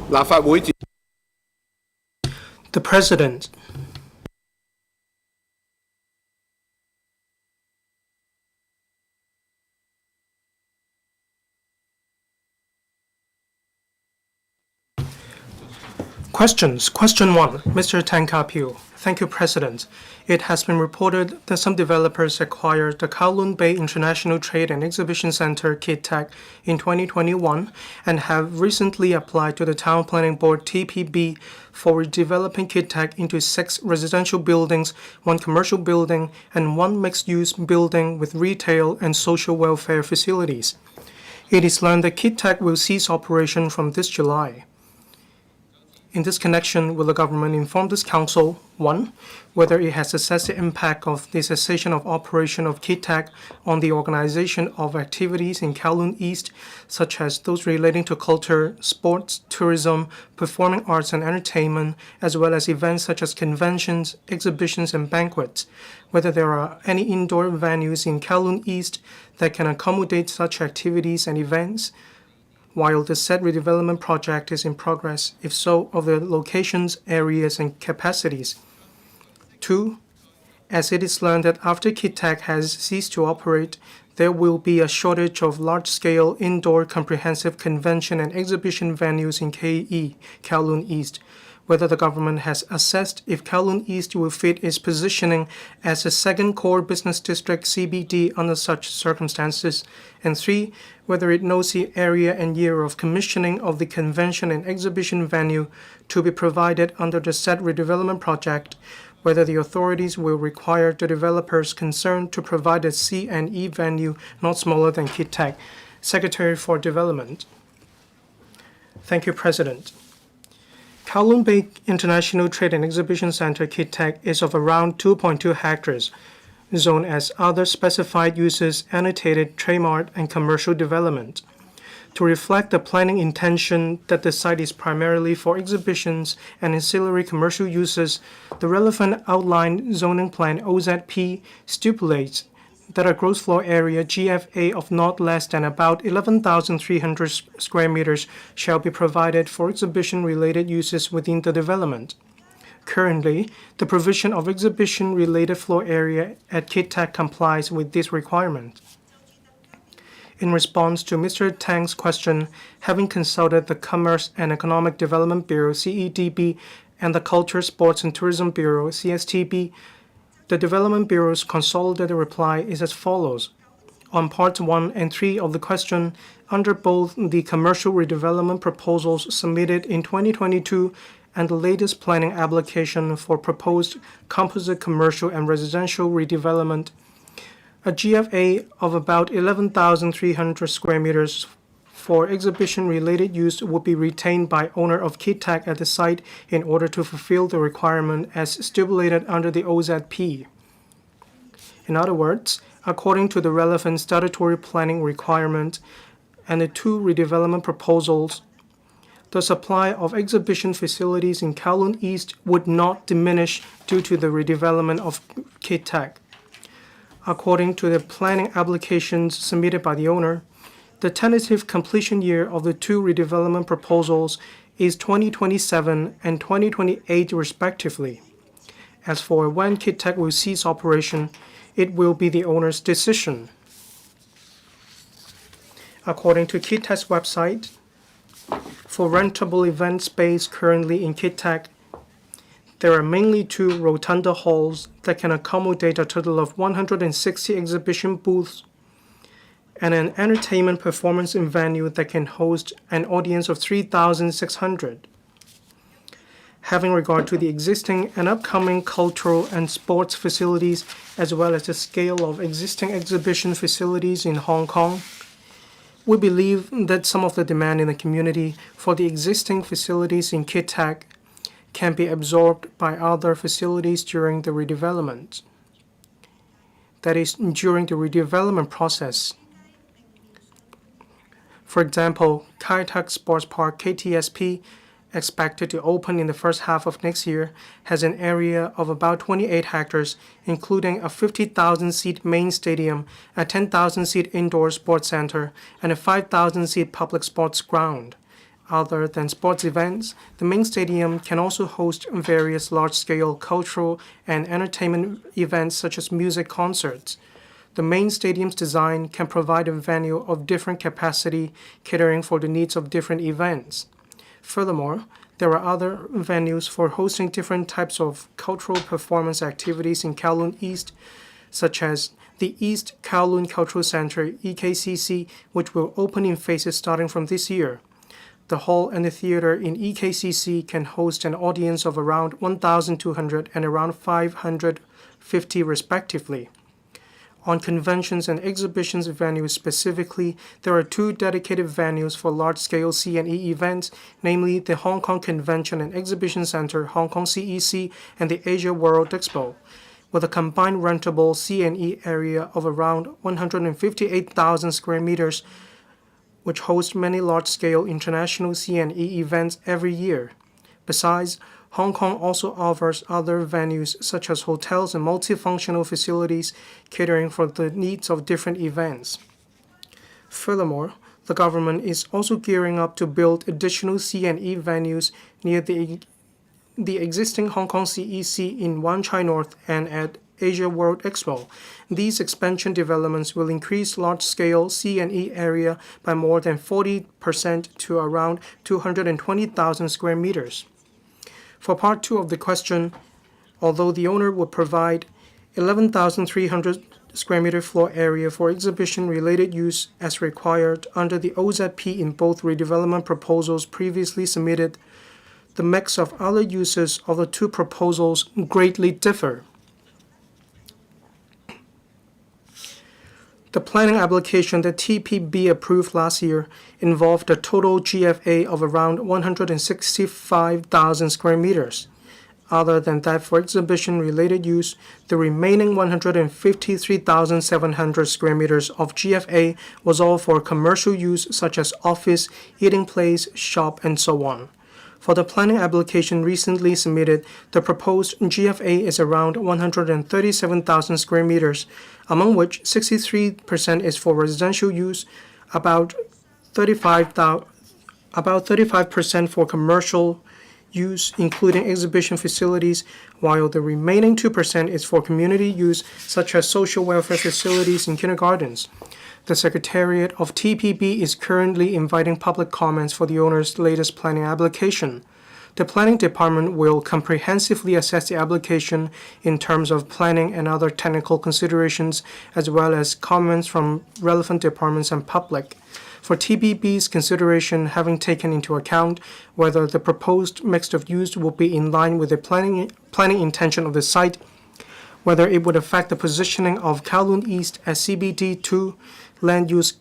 立法會自 The President. Questions. Question 1. Mr. Tang Ka-piu. Thank you, President. It has been reported that some developers acquired the Kowloon Bay International Trade and Exhibition Center (KITTEC) in 2021 and have recently applied to the Town Planning Board (TPB) for redeveloping KITTEC into 6 residential buildings, 1 commercial building, and 1 mixed-use building with retail and social welfare facilities. It is learned that KITTEC will cease operation from this July. In this connection, will the government inform this council, 1, whether it has assessed the impact of the cessation of operation of KITTEC on the organization of activities in Kowloon East, such as those relating to culture, sports, tourism, performing arts and entertainment, as well as events such as conventions, exhibitions, and banquets, whether there are any indoor venues in Kowloon East that can accommodate such activities and events, while the said redevelopment project is in progress, if so, of the locations, areas, and capacities. 2. As it is learned that after KITTEC has ceased to operate, there will be a shortage of large-scale indoor comprehensive convention and exhibition venues in KE, Kowloon East, whether the government has assessed if Kowloon East will fit its positioning as a second core business district CBD under such circumstances, and 3, whether it knows the area and year of commissioning of the convention and exhibition venue to be provided under the said redevelopment project, whether the authorities will require the developers concerned to provide a C&E venue not smaller than KITTEC. Secretary for Development. Thank you, President. Kowloon Bay International Trade and Exhibition Center (KITTEC) is of around 2.2 hectares, zoned as other specified uses, annotated, trademark, and commercial development. To reflect the planning intention that the site is primarily for exhibitions and ancillary commercial uses, the relevant outline zoning plan OZP stipulates that a gross floor area GFA of not less than about 11,300 square meters shall be provided for exhibition-related uses within the development. Currently, the provision of exhibition-related floor area at KITTEC complies with this requirement. In response to Mr. Tang's question, having consulted the Commerce and Economic Development Bureau (CEDB) and the Culture, Sports and Tourism Bureau (CSTB), the Development Bureau's consolidated reply is as follows. On Parts 1 and 3 of the question, under both the commercial redevelopment proposals submitted in 2022 and the latest planning application for proposed composite commercial and residential redevelopment, a GFA of about 11,300 square meters for exhibition-related use would be retained by owner of KITTEC at the site in order to fulfill the requirement as stipulated under the OZP. In other words, according to the relevant statutory planning requirement and the 2 redevelopment proposals, the supply of exhibition facilities in Kowloon East would not diminish due to the redevelopment of KITTEC. According to the planning applications submitted by the owner, the tentative completion year of the 2 redevelopment proposals is 2027 and 2028 respectively. As for when KITTEC will cease operation, it will be the owner's decision. According to KITTEC's website, for rentable event space currently in KITTEC, there are mainly 2 rotunda halls that can accommodate a total of 160 exhibition booths and an entertainment performance venue that can host an audience of 3,600. Having regard to the existing and upcoming cultural and sports facilities, as well as the scale of existing exhibition facilities in Hong Kong, we believe that some of the demand in the community for the existing facilities in KITTEC can be absorbed by other facilities during the redevelopment. That is, during the redevelopment process. For example, Kai Tak Sports Park KTSP, expected to open in the first half of next year, has an area of about 28 hectares, including a 50,000-seat main stadium, a 10,000-seat indoor sports center, and a 5,000-seat public sports ground. Other than sports events, the main stadium can also host various large-scale cultural and entertainment events such as music concerts. The main stadium's design can provide a venue of different capacity, catering for the needs of different events. Furthermore, there are other venues for hosting different types of cultural performance activities in Kowloon East, such as the East Kowloon Cultural Center, EKCC, which will open in phases starting from this year. The hall and the theater in EKCC can host an audience of around 1,200 and around 550 respectively. On conventions and exhibitions venues specifically, there are two dedicated venues for large-scale C&E events, namely the Hong Kong Convention and Exhibition Center, Hong Kong CEC, and the Asia World Expo, with a combined rentable C&E area of around 158,000 square meters, which hosts many large-scale international C&E events every year. Besides, Hong Kong also offers other venues such as hotels and multifunctional facilities catering for the needs of different events. Furthermore, the government is also gearing up to build additional C&E venues near the existing Hong Kong CEC in Wan Chai North and at Asia World Expo. These expansion developments will increase large-scale C&E area by more than 40% to around 220,000 square meters. For part 2 of the question, although the owner would provide 11,300 square meter floor area for exhibition-related use as required under the OZP in both redevelopment proposals previously submitted, the mix of other uses of the two proposals greatly differ. The planning application that TPB approved last year involved a total GFA of around 165,000 square meters. Other than that, for exhibition-related use, the remaining 153,700 square meters of GFA was all for commercial use such as office, eating place, shop, and so on. For the planning application recently submitted, the proposed GFA is around 137,000 square meters, among which 63% is for residential use, about 35% for commercial use, including exhibition facilities, while the remaining 2% is for community use, such as social welfare facilities and kindergartens. The Secretariat of TPB is currently inviting public comments for the owner's latest planning application. The Planning Department will comprehensively assess the application in terms of planning and other technical considerations, as well as comments from relevant departments and public. For TPB's consideration, having taken into account whether the proposed mix of use will be in line with the planning intention of the site, whether it would affect the positioning of Kowloon East as CBD2, land use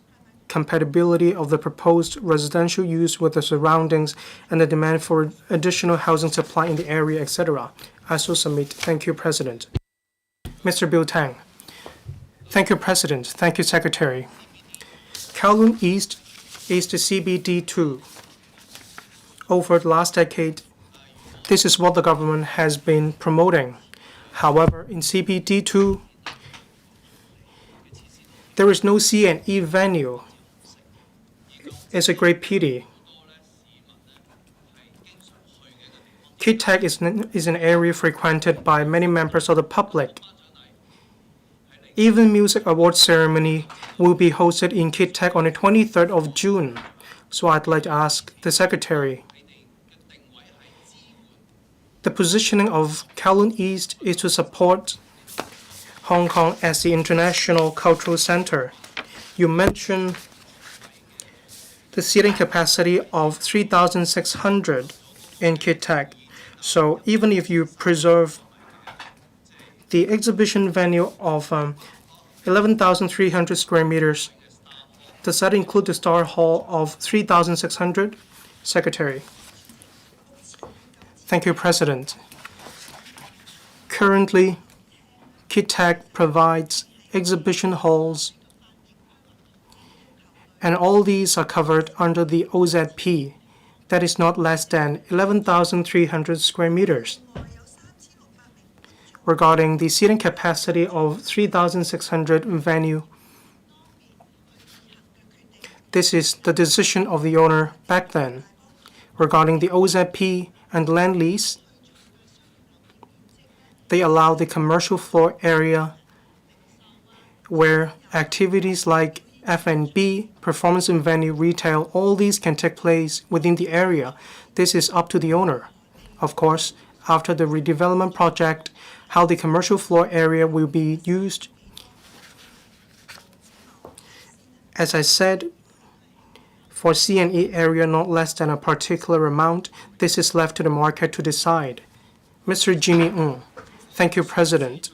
compatibility of the proposed residential use with the surroundings, and the demand for additional housing supply in the area, etc. I so submit. Thank you, President. Mr. Bill Tang. Thank you, President. Thank you, Secretary. Kowloon East is the CBD2. Over the last decade, this is what the government has been promoting. However, in CBD2, there is no C&E venue. It's a great pity. Kit Tech is an area frequented by many members of the public. Even music awards ceremony will be hosted in Kit Tech on the 23rd of June. So I'd like to ask the Secretary. The positioning of Kowloon East is to support Hong Kong as the international cultural center. You mentioned the seating capacity of 3,600 in Kit Tech. So even if you preserve the exhibition venue of 11,300 square meters, does that include the Star Hall of 3,600? Secretary. Thank you, President. Currently, Kit Tech provides exhibition halls, and all these are covered under the OZP. That is not less than 11,300 square meters. Regarding the seating capacity of 3,600 venue, this is the decision of the owner back then. Regarding the OZP and land lease, they allow the commercial floor area where activities like F&B, performance and venue, retail, all these can take place within the area. This is up to the owner. Of course, after the redevelopment project, how the commercial floor area will be used. As I said, for C&E area not less than a particular amount, this is left to the market to decide. Mr. Jimmy Ng. Thank you, President.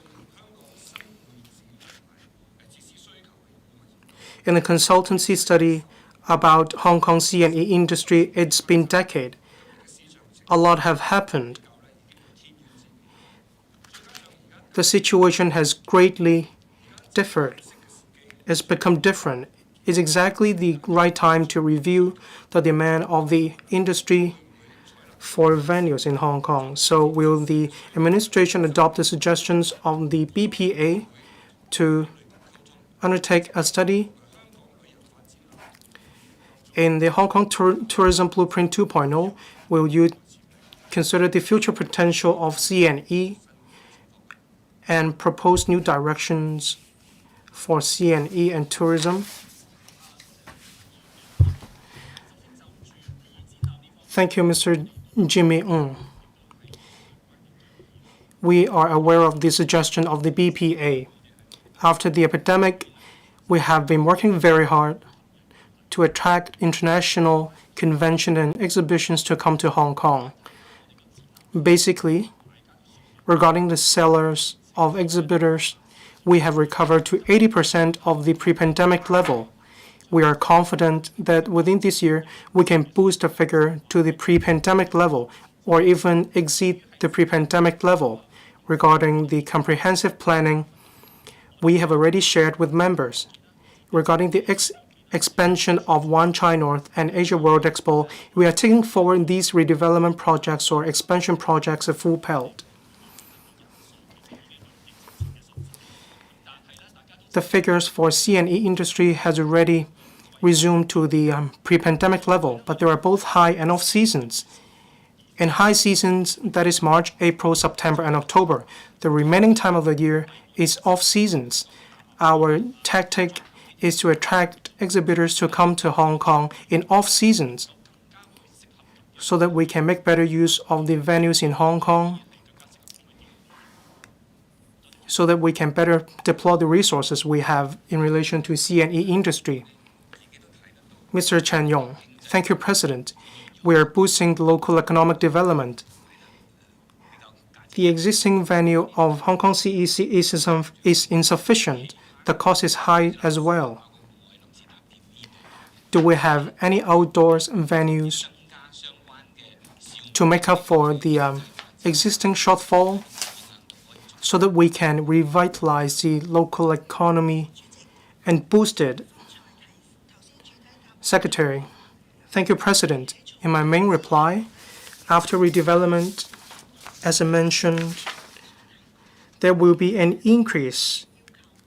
In the consultancy study about Hong Kong C&E industry, it's been a decade. A lot have happened. The situation has greatly differed. It's become different. It's exactly the right time to review the demand of the industry for venues in Hong Kong. So will the administration adopt the suggestions of the BPA to undertake a study? In the Hong Kong Tourism Blueprint 2.0, will you consider the future potential of C&E and propose new directions for C&E and tourism? Thank you, Mr. Jimmy Ng. We are aware of the suggestion of the BPA. After the epidemic, we have been working very hard to attract international convention and exhibitions to come to Hong Kong. Basically, regarding the sellers of exhibitors, we have recovered to 80% of the pre-pandemic level. We are confident that within this year, we can boost the figure to the pre-pandemic level or even exceed the pre-pandemic level. Regarding the comprehensive planning, we have already shared with members. Regarding the expansion of Wan Chai North and Asia World Expo, we are taking forward these redevelopment projects or expansion projects at full pelt. The figures for C&E industry has already resumed to the pre-pandemic level, but there are both high and off seasons. In high seasons, that is March, April, September, and October, the remaining time of the year is off seasons. Our tactic is to attract exhibitors to come to Hong Kong in off seasons so that we can make better use of the venues in Hong Kong, so that we can better deploy the resources we have in relation to C&E industry. Mr. Chen Yong. Thank you, President. We are boosting the local economic development. The existing venue of Hong Kong CEC is insufficient. The cost is high as well. Do we have any outdoors venues to make up for the existing shortfall so that we can revitalize the local economy and boost it? Secretary. Thank you, President. In my main reply, after redevelopment, as I mentioned, there will be an increase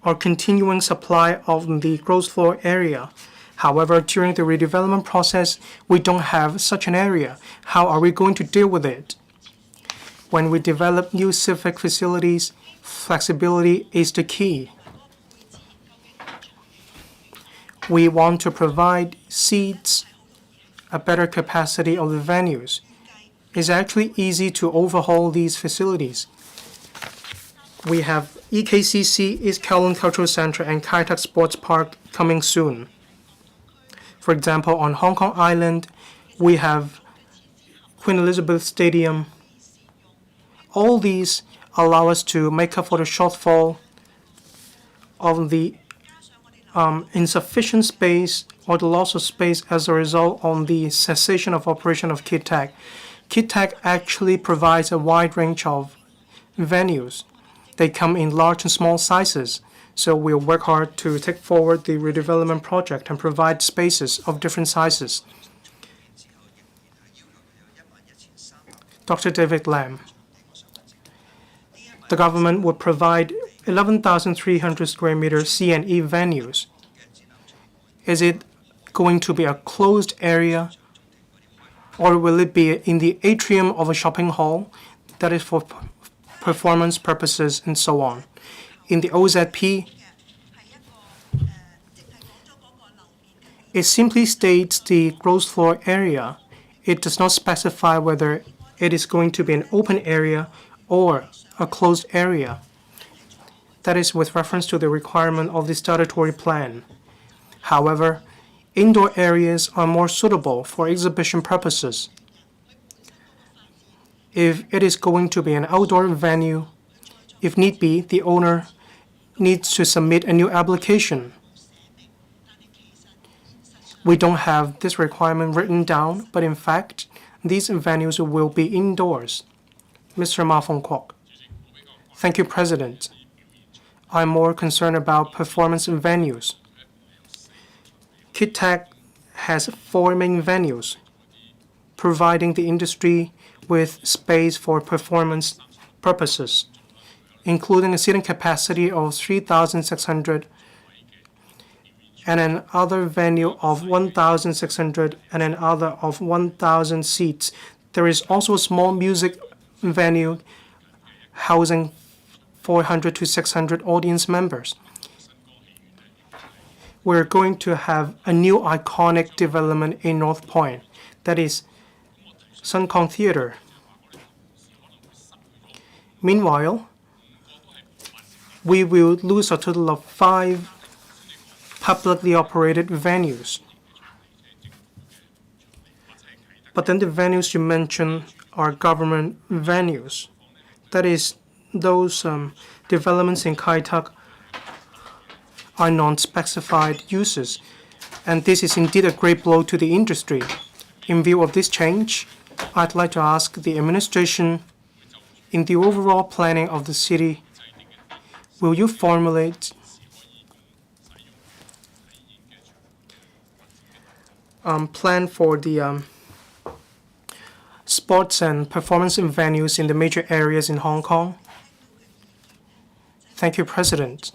or continuing supply of the gross floor area. However, during the redevelopment process, we don't have such an area. How are we going to deal with it? When we develop new civic facilities, flexibility is the key. We want to provide seats, a better capacity of the venues. It's actually easy to overhaul these facilities. We have EKCC, East Kowloon Cultural Center, and Kai Tak Sports Park coming soon. For example, on Hong Kong Island, we have Queen Elizabeth Stadium. All these allow us to make up for the shortfall of the insufficient space or the loss of space as a result of the cessation of operation of Kit Tak. Kit Tak actually provides a wide range of venues. They come in large and small sizes. So we'll work hard to take forward the redevelopment project and provide spaces of different sizes. Dr. David Lam. The government would provide 11,300 square meter C&E venues. Is it going to be a closed area Or will it be in the atrium of a shopping hall that is for performance purposes and so on? In the OZP, it simply states the gross floor area. It does not specify whether it is going to be an open area or a closed area. That is with reference to the requirement of the statutory plan. However, indoor areas are more suitable for exhibition purposes. If it is going to be an outdoor venue, if need be, the owner needs to submit a new application. We don't have this requirement written down, but in fact, these venues will be indoors. Mr. Ma Fengkuok. Thank you, President. I'm more concerned about performance venues. KitTech has 4 main venues, providing the industry with space for performance purposes, including a seating capacity of 3,600 and another venue of 1,600 and another of 1,000 seats. There is also a small music venue housing 400 to 600 audience members. We're going to have a new iconic development in North Point, that is Sun Kong Theater. Meanwhile, we will lose a total of 5 publicly operated venues. But then the venues you mentioned are government venues. That is, those developments in Kai Tak are non-specified uses, and this is indeed a great blow to the industry. In view of this change, I'd like to ask the administration, in the overall planning of the city, will you formulate plan for the sports and performance venues in the major areas in Hong Kong? Thank you, President.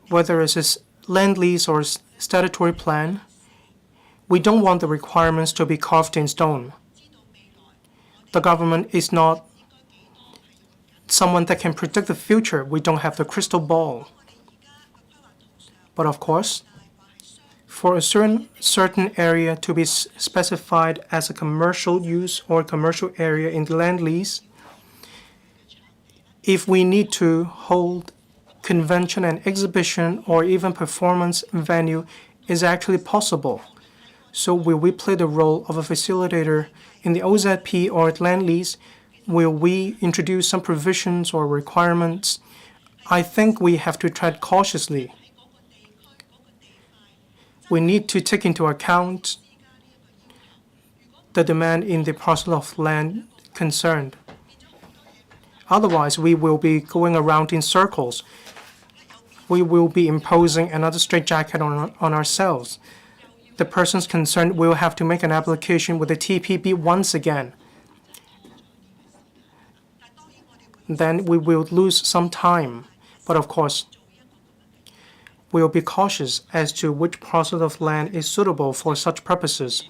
Whether it's a land lease or statutory plan, we don't want the requirements to be carved in stone. The government is not someone that can predict the future. We don't have the crystal ball. But of course, for a certain area to be specified as a commercial use or commercial area in the land lease, if we need to hold convention and exhibition or even performance venue, is actually possible. So will we play the role of a facilitator in the OZP or at land lease? Will we introduce some provisions or requirements? I think we have to tread cautiously. We need to take into account the demand in the parcel of land concerned. Otherwise, we will be going around in circles. We will be imposing another straitjacket on ourselves. The persons concerned will have to make an application with the TPB once again. Then we will lose some time. But of course, we will be cautious as to which parcel of land is suitable for such purposes.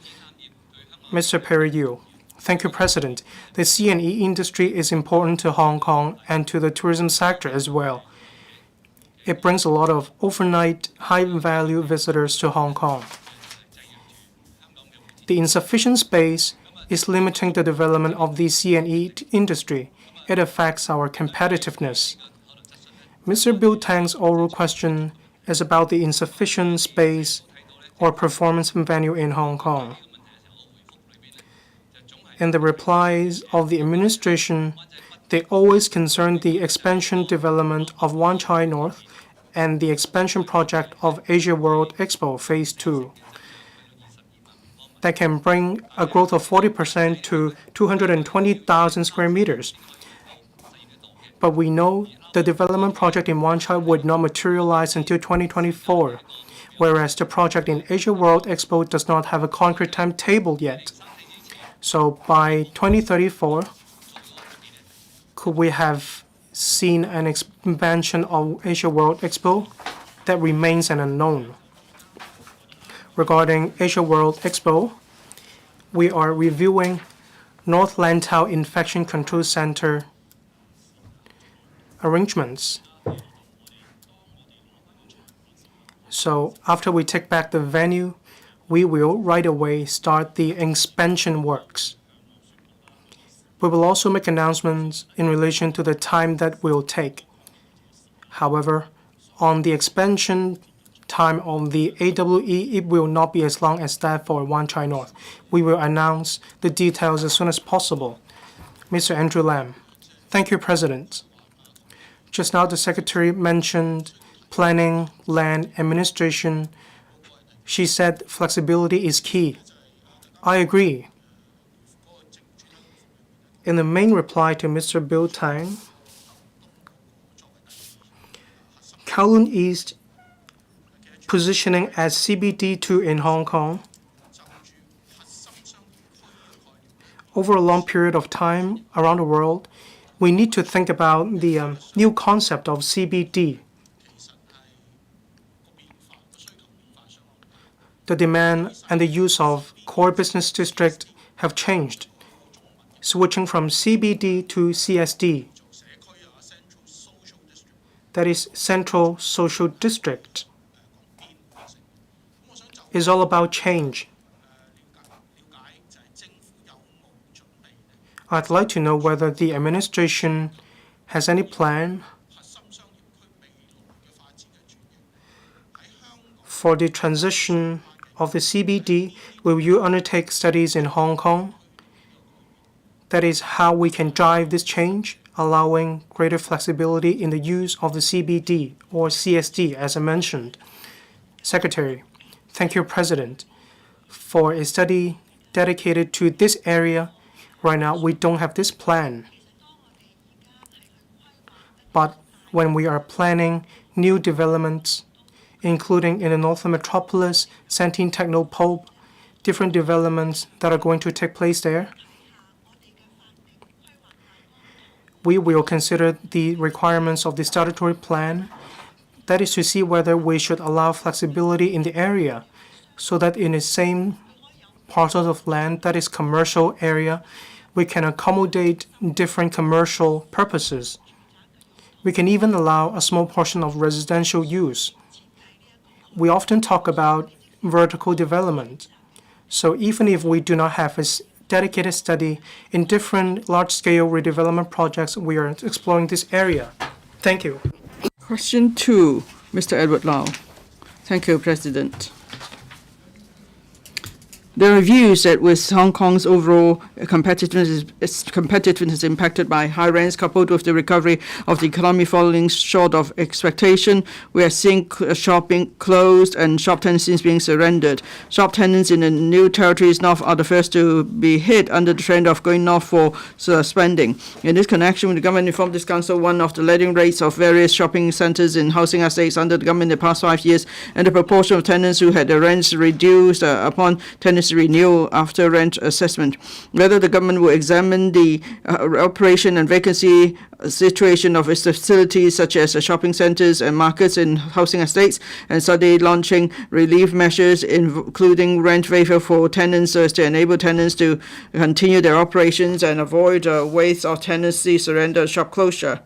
Mr. Perry Yu. Thank you, President. The C&E industry is important to Hong Kong and to the tourism sector as well. It brings a lot of overnight high-value visitors to Hong Kong. The insufficient space is limiting the development of the C&E industry. It affects our competitiveness. Mr. Bill Tang's oral question is about the insufficient space or performance venue in Hong Kong. In the replies of the administration, they always concern the expansion development of Wan Chai North and the expansion project of Asia World Expo Phase 2. That can bring a growth of 40% to 220,000 square meters. But we know the development project in Wan Chai would not materialize until 2024, whereas the project in Asia World Expo does not have a concrete timetable yet. So by 2034, could we have seen an expansion of Asia World Expo? That remains an unknown. regarding Asia World Expo, we are reviewing North Lantau Infection Control Center arrangements. So after we take back the venue, we will right away start the expansion works. We will also make announcements in relation to the time that will take. However, on the expansion time of the AWE, it will not be as long as that for Wan Chai North. We will announce the details as soon as possible. Mr. Andrew Lam. Thank you, President. Just now, the Secretary mentioned planning, land, administration. She said flexibility is key. I agree. In the main reply to Mr. Bill Tang, Kowloon East positioning as CBD2 in Hong Kong. Over a long period of time around the world, we need to think about the new concept of CBD. The demand and the use of core business district have changed, switching from CBD to CSD. That is Central Social District. It's all about change. I'd like to know whether the administration has any plan for the transition of the CBD. Will you undertake studies in Hong Kong? That is how we can drive this change, allowing greater flexibility in the use of the CBD or CSD, as I mentioned. Secretary, thank you, President, for a study dedicated to this area. Right now, we don't have this plan. But when we are planning new developments, including in the Northern Metropolis, Santine Technopole, different developments that are going to take place there, we will consider the requirements of the statutory plan. That is to see whether we should allow flexibility in the area so that in the same parcels of land that is commercial area, we can accommodate different commercial purposes. We can even allow a small portion of residential use. We often talk about vertical development. So even if we do not have a dedicated study in different large-scale redevelopment projects, we are exploring this area. Thank you. Question 2, Mr. Edward Lau. Thank you, President. There are views that with Hong Kong's overall competitiveness impacted by high rents coupled with the recovery of the economy falling short of expectation, we are seeing shops being closed and shop tenancies being surrendered. Shop tenants in the new territories north are the first to be hit under the trend of going north for spending. In this connection, the government informed this council one of the letting rates of various shopping centres in housing estates under the government in the past 5 years and the proportion of tenants who had their rents reduced upon tenants renewal after rent assessment. Whether the government will examine the operation and vacancy situation of its facilities such as shopping centres and markets in housing estates and study launching relief measures including rent waiver for tenants so as to enable tenants to continue their operations and avoid waste of tenancy surrender shop closure.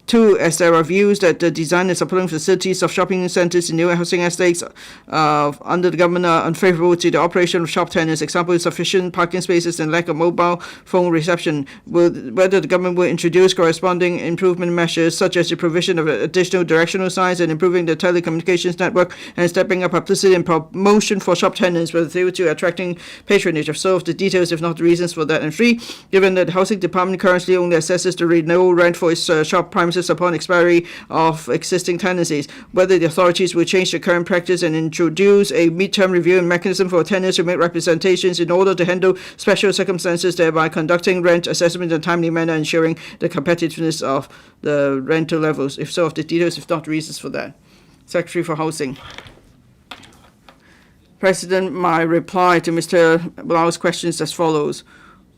2, as there are views that the design and supporting facilities of shopping centres in new housing estates under the government are unfavourable to the operation of shop tenants. Example, insufficient parking spaces and lack of mobile phone reception. Whether the government will introduce corresponding improvement measures such as the provision of additional directional signs and improving the telecommunications network and stepping up publicity and promotion for shop tenants with a view to attracting patronage. If so, the details, if not the reasons for that. And 3, given that the housing department currently only assesses the renewal rent for its shop premises upon expiry of existing tenancies, whether the authorities will change the current practice and introduce a mid-term review mechanism for tenants who make representations in order to handle special circumstances, thereby conducting rent assessment in a timely manner, ensuring the competitiveness of the rental levels. If so, of the details, if not reasons for that. Secretary for Housing. President, my reply to Mr. Lau's questions as follows.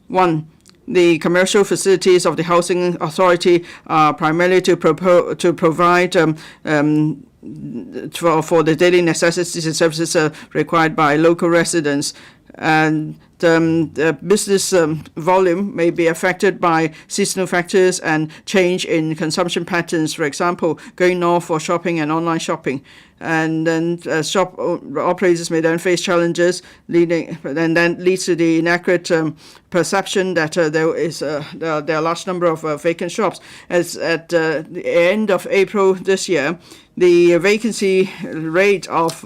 1. The commercial facilities of the Housing Authority are primarily to provide for the daily necessities and services required by local residents. And the business volume may be affected by seasonal factors and change in consumption patterns, for example, going north for shopping and online shopping. And then shop operators may then face challenges, and then leads to the inaccurate perception that there are a large number of vacant shops. As at the end of April this year, the vacancy rate of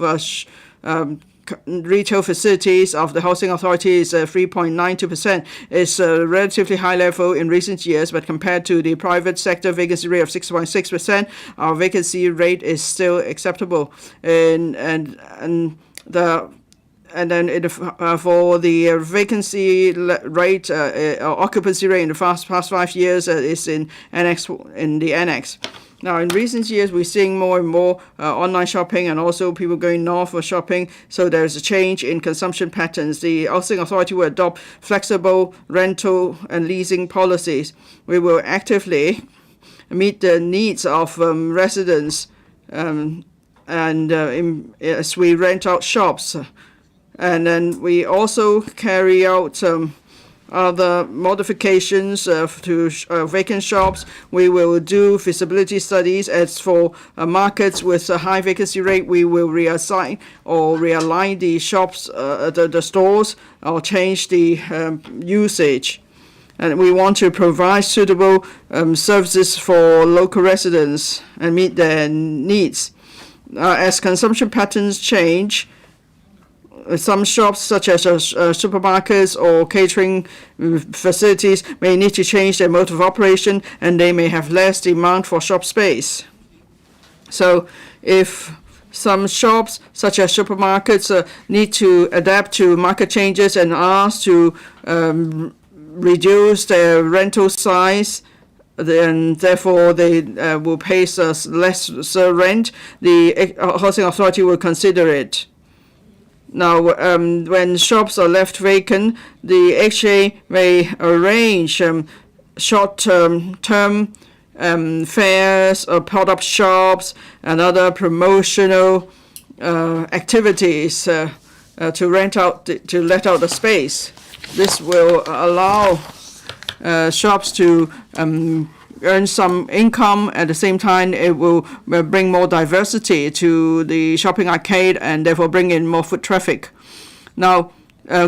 retail facilities of the housing authority is 3.92%. It's a relatively high level in recent years, but compared to the private sector vacancy rate of 6.6%, our vacancy rate is still acceptable. And then for the vacancy rate or occupancy rate in the past 5 years is in the annex. Now, in recent years, we're seeing more and more online shopping and also people going north for shopping. So there's a change in consumption patterns. The housing authority will adopt flexible rental and leasing policies. We will actively meet the needs of residents as we rent out shops. And then we also carry out other modifications to vacant shops. We will do feasibility studies. As for markets with a high vacancy rate, we will reassign or realign the shops, the stores, or change the usage. And we want to provide suitable services for local residents and meet their needs. As consumption patterns change, some shops, such as supermarkets or catering facilities, may need to change their mode of operation, and they may have less demand for shop space. So if some shops, such as supermarkets, need to adapt to market changes and ask to reduce their rental size, then therefore they will pay us less rent, the housing authority will consider it. Now, when shops are left vacant, the HA may arrange short-term fairs or pop-up shops and other promotional activities to let out the space. This will allow shops to earn some income. At the same time, it will bring more diversity to the shopping arcade and therefore bring in more foot traffic. Now,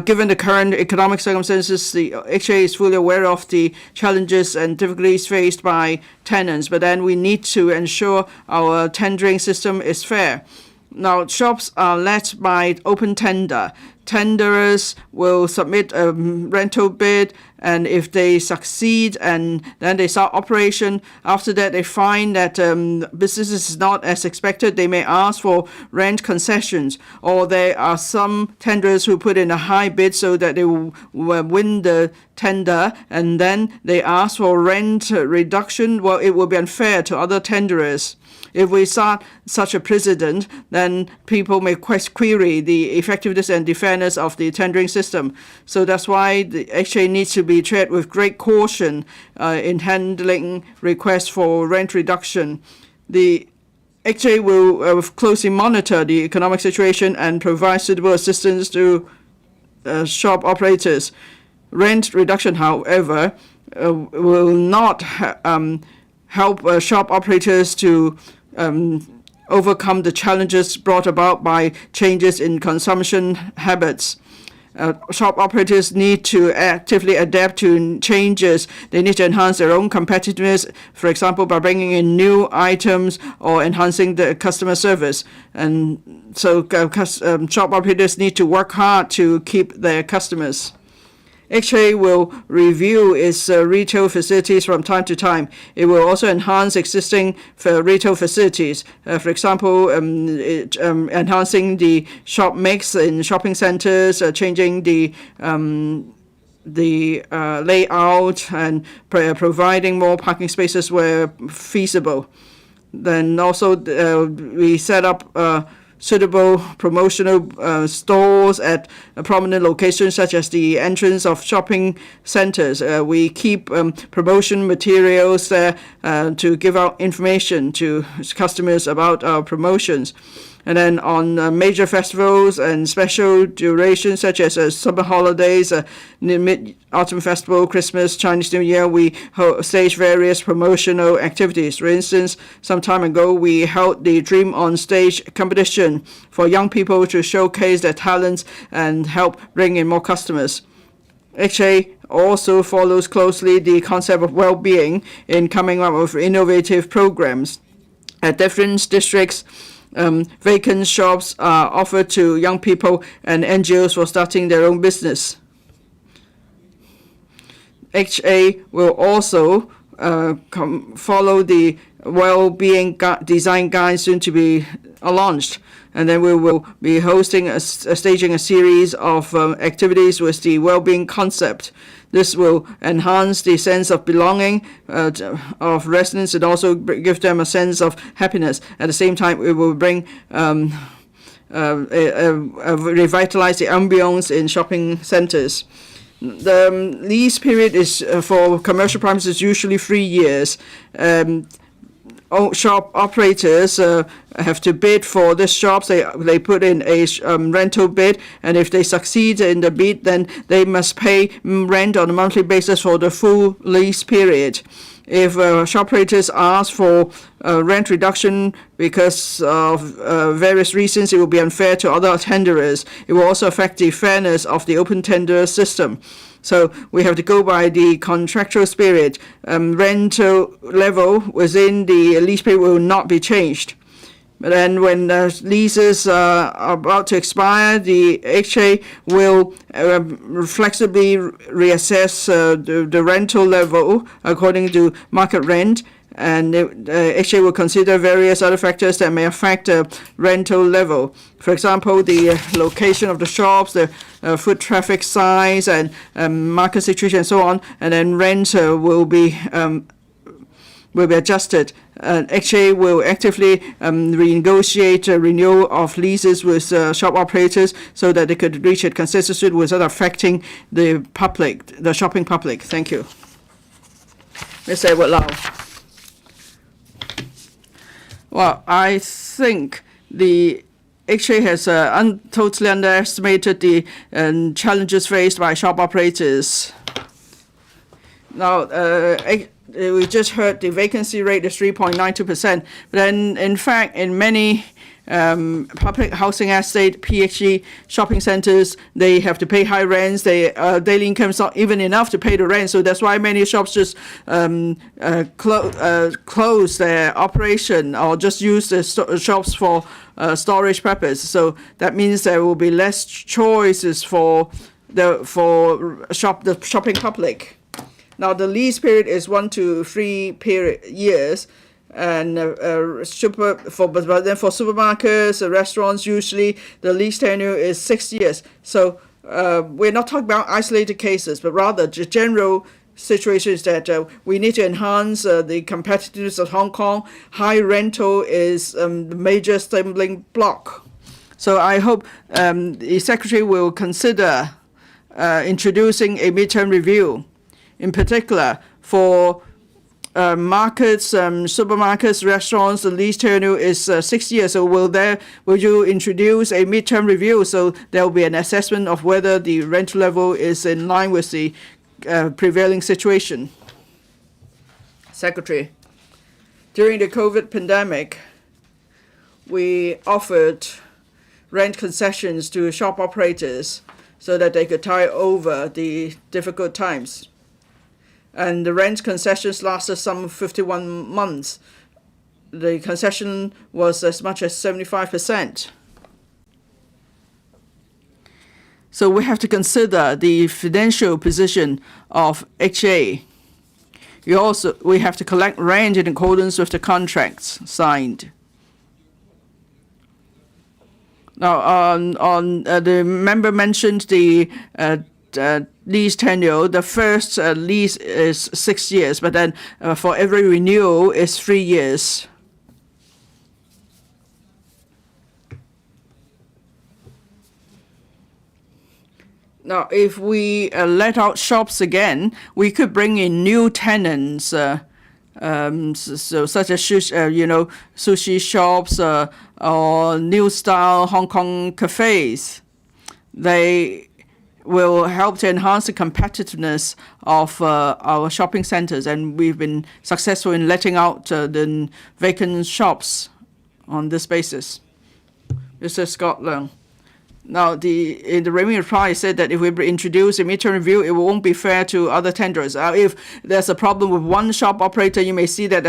given the current economic circumstances, the HA is fully aware of the challenges and difficulties faced by tenants, but then we need to ensure our tendering system is fair. Now, shops are let by open tender. Tenderers will submit a rental bid, and if they succeed and then they start operation, after that they find that business is not as expected, they may ask for rent concessions. Or there are some tenderers who put in a high bid so that they will win the tender, and then they ask for rent reduction. Well, it will be unfair to other tenderers. If we start such a precedent, then people may query the effectiveness and the fairness of the tendering system. So that's why the HA needs to be treated with great caution in handling requests for rent reduction. The HA will closely monitor the economic situation and provide suitable assistance to shop operators. Rent reduction, however, will not help shop operators to overcome the challenges brought about by changes in consumption habits. Shop operators need to actively adapt to changes. They need to enhance their own competitiveness, for example, by bringing in new items or enhancing the customer service. And so shop operators need to work hard to keep their customers. HA will review its retail facilities from time to time. It will also enhance existing retail facilities. For example, enhancing the shop mix in shopping centers, changing the layout, and providing more parking spaces where feasible. Then also we set up suitable promotional stores at prominent locations such as the entrance of shopping centers. We keep promotion materials there to give out information to customers about our promotions. And then on major festivals and special durations such as summer holidays, Mid-Autumn Festival, Christmas, Chinese New Year, we stage various promotional activities. For instance, some time ago, we held the Dream on Stage competition for young people to showcase their talents and help bring in more customers. HA also follows closely the concept of well-being in coming up with innovative programs. At different districts, vacant shops are offered to young people and NGOs for starting their own business. HA will also follow the well-being design guide soon to be launched. And then we will be hosting staging a series of activities with the well-being concept. This will enhance the sense of belonging of residents and also give them a sense of happiness. At the same time, it will bring revitalize the ambience in shopping centers. The lease period is for commercial premises usually 3 years. Shop operators have to bid for the shops. They put in a rental bid, and if they succeed in the bid, then they must pay rent on a monthly basis for the full lease period. If shop operators ask for rent reduction because of various reasons, it will be unfair to other tenderers. It will also affect the fairness of the open tender system. So we have to go by the contractual spirit. Rental level within the lease period will not be changed. But then when leases are about to expire, the HA will flexibly reassess the rental level according to market rent, and HA will consider various other factors that may affect the rental level. For example, the location of the shops, the foot traffic size, and market situation, and so on. And then rent will be adjusted. HA will actively renegotiate renewal of leases with shop operators so that they could reach a consensus without affecting the public, the shopping public. Thank you. Mr. Edward Lau. Well, I think the HA has totally underestimated the challenges faced by shop operators. Now, we just heard the vacancy rate is 3.92%, but then in fact, in many public housing estate, PHE shopping centers, they have to pay high rents. Daily income is not even enough to pay the rent, so that's why many shops just close their operation or just use the shops for storage purpose. So that means there will be less choices for the shopping public. Now the lease period is 1 to 3 years. And but then for supermarkets, restaurants, usually the lease tenure is 6 years. So we're not talking about isolated cases, but rather the general situation is that we need to enhance the competitiveness of Hong Kong. High rental is the major stumbling block. So I hope the Secretary will consider introducing a midterm review, in particular for markets, supermarkets, restaurants. The lease tenure is 6 years. So will you introduce a midterm review so there will be an assessment of whether the rent level is in line with the prevailing situation? Secretary, during the COVID pandemic, we offered rent concessions to shop operators so that they could tide over the difficult times. And the rent concessions lasted some 51 months. The concession was as much as 75%. So we have to consider the financial position of HA. We have to collect rent in accordance with the contracts signed. Now, the member mentioned the lease tenure. The first lease is 6 years, but then for every renewal is 3 years. Now, if we let out shops again, we could bring in new tenants, so such as sushi shops or new style Hong Kong cafes. They will help to enhance the competitiveness of our shopping centers, and we've been successful in letting out the vacant shops on this basis. Mr. Scott Leung. Now, in the Remy reply, said that if we introduce a midterm review, it won't be fair to other tenderers. If there's a problem with one shop operator, you may see that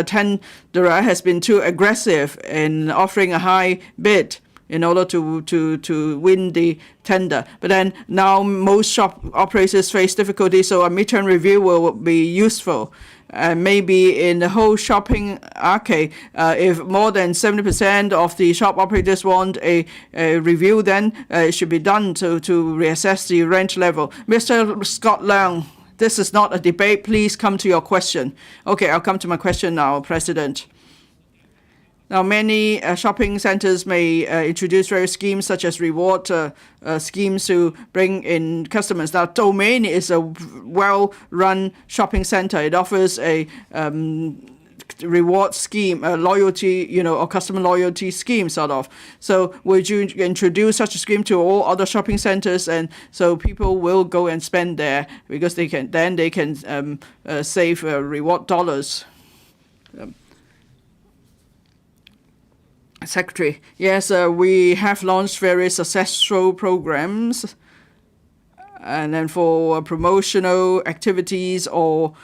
tenderer has been too aggressive in offering a high bid in order to win the tender. But then now most shop operators face difficulty, so a midterm review will be useful. Maybe in the whole shopping arcade, if more than 70% of the shop operators want a review, then it should be done to reassess the rent level. Mr. Scott Leung, this is not a debate. Please come to your question. Okay, I'll come to my question now, President. Now, many shopping centers may introduce various schemes such as reward schemes to bring in customers. Now, Domain is a well-run shopping center. It offers a reward scheme, a loyalty, or customer loyalty scheme, sort of. So would you introduce such a scheme to all other shopping centers, and so people will go and spend there because they can save reward dollars? Secretary, yes, we have launched various successful programs, and then for promotional activities or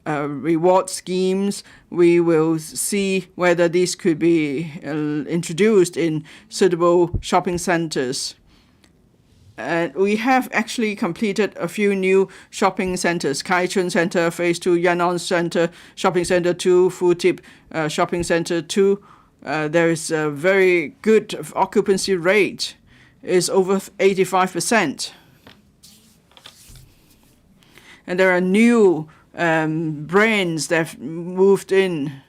reward schemes, we will see whether these could be introduced in suitable shopping centers. And we have actually completed a few new shopping centers: Kaichun Center, Phase 2, Yan'an Center, Shopping Center 2, Fu Tip Shopping Center 2. There is a very good occupancy rate, is over 85%. And there are new brands that have moved in.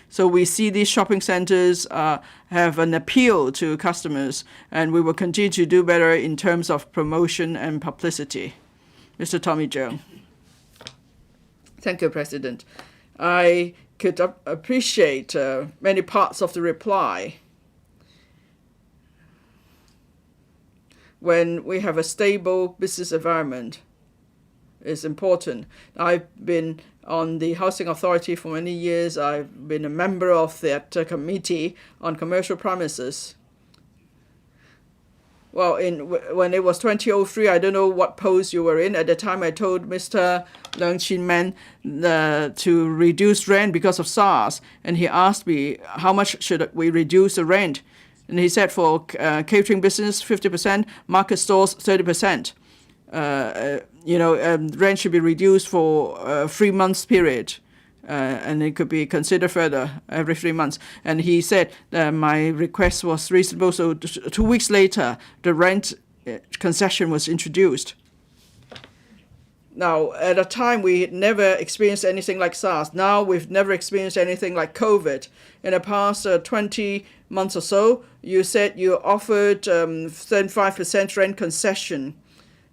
So we see these shopping centers have an appeal to customers, and we will continue to do better in terms of promotion and publicity. Mr. Tommy Cheung. Thank you, President. I could appreciate many parts of the reply. When we have a stable business environment, it's important. I've been on the Housing Authority for many years. I've been a member of that committee on commercial premises. Well, when it was 2003, I don't know what post you were in. At the time, I told Mr. Leung Chin-man to reduce rent because of SARS. And he asked me, how much should we reduce the rent? And he said for catering business, 50%, market stores, 30%. Rent should be reduced for a 3 months period, and it could be considered further every 3 months. And he said that my request was reasonable, so 2 weeks later, the rent concession was introduced. Now, at a time, we never experienced anything like SARS. Now, we've never experienced anything like COVID. In the past 20 months or so, you said you offered 35% rent concession.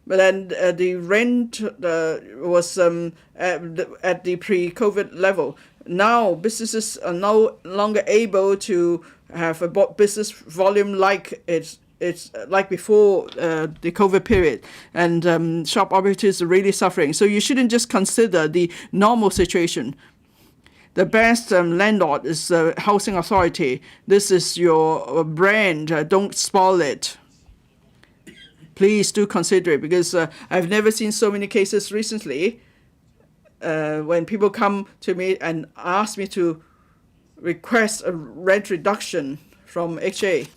But then the rent was at the pre-COVID level. Now businesses are no longer able to have a business volume like it's like before the COVID period, and shop operators are really suffering. So you shouldn't just consider the normal situation. The best landlord is the Housing Authority. This is your brand. Don't spoil it. Please do consider it, because I've never seen so many cases recently when people come to me and ask me to request a rent reduction from HA.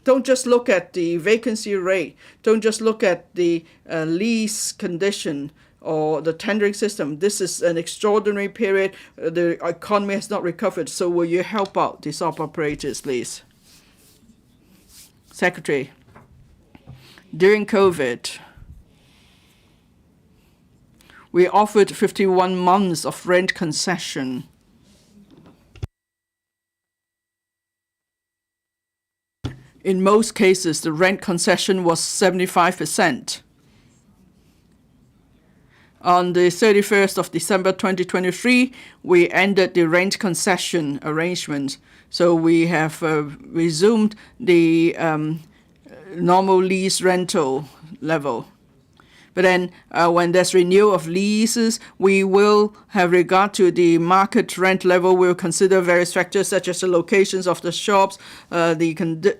Don't just look at the vacancy rate. Don't just look at the lease condition or the tendering system. This is an extraordinary period. The economy has not recovered. So will you help out the shop operators, please? Secretary. During COVID, we offered 51 months of rent concession. In most cases, the rent concession was 75%. On the 31st of December 2023, we ended the rent concession arrangement. So we have resumed the normal lease rental level. But then when there's renewal of leases, we will have regard to the market rent level. We'll consider various factors such as the locations of the shops, the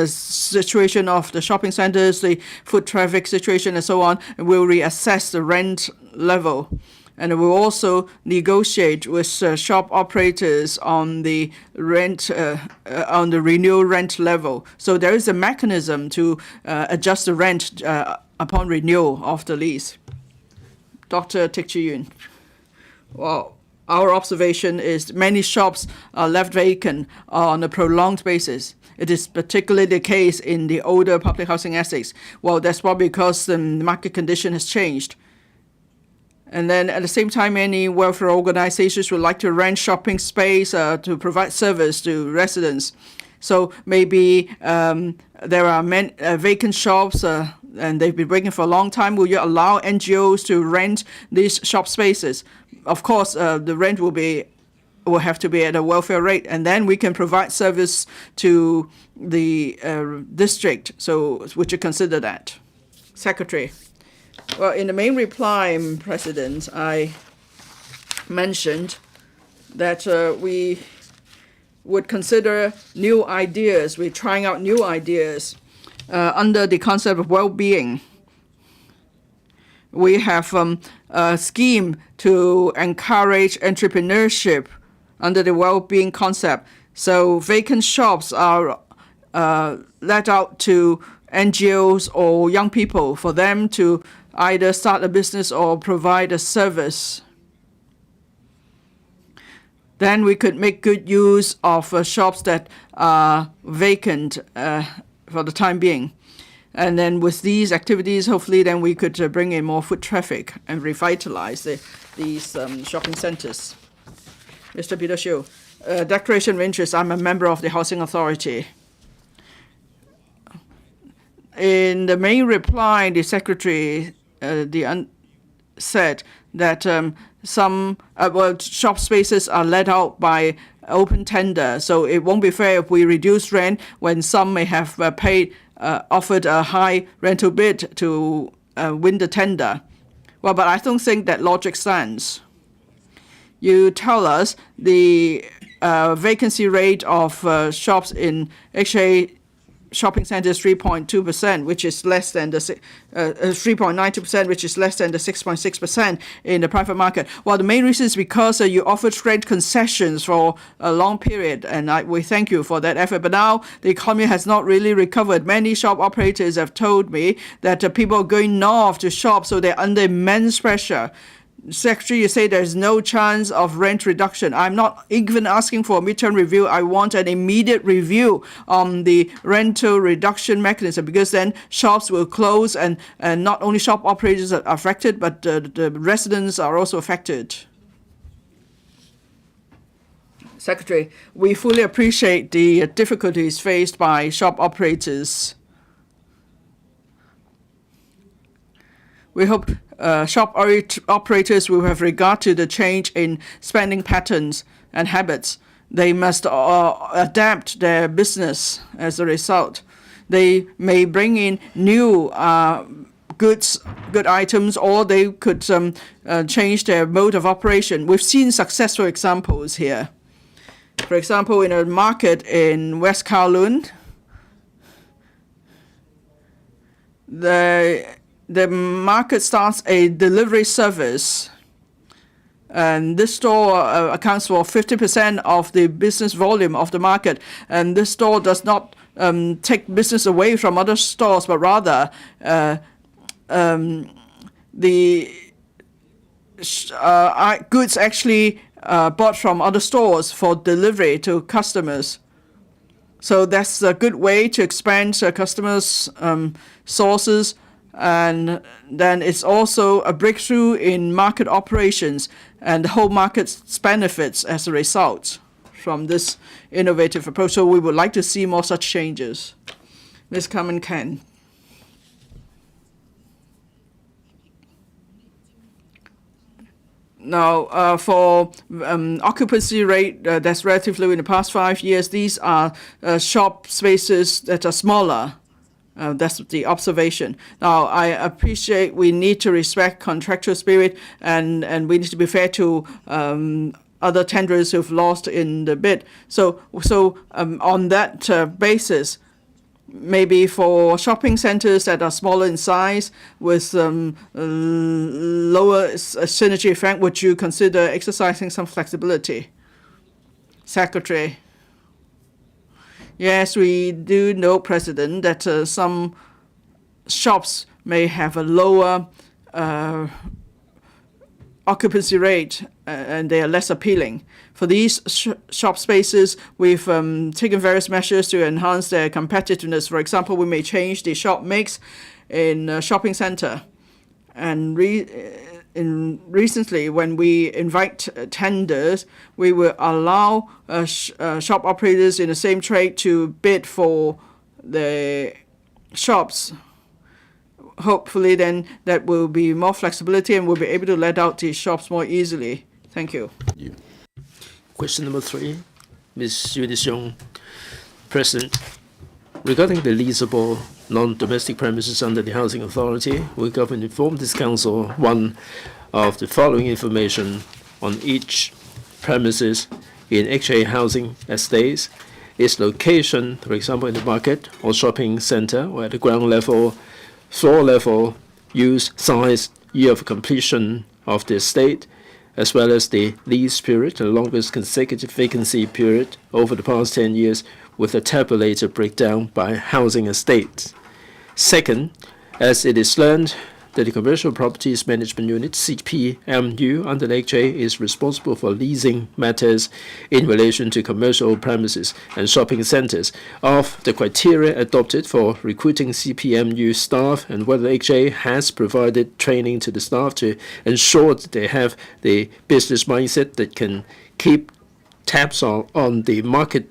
situation of the shopping centers, the foot traffic situation, and so on. And we'll reassess the rent level. And we'll also negotiate with shop operators on the rent, on the renewal rent level. So there is a mechanism to adjust the rent upon renewal of the lease. Dr. Teck Chi Yun. Well, our observation is many shops are left vacant on a prolonged basis. It is particularly the case in the older public housing estates. Well, that's probably because the market condition has changed. And then at the same time, many welfare organizations would like to rent shopping space to provide service to residents. So maybe there are many vacant shops and they've been waiting for a long time. Will you allow NGOs to rent these shop spaces? Of course, the rent will have to be at a welfare rate, and then we can provide service to the district. So would you consider that? Secretary. Well, in the main reply, President, I mentioned that we would consider new ideas. We're trying out new ideas under the concept of well-being. We have a scheme to encourage entrepreneurship under the well-being concept. So vacant shops are let out to NGOs or young people for them to either start a business or provide a service. Then we could make good use of shops that are vacant for the time being. And then with these activities, hopefully then we could bring in more foot traffic and revitalize these shopping centers. Mr. Peter Shiu, declaration of interest. I'm a member of the Housing Authority. In the main reply, the Secretary said that some shop spaces are let out by open tender, so it won't be fair if we reduce rent when some may have offered a high rental bid to win the tender. Well, but I don't think that logic stands. You tell us the vacancy rate of shops in HA shopping centers 3.2%, which is less than the 3.92%, which is less than the 6.6% in the private market. Well, the main reason is because you offered rent concessions for a long period, and we thank you for that effort. But now the economy has not really recovered. Many shop operators have told me that people are going north to shop, so they're under immense pressure. Secretary, you say there's no chance of rent reduction. I'm not even asking for a midterm review. I want an immediate review on the rental reduction mechanism, because then shops will close and not only shop operators are affected, but the residents are also affected. Secretary, we fully appreciate the difficulties faced by shop operators. We hope shop operators will have regard to the change in spending patterns and habits. They must adapt their business as a result. They may bring in new good items, or they could change their mode of operation. We've seen successful examples here. For example, in a market in West Kowloon, the market starts a delivery service, and this store accounts for 50% of the business volume of the market. And this store does not take business away from other stores, but rather the goods actually bought from other stores for delivery to customers. So that's a good way to expand customers' sources. And then it's also a breakthrough in market operations, and the whole market benefits as a result. from this innovative approach. So we would like to see more such changes. Ms. Carmen Ken. Now, for occupancy rate that's relatively low in the past 5 years, these are shop spaces that are smaller. That's the observation. Now, I appreciate we need to respect contractual spirit, and we need to be fair to other tenderers who've lost in the bid. So on that basis, maybe for shopping centers that are smaller in size with lower synergy effect, would you consider exercising some flexibility? Secretary. Yes, we do know, President, that some shops may have a lower occupancy rate and they are less appealing. For these shop spaces, we've taken various measures to enhance their competitiveness. For example, we may change the shop mix in a shopping center. And recently, when we invite tenders, we will allow shop operators in the same trade to bid for the shops. Hopefully, then, that will be more flexibility and we'll be able to let out the shops more easily. Thank you. Question number 3, Ms. Yudi Xiong. President, regarding the leasable non-domestic premises under the Housing Authority, we government informed this Council, 1, of the following information on each premises in HA housing estates: its location, for example, in the market or shopping center, or at the ground level, floor level, use, size, year of completion of the estate, as well as the lease period, the longest consecutive vacancy period over the past 10 years, with a tabulated breakdown by housing estates. Second, as it is learned that the Commercial Properties Management Unit, CPMU, under the HA is responsible for leasing matters in relation to commercial premises and shopping centers, of the criteria adopted for recruiting CPMU staff and whether HA has provided training to the staff to ensure that they have the business mindset that can keep tabs on the market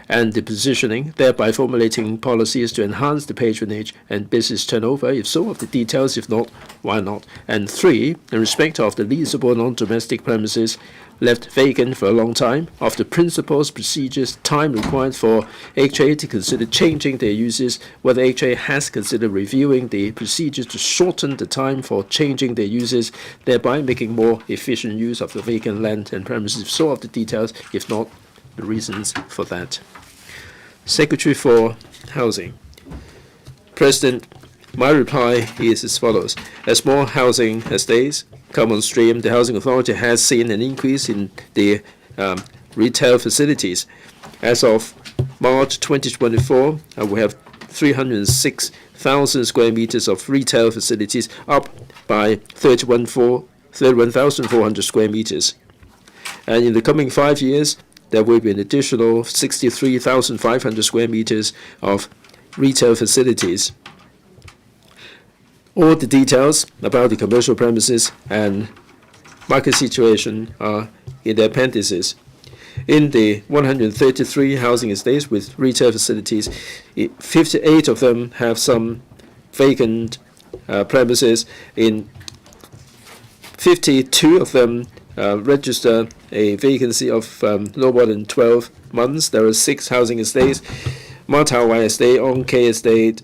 and the positioning, thereby formulating policies to enhance the patronage and business turnover. If so, of the details. If not, why not? And 3, in respect of the leasable non-domestic premises left vacant for a long time, of the principles, procedures, time required for HA to consider changing their uses, whether HA has considered reviewing the procedures to shorten the time for changing their uses, thereby making more efficient use of the vacant land and premises. If so, of the details. If not, the reasons for that. Secretary for Housing. President, my reply is as follows. As more housing estates come on stream, the Housing Authority has seen an increase in the retail facilities. As of March 2024, we have 306,000 square meters of retail facilities, up by 31,400 square meters. And in the coming 5 years, there will be an additional 63,500 square meters of retail facilities. All the details about the commercial premises and market situation are in the appendices. In the 133 housing estates with retail facilities, 58 of them have some vacant premises. In 52 of them register a vacancy of no more than 12 months. There are 6 housing estates: Matawai Estate, Ongke Estate,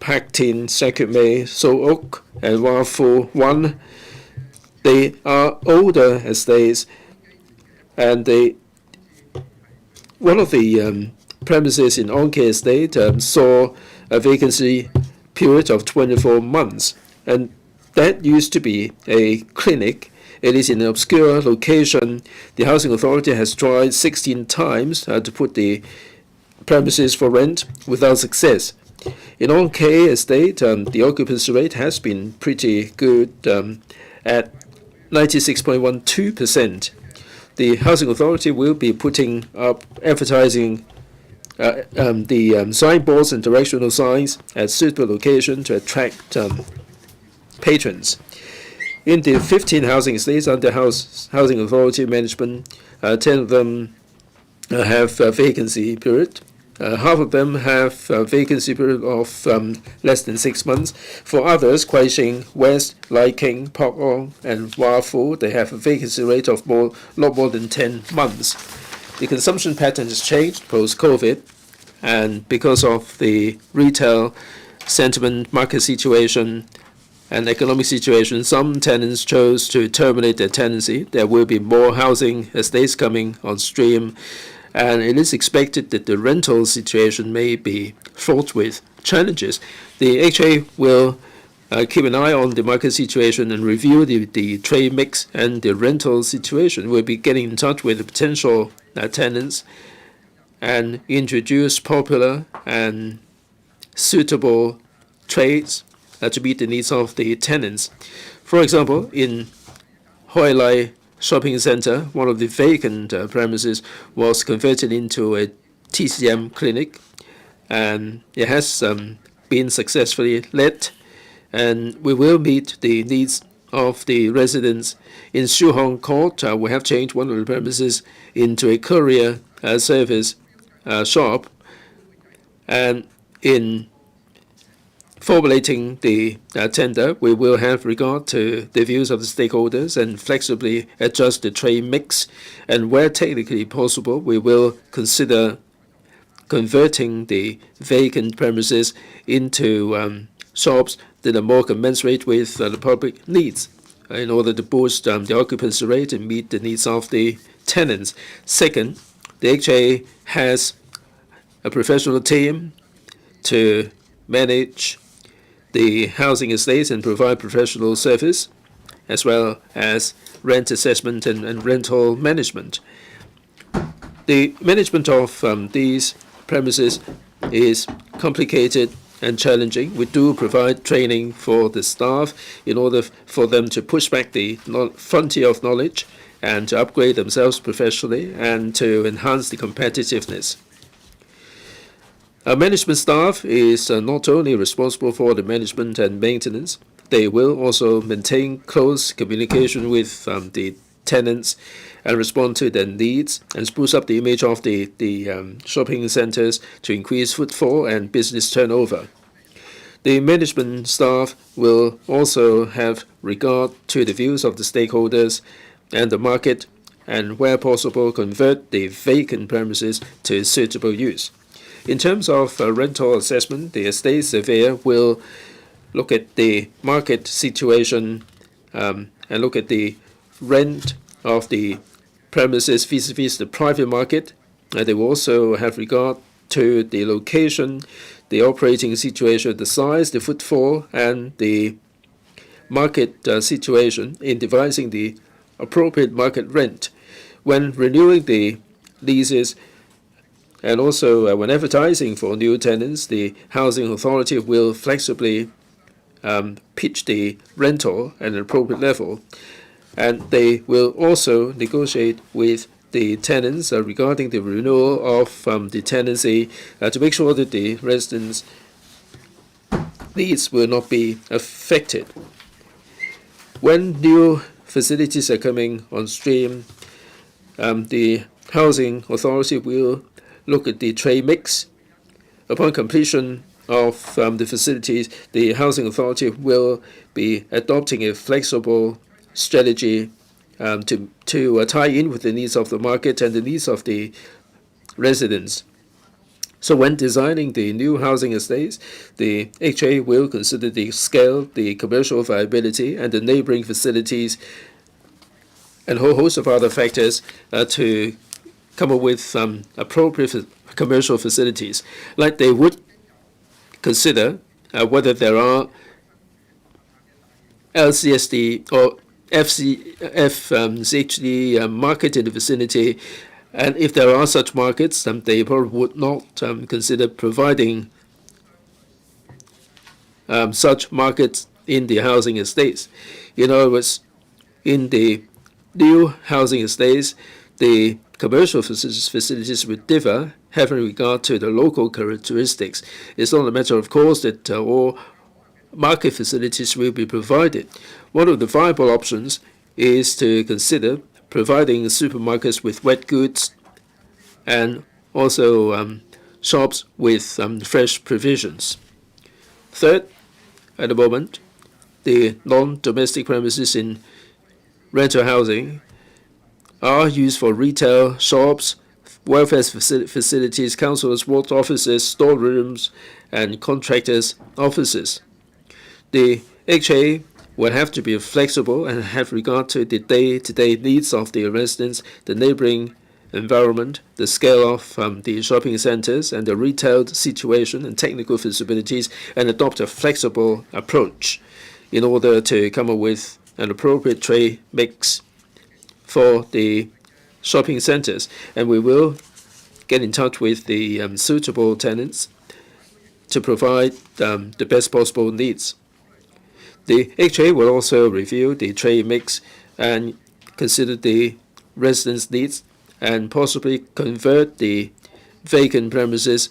Pak Tin, Circuit May, So Oak, and Wafu 1. They are older estates, and one of the premises in Ongke Estate saw a vacancy period of 24 months, and that used to be a clinic. It is in an obscure location. The Housing Authority has tried 16 times to put the premises for rent without success. In Ongke Estate, the occupancy rate has been pretty good at 96.12%. The Housing Authority will be putting up advertising the signboards and directional signs at suitable location to attract patrons. In the 15 housing estates under Housing Authority management, 10 of them have a vacancy period. Half of them have a vacancy period of less than 6 months. For others, Kuaishing, West, Lai King, Pak Ong, and Hua Fu, they have a vacancy rate of not more than 10 months. The consumption pattern has changed post-COVID, and because of the retail sentiment, market situation, and economic situation, some tenants chose to terminate their tenancy. There will be more housing estates coming on stream, and it is expected that the rental situation may be fraught with challenges. The HA will keep an eye on the market situation and review the trade mix and the rental situation. We'll be getting in touch with the potential tenants and introduce popular and suitable trades to meet the needs of the tenants. For example, in Hoi Lai Shopping Center, one of the vacant premises was converted into a TCM clinic, and it has been successfully let, and we will meet the needs of the residents. In Shuhong Court, we have changed one of the premises into a courier service shop, and in formulating the tender, we will have regard to the views of the stakeholders and flexibly adjust the trade mix. And where technically possible, we will consider converting the vacant premises into shops that are more commensurate with the public needs in order to boost the occupancy rate and meet the needs of the tenants. Second, the HA has a professional team to manage the housing estates and provide professional service, as well as rent assessment and rental management. The management of these premises is complicated and challenging. We do provide training for the staff in order for them to push back the frontier of knowledge and to upgrade themselves professionally and to enhance the competitiveness. Our management staff is not only responsible for the management and maintenance, they will also maintain close communication with the tenants and respond to their needs and spruce up the image of the shopping centers to increase footfall and business turnover. The management staff will also have regard to the views of the stakeholders and the market, and where possible, convert the vacant premises to suitable use. In terms of rental assessment, the estate surveyor will look at the market situation and look at the rent of the premises vis-a-vis the private market. They will also have regard to the location, the operating situation, the size, the footfall, and the market situation in devising the appropriate market rent. When renewing the leases, and also when advertising for new tenants, the housing authority will flexibly pitch the rental at an appropriate level. And they will also negotiate with the tenants regarding the renewal of the tenancy to make sure that the residents' needs will not be affected. When new facilities are coming on stream, the housing authority will look at the trade mix. Upon completion of the facilities, the housing authority will be adopting a flexible strategy to tie in with the needs of the market and the needs of the residents. So when designing the new housing estates, the HA will consider the scale, the commercial viability, and the neighboring facilities, and a whole host of other factors to come up with appropriate commercial facilities. Like they would consider whether there are LCSD or FCD market in the vicinity, and if there are such markets, they probably would not consider providing such markets in the housing estates. In other words, in the new housing estates, the commercial facilities would differ, having regard to the local characteristics. It's not a matter, of course, that all market facilities will be provided. One of the viable options is to consider providing supermarkets with wet goods and also shops with fresh provisions. Third, at the moment, the non-domestic premises in rental housing are used for retail, shops, welfare facilities, councils, ward offices, storerooms, and contractors' offices. The HA will have to be flexible and have regard to the day-to-day needs of the residents, the neighboring environment, the scale of the shopping centers, and the retail situation and technical feasibilities, and adopt a flexible approach in order to come up with an appropriate trade mix for the shopping centers. And we will get in touch with the suitable tenants to provide the best possible needs. The HA will also review the trade mix and consider the residents' needs and possibly convert the vacant premises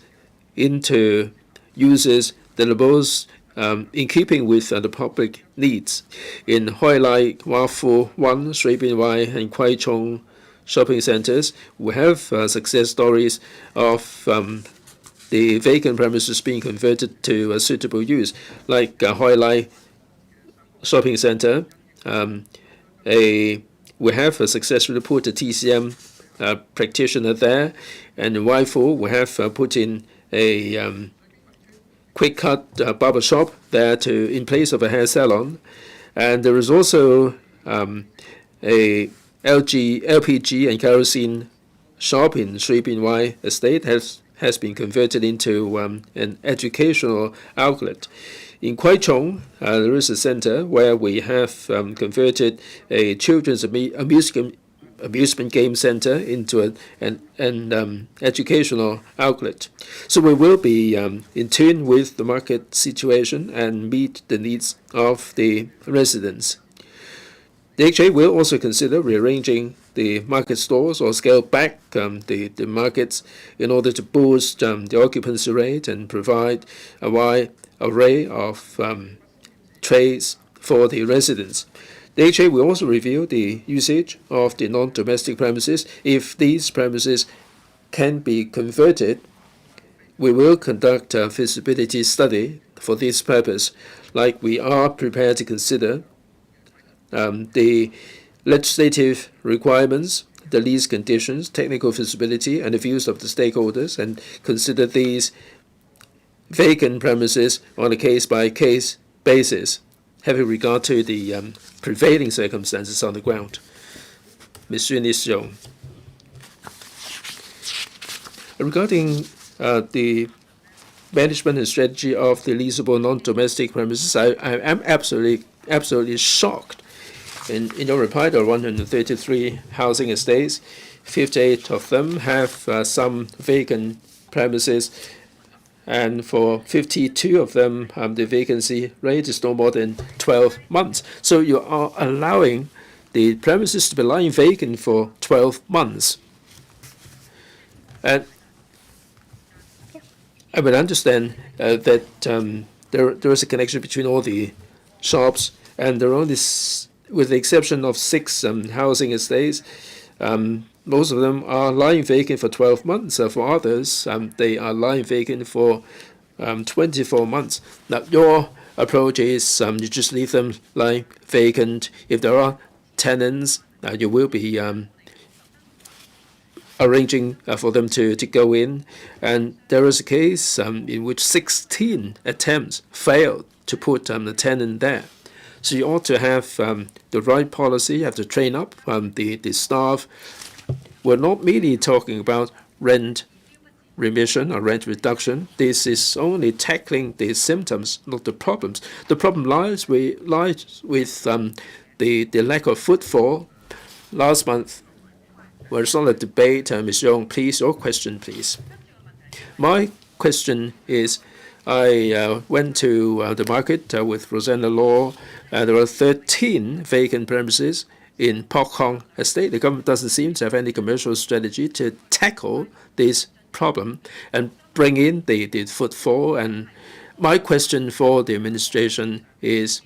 into uses that are both in keeping with the public needs. In Hoi Lai, Hua Fu, Wan, Shui Bin Wai, and Kwai Chung shopping centers, we have success stories of the vacant premises being converted to a suitable use, like Hoi Lai shopping center. We have successfully put a TCM practitioner there, and in Waifu we have put in a quick cut barber shop there in place of a hair salon, and there is also a LPG and kerosene shop in Shui Bin Wai estate has been converted into an educational outlet. In Kwai Chung, there is a center where we have converted a children's amusement game center into an educational outlet. So we will be in tune with the market situation and meet the needs of the residents. The HA will also consider rearranging the market stores or scale back the markets in order to boost the occupancy rate and provide a wide array of trades for the residents. The HA will also review the usage of the non-domestic premises. If these premises can be converted, we will conduct a feasibility study for this purpose, like we are prepared to consider the legislative requirements, the lease conditions, technical feasibility, and the views of the stakeholders, and consider these vacant premises on a case-by-case basis, having regard to the prevailing circumstances on the ground. Ms. Yun Is-yong. Regarding the management and strategy of the leasable non-domestic premises, I am absolutely shocked. In your reply, there are 133 housing estates. 58 of them have some vacant premises, and for 52 of them, the vacancy rate is no more than 12 months. So you are allowing the premises to be lying vacant for 12 months. And I would understand that there is a connection between all the shops, and there are only, with the exception of 6 housing estates, most of them are lying vacant for 12 months. For others, they are lying vacant for 24 months. Now, your approach is you just leave them lying vacant. If there are tenants, you will be arranging for them to go in. And there is a case in which 16 attempts failed to put the tenant there. So you ought to have the right policy. You have to train up the staff. We're not merely talking about rent remission or rent reduction. This is only tackling the symptoms, not the problems. The problem lies with the lack of footfall. Last month, there was a debate. Ms. Yong, please, your question, please. My question is, I went to the market with Rosanna Law. There are 13 vacant premises in Pok Hong Estate. The government doesn't seem to have any commercial strategy to tackle this problem and bring in the footfall. And my question for the administration is,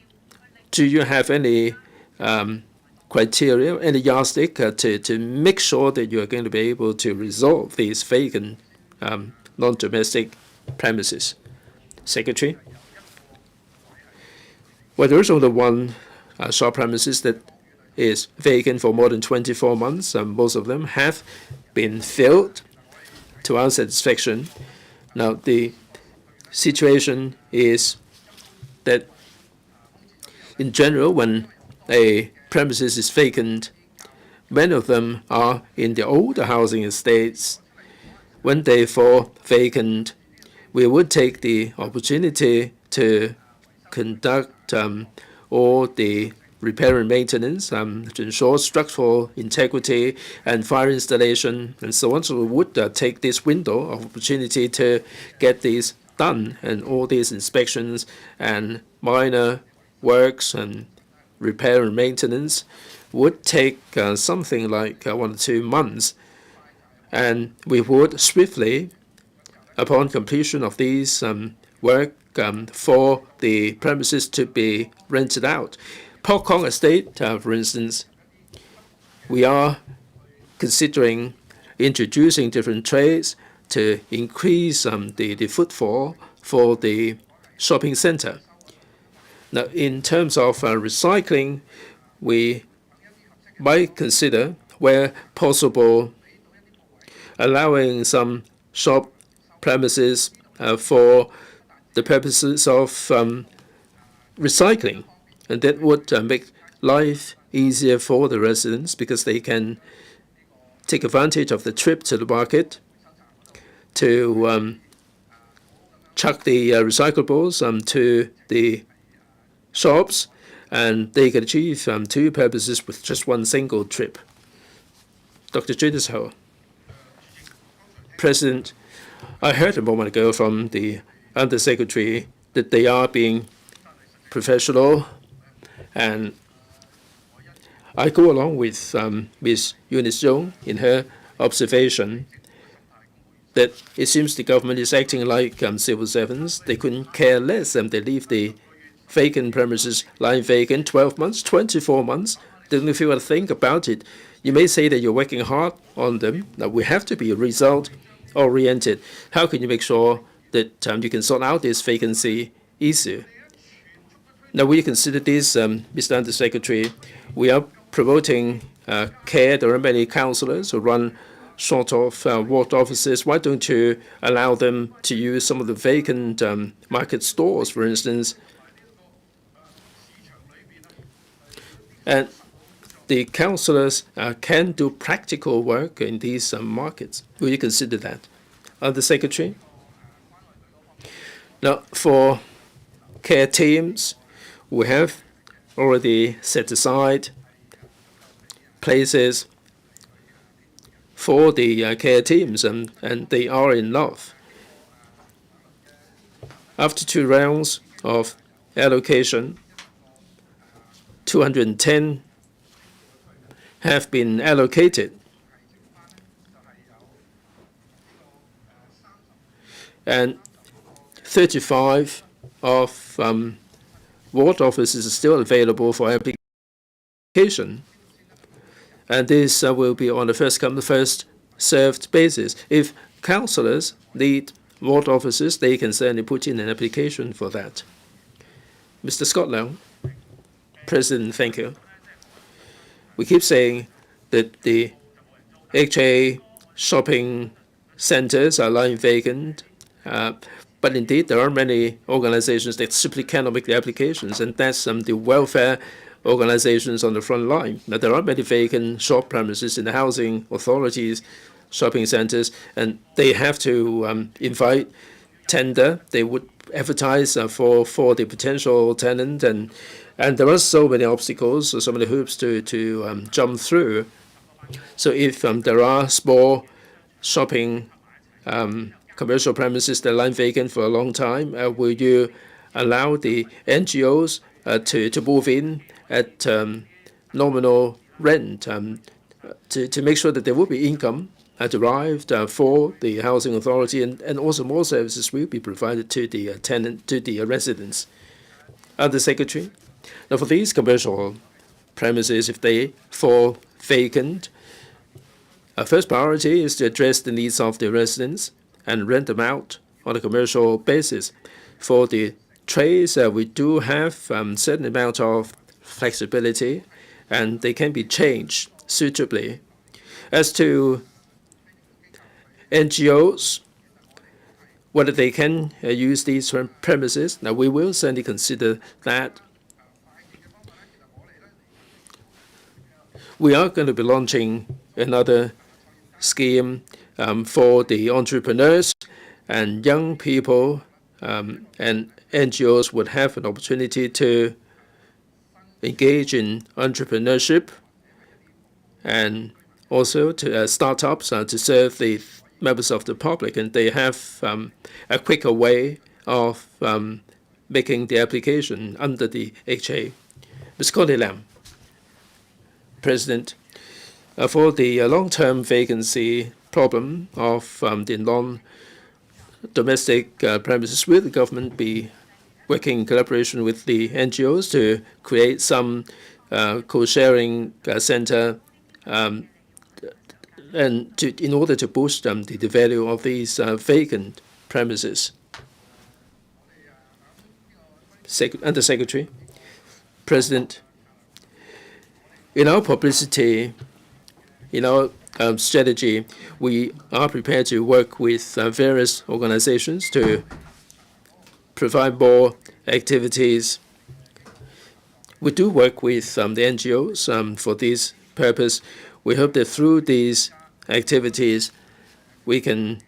do you have any criteria and a yardstick to make sure that you are going to be able to resolve these vacant non-domestic premises? Secretary? Well, there is only one shop premises that is vacant for more than 24 months, and most of them have been filled to our satisfaction. Now, the situation is that in general, when a premises is vacant, many of them are in the older housing estates. When they fall vacant, we would take the opportunity to conduct all the repair and maintenance to ensure structural integrity and fire installation and so on. So we would take this window of opportunity to get these done, and all these inspections and minor works and repair and maintenance would take something like 1 or 2 months. And we would swiftly, upon completion of these work, for the premises to be rented out. Pok Kong Estate, for instance, we are considering introducing different trades to increase the footfall for the shopping center. Now, in terms of recycling, we might consider, where possible, allowing some shop premises for the purposes of recycling. And that would make life easier for the residents because they can take advantage of the trip to the market to chuck the recyclables to the shops, and they can achieve 2 purposes with just 1 single trip. Dr. Judith Ho. President, I heard a moment ago from the Undersecretary that they are being professional, and I go along with Ms. Eunice Yung in her observation that it seems the government is acting like civil servants. They couldn't care less, and they leave the vacant premises lying vacant 12 months, 24 months. They don't feel a thing about it. You may say that you're working hard on them. Now, we have to be result-oriented. How can you make sure that you can sort out this vacancy issue? Now, we consider this, Mr. Undersecretary. We are promoting care. There are many councillors who run sort of ward offices. Why don't you allow them to use some of the vacant market stores, for instance? And the councillors can do practical work in these markets. Will you consider that? Undersecretary? Now, for care teams, we have already set aside places for the care teams, and they are enough. After 2 rounds of allocation, 210 have been allocated. And 35 of ward offices are still available for application. And this will be on a first-come, first-served basis. If councillors need ward offices, they can certainly put in an application for that. Mr. Scott Leung. President, thank you. We keep saying that the HA shopping centers are lying vacant, but indeed there are many organizations that simply cannot make the applications, and that's the welfare organizations on the front line. Now, there are many vacant shop premises in the housing authorities' shopping centers, and they have to invite tender. They would advertise for the potential tenant, and there are so many obstacles, so many hoops to jump through. So if there are small shopping commercial premises that lie vacant for a long time, will you allow the NGOs to move in at nominal rent to make sure that there will be income derived for the housing authority, and also more services will be provided to the tenant, to the residents? Undersecretary? Now, for these commercial premises if they fall vacant. Our first priority is to address the needs of the residents and rent them out on a commercial basis. For the trades, we do have certain amount of flexibility, and they can be changed suitably. As to NGOs, whether they can use these premises, now we will certainly consider that. We are going to be launching another scheme for the entrepreneurs and young people, and NGOs would have an opportunity to engage in entrepreneurship and also to startups to serve the members of the public, and they have a quicker way of making the application under the HA. Ms. Connie Lam, President, for the long-term vacancy problem of the non-domestic premises, will the government be working in collaboration with the NGOs to create some co-sharing center and in order to boost the value of these vacant premises? Undersecretary, President, in our publicity, in our strategy, we are prepared to work with various organizations to provide more activities. We do work with the NGOs for this purpose. We hope that through these activities, we can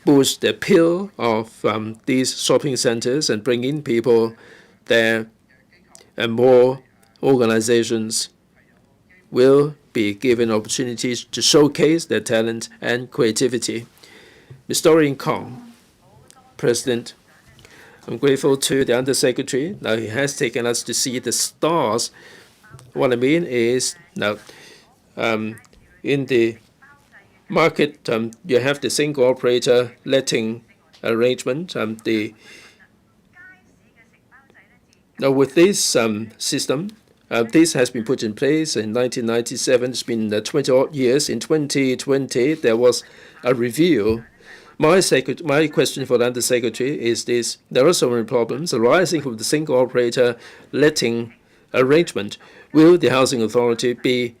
boost the appeal of these shopping centers and bring in people there, and more organizations will be given opportunities to showcase their talent and creativity. Ms. Doreen Kong, President, I'm grateful to the Undersecretary. Now he has taken us to see the stars. What I mean is now in the market, you have the single operator letting arrangement. Now with this system, this has been put in place in 1997. It's been 20-odd years. In 2020, there was a review. My question for the Undersecretary is this: there are so many problems arising from the single operator letting arrangement. Will the Housing Authority be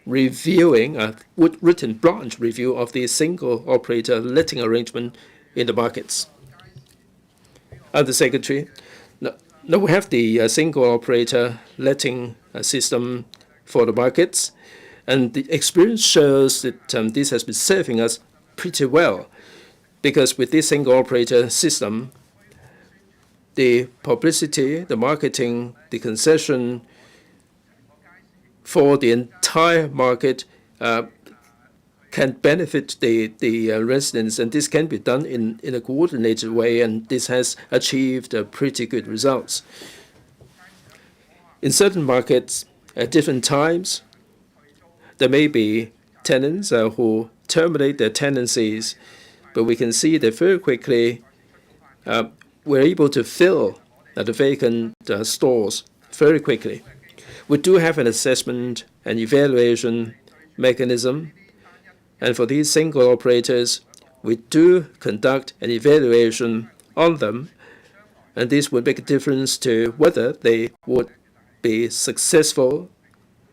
reviewing a written branch review of the single operator letting arrangement in the markets? Undersecretary, now we have the single operator letting system for the markets, and the experience shows that this has been serving us pretty well, because with this single operator system, the publicity, the marketing, the concession for the entire market can benefit the residents, and this can be done in a coordinated way, and this has achieved pretty good results. In certain markets, at different times, there may be tenants who terminate their tenancies, but we can see that very quickly we're able to fill the vacant stores very quickly. We do have an assessment and evaluation mechanism, and for these single operators, we do conduct an evaluation on them, and this would make a difference to whether they would be successful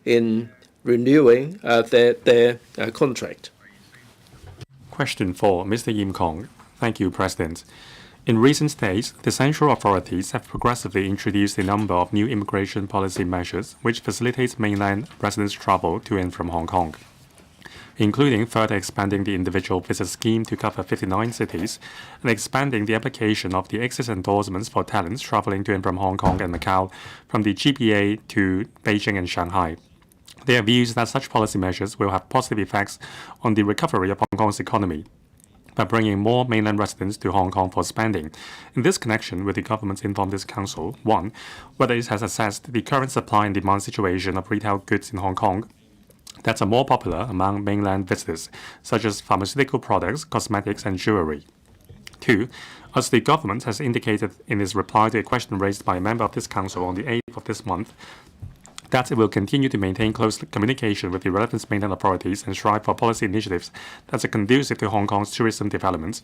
in renewing their contract. Question 4, Mr. Yim Kong. Thank you, President. In recent days, the central authorities have progressively introduced a number of new immigration policy measures which facilitate mainland residents' travel to and from Hong Kong, including further expanding the individual visa scheme to cover 59 cities and expanding the application of the exit endorsements for talents traveling to and from Hong Kong and Macau from the GBA to Beijing and Shanghai. There are views that such policy measures will have positive effects on the recovery of Hong Kong's economy by bringing more mainland residents to Hong Kong for spending. In this connection, will the government inform this council, 1, whether it has assessed the current supply and demand situation of retail goods in Hong Kong that are more popular among mainland visitors, such as pharmaceutical products, cosmetics, and jewelry? 2, as the government has indicated in its reply to a question raised by a member of this council on the 8th of this month, that it will continue to maintain close communication with the relevant mainland authorities and strive for policy initiatives that are conducive to Hong Kong's tourism development,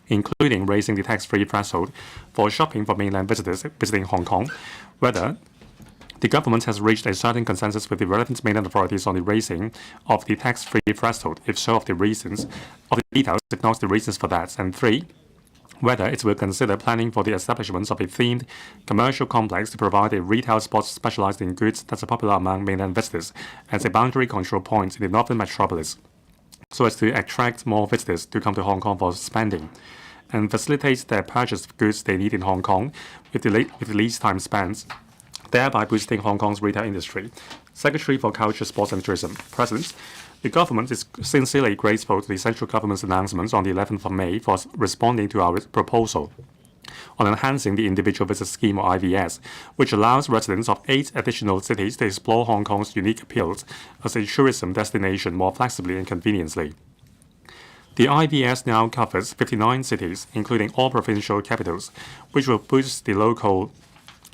including raising the tax-free threshold for shopping for mainland visitors visiting Hong Kong, whether the government has reached a certain consensus with the relevant mainland authorities on the raising of the tax-free threshold, if so, of the details, if not the reasons for that, and 3, whether it will consider planning for the establishment of a themed commercial complex to provide a retail spot specialized in goods that are popular among mainland visitors as a boundary control point in the northern metropolis, so as to attract more visitors to come to Hong Kong for spending, and facilitate their purchase of goods they need in Hong Kong with the least time spent, thereby boosting Hong Kong's retail industry. Secretary for Culture, Sports and Tourism. President, the government is sincerely grateful to the central government's announcements on the 11th of May for responding to our proposal on enhancing the Individual Visit Scheme, or IVS, which allows residents of 8 additional cities to explore Hong Kong's unique appeals as a tourism destination more flexibly and conveniently. The IVS now covers 59 cities, including all provincial capitals, which will boost the local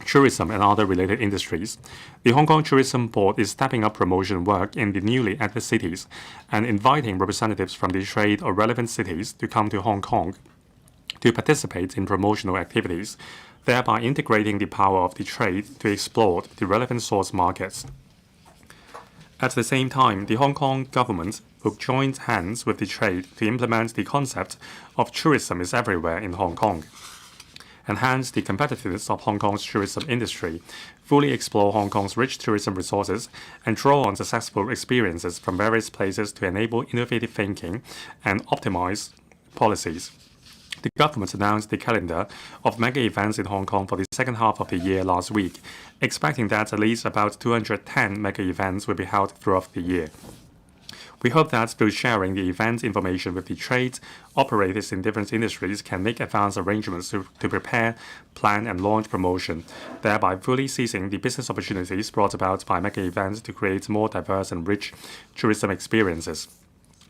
tourism and other related industries. The Hong Kong Tourism Board is stepping up promotion work in the newly added cities and inviting representatives from the trade or relevant cities to come to Hong Kong to participate in promotional activities, thereby integrating the power of the trade to explore the relevant source markets. At the same time, the Hong Kong government will join hands with the trade to implement the concept of tourism is everywhere in Hong Kong, enhance the competitiveness of Hong Kong's tourism industry, fully explore Hong Kong's rich tourism resources, and draw on successful experiences from various places to enable innovative thinking and optimize policies. The government announced the calendar of mega events in Hong Kong for the second half of the year last week, expecting that at least about 210 mega events will be held throughout the year. We hope that through sharing the event information with the trade operators in different industries can make advanced arrangements to prepare, plan, and launch promotion, thereby fully seizing the business opportunities brought about by mega events to create more diverse and rich tourism experiences.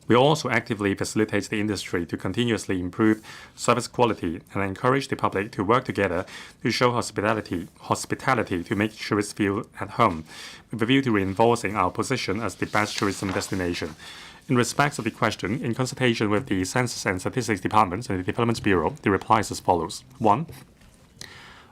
We also actively facilitate the industry to continuously improve service quality and encourage the public to work together to show hospitality to make tourists feel at home, with a view to reinforcing our position as the best tourism destination. In respect of the question, in consultation with the Census and Statistics Department and the Development Bureau, the reply is as follows. 1.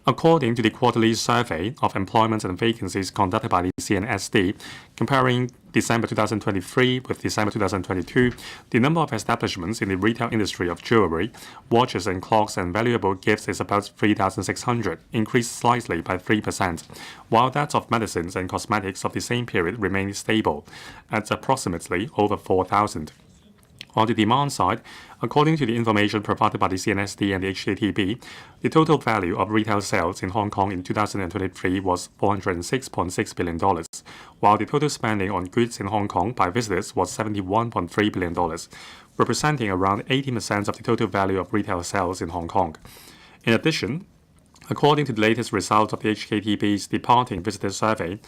According to the quarterly survey of employment and vacancies conducted by the CNSD, comparing December 2023 with December 2022, the number of establishments in the retail industry of jewelry, watches and clocks and valuable gifts is about 3,600, increased slightly by 3%, while that of medicines and cosmetics of the same period remained stable at approximately over 4,000. On the demand side, according to the information provided by the CNSD and the HKTB, the total value of retail sales in Hong Kong in 2023 was $406.6 billion, while the total spending on goods in Hong Kong by visitors was $71.3 billion, representing around 80% of the total value of retail sales in Hong Kong. In addition, according to the latest results of the HKTB's Departing Visitor Survey,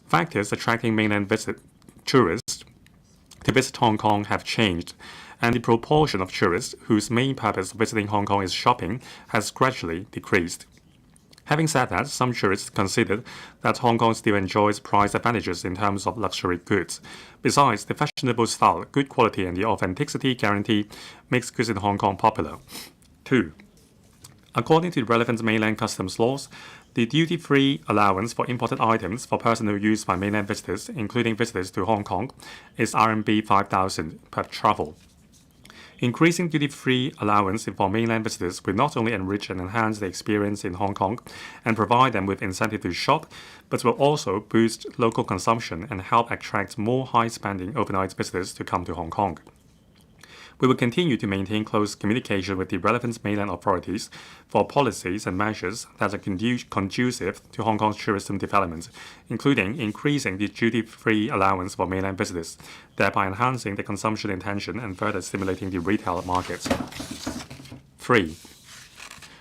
factors attracting mainland tourists to visit Hong Kong have changed, and the proportion of tourists whose main purpose of visiting Hong Kong is shopping has gradually decreased. Having said that, some tourists considered that Hong Kong still enjoys price advantages in terms of luxury goods. Besides, the fashionable style, good quality, and the authenticity guarantee makes goods in Hong Kong popular. 2. According to the relevant mainland customs laws, the duty-free allowance for imported items for personal use by mainland visitors, including visitors to Hong Kong, is RMB 5,000 per travel. Increasing duty-free allowance for mainland visitors will not only enrich and enhance the experience in Hong Kong and provide them with incentive to shop, but will also boost local consumption and help attract more high-spending overnight visitors to come to Hong Kong. We will continue to maintain close communication with the relevant mainland authorities for policies and measures that are conducive to Hong Kong's tourism development, including increasing the duty-free allowance for mainland visitors, thereby enhancing the consumption intention and further stimulating the retail market. 3.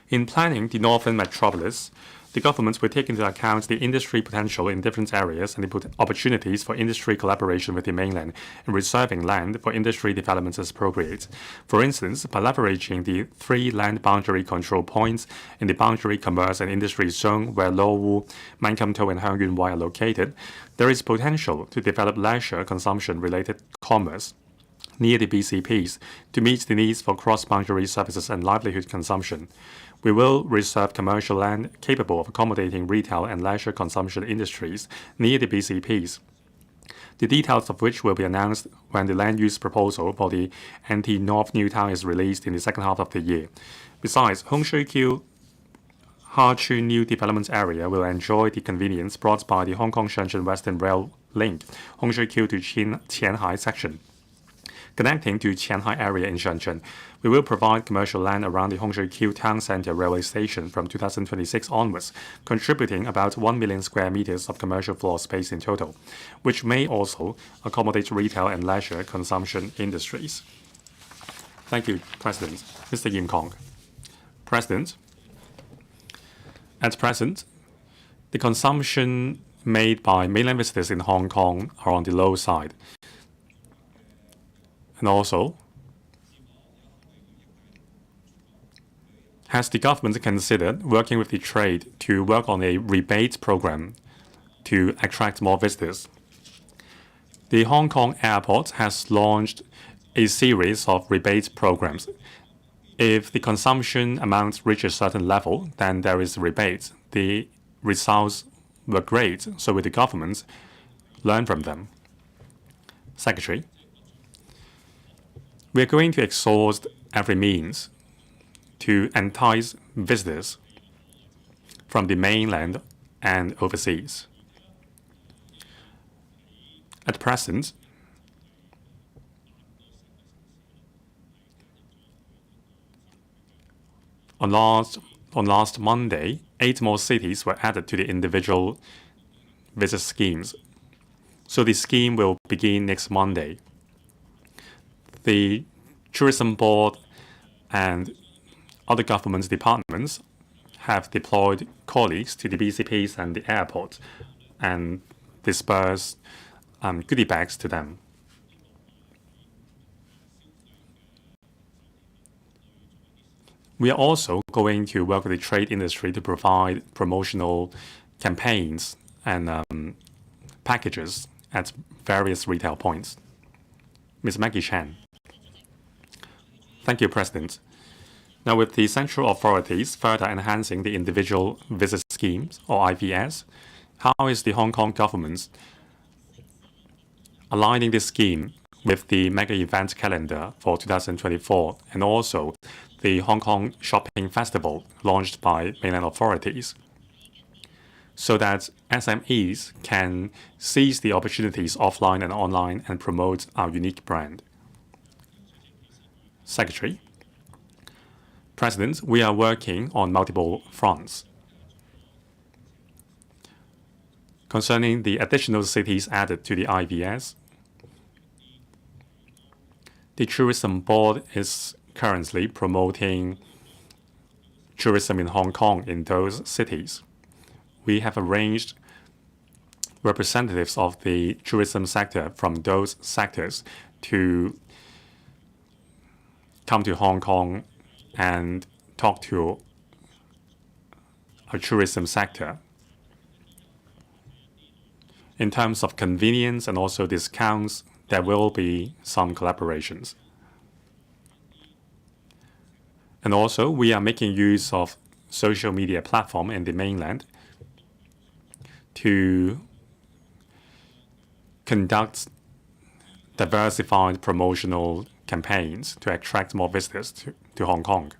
In planning the northern metropolis, The government will take into account the industry potential in different areas and the opportunities for industry collaboration with the mainland in reserving land for industry development as appropriate. For instance, by leveraging the 3 land boundary control points in the boundary commerce and industry zone where Lowu, Mankamto, and Hengyunwai are located, there is potential to develop leisure consumption-related commerce near the BCPs to meet the needs for cross-boundary services and livelihood consumption. We will reserve commercial land capable of accommodating retail and leisure consumption industries near the BCPs, the details of which will be announced when the land use proposal for the NT-North New Town is released in the second half of the year. Besides, Hongshui-Kyu Hachun New Development Area will enjoy the convenience brought by the Hong Kong-Shenzhen Western Rail Link, Hongshui-Kyu to Qianhai section. Connecting to Qianhai area in Shenzhen, we will provide commercial land around the Hongshui-Kyu Town Center Railway Station from 2026 onwards, contributing about 1 million square meters of commercial floor space in total, which may also accommodate retail and leisure consumption industries. Thank you, President. Mr. Yim Kong. President, at present, the consumption made by mainland visitors in Hong Kong are on the low side. And also, has the government considered working with the trade to work on a rebate program to attract more visitors? The Hong Kong airport has launched a series of rebate programs. If the consumption amount reaches a certain level, then there is a rebate. The results were great, so will the government learn from them? Secretary, we are going to exhaust every means to entice visitors from the mainland and overseas. At present, on last Monday, 8 more cities were added to the individual visit schemes. So the scheme will begin next Monday. The Tourism Board and other government departments have deployed colleagues to the BCPs and the airport and dispersed goodie bags to them. We are also going to work with the trade industry to provide promotional campaigns and packages at various retail points. Ms. Maggie Chan. Thank you, President. Now, with the central authorities further enhancing the individual visit schemes, or IVS, how is the Hong Kong government aligning this scheme with the mega event calendar for 2024 and also the Hong Kong Shopping Festival launched by mainland authorities, so that SMEs can seize the opportunities offline and online and promote our unique brand? Secretary, President, we are working on multiple fronts. Concerning the additional cities added to the IVS, the Tourism Board is currently promoting tourism in Hong Kong in those cities. We have arranged representatives of the tourism sector from those sectors to come to Hong Kong and talk to our tourism sector. In terms of convenience and also discounts, there will be some collaborations. And also, we are making use of social media platform in the mainland to conduct diversified promotional campaigns to attract more visitors to Hong Kong.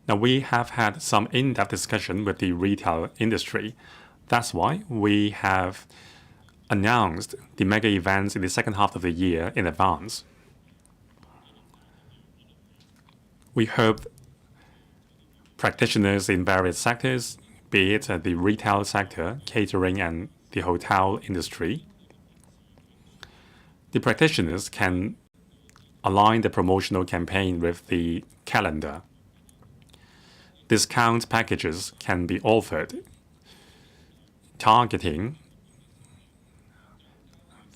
Now, we have had some in-depth discussion with the retail industry. That's why we have announced the mega events in the second half of the year in advance. We hope practitioners in various sectors, be it the retail sector, catering, and the hotel industry, the practitioners can align the promotional campaign with the calendar. discount packages can be offered targeting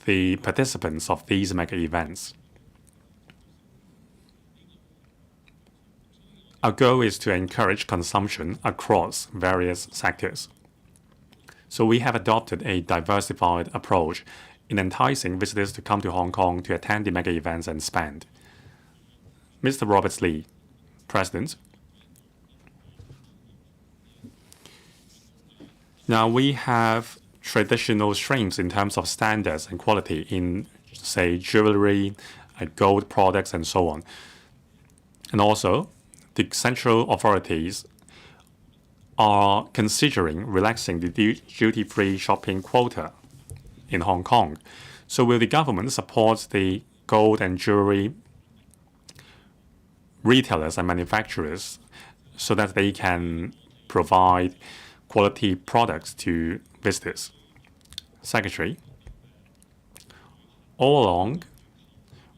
the participants of these mega events. Our goal is to encourage consumption across various sectors. So we have adopted a diversified approach in enticing visitors to come to Hong Kong to attend the mega events and spend. Mr. Robert Lee, President. Now we have traditional strengths in terms of standards and quality in, say, jewelry, gold products, and so on. And also, the central authorities are considering relaxing the duty-free shopping quota in Hong Kong. So will the government support the gold and jewelry retailers and manufacturers so that they can provide quality products to visitors? Secretary, all along,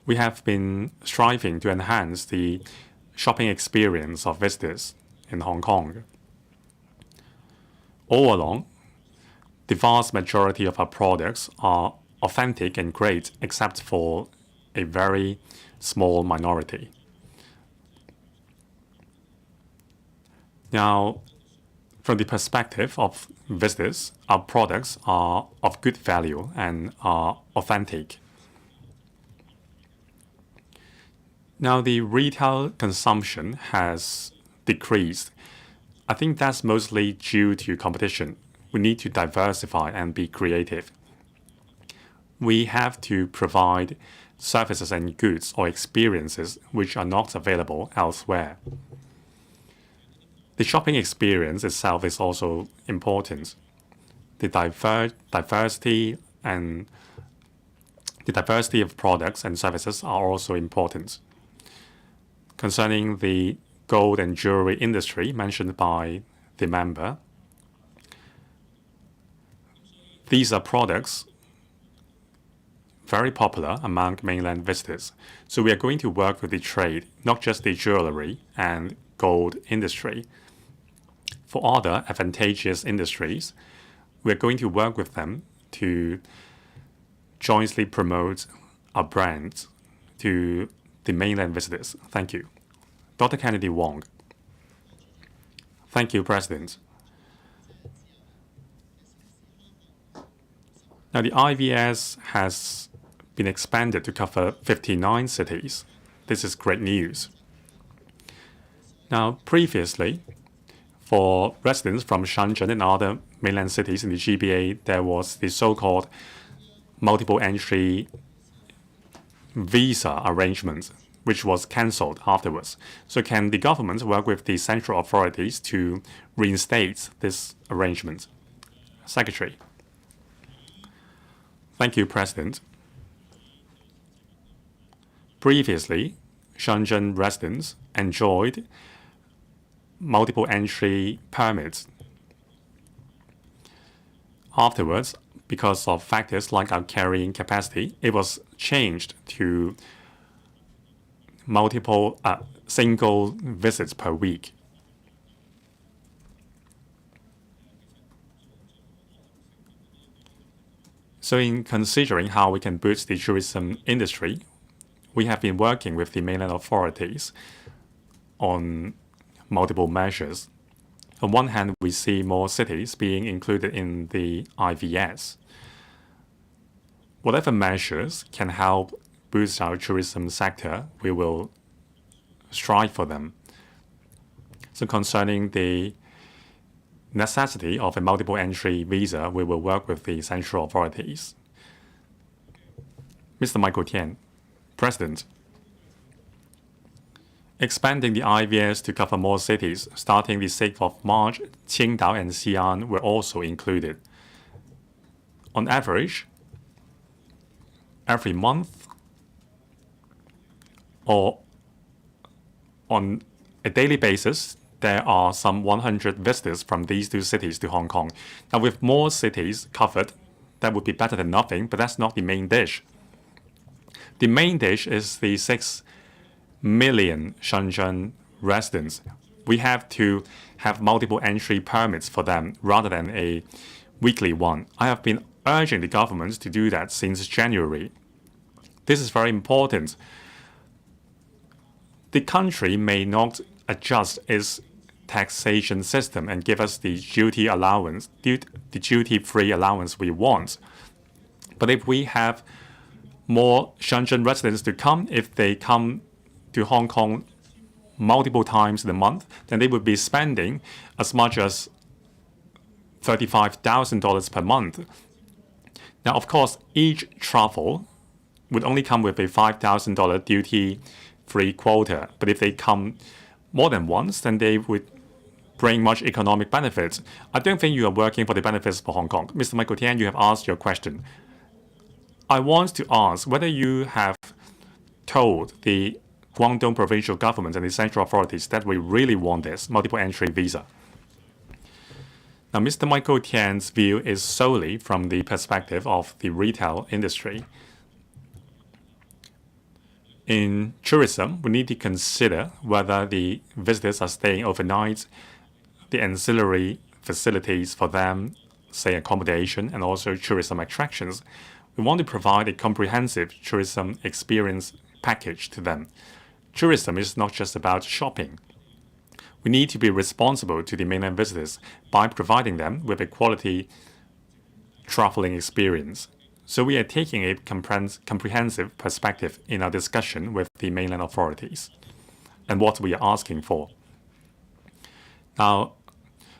we have been striving to enhance the shopping experience of visitors in Hong Kong. All along, the vast majority of our products are authentic and great, except for a very small minority. Now, from the perspective of visitors, our products are of good value and are authentic. Now, the retail consumption has decreased. I think that's mostly due to competition. We need to diversify and be creative. We have to provide services and goods or experiences which are not available elsewhere. The shopping experience itself is also important. The diversity of products and services are also important. Concerning the gold and jewelry industry mentioned by the member, these are products very popular among mainland visitors. So we are going to work with the trade, not just the jewelry and gold industry. For other advantageous industries, we're going to work with them to jointly promote our brands to the mainland visitors. Thank you. Dr. Kennedy Wong. Thank you, President. Now, the IVS has been expanded to cover 59 cities. This is great news. Now, previously, for residents from Shenzhen and other mainland cities in the GBA, there was the so-called multiple entry visa arrangement, which was cancelled afterwards. So can the government work with the central authorities to reinstate this arrangement? Secretary. Thank you, President. Previously, Shenzhen residents enjoyed multiple entry permits. Afterwards, because of factors like our carrying capacity, it was changed to single visits per week. So in considering how we can boost the tourism industry, we have been working with the mainland authorities on multiple measures. On one hand, we see more cities being included in the IVS. Whatever measures can help boost our tourism sector, we will strive for them. So concerning the necessity of a multiple entry visa, we will work with the central authorities. Mr. Michael Tian, President. Expanding the IVS to cover more cities, starting the 6th of March, Qingdao and Xi'an were also included. On average, every month or on a daily basis, there are some 100 visitors from these two cities to Hong Kong. Now, with more cities covered, that would be better than nothing, but that's not the main dish. The main dish is the 6 million Shenzhen residents we have to have multiple entry permits for them rather than a weekly one. I have been urging the government to do that since January. This is very important. The country may not adjust its taxation system and give us the duty allowance, the duty-free allowance we want. But if we have more Shenzhen residents to come, if they come to Hong Kong multiple times in a month, then they would be spending as much as $35,000 per month. Now, of course, each travel would only come with a $5,000 duty-free quota. But if they come more than once, then they would bring much economic benefits. I don't think you are working for the benefits for Hong Kong. Mr. Michael Tian, you have asked your question. I want to ask whether you have told the Guangdong provincial government and the central authorities that we really want this multiple entry visa. Now, Mr. Michael Tian's view is solely from the perspective of the retail industry. In tourism, we need to consider whether the visitors are staying overnight, the ancillary facilities for them, say accommodation, and also tourism attractions. We want to provide a comprehensive tourism experience package to them. Tourism is not just about shopping. We need to be responsible to the mainland visitors by providing them with a quality traveling experience. So we are taking a comprehensive perspective in our discussion with the mainland authorities and what we are asking for. Now,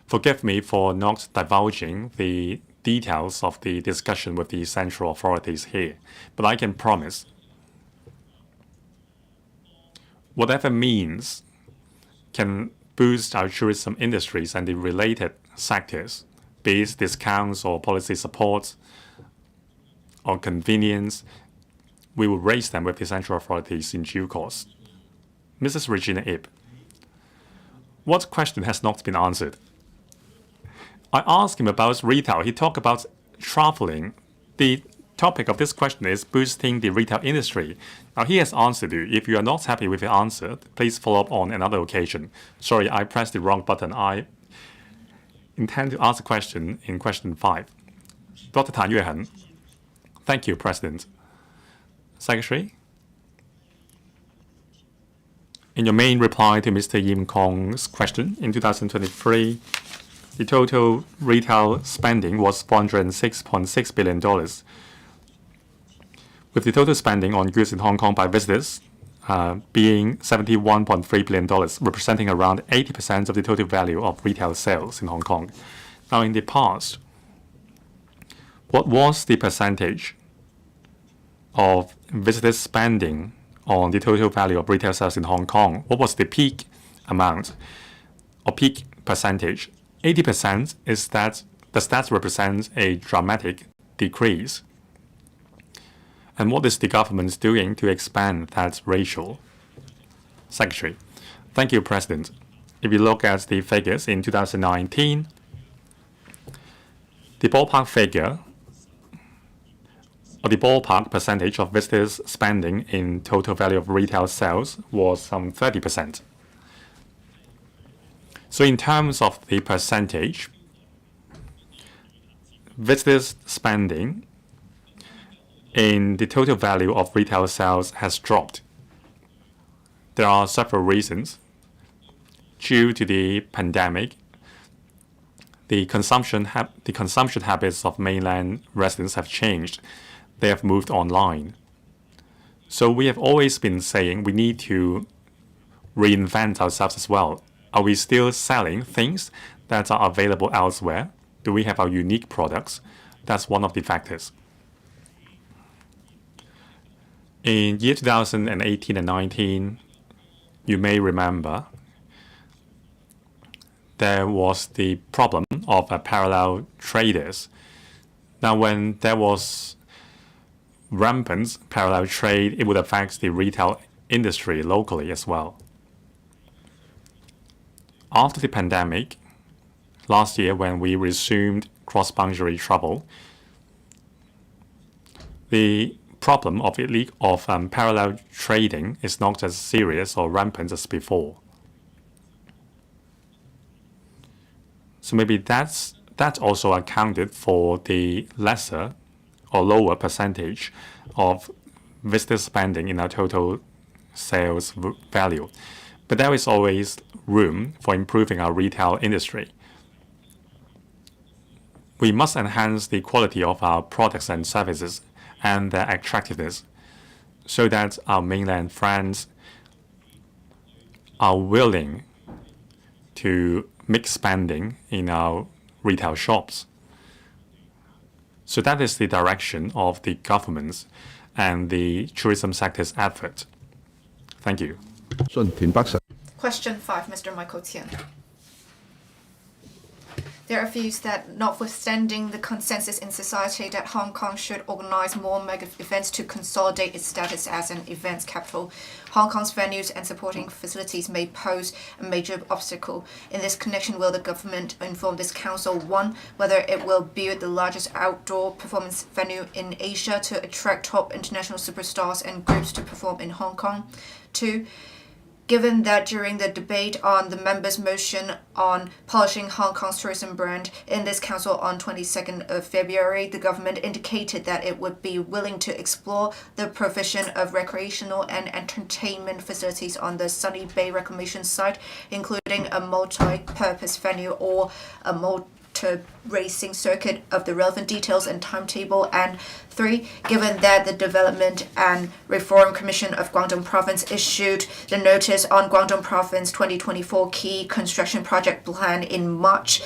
forgive me for not divulging the details of the discussion with the central authorities here, but I can promise whatever means can boost our tourism industries and the related sectors, be it discounts or policy support or convenience, we will raise them with the central authorities in due course. Mrs. Regina Ip, what question has not been answered? I asked him about retail. He talked about traveling. The topic of this question is boosting the retail industry. Now, he has answered you. If you are not happy with the answer, please follow up on another occasion. Sorry, I pressed the wrong button. I intend to ask a question in question 5. Dr. Tan Yuehen. Thank you, President. Secretary? In your main reply to Mr. Yim Kong's question, in 2023, the total retail spending was $406.6 billion, with the total spending on goods in Hong Kong by visitors being $71.3 billion, representing around 80% of the total value of retail sales in Hong Kong. Now, in the past, what was the percentage of visitors spending on the total value of retail sales in Hong Kong? What was the peak amount or peak percentage? 80% is that, does that represent a dramatic decrease? And what is the government doing to expand that ratio? Secretary. Thank you, President. If you look at the figures in 2019, the ballpark figure or the ballpark percentage of visitors spending in total value of retail sales was some 30%. So in terms of the percentage, visitors spending in the total value of retail sales has dropped. There are several reasons. Due to the pandemic, the consumption habits of mainland residents have changed. They have moved online. So we have always been saying we need to reinvent ourselves as well. Are we still selling things that are available elsewhere? Do we have our unique products? That's one of the factors. In year 2018 and 19, you may remember there was the problem of parallel traders. Now, when there was rampant parallel trade, it would affect the retail industry locally as well. After the pandemic, last year when we resumed cross-boundary travel, the problem of parallel trading is not as serious or rampant as before. So maybe that also accounted for the lesser or lower percentage of visitor spending in our total sales value. But there is always room for improving our retail industry. We must enhance the quality of our products and services and their attractiveness so that our mainland friends are willing to make spending in our retail shops. So that is the direction of the government's and the tourism sector's effort. Thank you. Question 5, Mr. Michael Tian. There are views that, notwithstanding the consensus in society that Hong Kong should organize more mega events to consolidate its status as an events capital, Hong Kong's venues and supporting facilities may pose a major obstacle. In this connection, will the government inform this council, 1, whether it will build the largest outdoor performance venue in Asia to attract top international superstars and groups to perform in Hong Kong? 2, given that during the debate on the members' motion on polishing Hong Kong's tourism brand in this council on 22nd of February, the government indicated that it would be willing to explore the provision of recreational and entertainment facilities on the Sunny Bay Reclamation site, including a multi-purpose venue or a racing circuit of the relevant details and timetable. And 3, given that the Development and Reform Commission of Guangdong Province issued the notice on Guangdong Province 2024 key construction project plan in March,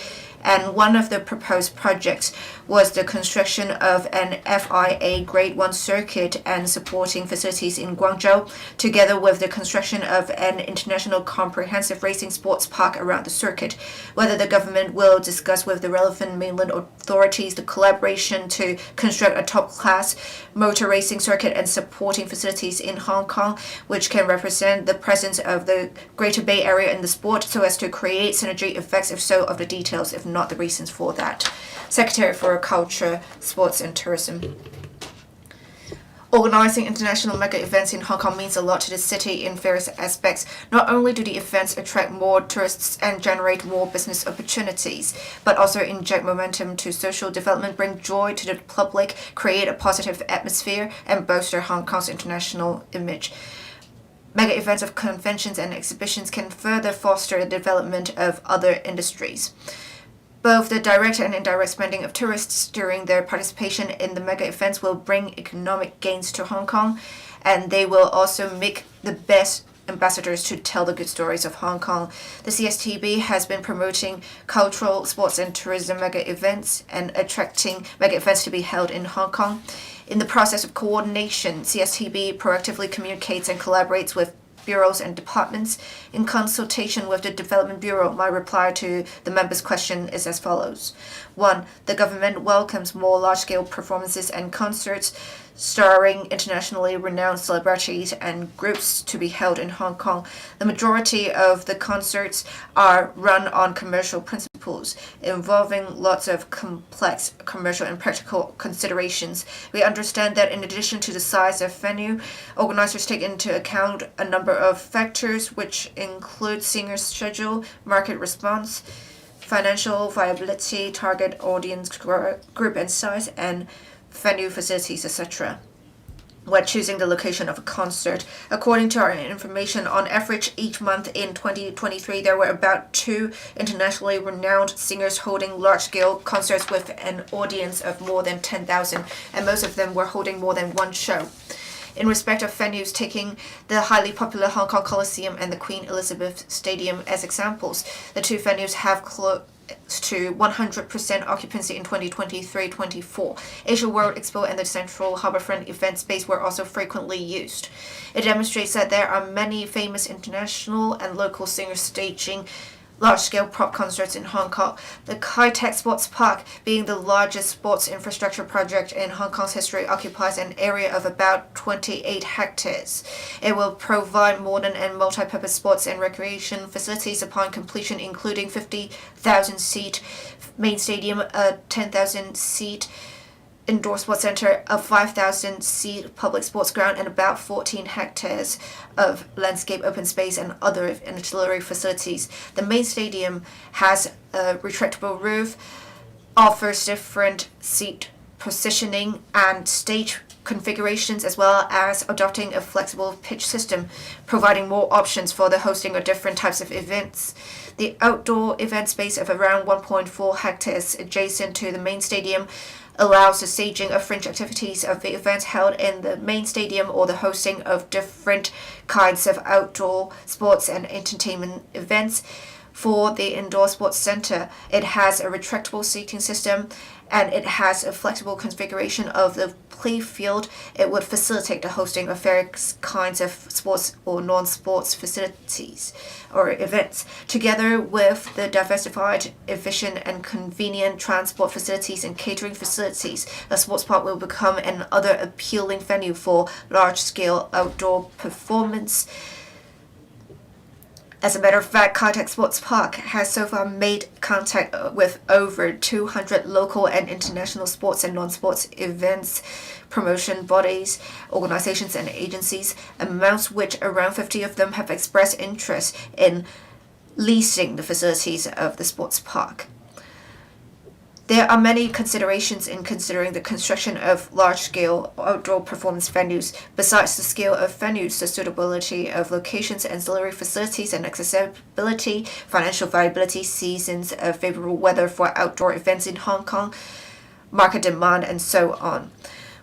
and one of the proposed projects was the construction of an FIA Grade 1 circuit and supporting facilities in Guangzhou, together with the construction of an international comprehensive racing sports park around the circuit. Whether the government will discuss with the relevant mainland authorities the collaboration to construct a top-class motor racing circuit and supporting facilities in Hong Kong, which can represent the presence of the Greater Bay Area in the sport, so as to create synergy effects, if so, of the details, if not the reasons for that. Secretary for Culture, Sports and Tourism. Organizing international mega events in Hong Kong means a lot to the city in various aspects. Not only do the events attract more tourists and generate more business opportunities, but also inject momentum to social development, bring joy to the public, create a positive atmosphere, and bolster Hong Kong's international image. Mega events of conventions and exhibitions can further foster the development of other industries. Both the direct and indirect spending of tourists during their participation in the mega events will bring economic gains to Hong Kong, and they will also make the best ambassadors to tell the good stories of Hong Kong. The CSTB has been promoting cultural, sports and tourism mega events and attracting mega events to be held in Hong Kong. In the process of coordination, CSTB proactively communicates and collaborates with bureaus and departments. In consultation with the Development Bureau, my reply to the member's question is as follows. 1. The government welcomes more large-scale performances and concerts starring internationally renowned celebrities and groups to be held in Hong Kong. The majority of the concerts are run on commercial principles, involving lots of complex commercial and practical considerations. We understand that in addition to the size of venue, organizers take into account a number of factors, which include singer schedule, market response, financial viability, target audience group and size, and venue facilities, etc. When choosing the location of a concert, according to our information, on average each month in 2023, there were about 2 internationally renowned singers holding large-scale concerts with an audience of more than 10,000, and most of them were holding more than one show. In respect of venues, taking the highly popular Hong Kong Coliseum and the Queen Elizabeth Stadium as examples, the 2 venues have close to 100% occupancy in 2023-24. Asia World Expo and the Central Harbourfront event space were also frequently used. It demonstrates that there are many famous international and local singers staging large-scale pop concerts in Hong Kong. The high-tech sports park, being the largest sports infrastructure project in Hong Kong's history, occupies an area of about 28 hectares. It will provide modern and multi-purpose sports and recreation facilities upon completion, including 50,000-seat main stadium, a 10,000-seat indoor sports center, a 5,000-seat public sports ground, and about 14 hectares of landscape open space and other ancillary facilities. The main stadium has a retractable roof, offers different seat positioning and stage configurations, as well as adopting a flexible pitch system, providing more options for the hosting of different types of events. The outdoor event space of around 1.4 hectares adjacent to the main stadium allows the staging of fringe activities of the events held in the main stadium or the hosting of different kinds of outdoor sports and entertainment events. For the indoor sports center, it has a retractable seating system and it has a flexible configuration of the play field. It would facilitate the hosting of various kinds of sports or non-sports facilities or events. Together with the diversified, efficient and convenient transport facilities and catering facilities, a sports park will become another appealing venue for large-scale outdoor performance. As a matter of fact, Kai Tak Sports Park has so far made contact with over 200 local and international sports and non-sports events, promotion bodies, organizations and agencies, amongst which around 50 of them have expressed interest in leasing the facilities of the sports park. There are many considerations in considering the construction of large-scale outdoor performance venues. Besides the scale of venues, the suitability of locations, ancillary facilities, and accessibility, financial viability, seasons of favorable weather for outdoor events in Hong Kong, market demand, and so on.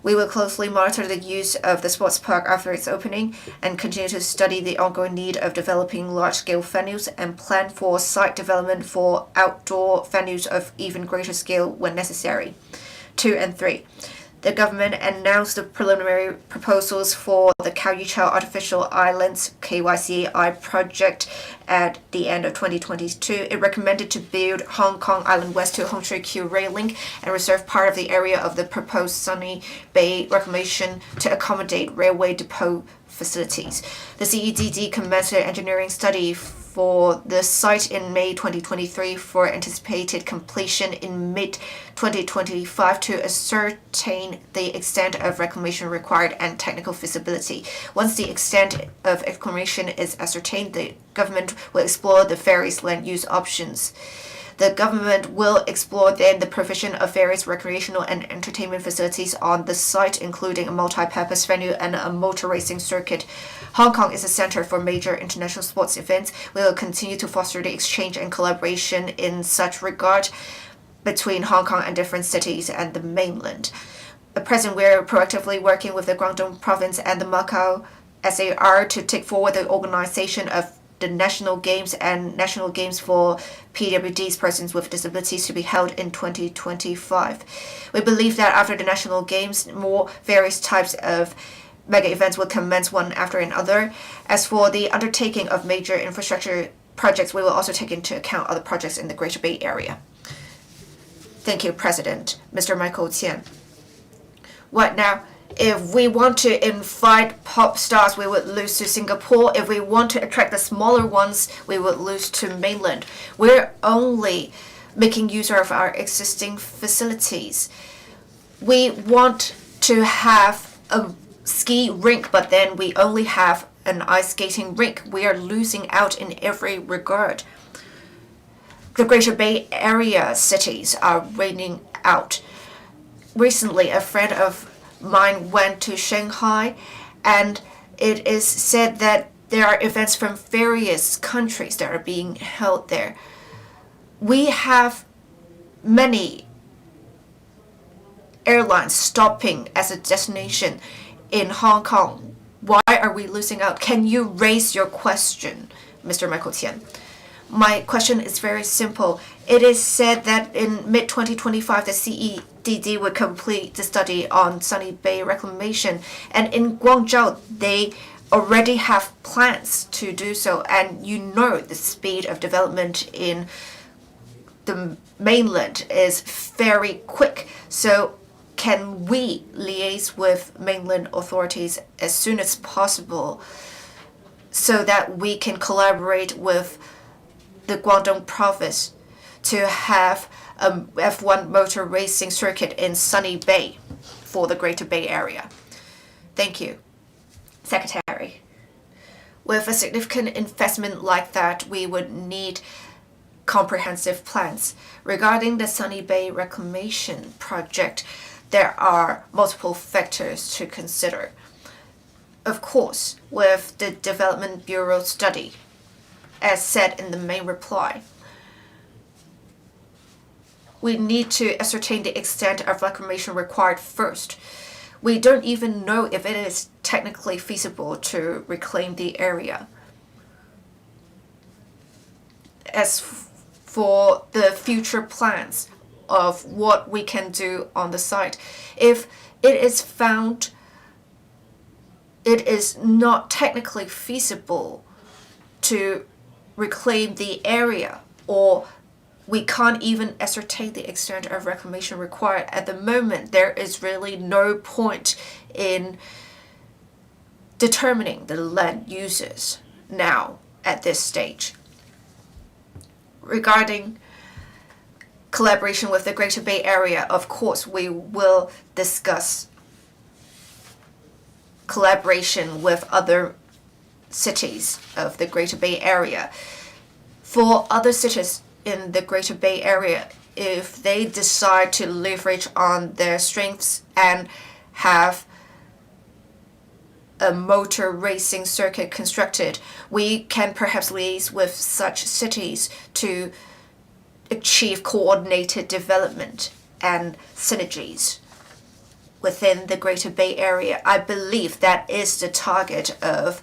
We will closely monitor the use of the sports park after its opening and continue to study the ongoing need of developing large-scale venues and plan for site development for outdoor venues of even greater scale when necessary. 2 and 3. The government announced the preliminary proposals for the Khao Yu Chau Artificial Islands KYCAI project at the end of 2022. It recommended to build Hong Kong Island West to Hong Shui Kiu rail link and reserve part of the area of the proposed Sunny Bay reclamation to accommodate railway depot facilities. The CEDD commenced an engineering study for the site in May 2023 for anticipated completion in mid-2025 to ascertain the extent of reclamation required and technical feasibility. Once the extent of reclamation is ascertained, the government will explore the various land use options. The government will explore then the provision of various recreational and entertainment facilities on the site, including a multi-purpose venue and a motor racing circuit. Hong Kong is a center for major international sports events. We will continue to foster the exchange and collaboration in such regard between Hong Kong and different cities and the mainland. At present, we are proactively working with the Guangdong province and the Macau SAR to take forward the organization of the National Games and National Games for PWDs, persons with disabilities, to be held in 2025. We believe that after the National Games, more various types of mega events will commence one after another. As for the undertaking of major infrastructure projects, we will also take into account other projects in the Greater Bay Area. Thank you, President. Mr. Michael Tian. What now? If we want to invite pop stars, we would lose to Singapore. If we want to attract the smaller ones, we would lose to mainland. We're only making use of our existing facilities. We want to have a ski rink, but then we only have an ice skating rink. We are losing out in every regard. The Greater Bay Area cities are raining out. Recently, a friend of mine went to Shanghai, and it is said that there are events from various countries that are being held there. We have many airlines stopping as a destination in Hong Kong. Why are we losing out? Can you raise your question, Mr. Michael Tian? My question is very simple. It is said that in mid-2025, the CEDD would complete the study on Sunny Bay reclamation. And in Guangzhou, they already have plans to do so. And you know the speed of development in the mainland is very quick. So can we liaise with mainland authorities as soon as possible so that we can collaborate with the Guangdong province to have a F1 motor racing circuit in Sunny Bay? for the Greater Bay Area. Thank you. Secretary. With a significant investment like that, we would need comprehensive plans. Regarding the Sunny Bay Reclamation Project, there are multiple factors to consider. Of course, with the Development Bureau study, as said in the main reply, we need to ascertain the extent of reclamation required first. We don't even know if it is technically feasible to reclaim the area. As for the future plans of what we can do on the site, if it is found it is not technically feasible to reclaim the area, or we can't even ascertain the extent of reclamation required at the moment, there is really no point in determining the land uses now at this stage. Regarding collaboration with the Greater Bay Area, of course, we will discuss collaboration with other cities of the Greater Bay Area. For other cities in the Greater Bay Area, if they decide to leverage on their strengths and have a motor racing circuit constructed, we can perhaps liaise with such cities to achieve coordinated development and synergies within the Greater Bay Area. I believe that is the target of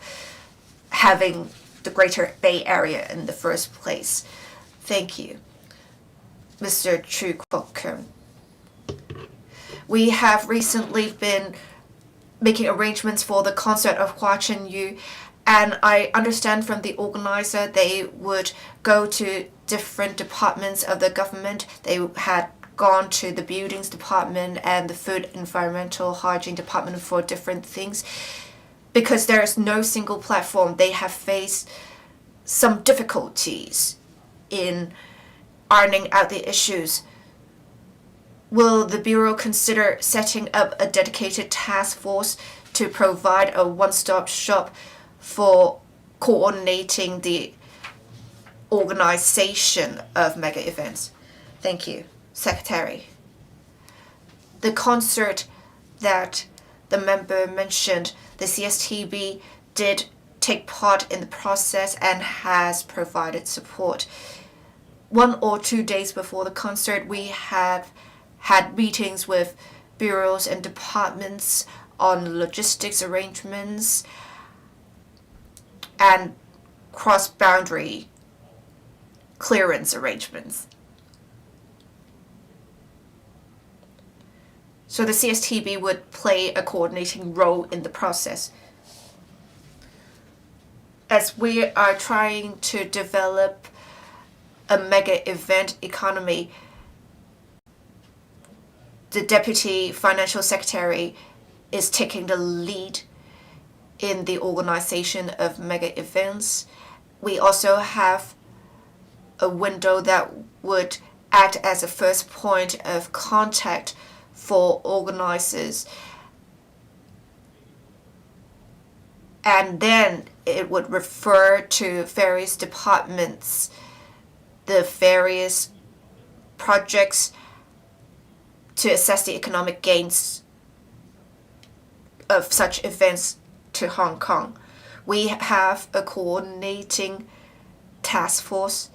having the Greater Bay Area in the first place. Thank you. Mr. Chu Kwok-keun. We have recently been making arrangements for the concert of Hua Chen Yu, and I understand from the organizer they would go to different departments of the government. They had gone to the buildings department and the food environmental hygiene department for different things. Because there is no single platform, they have faced some difficulties in ironing out the issues. Will the Bureau consider setting up a dedicated task force to provide a one-stop shop for coordinating the organization of mega events? Thank you. Secretary. The concert that the member mentioned, the CSTB did take part in the process and has provided support. 1 or 2 days before the concert, we have had meetings with bureaus and departments on logistics arrangements and cross-boundary clearance arrangements. So the CSTB would play a coordinating role in the process. As we are trying to develop a mega event economy, the Deputy Financial Secretary is taking the lead in the organization of mega events. We also have a window that would act as a first point of contact for organizers, and then it would refer to various departments, the various projects, to assess the economic gains of such events to Hong Kong. We have a coordinating task force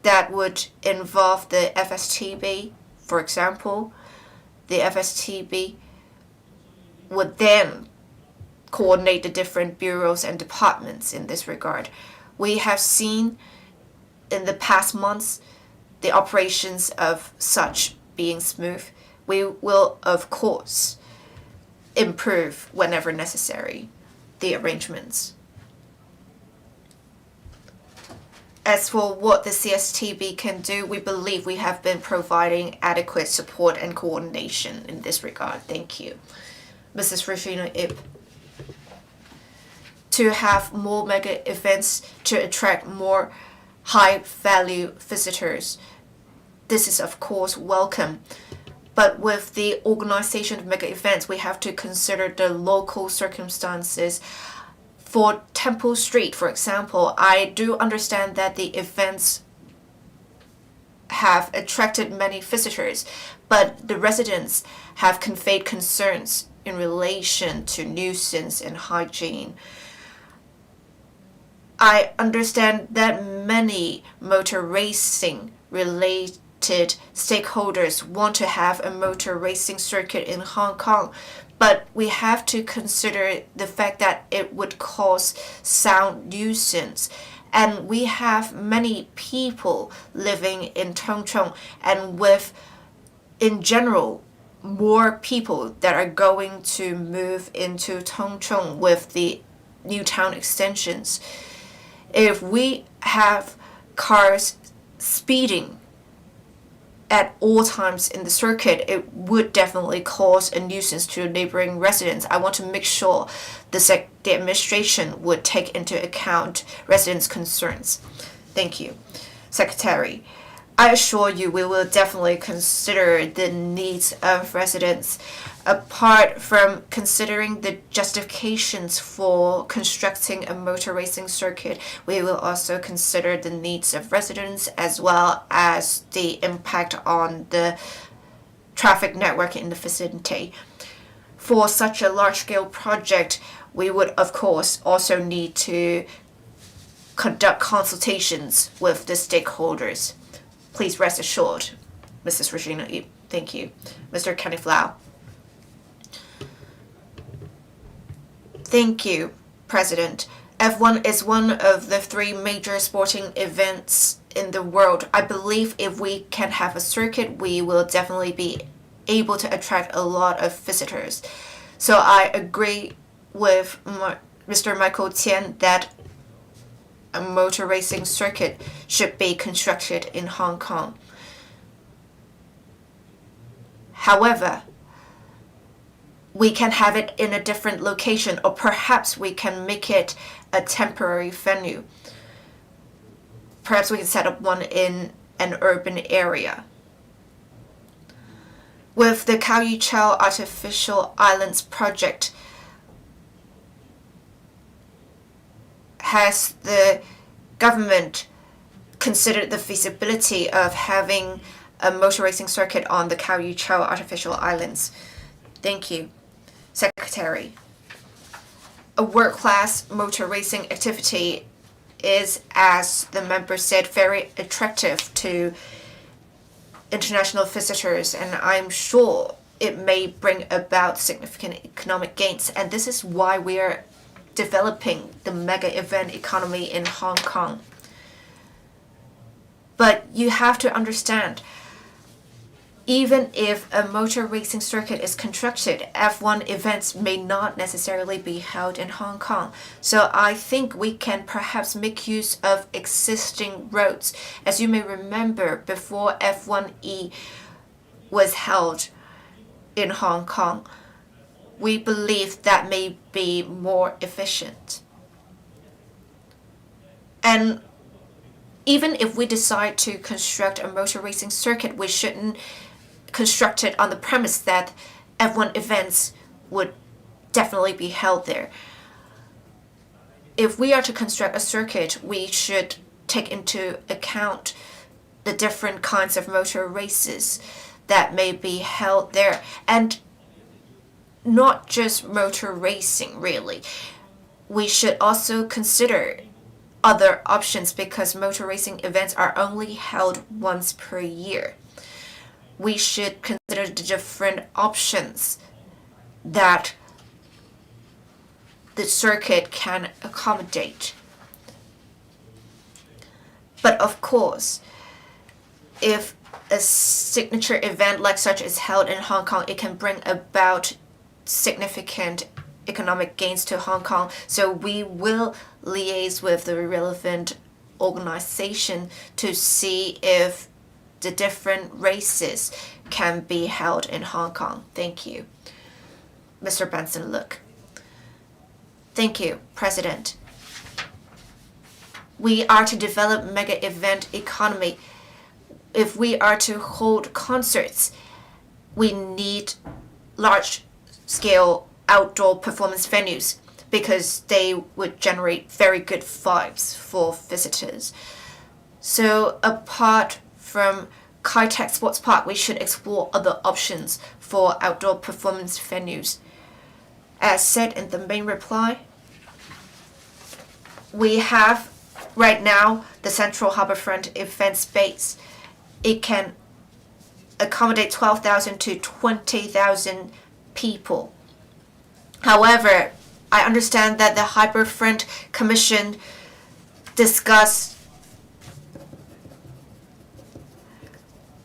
that would involve the FSTB, for example. The FSTB would then coordinate the different bureaus and departments in this regard. We have seen in the past months the operations of such being smooth. We will, of course, improve whenever necessary the arrangements. As for what the CSTB can do, we believe we have been providing adequate support and coordination in this regard. Thank you. Mrs. Regina Ip. To have more mega events to attract more high-value visitors, this is of course welcome. But with the organization of mega events, we have to consider the local circumstances. For Temple Street, for example, I do understand that the events have attracted many visitors, but the residents have conveyed concerns in relation to nuisance and hygiene. I understand that many motor racing related stakeholders want to have a motor racing circuit in Hong Kong, but we have to consider the fact that it would cause sound nuisance. And we have many people living in Tung Chung, and with, in general, more people that are going to move into Tung Chung with the new town extensions. If we have cars speeding at all times in the circuit, it would definitely cause a nuisance to neighboring residents. I want to make sure the administration would take into account residents' concerns. Thank you. Secretary, I assure you we will definitely consider the needs of residents. Apart from considering the justifications for constructing a motor racing circuit, we will also consider the needs of residents as well as the impact on the traffic network in the vicinity. For such a large-scale project, we would, of course, also need to conduct consultations with the stakeholders. Please rest assured, Mrs. Regina Ip. Thank you. Mr. Kenny Flau. Thank you, President. F1 is one of the 3 major sporting events in the world. I believe if we can have a circuit, we will definitely be able to attract a lot of visitors. So I agree with Mr. Michael Tian that a motor racing circuit should be constructed in Hong Kong. However, we can have it in a different location, or perhaps we can make it a temporary venue. Perhaps we can set up one in an urban area. With the Kao Yu Chau Artificial Islands project, has the government considered the feasibility of having a motor racing circuit on the Kao Yu Chau Artificial Islands? Thank you. Secretary, a world-class motor racing activity is, as the member said, very attractive to international visitors, and I'm sure it may bring about significant economic gains. And this is why we are developing the mega event economy in Hong Kong. But you have to understand, even if a motor racing circuit is constructed, F1 events may not necessarily be held in Hong Kong. So I think we can perhaps make use of existing roads. As you may remember, before F1E was held in Hong Kong, we believe that may be more efficient. And even if we decide to construct a motor racing circuit, we shouldn't construct it on the premise that F1 events would definitely be held there. If we are to construct a circuit, we should take into account the different kinds of motor races that may be held there. And not just motor racing, really. We should also consider other options because motor racing events are only held once per year. We should consider the different options that the circuit can accommodate. But of course, if a signature event like such is held in Hong Kong, it can bring about significant economic gains to Hong Kong. So we will liaise with the relevant organization to see if the different races can be held in Hong Kong. Thank you. Mr. Benson Look. Thank you, President. We are to develop mega event economy. If we are to hold concerts, we need large-scale outdoor performance venues because they would generate very good vibes for visitors. So apart from Kai Tak Sports Park, we should explore other options for outdoor performance venues. As said in the main reply, we have right now the Central Harbourfront event space. It can accommodate 12,000 to 20,000 people. However, I understand that the Harbourfront Commission discussed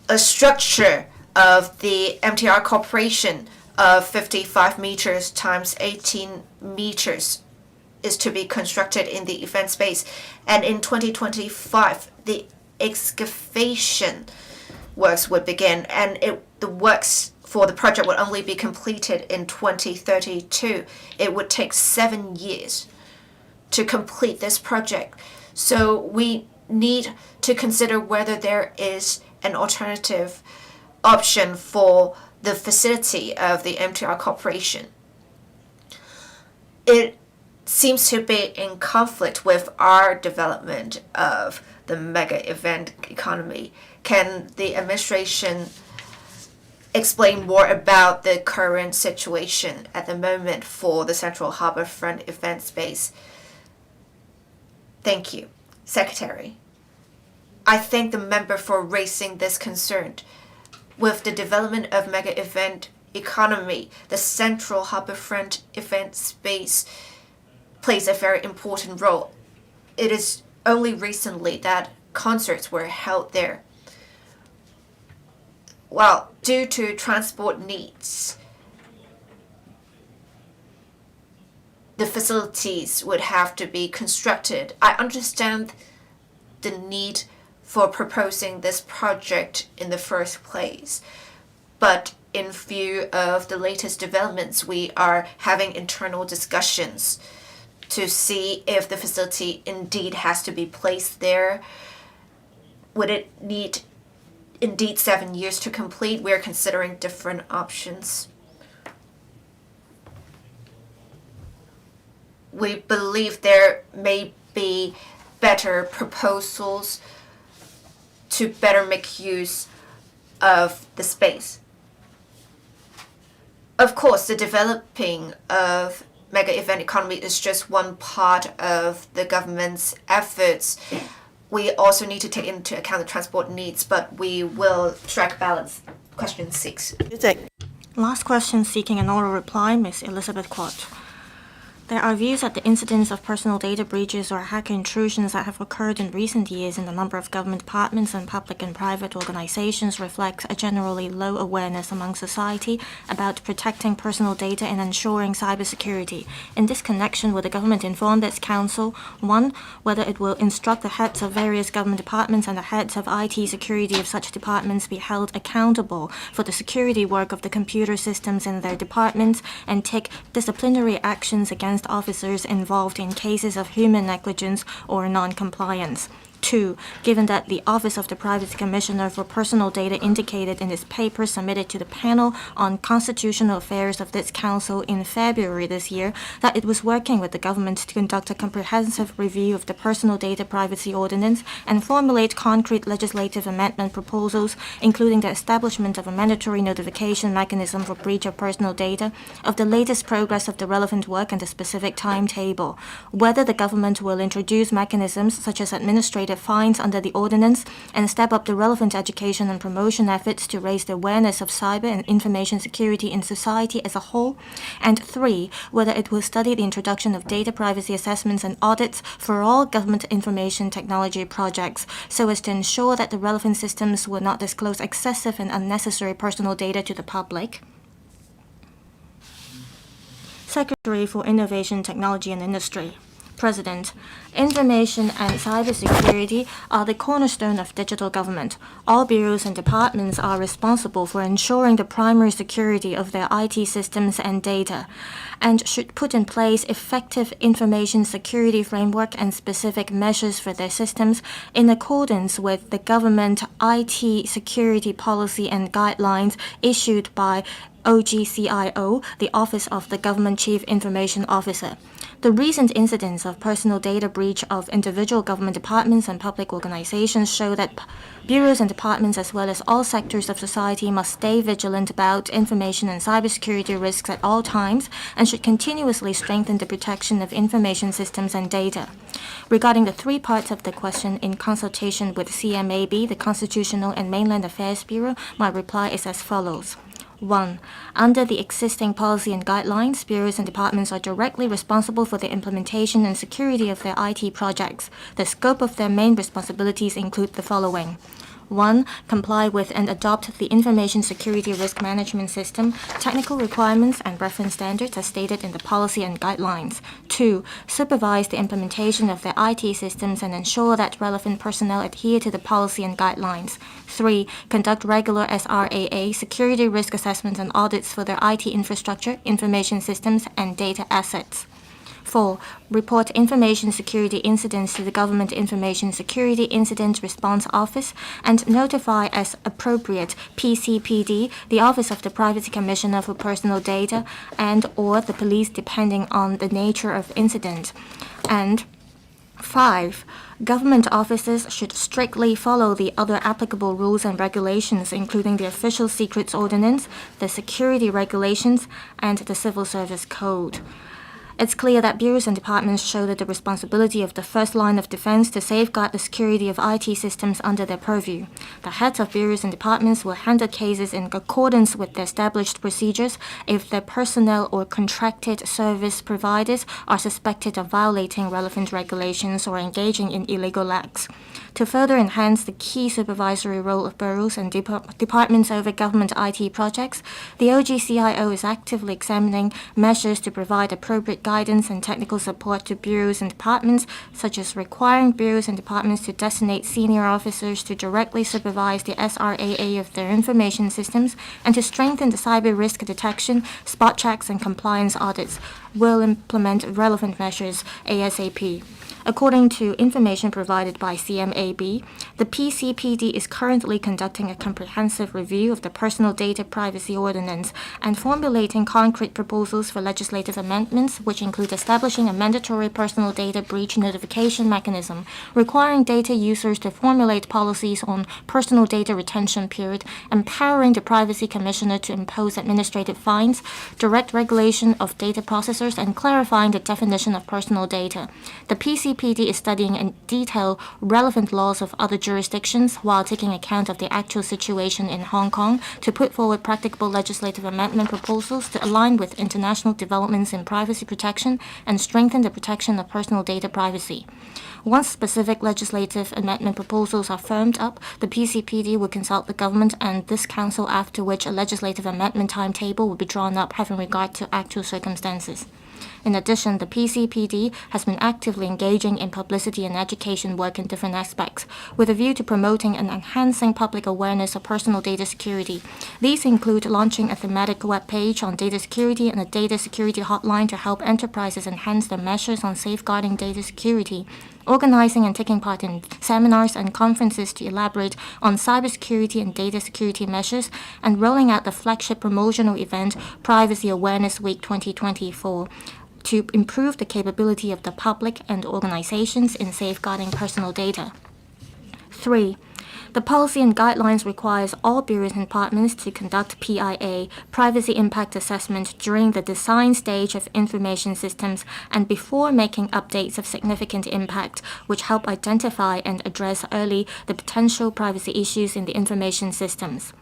a structure of the MTR Corporation of 55 meters times 18 meters is to be constructed in the event space. And in 2025, the excavation works would begin, and the works for the project would only be completed in 2032. It would take 7 years to complete this project. So we need to consider whether there is an alternative option for the facility of the MTR Corporation. It seems to be in conflict with our development of the mega event economy. Can the administration explain more about the current situation at the moment for the Central Harbourfront event space? Thank you, Secretary. I thank the member for raising this concern. With the development of mega event economy, the Central Harbourfront event space plays a very important role. It is only recently that concerts were held there. Well, due to transport needs, the facilities would have to be constructed. I understand the need for proposing this project in the first place, but in view of the latest developments, we are having internal discussions to see if the facility indeed has to be placed there. Would it need indeed 7 years to complete? We're considering different options. We believe there may be better proposals to better make use of the space. Of course, the developing of mega event economy is just one part of the government's efforts. We also need to take into account the transport needs, but we will strike a balance. Question 6. Last question seeking an oral reply, Ms. Elizabeth Quat. There are views that the incidence of personal data breaches or hacker intrusions that have occurred in recent years in a number of government departments and public and private organizations reflects a generally low awareness among society about protecting personal data and ensuring cybersecurity. In this connection, will the government inform its council, 1, whether it will instruct the heads of various government departments and the heads of IT security of such departments be held accountable for the security work of the computer systems in their departments and take disciplinary actions against officers involved in cases of human negligence or non-compliance. 2. Given that the Office of the Private Commissioner for Personal Data indicated in its paper submitted to the panel on constitutional affairs of this council in February this year that it was working with the government to conduct a comprehensive review of the Personal Data Privacy Ordinance and formulate concrete legislative amendment proposals, including the establishment of a mandatory notification mechanism for breach of personal data, of the latest progress of the relevant work and the specific timetable, whether the government will introduce mechanisms such as administrative fines under the ordinance and step up the relevant education and promotion efforts to raise the awareness of cyber and information security in society as a whole, and 3, whether it will study the introduction of data privacy assessments and audits for all government information technology projects so as to ensure that the relevant systems will not disclose excessive and unnecessary personal data to the public. Secretary for Innovation, Technology and Industry. President, information and cybersecurity are the cornerstone of digital government. All bureaus and departments are responsible for ensuring the primary security of their IT systems and data, and should put in place effective information security framework and specific measures for their systems in accordance with the government IT security policy and guidelines issued by OGCIO, the Office of the Government Chief Information Officer. The recent incidents of personal data breach of individual government departments and public organizations show that bureaus and departments, as well as all sectors of society, must stay vigilant about information and cybersecurity risks at all times and should continuously strengthen the protection of information systems and data. Regarding the three parts of the question, in consultation with CMAB, the Constitutional and Mainland Affairs Bureau, my reply is as follows. 1. Under the existing policy and guidelines, bureaus and departments are directly responsible for the implementation and security of their IT projects. The scope of their main responsibilities include the following. 1. Comply with and adopt the Information Security Risk Management System, technical requirements and reference standards as stated in the policy and guidelines. 2. Supervise the implementation of their IT systems and ensure that relevant personnel adhere to the policy and guidelines. 3. Conduct regular SRAA, security risk assessments and audits for their IT infrastructure, information systems, and data assets. 4. Report information security incidents to the Government Information Security Incident Response Office and notify as appropriate PCPD, the Office of the Privacy Commissioner for Personal Data, and or the police depending on the nature of incident. And 5. Government officers should strictly follow the other applicable rules and regulations, including the Official Secrets Ordinance, the Security Regulations, and the Civil Service Code. It's clear that bureaus and departments shoulder the responsibility of the first line of defense to safeguard the security of IT systems under their purview. The heads of bureaus and departments will handle cases in accordance with the established procedures if their personnel or contracted service providers are suspected of violating relevant regulations or engaging in illegal acts. To further enhance the key supervisory role of bureaus and departments over government IT projects, the OGCIO is actively examining measures to provide appropriate guidance and technical support to bureaus and departments, such as requiring bureaus and departments to designate senior officers to directly supervise the SRAA of their information systems and to strengthen the cyber risk detection, spot checks, and compliance audits. Will implement relevant measures ASAP. According to information provided by CMAB, the PCPD is currently conducting a comprehensive review of the Personal Data Privacy Ordinance and formulating concrete proposals for legislative amendments, which include establishing a mandatory personal data breach notification mechanism, requiring data users to formulate policies on personal data retention period, empowering the Privacy Commissioner to impose administrative fines, direct regulation of data processors, and clarifying the definition of personal data. The PCPD is studying in detail relevant laws of other jurisdictions while taking account of the actual situation in Hong Kong to put forward practicable legislative amendment proposals to align with international developments in privacy protection and strengthen the protection of personal data privacy. Once specific legislative amendment proposals are firmed up, the PCPD will consult the government and this council, after which a legislative amendment timetable will be drawn up having regard to actual circumstances. In addition, the PCPD has been actively engaging in publicity and education work in different aspects, with a view to promoting and enhancing public awareness of personal data security. These include launching a thematic web page on data security and a data security hotline to help enterprises enhance their measures on safeguarding data security, organizing and taking part in seminars and conferences to elaborate on cybersecurity and data security measures, and rolling out the flagship promotional event, Privacy Awareness Week 2024, to improve the capability of the public and organizations in safeguarding personal data. 3. The policy and guidelines requires all bureaus and departments to conduct PIA, Privacy Impact Assessment, during the design stage of information systems and before making updates of significant impact, which help identify and address early the potential privacy issues in the information systems.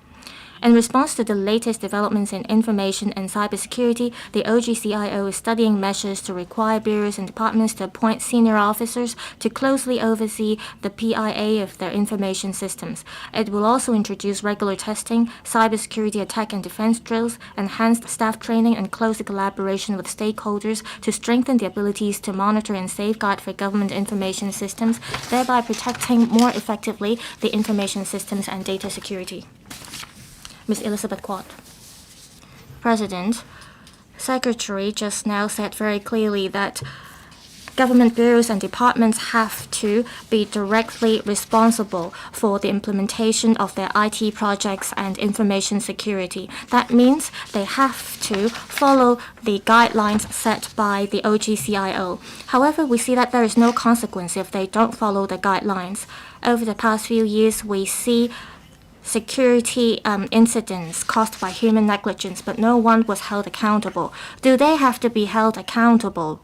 In response to the latest developments in information and cybersecurity, the OGCIO is studying measures to require bureaus and departments to appoint senior officers to closely oversee the PIA of their information systems. It will also introduce regular testing, cybersecurity attack and defense drills, enhanced staff training, and closer collaboration with stakeholders to strengthen the abilities to monitor and safeguard for government information systems, thereby protecting more effectively the information systems and data security. Ms. Elizabeth Quat. President, Secretary just now said very clearly that government bureaus and departments have to be directly responsible for the implementation of their IT projects and information security. That means they have to follow the guidelines set by the OGCIO. However, we see that there is no consequence if they don't follow the guidelines. Over the past few years, we see security incidents caused by human negligence, but no one was held accountable. Do they have to be held accountable?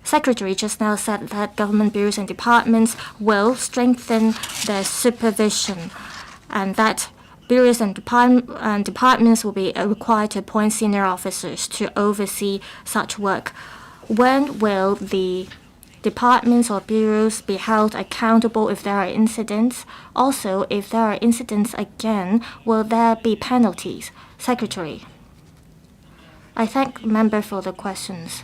Secretary just now said that government bureaus and departments will strengthen their supervision and that bureaus and departments will be required to appoint senior officers to oversee such work. When will the departments or bureaus be held accountable if there are incidents? Also, if there are incidents again, will there be penalties? Secretary. I thank the member for the questions.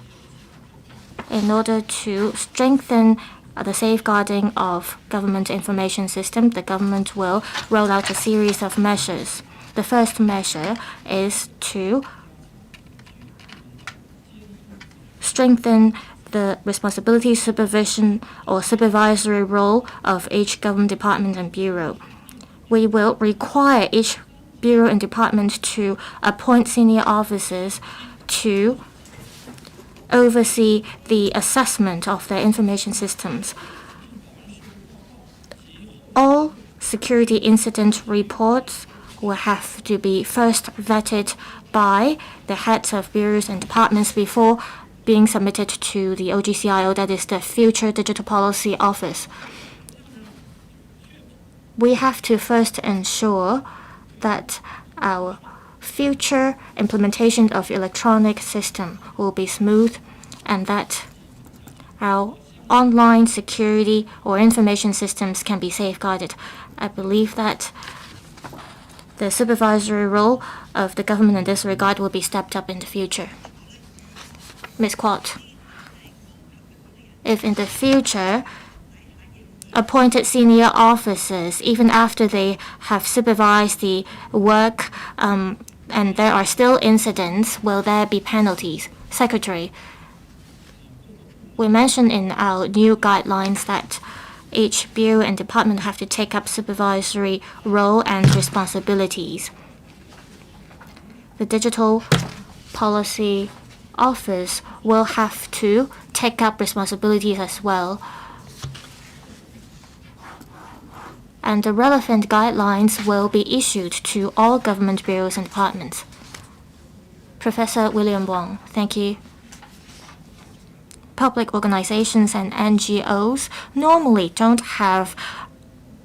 In order to strengthen the safeguarding of government information system, the government will roll out a series of measures. The first measure is to strengthen the responsibility, supervision, or supervisory role of each government department and bureau. We will require each bureau and department to appoint senior officers to oversee the assessment of their information systems. All security incident reports will have to be first vetted by the heads of bureaus and departments before being submitted to the OGCIO, that is the Future Digital Policy Office. We have to first ensure that our future implementation of electronic system will be smooth and that our online security or information systems can be safeguarded. I believe that the supervisory role of the government in this regard will be stepped up in the future. Ms. Quat, if in the future appointed senior officers, even after they have supervised the work and there are still incidents, will there be penalties? Secretary, we mentioned in our new guidelines that each bureau and department have to take up supervisory role and responsibilities. The Digital Policy Office will have to take up responsibilities as well. And the relevant guidelines will be issued to all government bureaus and departments. Professor William Wong, thank you. Public organizations and NGOs normally don't have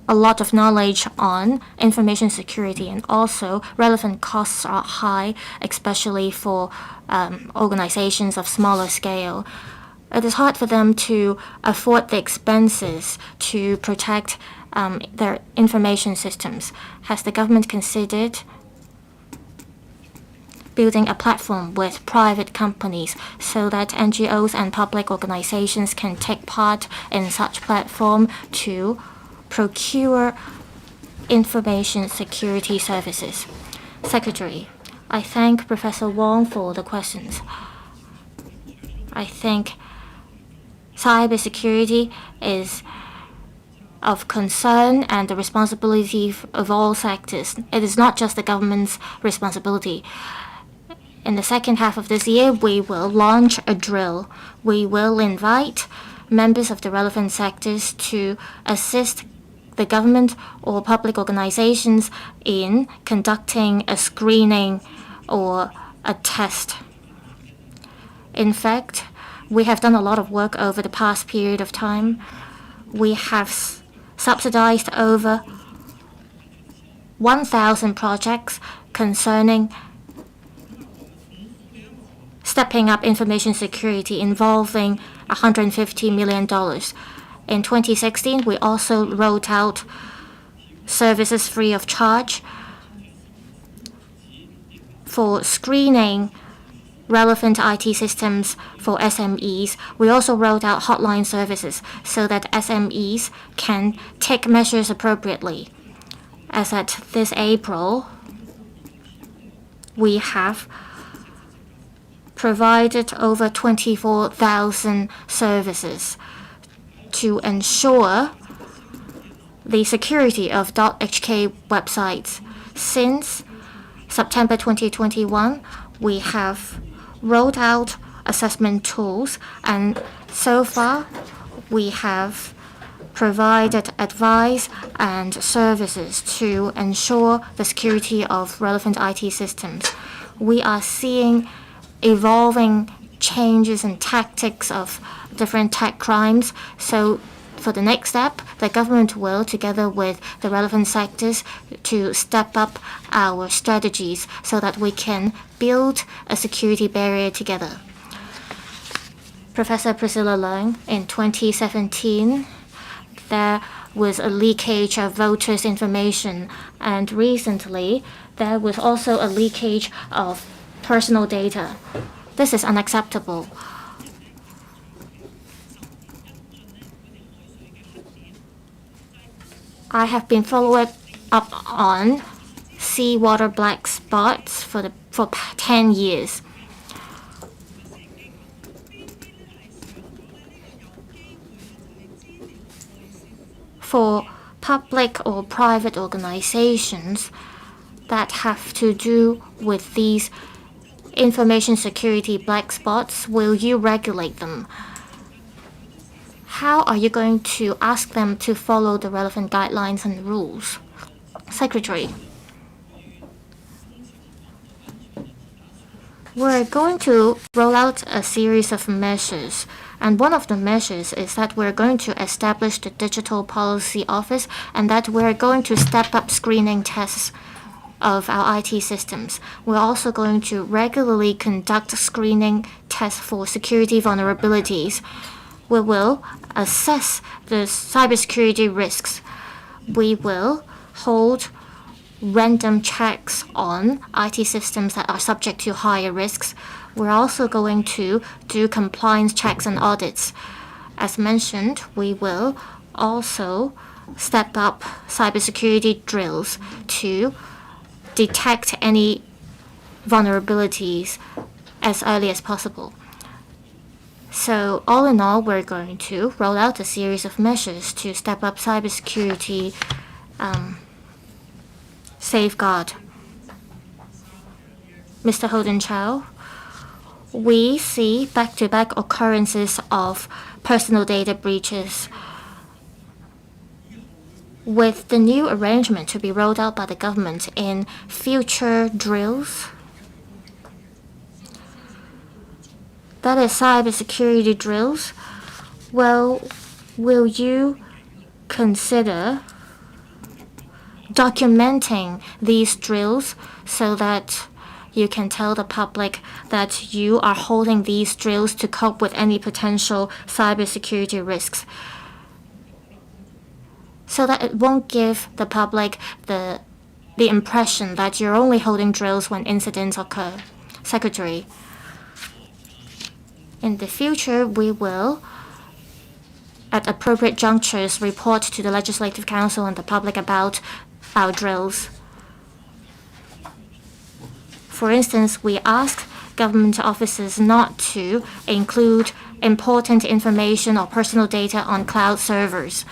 a lot of knowledge on information security, and also relevant costs are high, especially for organizations of smaller scale. It is hard for them to afford the expenses to protect their information systems. Has the government considered building a platform with private companies so that NGOs and public organizations can take part in such platform to procure information security services? Secretary, I thank Professor Wong for the questions. I think cybersecurity is of concern and the responsibility of all sectors. It is not just the government's responsibility. In the second half of this year, we will launch a drill. We will invite members of the relevant sectors to assist the government or public organizations in conducting a screening or a test. In fact, we have done a lot of work over the past period of time. We have subsidized over 1,000 projects concerning stepping up information security involving $150 million. In 2016, we also rolled out services free of charge for screening relevant IT systems for SMEs. We also rolled out hotline services so that SMEs can take measures appropriately. As at this April, we have provided over 24,000 services to ensure the security of .hk websites. Since September 2021, we have rolled out assessment tools, and so far we have provided advice and services to ensure the security of relevant IT systems. We are seeing evolving changes and tactics of different tech crimes. So for the next step, the government will, together with the relevant sectors, to step up our strategies so that we can build a security barrier together. Professor Priscilla Leung, in 2017, there was a leakage of voters' information, and recently there was also a leakage of personal data. This is unacceptable. I have been following up on seawater black spots for 10 years. For public or private organizations that have to do with these information security black spots, will you regulate them? How are you going to ask them to follow the relevant guidelines and rules? Secretary. We're going to roll out a series of measures, and one of the measures is that we're going to establish the Digital Policy Office, and that we're going to step up screening tests of our IT systems. We're also going to regularly conduct screening tests for security vulnerabilities. We will assess the cybersecurity risks. We will hold random checks on IT systems that are subject to higher risks. We're also going to do compliance checks and audits. As mentioned, we will also step up cybersecurity drills to detect any vulnerabilities as early as possible. So all in all, we're going to roll out a series of measures to step up cybersecurity safeguard. Mr. Holden Chow, we see back-to-back occurrences of personal data breaches. With the new arrangement to be rolled out by the government in future drills, that is cybersecurity drills, well, will you consider documenting these drills so that you can tell the public that you are holding these drills to cope with any potential cybersecurity risks, so that it won't give the public the impression that you're only holding drills when incidents occur? Secretary, in the future, we will, at appropriate junctures, report to the Legislative Council and the public about our drills. For instance, we ask government officers not to include important information or personal data on cloud servers.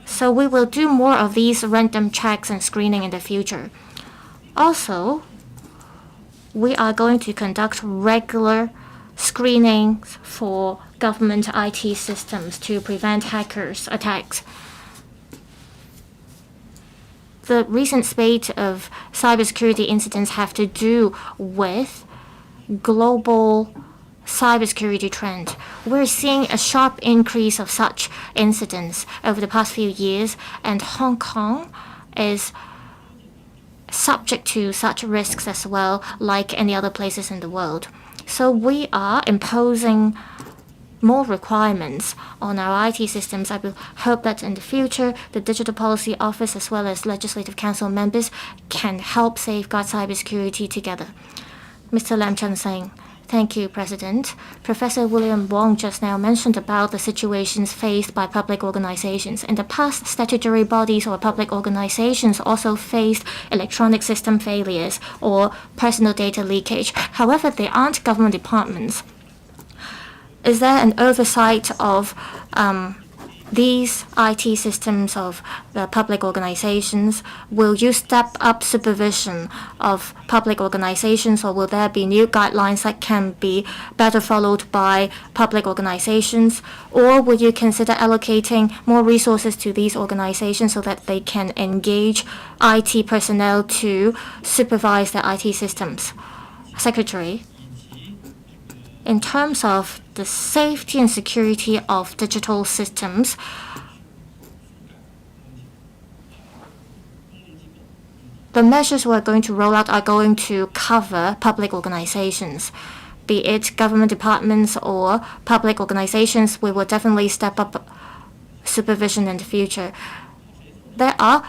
So we will do more of these random checks and screening in the future. Also, we are going to conduct regular screenings for government IT systems to prevent hackers' attacks. The recent spate of cybersecurity incidents have to do with global cybersecurity trend. We're seeing a sharp increase of such incidents over the past few years, and Hong Kong is subject to such risks as well, like any other places in the world. So we are imposing more requirements on our IT systems. I will hope that in the future, the Digital Policy Office as well as Legislative Council members can help safeguard cybersecurity together. Mr. Lam Chun Sing. Thank you, President. Professor William Wong just now mentioned about the situations faced by public organizations. In the past, statutory bodies or public organizations also faced electronic system failures or personal data leakage. However, they aren't government departments. Is there an oversight of these IT systems of the public organizations? Will you step up supervision of public organizations, or will there be new guidelines that can be better followed by public organizations? Or will you consider allocating more resources to these organizations so that they can engage IT personnel to supervise their IT systems? Secretary, in terms of the safety and security of digital systems, the measures we're going to roll out are going to cover public organizations. Be it government departments or public organizations, we will definitely step up supervision in the future. There are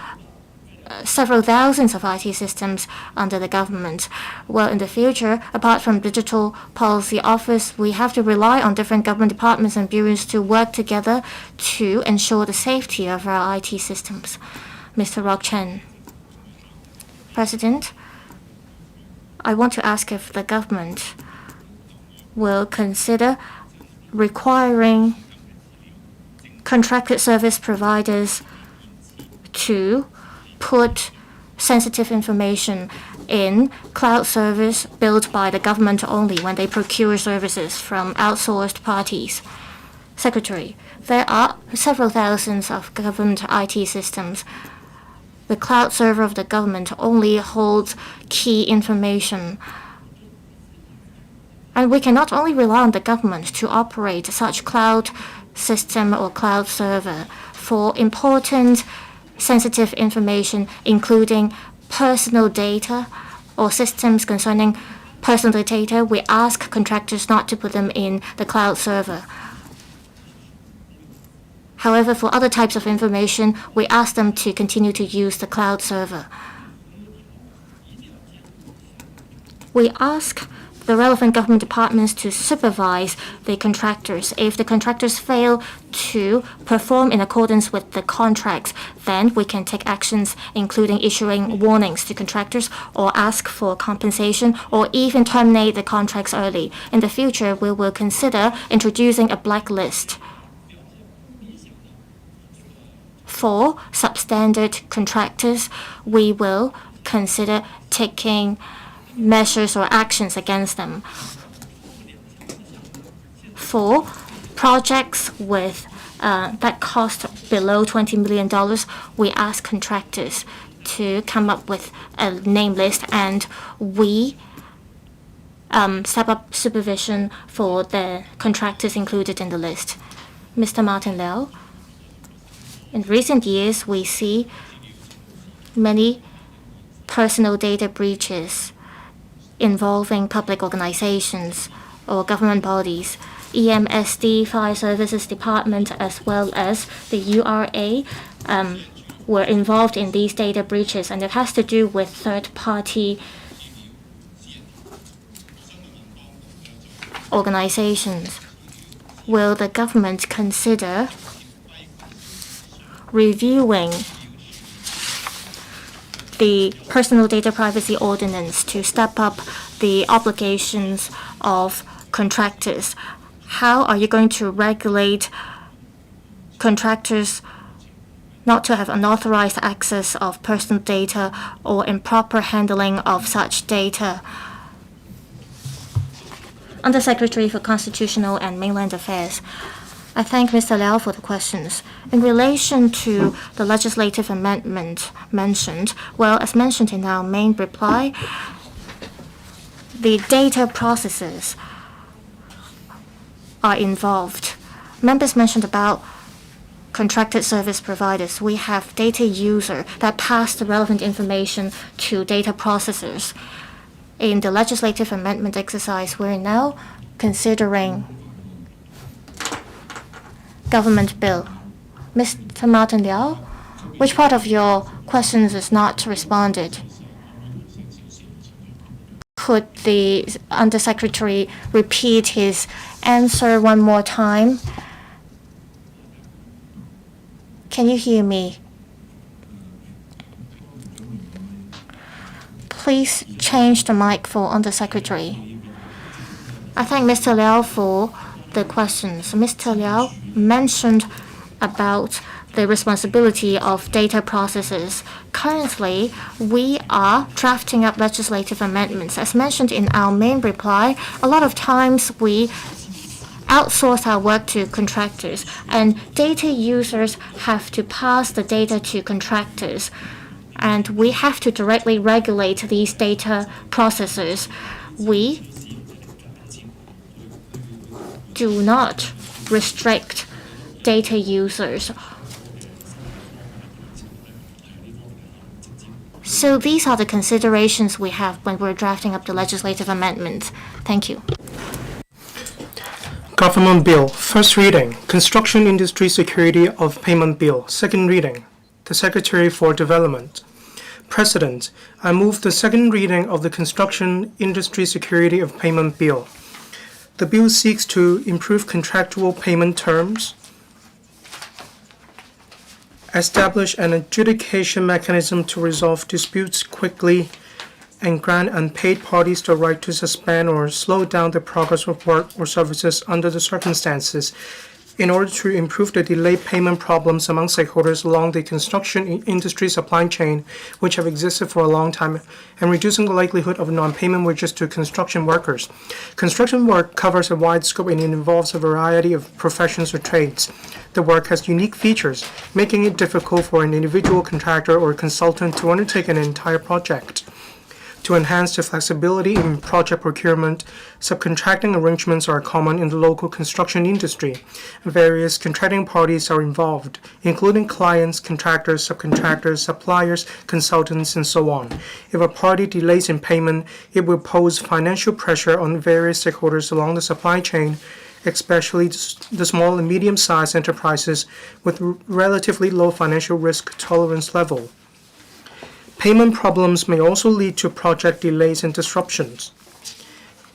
several thousands of IT systems under the government. Well, in the future, apart from Digital Policy Office, we have to rely on different government departments and bureaus to work together to ensure the safety of our IT systems. Mr. Rock Chen. President, I want to ask if the government will consider requiring contracted service providers to put sensitive information in cloud service built by the government only when they procure services from outsourced parties. Secretary, there are several thousands of government IT systems. The cloud server of the government only holds key information. And we cannot only rely on the government to operate such cloud system or cloud server for important sensitive information, including personal data or systems concerning personal data. We ask contractors not to put them in the cloud server. However, for other types of information, we ask them to continue to use the cloud server. We ask the relevant government departments to supervise the contractors. If the contractors fail to perform in accordance with the contracts, then we can take actions, including issuing warnings to contractors or ask for compensation or even terminate the contracts early. In the future, we will consider introducing a blacklist for substandard contractors. We will consider taking measures or actions against them. For projects with that cost below $20 million, we ask contractors to come up with a name list, and we step up supervision for the contractors included in the list. Mr. Martin Liao, in recent years, we see many personal data breaches involving public organizations or government bodies. EMSD, Fire Services Department, as well as the URA were involved in these data breaches, and it has to do with third-party organizations. Will the government consider reviewing the Personal Data Privacy Ordinance to step up the obligations of contractors? How are you going to regulate contractors not to have unauthorized access of personal data or improper handling of such data? Undersecretary for Constitutional and Mainland Affairs. I thank Mr. Liao for the questions. In relation to the legislative amendment mentioned, well, as mentioned in our main reply, the data processes are involved. Members mentioned about contracted service providers. We have data user that pass the relevant information to data processors. In the legislative amendment exercise, we're now considering government bill. Mr. Martin Liao, which part of your questions is not responded? Could the Undersecretary repeat his answer one more time? Can you hear me? Please change the mic for Undersecretary. I thank Mr. Liao for the questions. Mr. Liao mentioned about the responsibility of data processors. Currently, we are drafting up legislative amendments. As mentioned in our main reply, a lot of times we outsource our work to contractors, and data users have to pass the data to contractors, and we have to directly regulate these data processors. We do not restrict data users. So these are the considerations we have when we're drafting up the legislative amendments. Thank you. Government Bill, first reading, Construction Industry Security of Payment Bill, second reading, the Secretary for Development. President, I move the second reading of the Construction Industry Security of Payment Bill. The bill seeks to improve contractual payment terms, establish an adjudication mechanism to resolve disputes quickly, and grant unpaid parties the right to suspend or slow down the progress of work or services under the circumstances in order to improve the delayed payment problems among stakeholders along the construction industry supply chain, which have existed for a long time, and reducing the likelihood of non-payment wages to construction workers. Construction work covers a wide scope and it involves a variety of professions or trades. The work has unique features, making it difficult for an individual contractor or consultant to undertake an entire project. To enhance the flexibility in project procurement, subcontracting arrangements are common in the local construction industry. Various contracting parties are involved, including clients, contractors, subcontractors, suppliers, consultants, and so on. If a party delays in payment, it will pose financial pressure on various stakeholders along the supply chain, especially the small and medium-sized enterprises with relatively low financial risk tolerance level. Payment problems may also lead to project delays and disruptions.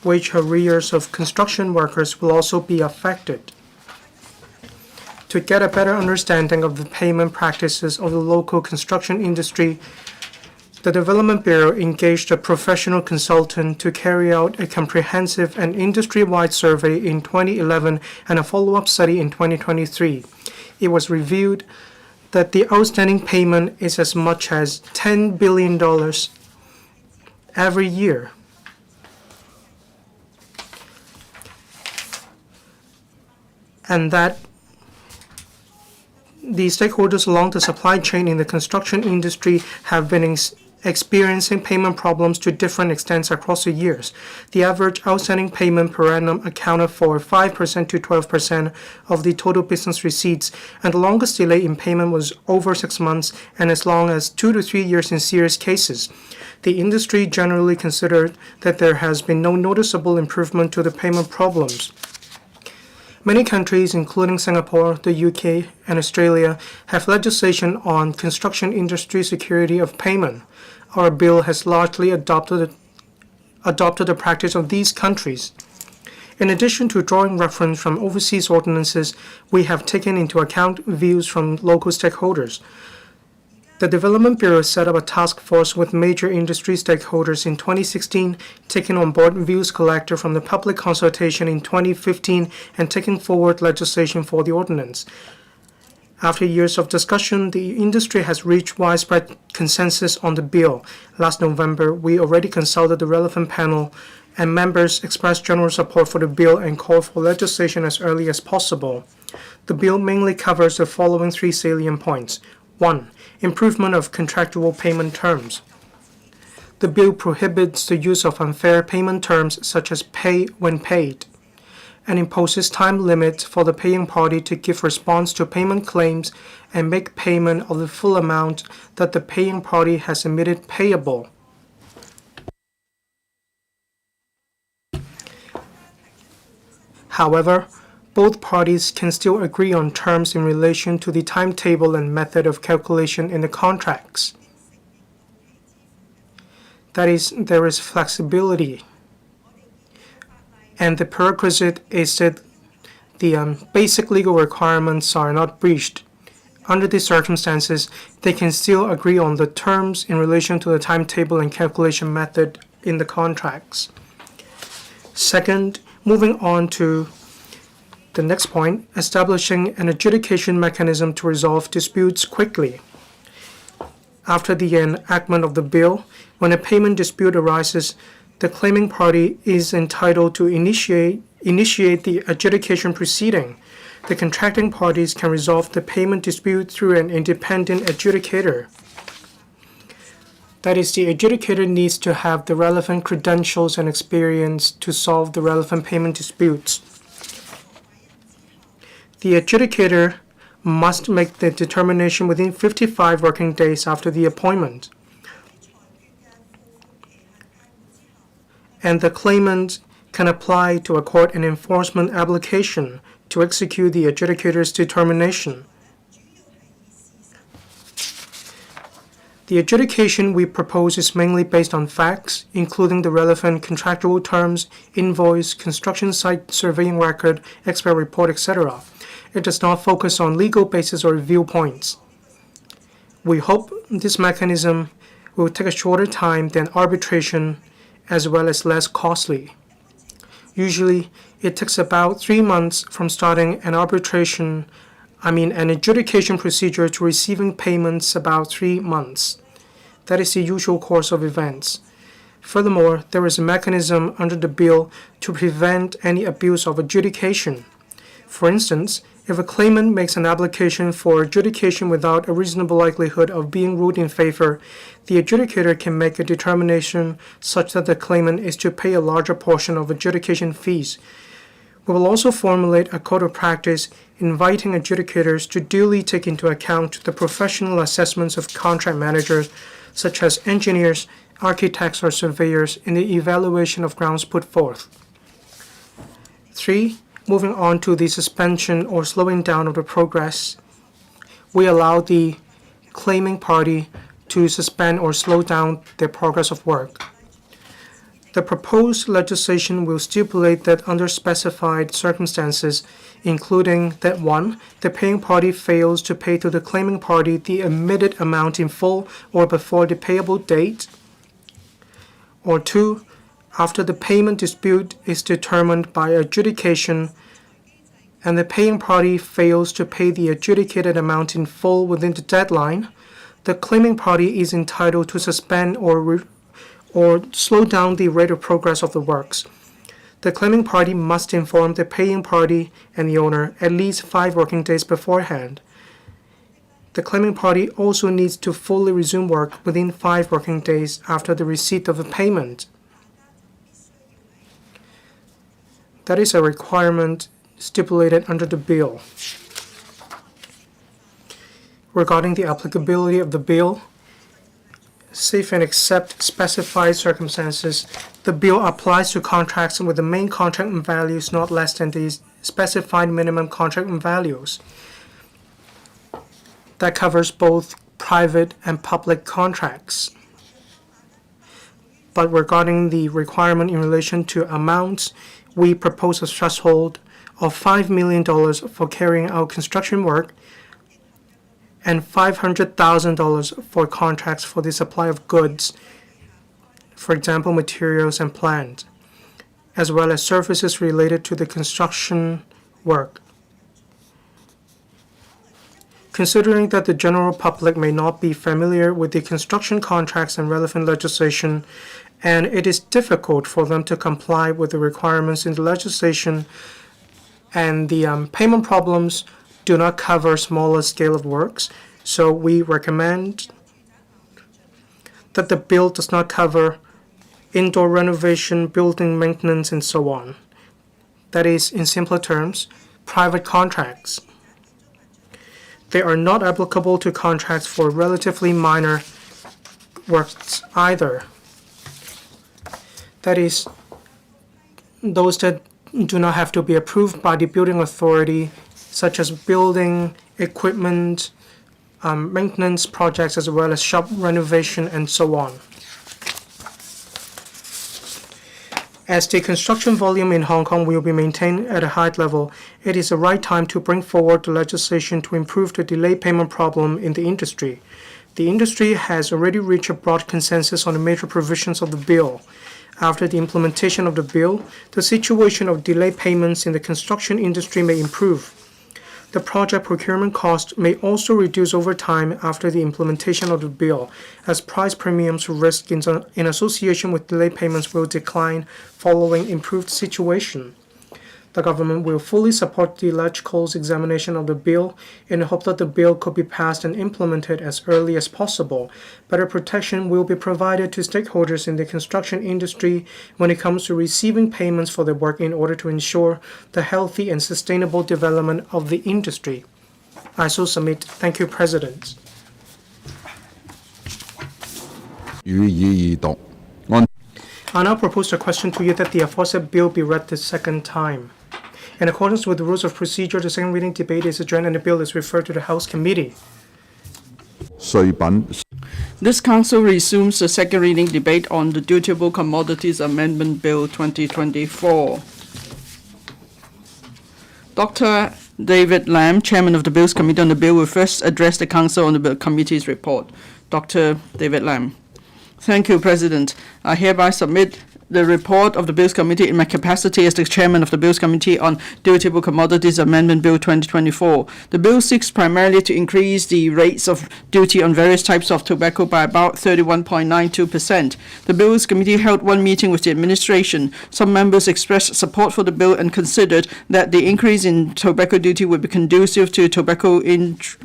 Wage arrears of construction workers will also be affected. To get a better understanding of the payment practices of the local construction industry, the Development Bureau engaged a professional consultant to carry out a comprehensive and industry-wide survey in 2011 and a follow-up study in 2023. It was revealed that the outstanding payment is as much as $10 billion every year. And that the stakeholders along the supply chain in the construction industry have been experiencing payment problems to different extents across the years. The average outstanding payment per annum accounted for 5% to 12% of the total business receipts, and the longest delay in payment was over 6 months and as long as 2 to 3 years in serious cases. The industry generally considered that there has been no noticeable improvement to the payment problems. Many countries, including Singapore, the UK, and Australia, have legislation on construction industry security of payment. Our bill has largely adopted the practice of these countries. In addition to drawing reference from overseas ordinances, we have taken into account views from local stakeholders. The Development Bureau set up a task force with major industry stakeholders in 2016, taking on board views collected from the public consultation in 2015 and taking forward legislation for the ordinance. After years of discussion, the industry has reached widespread consensus on the bill. Last November, we already consulted the relevant panel, and members expressed general support for the bill and called for legislation as early as possible. The bill mainly covers the following 3 salient points. 1. Improvement of contractual payment terms. The bill prohibits the use of unfair payment terms such as pay when paid. and imposes time limits for the paying party to give response to payment claims and make payment of the full amount that the paying party has admitted payable. However, both parties can still agree on terms in relation to the timetable and method of calculation in the contracts. That is, there is flexibility. And the prerequisite is that the basic legal requirements are not breached. Under these circumstances, they can still agree on the terms in relation to the timetable and calculation method in the contracts. Second, moving on to the next point, establishing an adjudication mechanism to resolve disputes quickly. After the enactment of the bill, when a payment dispute arises, the claiming party is entitled to initiate the adjudication proceeding. The contracting parties can resolve the payment dispute through an independent adjudicator. That is, the adjudicator needs to have the relevant credentials and experience to solve the relevant payment disputes. The adjudicator must make the determination within 55 working days after the appointment. And the claimant can apply to a court an enforcement application to execute the adjudicator's determination. The adjudication we propose is mainly based on facts, including the relevant contractual terms, invoice, construction site surveying record, expert report, etc. It does not focus on legal basis or viewpoints. We hope this mechanism will take a shorter time than arbitration, as well as less costly. Usually, it takes about 3 months from starting an an adjudication procedure to receiving payments, about 3 months. That is the usual course of events. Furthermore, there is a mechanism under the bill to prevent any abuse of adjudication. For instance, if a claimant makes an application for adjudication without a reasonable likelihood of being ruled in favor, the adjudicator can make a determination such that the claimant is to pay a larger portion of adjudication fees. We will also formulate a code of practice inviting adjudicators to duly take into account the professional assessments of contract managers, such as engineers, architects, or surveyors in the evaluation of grounds put forth. 3. Moving on to the suspension or slowing down of the progress, we allow the claiming party to suspend or slow down their progress of work. The proposed legislation will stipulate that under specified circumstances, including that 1. The paying party fails to pay to the claiming party the admitted amount in full or before the payable date, or 2. After the payment dispute is determined by adjudication and the paying party fails to pay the adjudicated amount in full within the deadline, the claiming party is entitled to suspend or slow down the rate of progress of the works. The claiming party must inform the paying party and the owner at least 5 working days beforehand. The claiming party also needs to fully resume work within 5 working days after the receipt of the payment. That is a requirement stipulated under the bill. Regarding the applicability of the bill, save and except specified circumstances, the bill applies to contracts with the main contract values not less than the specified minimum contract values. That covers both private and public contracts. But regarding the requirement in relation to amounts, we propose a threshold of $5 million for carrying out construction work and $500,000 for contracts for the supply of goods, for example, materials and plant, as well as services related to the construction work. Considering that the general public may not be familiar with the construction contracts and relevant legislation, and it is difficult for them to comply with the requirements in the legislation, and the payment problems do not cover smaller scale of works, so we recommend that the bill does not cover indoor renovation, building maintenance, and so on. that is, in simpler terms, private contracts. They are not applicable to contracts for relatively minor works either. That is, those that do not have to be approved by the building authority, such as building, equipment, maintenance projects, as well as shop renovation and so on. As the construction volume in Hong Kong will be maintained at a high level, it is the right time to bring forward the legislation to improve the delay payment problem in the industry. The industry has already reached a broad consensus on the major provisions of the bill. After the implementation of the bill, the situation of delay payments in the construction industry may improve. The project procurement cost may also reduce over time after the implementation of the bill, as price premiums risk in association with delay payments will decline following improved situation. The government will fully support the electrical's examination of the bill in the hope that the bill could be passed and implemented as early as possible. Better protection will be provided to stakeholders in the construction industry when it comes to receiving payments for their work in order to ensure the healthy and sustainable development of the industry. I so submit. Thank you, President. 予以二讀。 I now propose a question to you that the aforesaid bill be read the second time. In accordance with the rules of procedure, the second reading debate is adjourned and the bill is referred to the House Committee. 稅品 This Council resumes the second reading debate on the Dutiable Commodities Amendment Bill 2024. Dr. David Lam, Chairman of the Bills Committee on the bill, will first address the Council on the committee's report. Dr. David Lam. Thank you, President. I hereby submit the report of the Bills Committee in my capacity as the Chairman of the Bills Committee on Dutiable Commodities Amendment Bill 2024. The bill seeks primarily to increase the rates of duty on various types of tobacco by about 31.92%. The Bills Committee held one meeting with the administration. Some members expressed support for the bill and considered that the increase in tobacco duty would be conducive to tobacco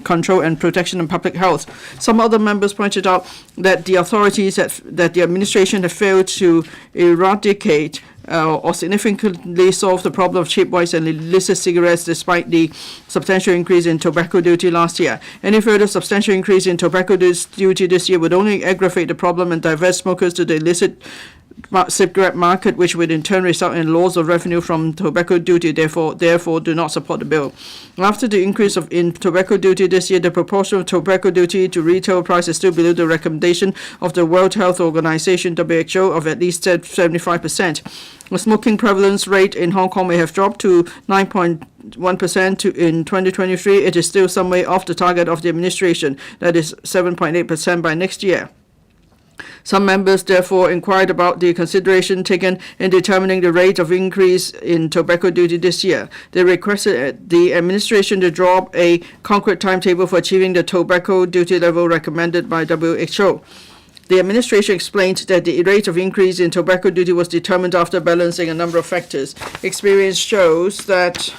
control and protection of public health. Some other members pointed out that the authorities that the administration had failed to eradicate or significantly solve the problem of cheap whites and illicit cigarettes despite the substantial increase in tobacco duty last year. Any further substantial increase in tobacco duty this year would only aggravate the problem and divert smokers to the illicit cigarette market, which would in turn result in loss of revenue from tobacco duty. Therefore do not support the bill. After the increase in tobacco duty this year, the proportion of tobacco duty to retail price is still below the recommendation of the World Health Organization (WHO) of at least 75%. The smoking prevalence rate in Hong Kong may have dropped to 9.1% in 2023. It is still some way off the target of the administration, that is 7.8% by next year. Some members therefore inquired about the consideration taken in determining the rate of increase in tobacco duty this year. They requested the administration to draw up a concrete timetable for achieving the tobacco duty level recommended by WHO. The administration explained that the rate of increase in tobacco duty was determined after balancing a number of factors. Experience shows that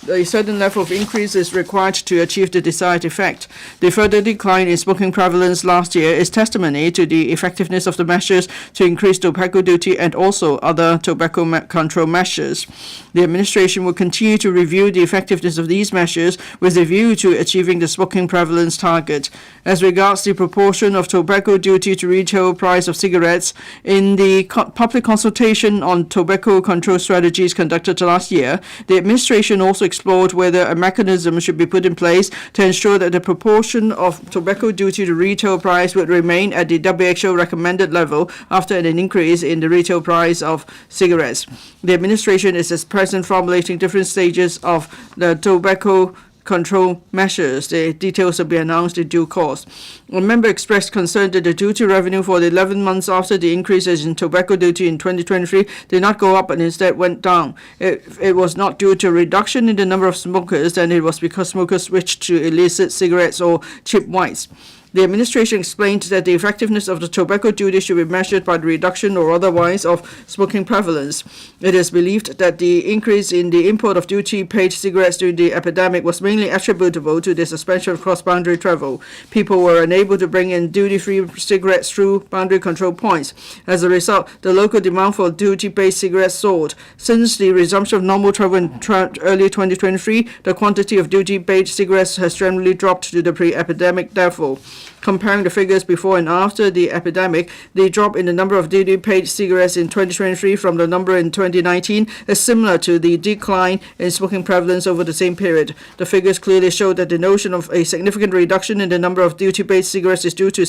a certain level of increase is required to achieve the desired effect. The further decline in smoking prevalence last year is testimony to the effectiveness of the measures to increase tobacco duty and also other tobacco control measures. The administration will continue to review the effectiveness of these measures with a view to achieving the smoking prevalence target. As regards the proportion of tobacco duty to retail price of cigarettes, in the public consultation on tobacco control strategies conducted last year, the administration also explored whether a mechanism should be put in place to ensure that the proportion of tobacco duty to retail price would remain at the WHO recommended level after an increase in the retail price of cigarettes. The administration is at present formulating different stages of the tobacco control measures. The details will be announced in due course. A member expressed concern that the duty revenue for the 11 months after the increases in tobacco duty in 2023 did not go up and instead went down. It was not due to a reduction in the number of smokers, and it was because smokers switched to illicit cigarettes or cheap whites. The administration explained that the effectiveness of the tobacco duty should be measured by the reduction or otherwise of smoking prevalence. It is believed that the increase in the import of duty-paid cigarettes during the epidemic was mainly attributable to the suspension of cross-boundary travel. People were unable to bring in duty-free cigarettes through boundary control points. As a result, the local demand for duty-paid cigarettes soared. Since the resumption of normal travel in early 2023, the quantity of duty-paid cigarettes has generally dropped to the pre-epidemic level. Comparing the figures before and after the epidemic, the drop in the number of duty-paid cigarettes in 2023 from the number in 2019 is similar to the decline in smoking prevalence over the same period. The figures clearly show that the notion of a significant reduction in the number of duty-paid cigarettes is due to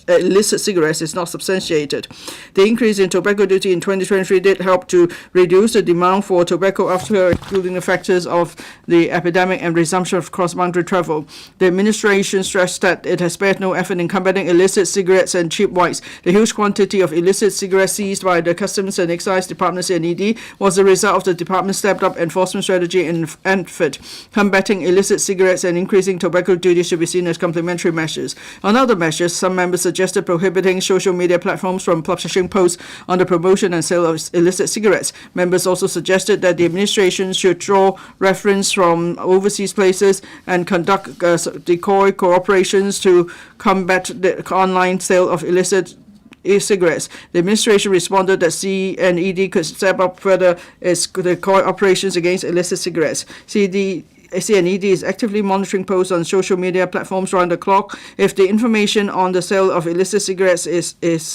illicit cigarettes is not substantiated. The increase in tobacco duty in 2023 did help to reduce the demand for tobacco after excluding the factors of the epidemic and resumption of cross-boundary travel. The administration stressed that it has spared no effort in combating illicit cigarettes and cheap whites. The huge quantity of illicit cigarettes seized by the Customs and Excise Department (CNED) was the result of the department's stepped-up enforcement strategy in effort. Combating illicit cigarettes and increasing tobacco duty should be seen as complementary measures. On other measures, some members suggested prohibiting social media platforms from publishing posts on the promotion and sale of illicit cigarettes. Members also suggested that the administration should draw reference from overseas places and conduct decoy cooperations to combat the online sale of illicit e-cigarettes. The administration responded that CNED could step up further its decoy operations against illicit cigarettes. CNED is actively monitoring posts on social media platforms round the clock. If the information on the sale of illicit cigarettes is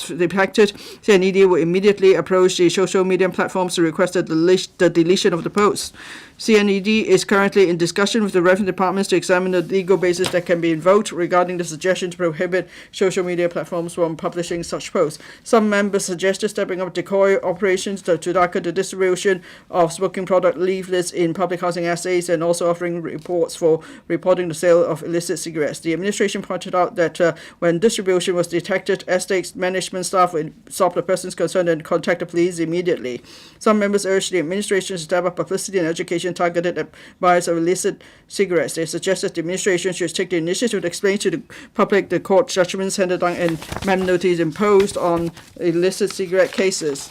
detected, CNED will immediately approach the social media platforms to request the deletion of the posts. CNED is currently in discussion with the relevant departments to examine the legal basis that can be invoked regarding the suggestion to prohibit social media platforms from publishing such posts. Some members suggested stepping up decoy operations to tackle the distribution of smoking product leaflets in public housing estates and also offering reports for reporting the sale of illicit cigarettes. The administration pointed out that when distribution was detected, estate management staff would stop the persons concerned and contact the police immediately. Some members urged the administration to step up publicity and education targeted at buyers of illicit cigarettes. They suggested the administration should take the initiative to explain to the public the court judgments handed down and penalties imposed on illicit cigarette cases.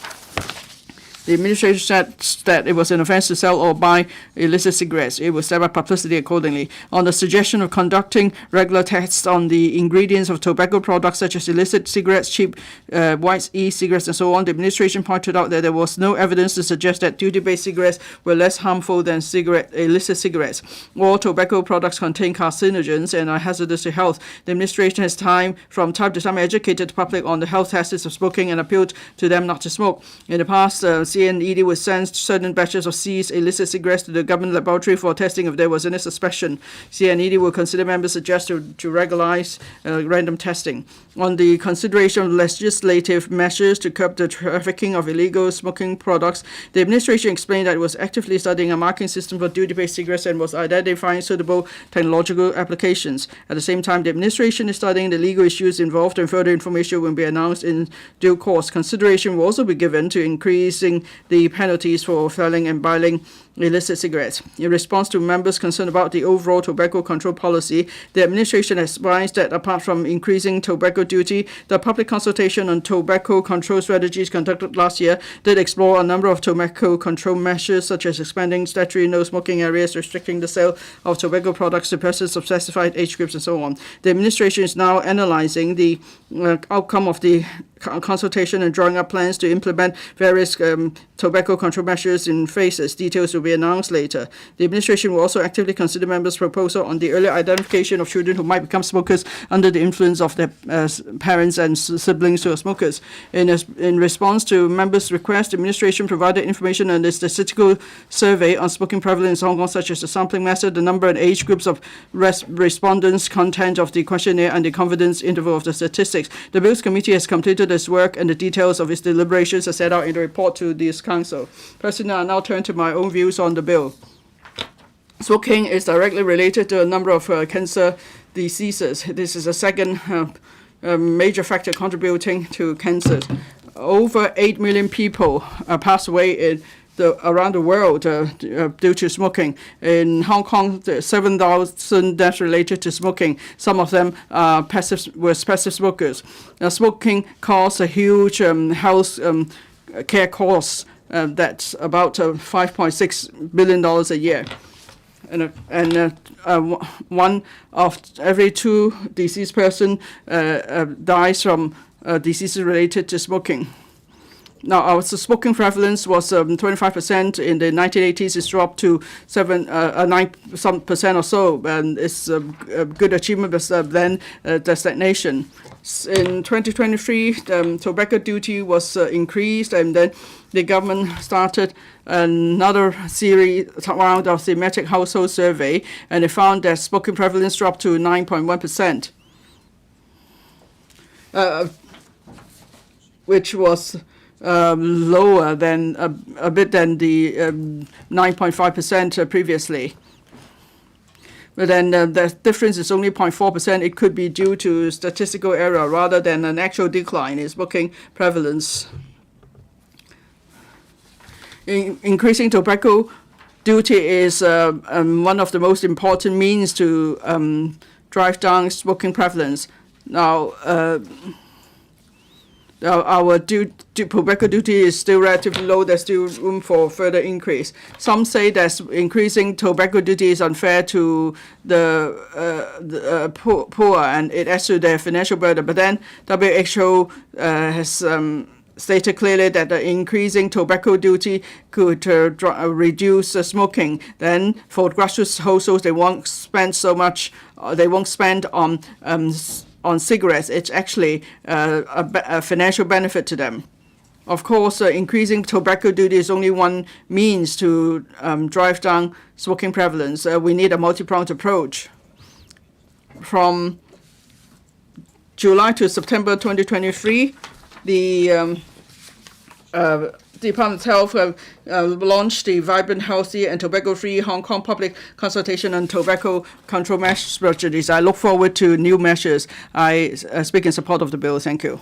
The administration said that it was an offence to sell or buy illicit cigarettes. It will step up publicity accordingly. On the suggestion of conducting regular tests on the ingredients of tobacco products such as illicit cigarettes, cheap whites, e-cigarettes, and so on, the administration pointed out that there was no evidence to suggest that duty-based cigarettes were less harmful than illicit cigarettes. All tobacco products contain carcinogens and are hazardous to health. The administration has from time to time educated the public on the health hazards of smoking and appealed to them not to smoke. In the past, CNED would send certain batches of seized illicit cigarettes to the government laboratory for testing if there was any suspicion. CNED will consider members suggest to regularize random testing. On the consideration of legislative measures to curb the trafficking of illegal smoking products, the administration explained that it was actively studying a marking system for duty-paid cigarettes and was identifying suitable technological applications. At the same time, the administration is studying the legal issues involved and further information will be announced in due course. Consideration will also be given to increasing the penalties for selling and buying illicit cigarettes. In response to members concerned about the overall tobacco control policy, the administration has advised that apart from increasing tobacco duty, the public consultation on tobacco control strategies conducted last year did explore a number of tobacco control measures such as expanding statutory no smoking areas, restricting the sale of tobacco products to persons of specified age groups, and so on. The administration is now analyzing the outcome of the consultation and drawing up plans to implement various tobacco control measures in phases. Details will be announced later. The administration will also actively consider members' proposal on the early identification of children who might become smokers under the influence of their parents and siblings who are smokers. In response to members' request, the administration provided information on the statistical survey on smoking prevalence in Hong Kong, such as the sampling method, the number and age groups of respondents, content of the questionnaire, and the confidence interval of the statistics. The Bills Committee has completed its work, and the details of its deliberations are set out in the report to this Council. President, I now turn to my own views on the bill. Smoking is directly related to a number of cancer diseases. This is a second major factor contributing to cancer. Over 8 million people pass away around the world due to smoking. In Hong Kong, 7,000 deaths related to smoking. Some of them were passive smokers. Now, smoking caused a huge health care costs. That's about $5.6 billion a year. And one of every 2 deceased person dies from diseases related to smoking. Now, our smoking prevalence was 25% in the 1980s. It's dropped to 9% or so, and it's a good achievement, but then the stagnation. In 2023, tobacco duty was increased, and then the government started another round of thematic household survey, and they found that smoking prevalence dropped to 9.1%, which was lower than a bit than the 9.5% previously. But then the difference is only 0.4%. It could be due to statistical error rather than an actual decline in smoking prevalence. Increasing tobacco duty is one of the most important means to drive down smoking prevalence. Now, our tobacco duty is still relatively low. There's still room for further increase. Some say that increasing tobacco duty is unfair to the poor, and it adds to their financial burden. But then WHO has stated clearly that the increasing tobacco duty could reduce smoking. Then for grassroots households, they won't spend so much. They won't spend on cigarettes. It's actually a financial benefit to them. Of course, increasing tobacco duty is only one means to drive down smoking prevalence. We need a multi-pronged approach. From July to September 2023, the Department of Health launched the Vibrant, Healthy and Tobacco-Free Hong Kong Public Consultation on Tobacco Control Strategies. I look forward to new measures. I speak in support of the bill. Thank you.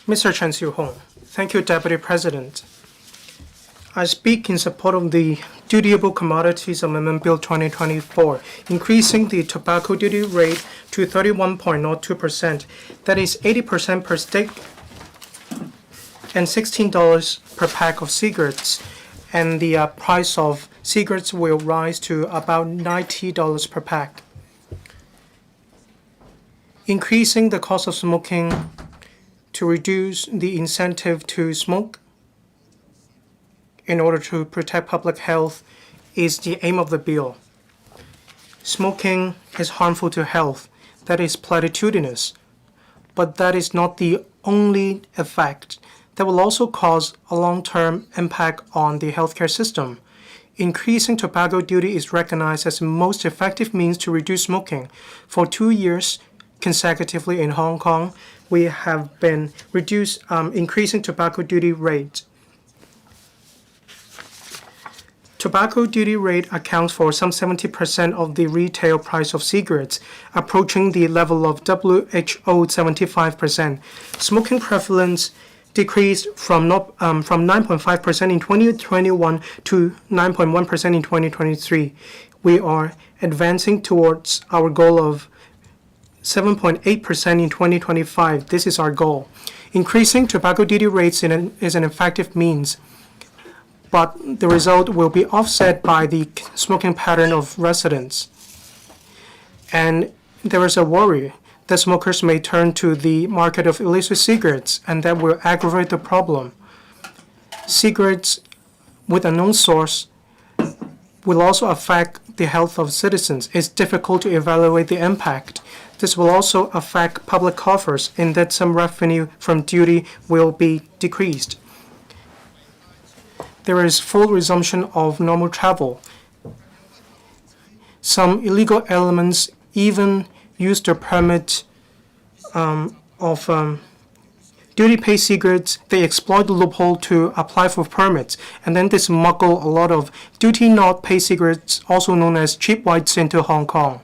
Mr. Chen Siu-hong. Thank you, Deputy President. I speak in support of the Dutiable Commodities Amendment Bill 2024, increasing the tobacco duty rate to 31.02%. That is 80% per stick and $16 per pack of cigarettes, and the price of cigarettes will rise to about $90 per pack. Increasing the cost of smoking to reduce the incentive to smoke in order to protect public health is the aim of the bill. Smoking is harmful to health. That is platitudinous, but that is not the only effect. That will also cause a long-term impact on the healthcare system. Increasing tobacco duty is recognized as the most effective means to reduce smoking. For 2 years consecutively in Hong Kong, we have been increasing tobacco duty rate. Tobacco duty rate accounts for some 70% of the retail price of cigarettes, approaching the level of WHO 75%. Smoking prevalence decreased from 9.5% in 2021 to 9.1% in 2023. We are advancing towards our goal of 7.8% in 2025. This is our goal. Increasing tobacco duty rates is an effective means, but the result will be offset by the smoking pattern of residents. And there is a worry that smokers may turn to the market of illicit cigarettes, and that will aggravate the problem. Cigarettes with a known source will also affect the health of citizens. It's difficult to evaluate the impact. This will also affect public coffers in that some revenue from duty will be decreased. There is full resumption of normal travel. Some illegal elements even use the permit of duty-paid cigarettes. They exploit the loophole to apply for permits, and then they smuggle a lot of duty-not-paid cigarettes, also known as cheap whites, into Hong Kong.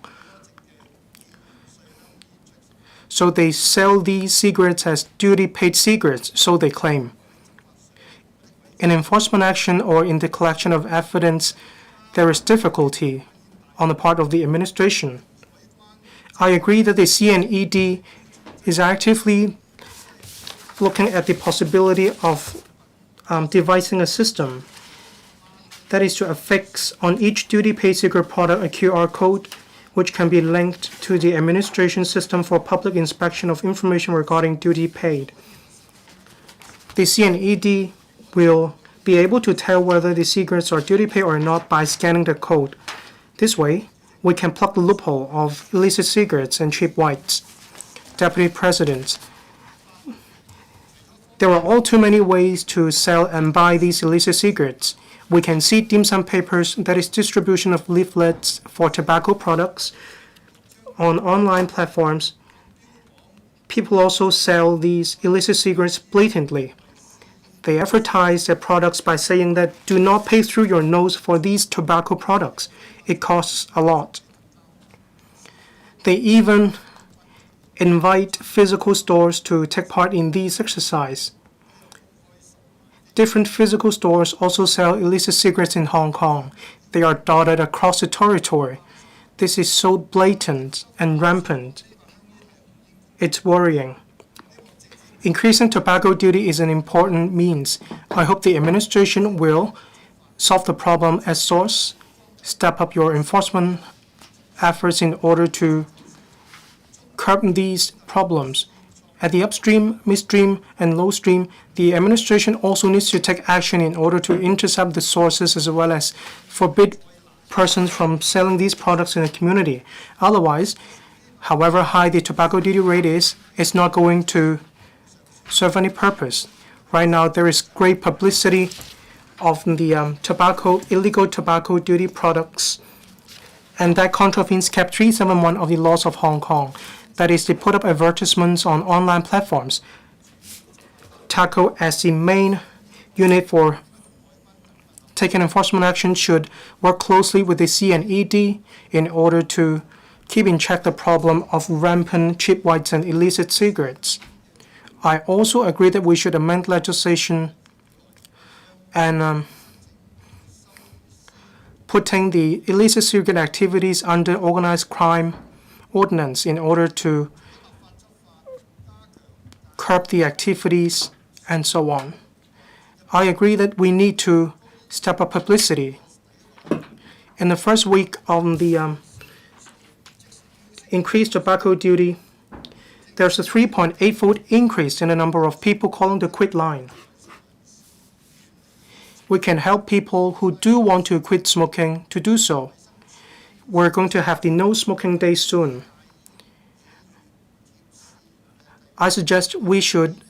So they sell these cigarettes as duty-paid cigarettes, so they claim. In enforcement action or in the collection of evidence, there is difficulty on the part of the administration. I agree that the CNED is actively looking at the possibility of devising a system that is to affix on each duty-paid cigarette product a QR code which can be linked to the administration system for public inspection of information regarding duty paid. The CNED will be able to tell whether the cigarettes are duty paid or not by scanning the code. This way, we can plug the loophole of illicit cigarettes and cheap whites. Deputy President, there are all too many ways to sell and buy these illicit cigarettes. We can see dim sum papers, that is distribution of leaflets for tobacco products on online platforms. People also sell these illicit cigarettes blatantly. They advertise their products by saying that do not pay through your nose for these tobacco products. It costs a lot. They even invite physical stores to take part in these exercises. Different physical stores also sell illicit cigarettes in Hong Kong. They are dotted across the territory. This is so blatant and rampant. It's worrying. Increasing tobacco duty is an important means. I hope the administration will solve the problem at source, step up your enforcement efforts in order to curb these problems. At the upstream, midstream, and low stream, the administration also needs to take action in order to intercept the sources as well as forbid persons from selling these products in the community. Otherwise, however high the tobacco duty rate is, it's not going to serve any purpose. Right now, there is great publicity of the illegal tobacco duty products, and that contravenes Cap 371 of the laws of Hong Kong. That is, to put up advertisements on online platforms. TACO, as the main unit for taking enforcement action, should work closely with the CNED in order to keep in check the problem of rampant cheap whites and illicit cigarettes. I also agree that we should amend legislation and putting the illicit cigarette activities under organized crime ordinance in order to curb the activities and so on. I agree that we need to step up publicity. In the first week of the increased tobacco duty, there's a 3.8-fold increase in the number of people calling the quit line. We can help people who do want to quit smoking to do so. We're going to have the no smoking day soon. I suggest we should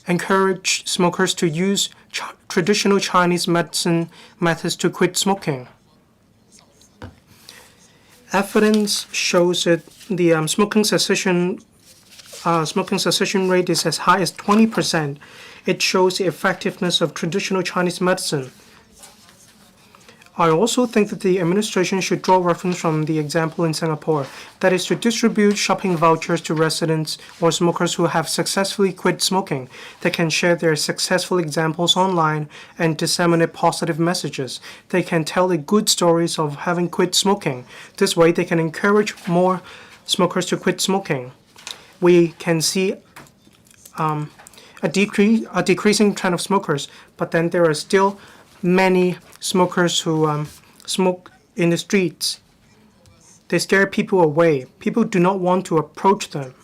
encourage smokers to use traditional Chinese medicine methods to quit smoking. Evidence shows that the smoking cessation rate is as high as 20%. It shows the effectiveness of traditional Chinese medicine. I also think that the administration should draw reference from the example in Singapore, that is to distribute shopping vouchers to residents or smokers who have successfully quit smoking. They can share their successful examples online and disseminate positive messages. They can tell the good stories of having quit smoking. This way, they can encourage more smokers to quit smoking. We can see a decreasing trend of smokers, but then there are still many smokers who smoke in the streets. They scare people away. People do not want to approach them.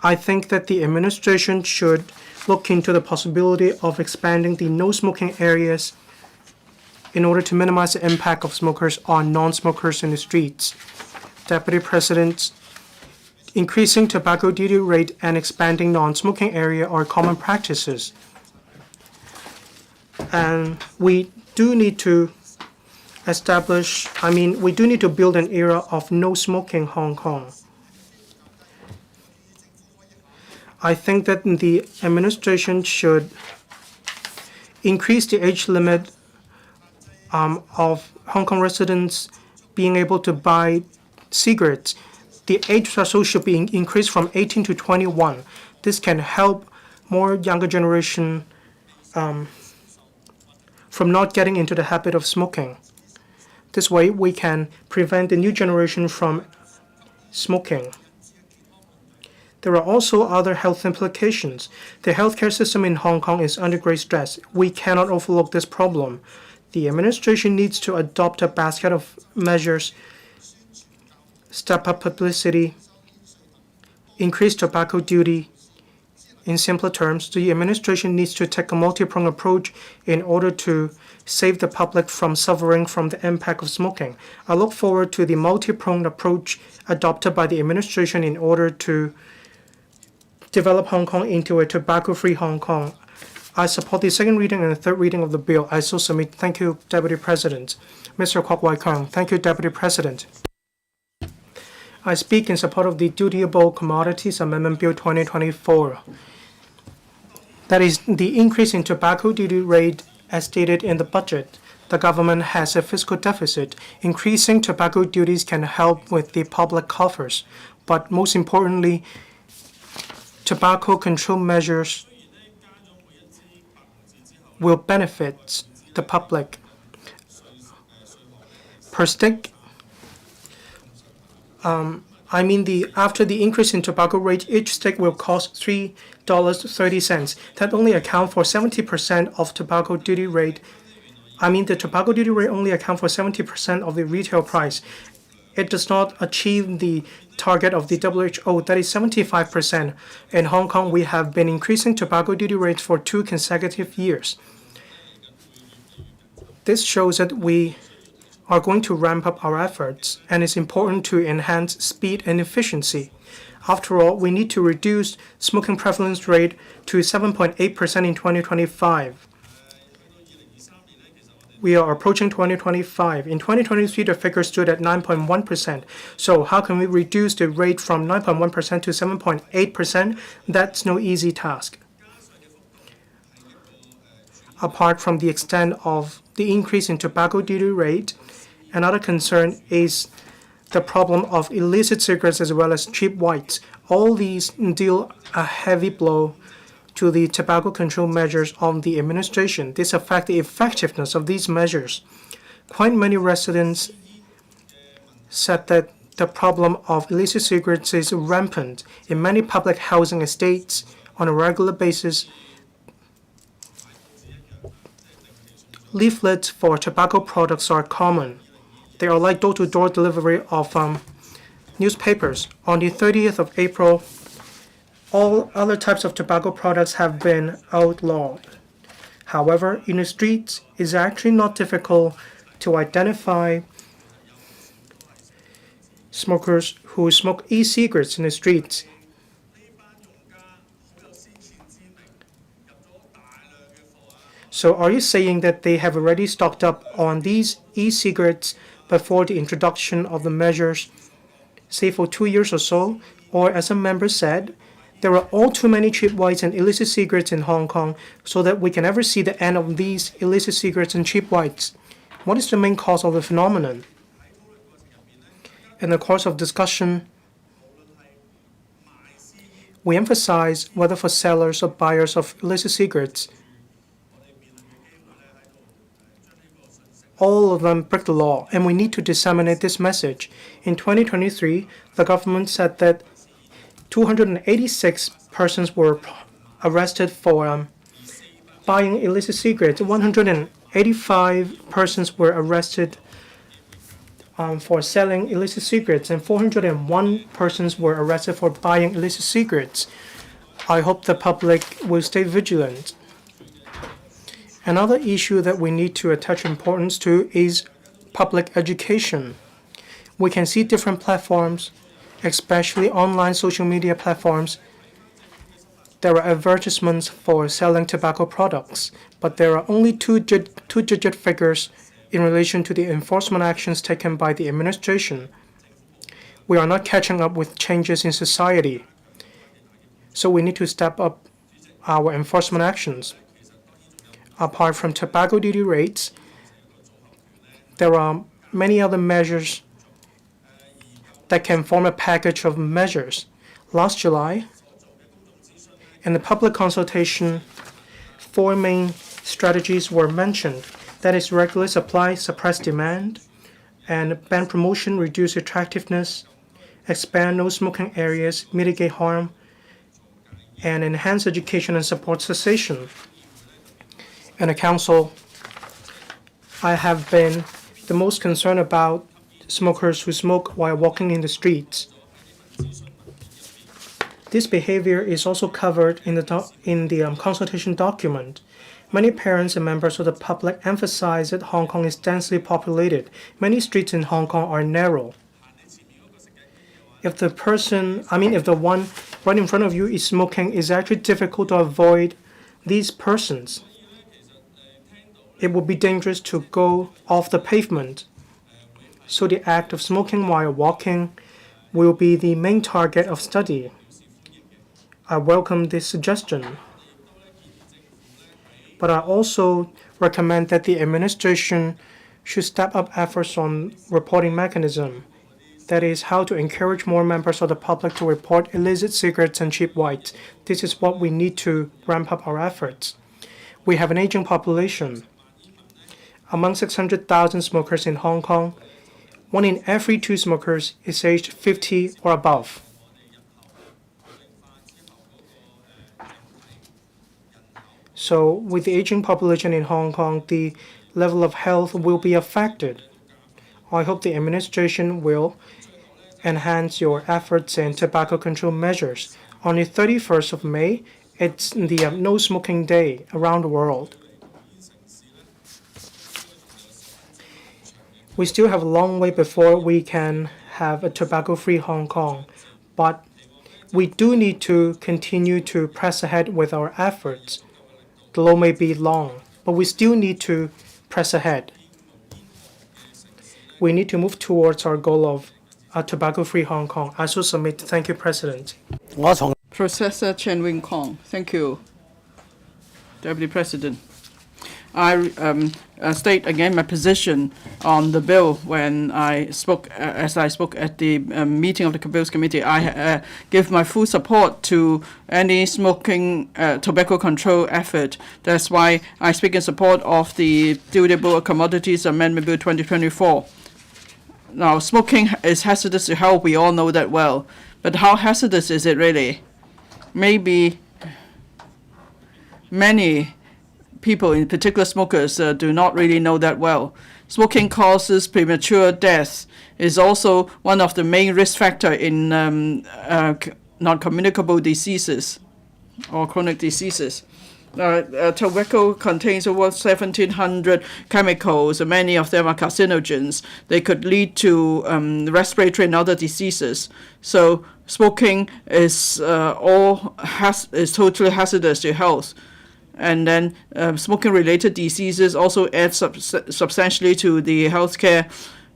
I think that the administration should look into the possibility of expanding the no smoking areas in order to minimize the impact of smokers on non-smokers in the streets. Deputy President, increasing tobacco duty rate and expanding non-smoking area are common practices. And we do need to build an era of no smoking Hong Kong. I think that the administration should increase the age limit of Hong Kong residents being able to buy cigarettes. The age threshold should be increased from 18 to 21. This can help more younger generation from not getting into the habit of smoking. This way, we can prevent the new generation from smoking. There are also other health implications. The healthcare system in Hong Kong is under great stress. We cannot overlook this problem. The administration needs to adopt a basket of measures, step up publicity, increase tobacco duty. In simpler terms, the administration needs to take a multi-pronged approach in order to save the public from suffering from the impact of smoking. I look forward to the multi-pronged approach adopted by the administration in order to develop Hong Kong into a tobacco-free Hong Kong. I support the second reading and the third reading of the bill. I so submit. Thank you, Deputy President. Mr. Kwok Wai Kang. Thank you, Deputy President. I speak in support of the Dutiable Commodities Amendment Bill 2024. That is, the increase in tobacco duty rate as stated in the budget. The government has a fiscal deficit. Increasing tobacco duties can help with the public coffers. But most importantly, tobacco control measures will benefit the public. Per stick, after the increase in tobacco rate, each stick will cost $3.30. That only account for 70% of tobacco duty rate. The tobacco duty rate only account for 70% of the retail price. It does not achieve the target of the WHO, that is 75%. In Hong Kong, we have been increasing tobacco duty rates for 2 consecutive years. This shows that we are going to ramp up our efforts, and it's important to enhance speed and efficiency. After all, we need to reduce smoking prevalence rate to 7.8% in 2025. We are approaching 2025. In 2023, the figure stood at 9.1%. So how can we reduce the rate from 9.1% to 7.8%? That's no easy task. Apart from the extent of the increase in tobacco duty rate, another concern is the problem of illicit cigarettes as well as cheap whites. All these deal a heavy blow to the tobacco control measures of the administration. This affects the effectiveness of these measures. Quite many residents said that the problem of illicit cigarettes is rampant in many public housing estates on a regular basis. Leaflets for tobacco products are common. They are like door-to-door delivery of newspapers. On the 30th of April, all other types of tobacco products have been outlawed. However, in the streets, it's actually not difficult to identify smokers who smoke e-cigarettes in the streets. So are you saying that they have already stocked up on these e-cigarettes before the introduction of the measures, say for 2 years or so? Or as a member said, there are all too many cheap whites and illicit cigarettes in Hong Kong so that we can never see the end of these illicit cigarettes and cheap whites. What is the main cause of the phenomenon? In the course of discussion, we emphasize whether for sellers or buyers of illicit cigarettes, all of them break the law, and we need to disseminate this message. In 2023, the government said that 286 persons were arrested for buying illicit cigarettes. 185 persons were arrested for selling illicit cigarettes, and 401 persons were arrested for buying illicit cigarettes. I hope the public will stay vigilant. Another issue that we need to attach importance to is public education. We can see different platforms, especially online social media platforms. There are advertisements for selling tobacco products, but there are only two-digit figures in relation to the enforcement actions taken by the administration. We are not catching up with changes in society, so we need to step up our enforcement actions. Apart from tobacco duty rates, there are many other measures that can form a package of measures. Last July, in the public consultation, 4 main strategies were mentioned. That is, regulate supply, suppress demand, and ban promotion, reduce attractiveness, expand no smoking areas, mitigate harm, and enhance education and support cessation. In the Council, I have been the most concerned about smokers who smoke while walking in the streets. This behavior is also covered in the consultation document. Many parents and members of the public emphasize that Hong Kong is densely populated. Many streets in Hong Kong are narrow. If the one right in front of you is smoking, it's actually difficult to avoid these persons. It would be dangerous to go off the pavement. So the act of smoking while walking will be the main target of study. I welcome this suggestion. But I also recommend that the administration should step up efforts on reporting mechanism. That is, how to encourage more members of the public to report illicit cigarettes and cheap whites. This is what we need to ramp up our efforts. We have an aging population. Among 600,000 smokers in Hong Kong, 1 in every 2 smokers is aged 50 or above. So with the aging population in Hong Kong, the level of health will be affected. I hope the administration will enhance your efforts in tobacco control measures. On the 31st of May, it's the No Smoking Day around the world. We still have a long way before we can have a tobacco-free Hong Kong, but we do need to continue to press ahead with our efforts. The law may be long, but we still need to press ahead. We need to move towards our goal of a tobacco-free Hong Kong. I so submit. Thank you, President. Professor Chen Wing Kong. Thank you, Deputy President. I state again my position on the bill when I spoke, as I spoke at the meeting of the Bills Committee. I give my full support to any smoking tobacco control effort. That's why I speak in support of the Dutiable Commodities Amendment Bill 2024. Now, smoking is hazardous to health. We all know that well. But how hazardous is it really? Maybe many people, in particular smokers, do not really know that well. Smoking causes premature death. Is also one of the main risk factor in non-communicable diseases or chronic diseases. Tobacco contains over 1,700 chemicals. Many of them are carcinogens. They could lead to respiratory and other diseases. So smoking is totally hazardous to health. And then smoking-related diseases also add substantially to the healthcare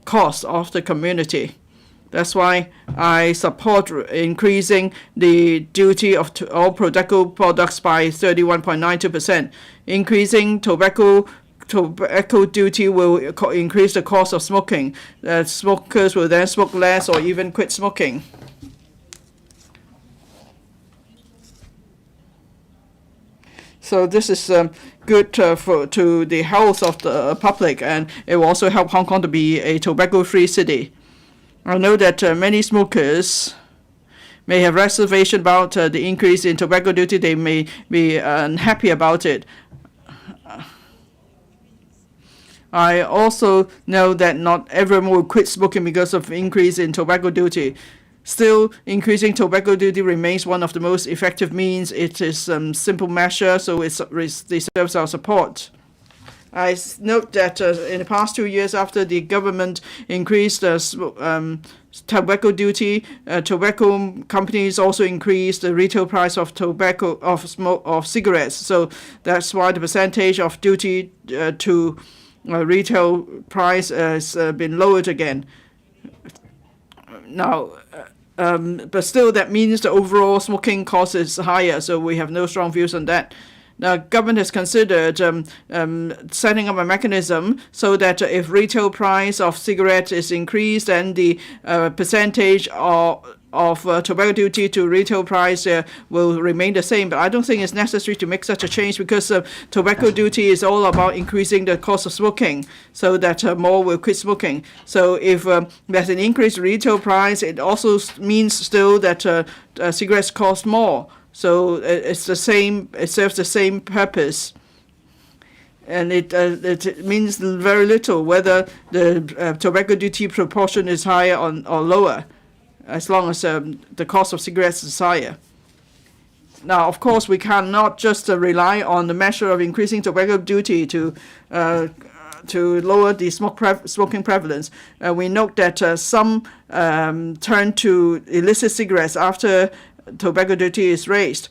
costs of the community. That's why I support increasing the duty of all tobacco products by 31.92%. Increasing tobacco duty will increase the cost of smoking. Smokers will then smoke less or even quit smoking. So this is good to the health of the public, and it will also help Hong Kong to be a tobacco-free city. I know that many smokers may have reservation about the increase in tobacco duty. They may be unhappy about it. I also know that not everyone will quit smoking because of increase in tobacco duty. Still, increasing tobacco duty remains one of the most effective means. It is a simple measure, so it deserves our support. I note that in the past 2 years, after the government increased tobacco duty, tobacco companies also increased the retail price of tobacco of cigarettes. So that's why the percentage of duty to retail price has been lowered again. Now, but still, that means the overall smoking cost is higher. So we have no strong views on that. The government has considered setting up a mechanism so that if retail price of cigarettes is increased, then the percentage of of tobacco duty to retail price will remain the same, but I don't think it's necessary to make such a change because tobacco duty is all about increasing the cost of smoking so that more will quit smoking. So if there's an increased retail price, it also means still that cigarettes cost more. So it's the same, it serves the same purpose. And it means very little whether the tobacco duty proportion is higher or lower, as long as the cost of cigarettes is higher. Now, of course, we cannot just rely on the measure of increasing tobacco duty to lower the smoking prevalence. We note that some turn to illicit cigarettes after tobacco duty is raised.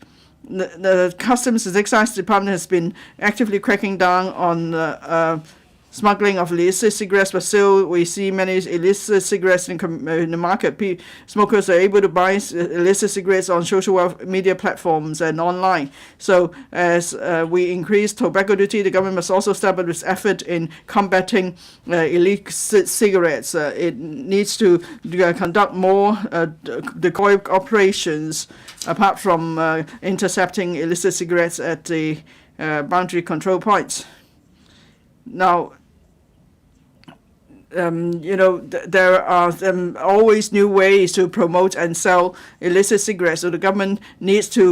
The Customs and Excise Department has been actively cracking down on smuggling of illicit cigarettes, but still we see many illicit cigarettes in the market. Smokers are able to buy illicit cigarettes on social media platforms and online. So as we increase tobacco duty, the government must also step up its effort in combating illicit cigarettes. It needs to conduct more decoy operations apart from intercepting illicit cigarettes at the boundary control points. Now, there are always new ways to promote and sell illicit cigarettes. So the government needs to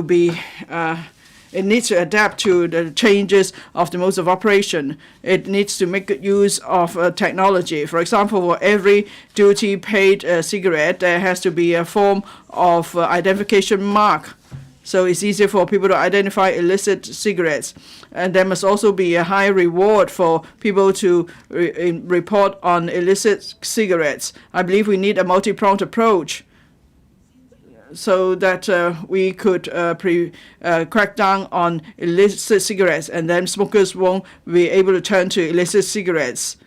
adapt to the changes of the modes of operation. It needs to make good use of technology. For example, for every duty-paid cigarette, there has to be a form of identification mark. So it's easier for people to identify illicit cigarettes. And there must also be a high reward for people to report on illicit cigarettes. I believe we need a multi-pronged approach so that we could crack down on illicit cigarettes, and then smokers won't be able to turn to illicit cigarettes.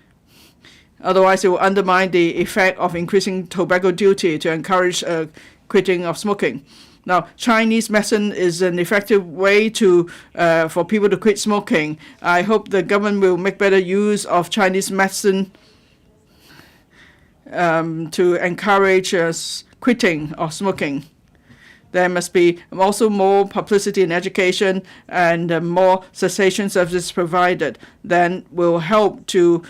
Otherwise, it will undermine the effect of increasing tobacco duty to encourage quitting of smoking. Now, Chinese medicine is an effective way to for people to quit smoking. I hope the government will make better use of Chinese medicine to encourage quitting of smoking. There must be also more publicity and education and more cessation services provided. Then will help to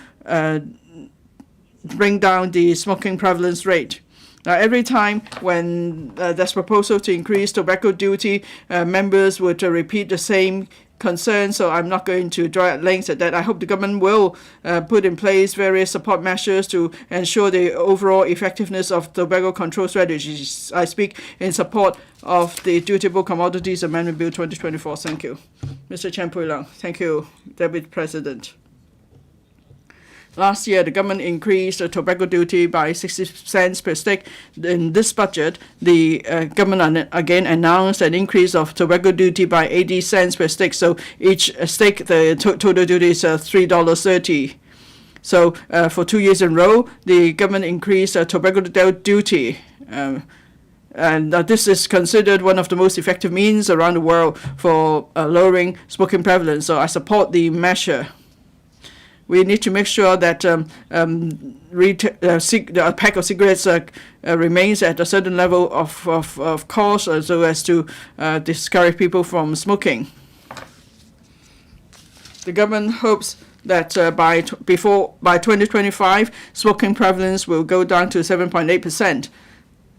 bring down the smoking prevalence rate. Now, every time when there's proposal to increase tobacco duty, members would repeat the same concern, so I'm not going to draw at length at that. I hope the government will put in place various support measures to ensure the overall effectiveness of tobacco control strategies. I speak in support of the Dutiable Commodities Amendment Bill 2024. Thank you. Mr. Chen Pui-Lang. Thank you, Deputy President. Last year, the government increased the tobacco duty by 60 cents per stick. In this budget, the government again announced an increase of tobacco duty by 80 cents per stick. So each stick, the total duty is $3.30. So for 2 years in a row, the government increased tobacco duty. And this is considered one of the most effective means around the world for lowering smoking prevalence. So I support the measure. We need to make sure that a pack of cigarettes remains at a certain level of cost so as to discourage people from smoking. The government hopes that by 2025, smoking prevalence will go down to 7.8%.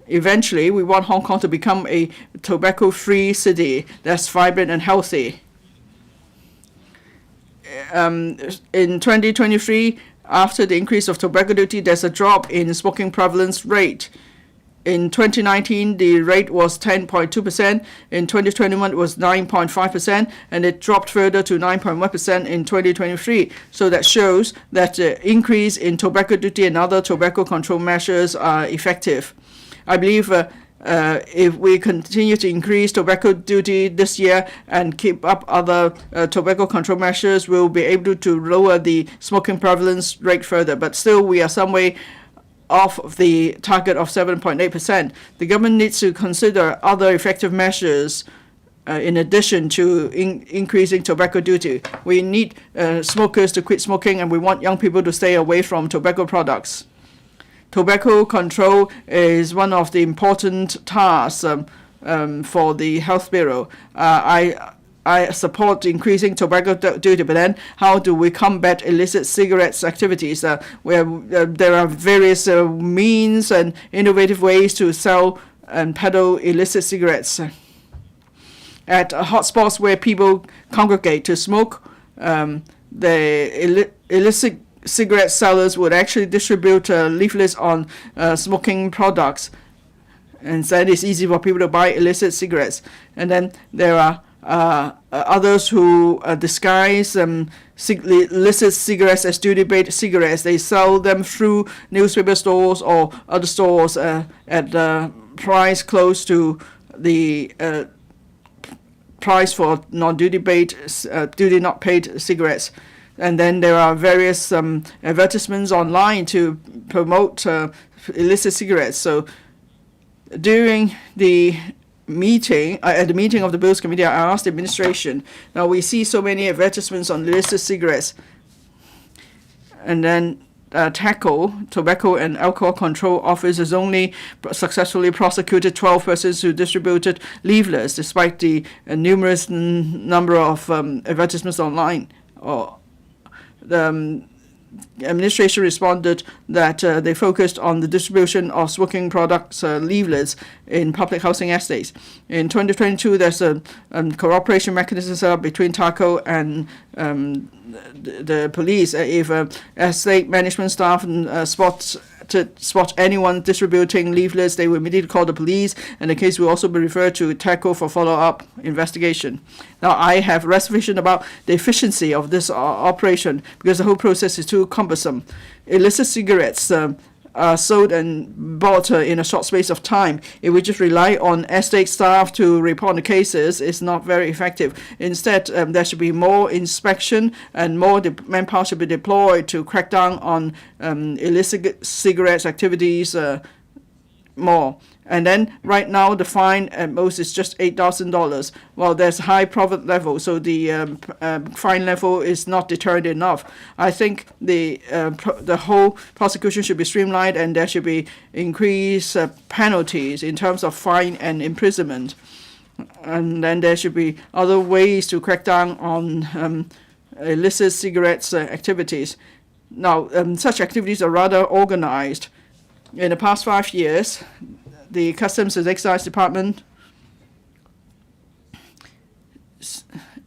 Eventually, we want Hong Kong to become a tobacco-free city that's vibrant and healthy. In 2023, after the increase of tobacco duty, there's a drop in smoking prevalence rate. In 2019, the rate was 10.2%. In 2021, it was 9.5%, and it dropped further to 9.1% in 2023. So that shows that the increase in tobacco duty and other tobacco control measures are effective. I believe if we continue to increase tobacco duty this year and keep up other tobacco control measures, we'll be able to lower the smoking prevalence rate further. But still, we are some way off of the target of 7.8%. The government needs to consider other effective measures in addition to increasing tobacco duty. We need smokers to quit smoking, and we want young people to stay away from tobacco products. tobacco control is one of the important tasks for the Health Bureau. I support increasing tobacco duty, but then how do we combat illicit cigarettes activities where there are various means and innovative ways to sell and peddle illicit cigarettes? At hotspots where people congregate to smoke, the illicit cigarette sellers would actually distribute leaflets on smoking products, and then it's easy for people to buy illicit cigarettes. And then there are others who disguise illicit cigarettes as duty-paid cigarettes. They sell them through newspaper stores or other stores at a price close to the price for non-duty paid, duty not paid cigarettes. And then there are various advertisements online to promote illicit cigarettes. So during the meeting, at the meeting of the Bills Committee, I asked the administration, now we see so many advertisements on illicit cigarettes, and then Tobacco and Alcohol Control Office has only successfully prosecuted 12 persons who distributed leaflets, despite the numerous number of advertisements online. The administration responded that they focused on the distribution of smoking products leaflets in public housing estates. In 2022, there's a cooperation mechanism set up between TACO and the police. If estate management staff spot anyone distributing leaflets, they will immediately call the police, and the case will also be referred to TACO for follow-up investigation. Now, I have reservation about the efficiency of this operation because the whole process is too cumbersome. Illicit cigarettes are sold and bought in a short space of time. If we just rely on estate staff to report the cases, it's not very effective. Instead, there should be more inspection and more manpower should be deployed to crack down on illicit cigarettes activities more. And then right now the fine at most is just $8,000. Well, there's high profit level, so the fine level is not deterrent enough. I think the whole prosecution should be streamlined, and there should be increased penalties in terms of fine and imprisonment. And then there should be other ways to crack down on illicit cigarettes activities. Now, such activities are rather organized. In the past 5 years, the Customs and Excise Department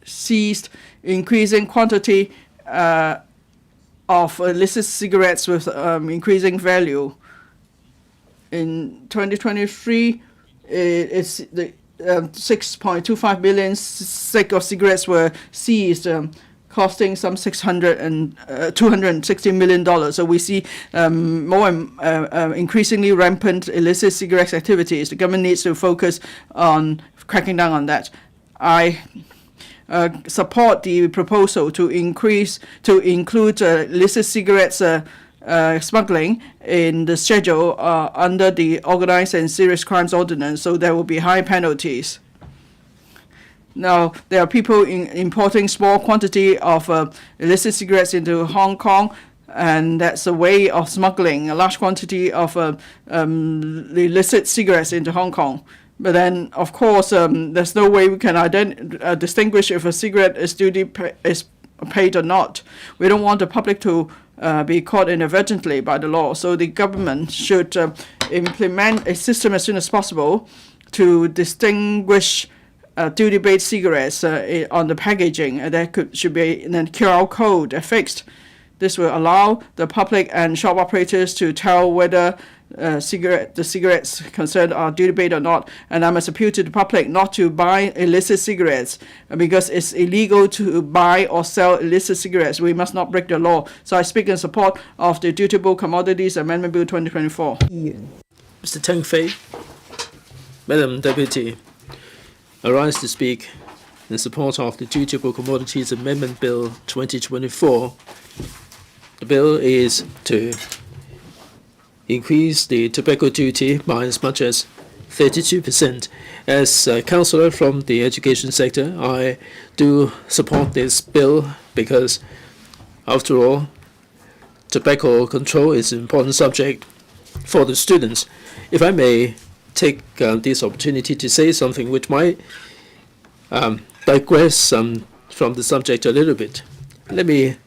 seized increasing quantity of illicit cigarettes with increasing value. In 2023, it's the 6.25 billion stick of cigarettes were seized, costing some $260 million. So we see more increasingly rampant illicit cigarettes activities. The government needs to focus on cracking down on that. I support the proposal to include illicit cigarettes smuggling in the schedule under the Organized and Serious Crimes Ordinance, so there will be high penalties. Now, there are people importing small quantity of illicit cigarettes into Hong Kong, and that's a way of smuggling a large quantity of illicit cigarettes into Hong Kong. But then, of course, there's no way we can distinguish if a cigarette is paid or not. We don't want the public to be caught inadvertently by the law. So the government should implement a system as soon as possible to distinguish duty-paid cigarettes on the packaging. There should be a QR code affixed. This will allow the public and shop operators to tell whether the cigarettes concerned are duty-paid or not. And I must appeal to the public not to buy illicit cigarettes because it's illegal to buy or sell illicit cigarettes. We must not break the law. So I speak in support of the Dutiable Commodities Amendment Bill 2024. Mr. Teng Fei, Madam Deputy, I rise to speak in support of the Dutiable Commodities Amendment Bill 2024. The bill is to increase the tobacco duty by as much as 32%. As a councillor from the education sector, I do support this bill because, after all, tobacco control is an important subject for the students. If I may take this opportunity to say something which might digress from the subject a little bit. Let me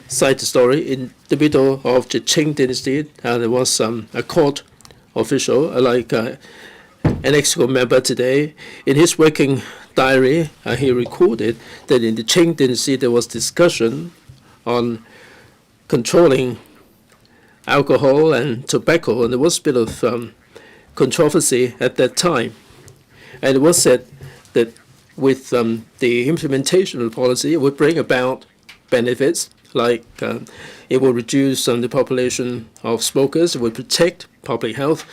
cite a story. In the middle of the Qing dynasty, there was a court official, like an ex-co member today. In his working diary, he recorded that in the Qing dynasty there was discussion on controlling alcohol and tobacco, and there was a bit of controversy at that time. And it was said that with the implementation of the policy, it would bring about benefits, like it will reduce the population of smokers, it would protect public health,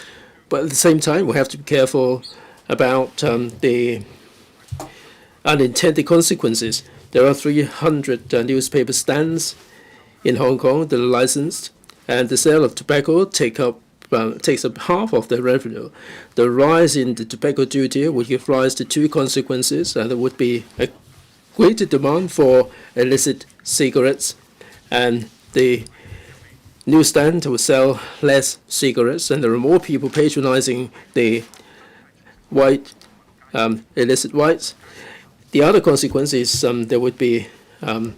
but at the same time, we have to be careful about the unintended consequences. There are 300 newspaper stands in Hong Kong that are licensed, and the sale of tobacco takes up half of their revenue. The rise in the tobacco duty would give rise to two consequences, and there would be a greater demand for illicit cigarettes, and the newsstand will sell less cigarettes, and there are more people patronizing the white illicit whites. The other consequence is there would be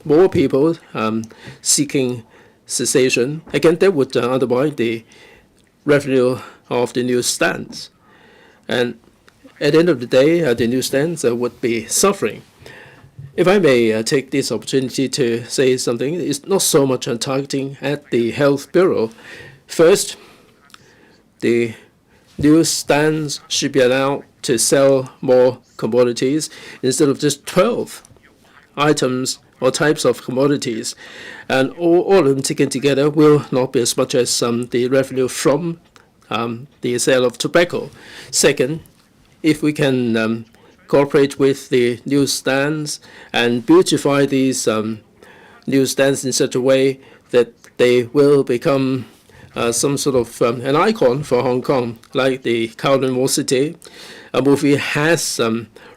more people seeking cessation. Again, that would undermine the revenue of the newsstands. And at the end of the day, the newsstands would be suffering. If I may take this opportunity to say something, it's not so much on targeting at the Health Bureau. First, the newsstands should be allowed to sell more commodities instead of just 12 items or types of commodities. And all of them taken together will not be as much as the revenue from the sale of tobacco. Second, if we can cooperate with the newsstands and beautify these newsstands in such a way that they will become some sort of an icon for Hong Kong, like the Kowloon Wall City. A movie has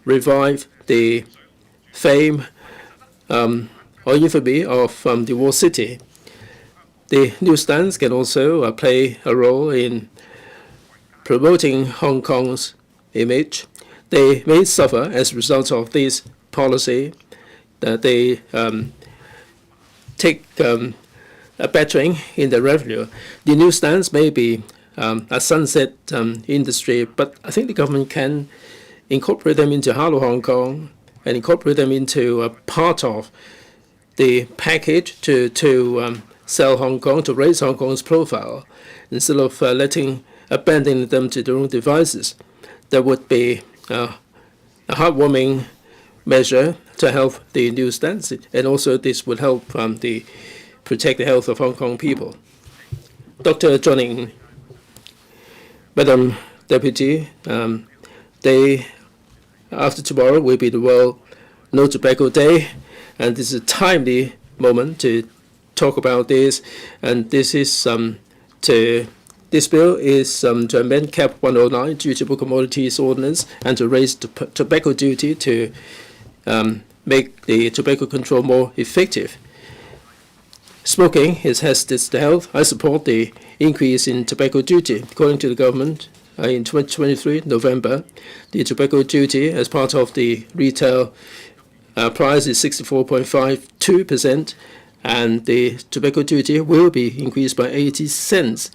revived the fame or infamy of the Wall City. The newsstands can also play a role in promoting Hong Kong's image. They may suffer as a result of this policy, that they take a battering in the revenue. The newsstands may be a sunset industry, but I think the government can incorporate them into Hello Hong Kong and incorporate them into a part of the package to sell Hong Kong, to raise Hong Kong's profile, instead of abandoning them to their own devices. That would be a heartwarming measure to help the newsstands, and also this would help protect the health of Hong Kong people. Dr. John, Madam Deputy, day after tomorrow will be the World No Tobacco Day, and this is a timely moment to talk about this. And this is this bill is to amend Cap 109, Dutiable Commodities Ordinance, and to raise the tobacco duty to make the tobacco control more effective. Smoking is hazardous to health. I support the increase in tobacco duty. According to the government, in 2023, November, the tobacco duty as part of the retail price is 64.52%, and the tobacco duty will be increased by 80 cents.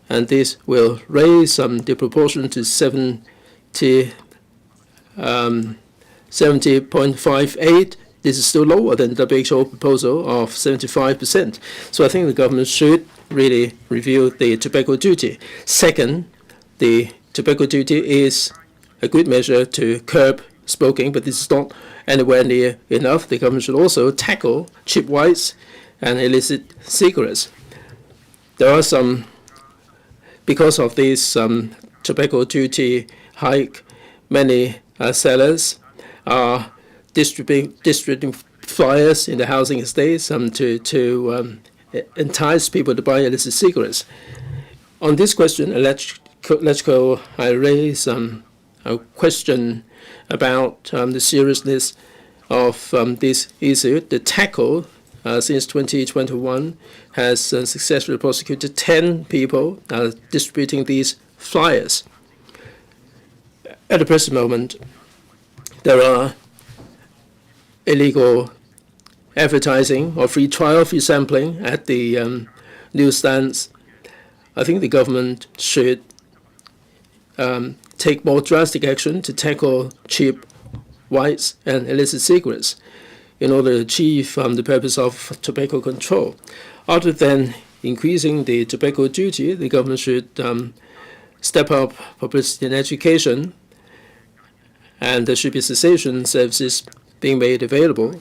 And this will raise the proportion to 70.58. This is still lower than the WHO proposal of 75%. So I think the government should really review the tobacco duty. Second, the tobacco duty is a good measure to curb smoking, but this is not anywhere near enough. The government should also tackle cheap whites and illicit cigarettes. There are some, because of this tobacco duty hike, many sellers are distributing flyers in the housing estates to entice people to buy illicit cigarettes. On this question, let's go. I raise a question about the seriousness of this issue, to tackle since 2021 has successfully prosecuted 10 people distributing these flyers. At the present moment, there are illegal advertising or free trial, free sampling at the newsstands. I think the government should take more drastic action to tackle cheap whites and illicit cigarettes in order to achieve the purpose of tobacco control. Other than increasing the tobacco duty, the government should step up publicity and education, and there should be cessation services being made available.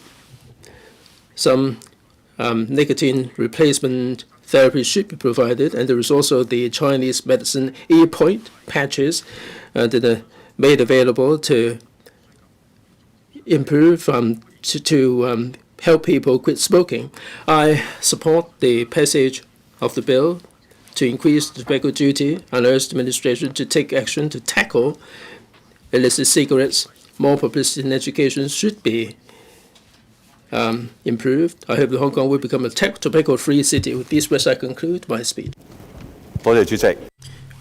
Some nicotine replacement therapy should be provided, and there is also the Chinese medicine e-point patches that are made available to improve to help people quit smoking. I support the passage of the bill to increase the tobacco duty and urge the administration to take action to tackle illicit cigarettes. More publicity and education should be improved. I hope that Hong Kong will become a tobacco-free city. With these words, I conclude my speech. 多謝主席。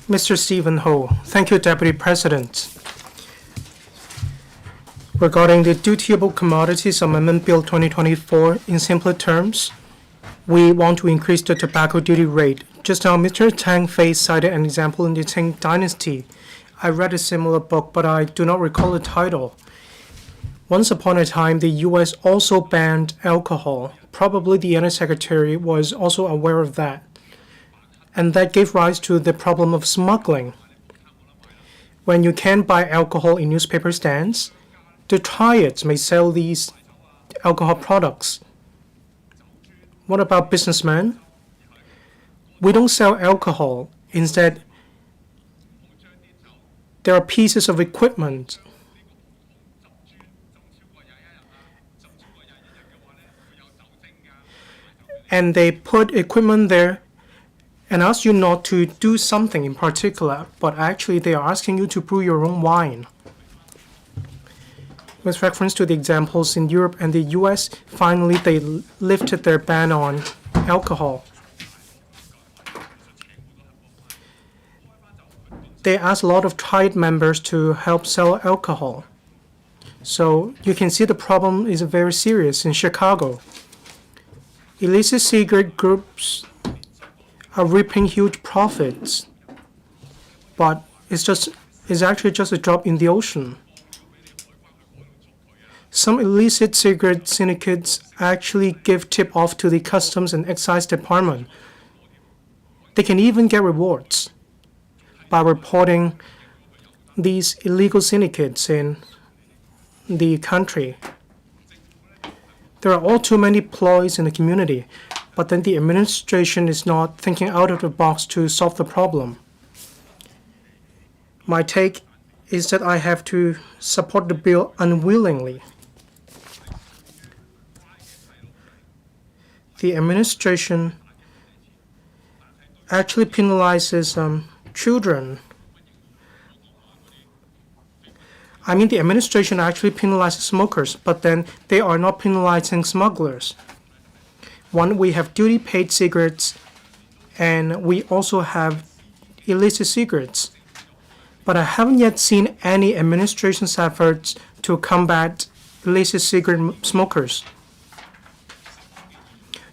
Mr. Stephen Ho. Thank you, Deputy President. Regarding the Dutiable Commodities Amendment Bill 2024, in simpler terms, we want to increase the tobacco duty rate. Just now, Mr. Tang Fei cited an example in the Tang Dynasty. I read a similar book, but I do not recall the title. Once upon a time, the U.S. also banned alcohol. Probably the Undersecretary was also aware of that. And that gave rise to the problem of smuggling. When you can't buy alcohol in newspaper stands, the triads may sell these alcohol products. What about businessmen? We don't sell alcohol. Instead, there are pieces of equipment. And they put equipment there and ask you not to do something in particular, but actually they are asking you to brew your own wine. With reference to the examples in Europe and the US, finally they lifted their ban on alcohol. They asked a lot of triad members to help sell alcohol. So you can see the problem is very serious in Chicago. Illicit cigarette groups are reaping huge profits, but it's actually just a drop in the ocean. Some illicit cigarette syndicates actually give tip-off to the Customs and Excise Department. They can even get rewards by reporting these illegal syndicates in the country. There are all too many ploys in the community, but then the administration is not thinking out of the box to solve the problem. My take is that I have to support the bill unwillingly. The administration actually penalizes children. The administration actually penalizes smokers, but then they are not penalizing smugglers. One, we have duty-paid cigarettes, and we also have illicit cigarettes. But I haven't yet seen any administration's efforts to combat illicit cigarette smokers.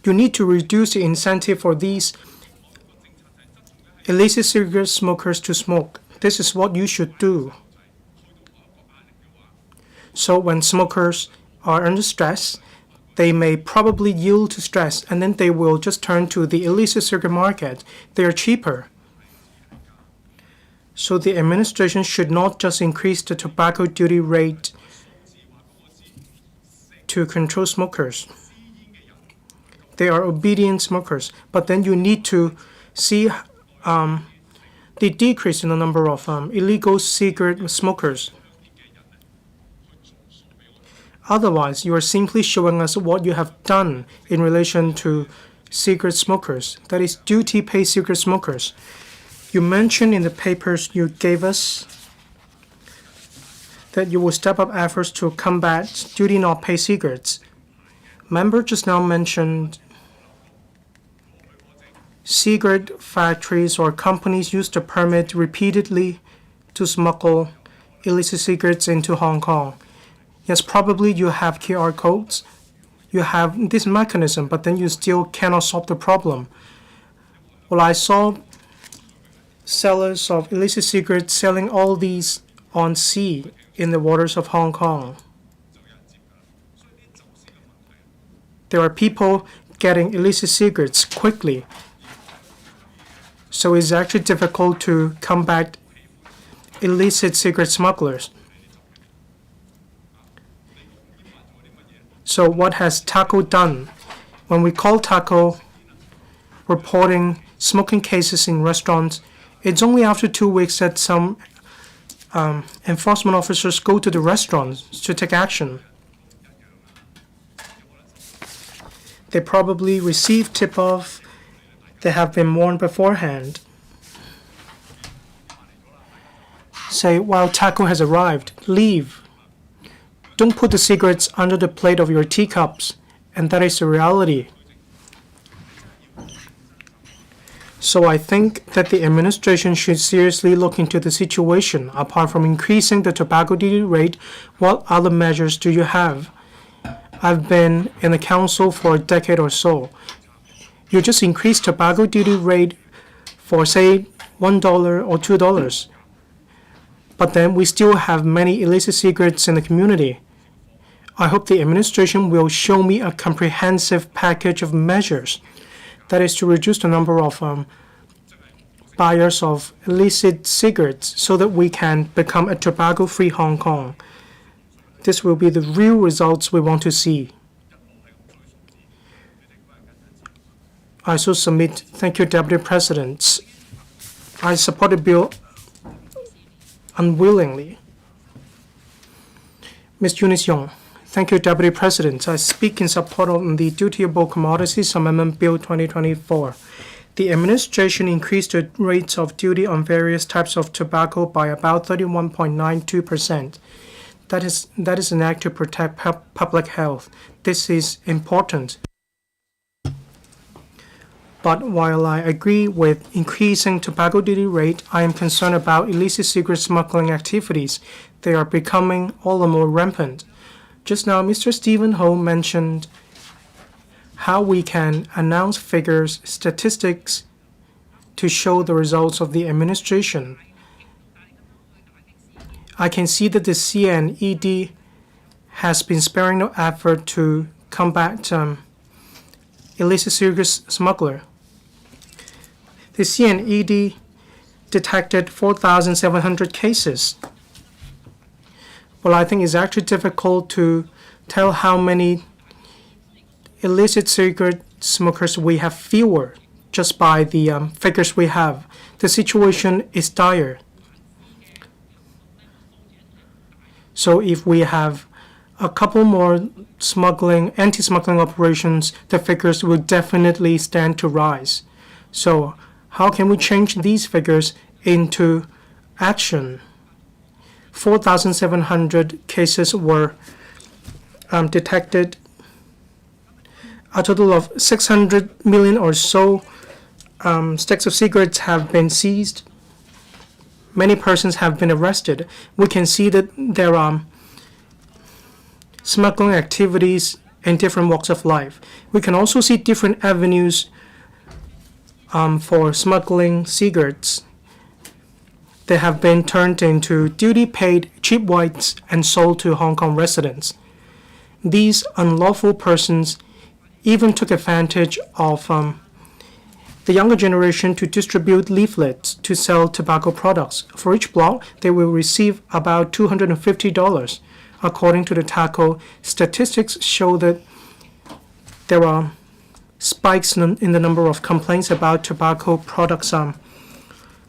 You need to reduce the incentive for these illicit cigarette smokers to smoke. This is what you should do. So when smokers are under stress, they may probably yield to stress, and then they will just turn to the illicit cigarette market. They are cheaper. So the administration should not just increase the tobacco duty rate to control smokers. They are obedient smokers, but then you need to see the decrease in the number of illegal cigarette smokers. Otherwise, you are simply showing us what you have done in relation to cigarette smokers, that is, duty-paid cigarette smokers. You mentioned in the papers you gave us that you will step up efforts to combat duty-not-paid cigarettes. Member just now mentioned cigarette factories or companies use the permit repeatedly to smuggle illicit cigarettes into Hong Kong. Yes, probably you have QR codes, you have this mechanism, but then you still cannot solve the problem. Well, I saw sellers of illicit cigarettes selling all these on sea in the waters of Hong Kong. There are people getting illicit cigarettes quickly, so it's actually difficult to combat illicit cigarette smugglers. So what has TACO done? When we call TACO reporting smoking cases in restaurants, it's only after 2 weeks that some enforcement officers go to the restaurants to take action. They probably receive tip-off. They have been warned beforehand. Say, while TACO has arrived, leave. Don't put the cigarettes under the plate of your teacups, and that is the reality. So I think that the administration should seriously look into the situation. Apart from increasing the tobacco duty rate, what other measures do you have? I've been in the council for a decade or so. You just increase tobacco duty rate for, say, $1 or $2. But then we still have many illicit cigarettes in the community. I hope the administration will show me a comprehensive package of measures. That is to reduce the number of buyers of illicit cigarettes so that we can become a tobacco-free Hong Kong. This will be the real results we want to see. I so submit. Thank you, Deputy President. I support the bill unwillingly. Ms. Eunice Yong. Thank you, Deputy President. I speak in support of the Dutiable Commodities Amendment Bill 2024. The administration increased the rates of duty on various types of tobacco by about 31.92%. That is an act to protect public health. This is important. But while I agree with increasing tobacco duty rate, I am concerned about illicit cigarette smuggling activities. They are becoming all the more rampant. Just now, Mr. Stephen Ho mentioned how we can announce figures, statistics to show the results of the administration. I can see that the CNED has been sparing no effort to combat illicit cigarette smuggler. The CNED detected 4,700 cases. Well, I think it's actually difficult to tell how many illicit cigarette smokers we have fewer just by the figures we have. The situation is dire. So if we have a couple more anti-smuggling operations, the figures will definitely stand to rise. So how can we change these figures into action? 4,700 cases were detected. A total of 600 million or so sticks of cigarettes have been seized. Many persons have been arrested. We can see that there are smuggling activities in different walks of life. We can also see different avenues for smuggling cigarettes. They have been turned into duty-paid cheap whites and sold to Hong Kong residents. These unlawful persons even took advantage of the younger generation to distribute leaflets to sell tobacco products. For each block, they will receive about $250. According to the TACO, statistics show that there are spikes in the number of complaints about tobacco products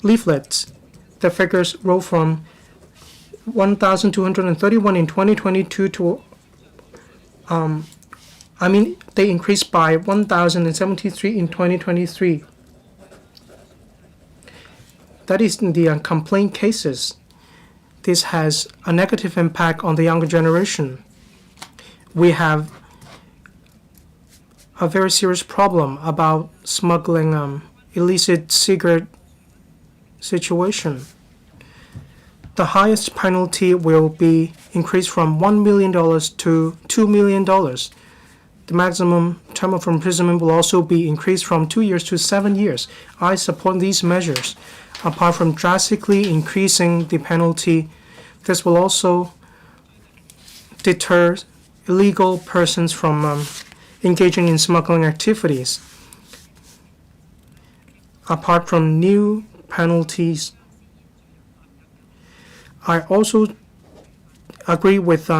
leaflets. The figures rose from 1,231 in 2022 to they increased by 1,073 in 2023. That is the complaint cases. This has a negative impact on the younger generation. We have a very serious problem about smuggling illicit cigarette situation. The highest penalty will be increased from $1 million to $2 million. The maximum term of imprisonment will also be increased from 2 years to 7 years. I support these measures. Apart from drastically increasing the penalty, this will also deter illegal persons from engaging in smuggling activities. Apart from new penalties, I also agree with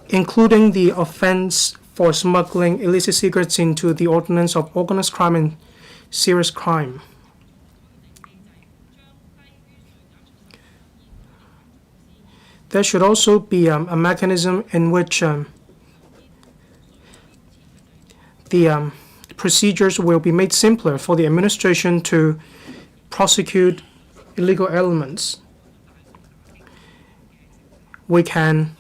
including the offense for smuggling illicit cigarettes into the ordinance of organized crime and serious crime. There should also be a mechanism in which the procedures will be made simpler for the administration to prosecute illegal elements. We can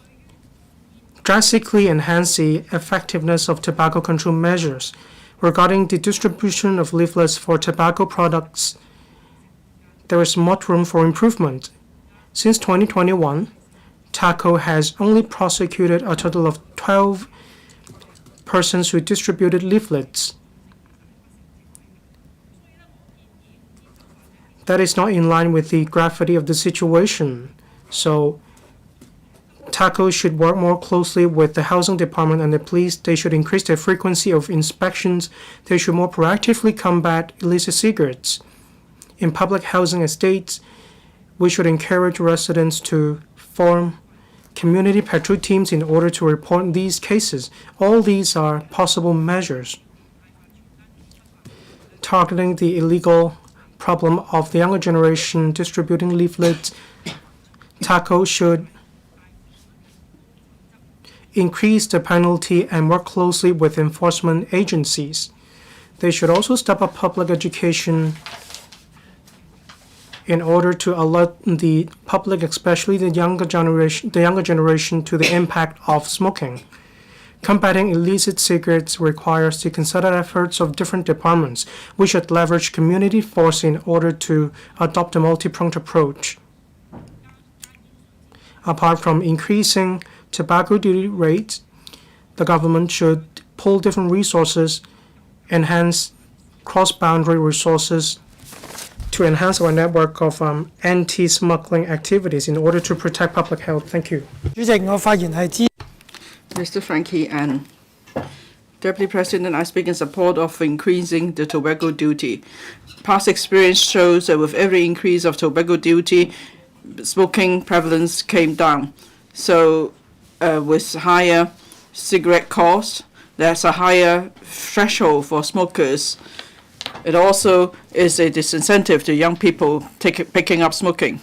drastically enhance the effectiveness of tobacco control measures. Regarding the distribution of leaflets for tobacco products, there is much room for improvement. Since 2021, TACO has only prosecuted a total of 12 persons who distributed leaflets. That is not in line with the gravity of the situation. So TACO should work more closely with the housing department and the police. They should increase the frequency of inspections. They should more proactively combat illicit cigarettes. In public housing estates, we should encourage residents to form community patrol teams in order to report these cases. All these are possible measures. Targeting the illegal problem of the younger generation distributing leaflets, TACO should increase the penalty and work closely with enforcement agencies. They should also step up public education in order to alert the public, especially the younger generation, to the impact of smoking. Combating illicit cigarettes requires the concerted efforts of different departments. We should leverage community force in order to adopt a multi-pronged approach. Apart from increasing tobacco duty rates, the government should pull different resources, enhance cross-boundary resources to enhance our network of anti-smuggling activities in order to protect public health. Thank you. 主席，我發言係支。 Mr. Frankie Ann. Deputy President, I speak in support of increasing the tobacco duty. Past experience shows that with every increase of tobacco duty, smoking prevalence came down. So with higher cigarette costs, there's a higher threshold for smokers. It also is a disincentive to young people picking up smoking.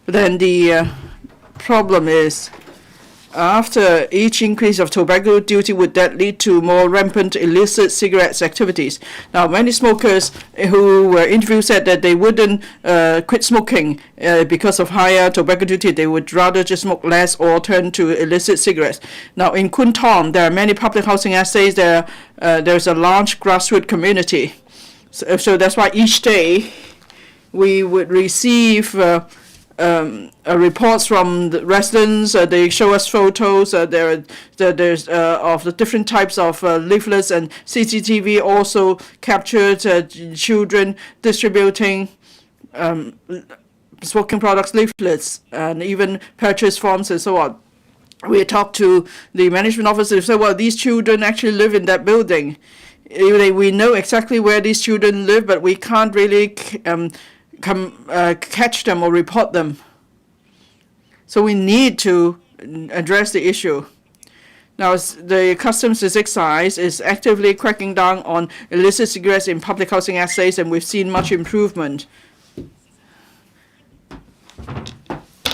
But then the problem is, after each increase of tobacco duty, would that lead to more rampant illicit cigarettes activities? Now, many smokers who were interviewed said that they wouldn't quit smoking because of higher tobacco duty. They would rather just smoke less or turn to illicit cigarettes. Now, in Kwun Tong, there are many public housing estates. There's a large grassroots community. So that's why each day we would receive reports from the residents. They show us photos. There's of the different types of leaflets, and CCTV also captured children distributing smoking products, leaflets, and even purchase forms and so on. We talked to the management officer and said, well, these children actually live in that building. We know exactly where these children live, but we can't really catch them or report them. So we need to address the issue. Now, the Customs Excise is actively cracking down on illicit cigarettes in public housing estates, and we've seen much improvement.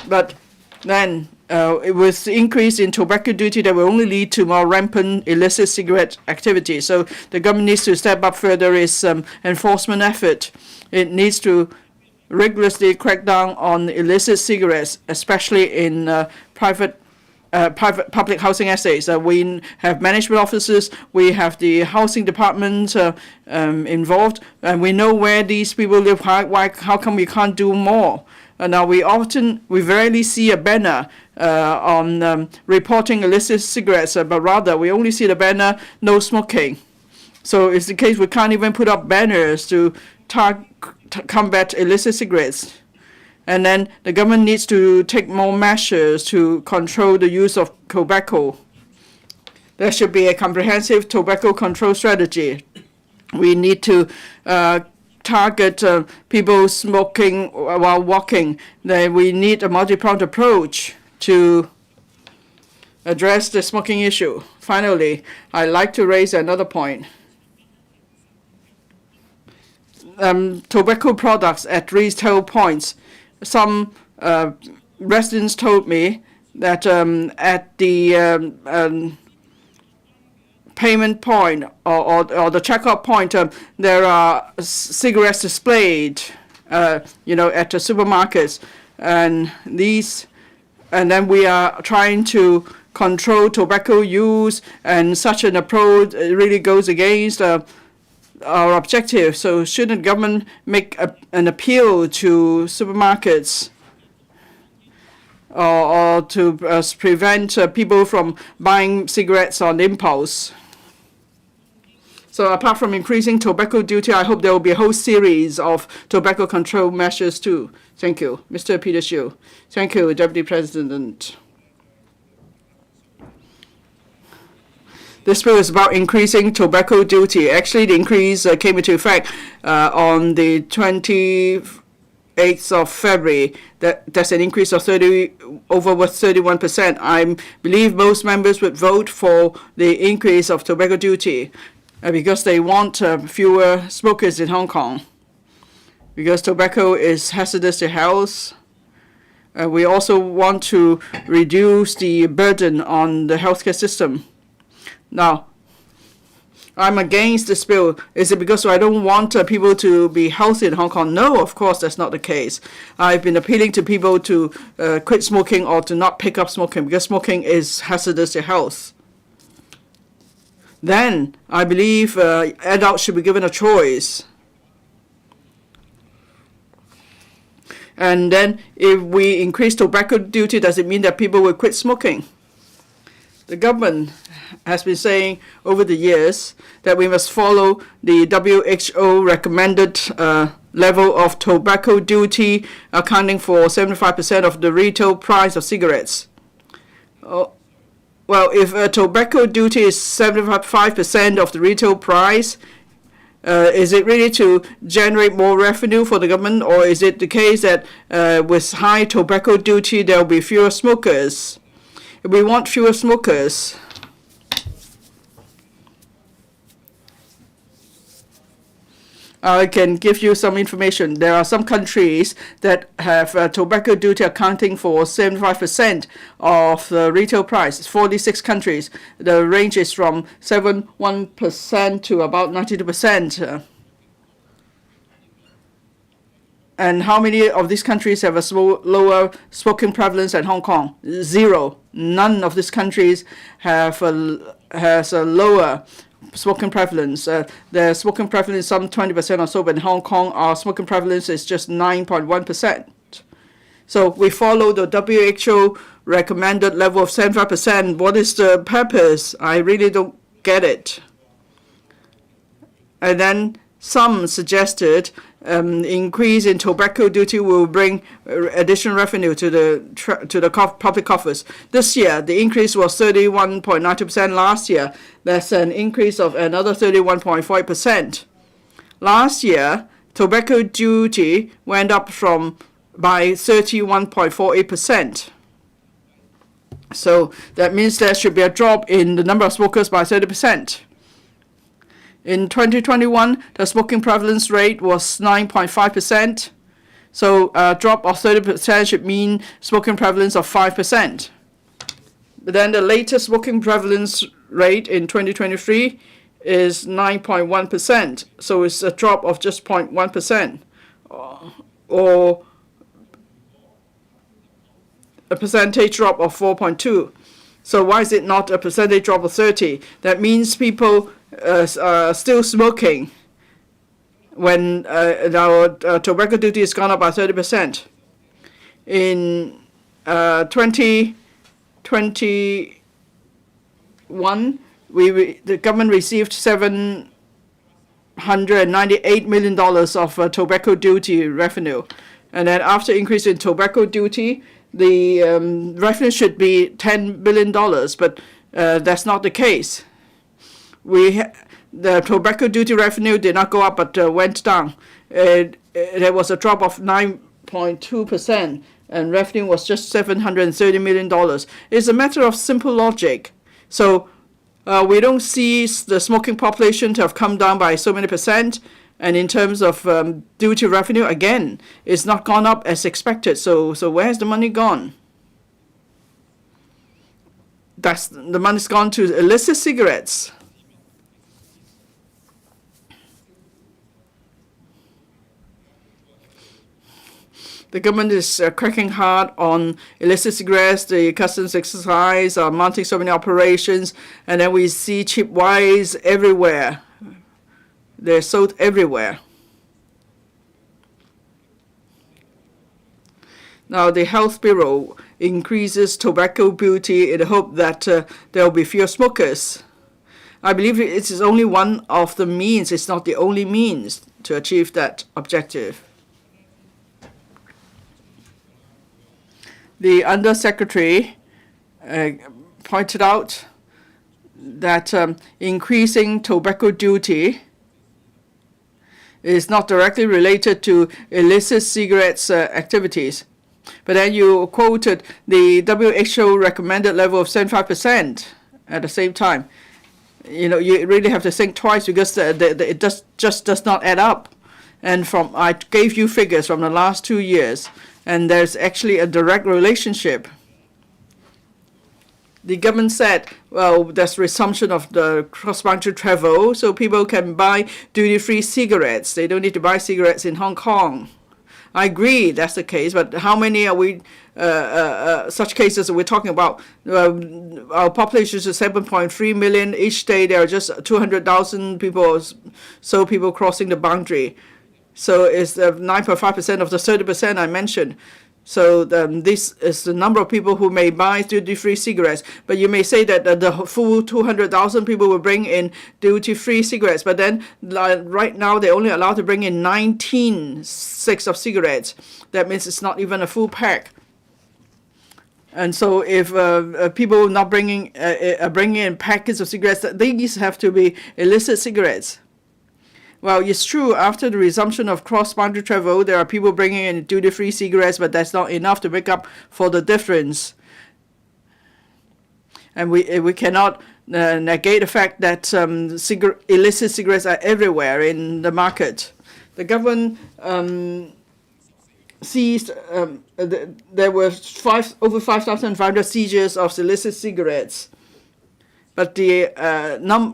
But then, with the increase in tobacco duty, that will only lead to more rampant illicit cigarette activity. So the government needs to step up further its enforcement effort. It needs to rigorously crack down on illicit cigarettes, especially in private public housing estates. We have management officers, we have the housing department involved, and we know where these people live. How come we can't do more? Now we rarely see a banner on reporting illicit cigarettes, but rather we only see the banner no smoking. So it's the case we can't even put up banners to combat illicit cigarettes. And then the government needs to take more measures to control the use of tobacco. There should be a comprehensive tobacco control strategy. We need to target people smoking while walking. Then we need a multi-pronged approach to address the smoking issue. Finally, I'd like to raise another point. Tobacco products at retail points. Some residents told me that at the payment point or the checkout point, there are cigarettes displayed, at the supermarkets, and then we are trying to control tobacco use, and such an approach really goes against our objective. So shouldn't government make an appeal to supermarkets or to prevent people from buying cigarettes on impulse? So apart from increasing tobacco duty, I hope there will be a whole series of tobacco control measures too. Thank you. Mr. Peter Shiu. Thank you, Deputy President. This bill is about increasing tobacco duty. Actually, the increase came into effect on the 28th of February. That's an increase of over 31%. I believe most members would vote for the increase of tobacco duty because they want fewer smokers in Hong Kong. Because tobacco is hazardous to health. We also want to reduce the burden on the healthcare system. Now, I'm against this bill. Is it because I don't want people to be healthy in Hong Kong? No, of course, that's not the case. I've been appealing to people to quit smoking or to not pick up smoking because smoking is hazardous to health. Then I believe adults should be given a choice. And then if we increase tobacco duty, does it mean that people will quit smoking? The government has been saying over the years that we must follow the WHO recommended level of tobacco duty, accounting for 75% of the retail price of cigarettes. Well, if tobacco duty is 75% of the retail price, is it really to generate more revenue for the government, or is it the case that with high tobacco duty there will be fewer smokers? If we want fewer smokers, I can give you some information. There are some countries that have tobacco duty accounting for 75% of the retail price. It's 46 countries. The range is from 71% to about 92%. And how many of these countries have a lower smoking prevalence than Hong Kong? Zero. None of these countries has a lower smoking prevalence. The smoking prevalence is some 20% or so, but in Hong Kong, our smoking prevalence is just 9.1%. So we follow the WHO recommended level of 75%. What is the purpose? I really don't get it. And then some suggested increase in tobacco duty will bring additional revenue to the public coffers. This year, the increase was 31.92%. Last year, that's an increase of another 31.5%. Last year, tobacco duty went up by 31.48%. So that means there should be a drop in the number of smokers by 30%. In 2021, the smoking prevalence rate was 9.5%. So a drop of 30% should mean smoking prevalence of 5%. But then the latest smoking prevalence rate in 2023 is 9.1%. So it's a drop of just 0.1%, or a percentage drop of 4.2. So why is it not a percentage drop of 30? That means people are still smoking when our tobacco duty has gone up by 30%. In 2021, the government received $798 million of tobacco duty revenue. And then after increase in tobacco duty, the revenue should be $10 billion, but that's not the case. The tobacco duty revenue did not go up, but went down. There was a drop of 9.2%, and revenue was just $730 million. It's a matter of simple logic. So we don't see the smoking population to have come down by so many percent. And in terms of duty revenue, again, it's not gone up as expected. So where's the money gone? The money's gone to illicit cigarettes. The government is cracking hard on illicit cigarettes. The customs exercise are mounting so many operations, and then we see cheap wines everywhere. They're sold everywhere. Now, the Health Bureau increases tobacco duty in the hope that there will be fewer smokers. I believe it is only one of the means. It's not the only means to achieve that objective. The Undersecretary pointed out that increasing tobacco duty is not directly related to illicit cigarettes activities. But then you quoted the WHO recommended level of 75% at the same time. You know, you really have to think twice because it just does not add up. And I gave you figures from the last 2 years, and there's actually a direct relationship. The government said, well, there's resumption of the cross-boundary travel, so people can buy duty-free cigarettes. They don't need to buy cigarettes in Hong Kong. I agree that's the case, but how many are we such cases are we talking about? Our population is 7.3 million. Each day there are just 200,000 people, so people crossing the boundary. So it's 9.5% of the 30% I mentioned. So this is the number of people who may buy duty-free cigarettes. But you may say that the full 200,000 people will bring in duty-free cigarettes. But then right now they're only allowed to bring in 19 sticks of cigarettes. That means it's not even a full pack. And so if people not bringing in packets of cigarettes, these have to be illicit cigarettes. Well, it's true, after the resumption of cross-boundary travel, there are people bringing in duty-free cigarettes, but that's not enough to make up for the difference. And we cannot negate the fact that illicit cigarettes are everywhere in the market. The government seized, there were over 5,500 seizures of illicit cigarettes. But the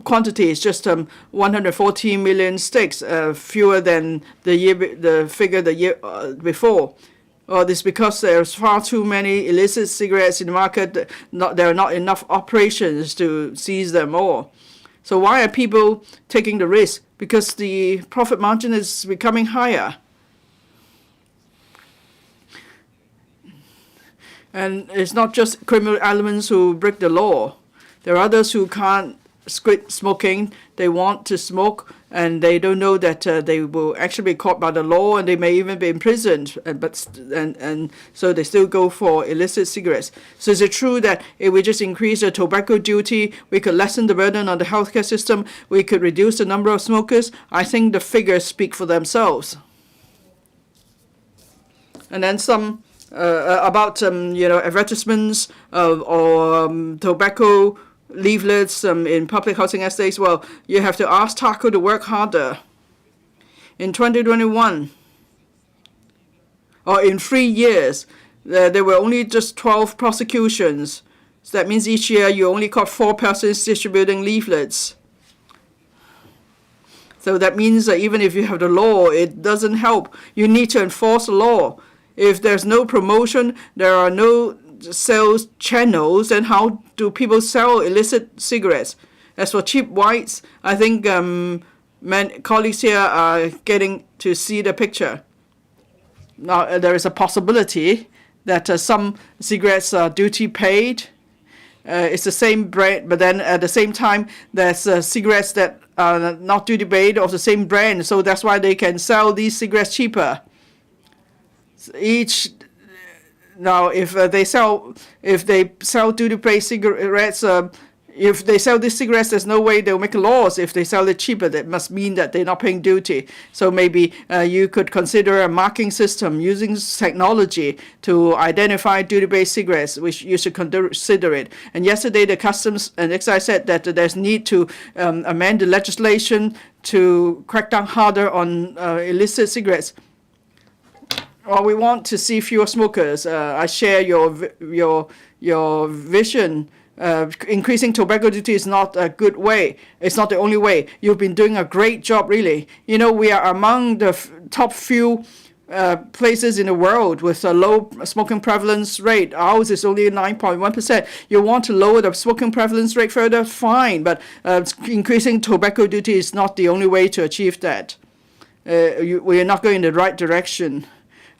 quantity is just 114 million sticks, fewer than the figure the year before. Well, this is because there's far too many illicit cigarettes in the market. There are not enough operations to seize them all. So why are people taking the risk? Because the profit margin is becoming higher. And it's not just criminal elements who break the law. There are others who can't quit smoking. They want to smoke, and they don't know that they will actually be caught by the law, and they may even be imprisoned. And so they still go for illicit cigarettes. So is it true that if we just increase the tobacco duty, we could lessen the burden on the healthcare system? We could reduce the number of smokers? I think the figures speak for themselves. And then some about advertisements or tobacco leaflets in public housing estates. Well, you have to ask TACO to work harder. In 2021, or in 3 years, there were only just 12 prosecutions. So that means each year you only caught 4 persons distributing leaflets. So that means that even if you have the law, it doesn't help. You need to enforce the law. If there's no promotion, there are no sales channels, then how do people sell illicit cigarettes? As for cheap whites, I think colleagues here are getting to see the picture. Now, there is a possibility that some cigarettes are duty paid. It's the same brand, but then at the same time, there's cigarettes that are not duty paid of the same brand, so that's why they can sell these cigarettes cheaper. Now, if they sell duty paid cigarettes, if they sell these cigarettes, there's no way they'll make a loss. If they sell it cheaper, that must mean that they're not paying duty. So maybe you could consider a marking system using technology to identify duty-paid cigarettes, which you should consider it. And yesterday, the Customs and Excise said that there's need to amend the legislation to crack down harder on illicit cigarettes. Well, we want to see fewer smokers. I share your vision. Increasing tobacco duty is not a good way. It's not the only way. You've been doing a great job, really. You know, we are among the top few places in the world with a low smoking prevalence rate. Ours is only 9.1%. You want to lower the smoking prevalence rate further? Fine, but increasing tobacco duty is not the only way to achieve that. We are not going in the right direction.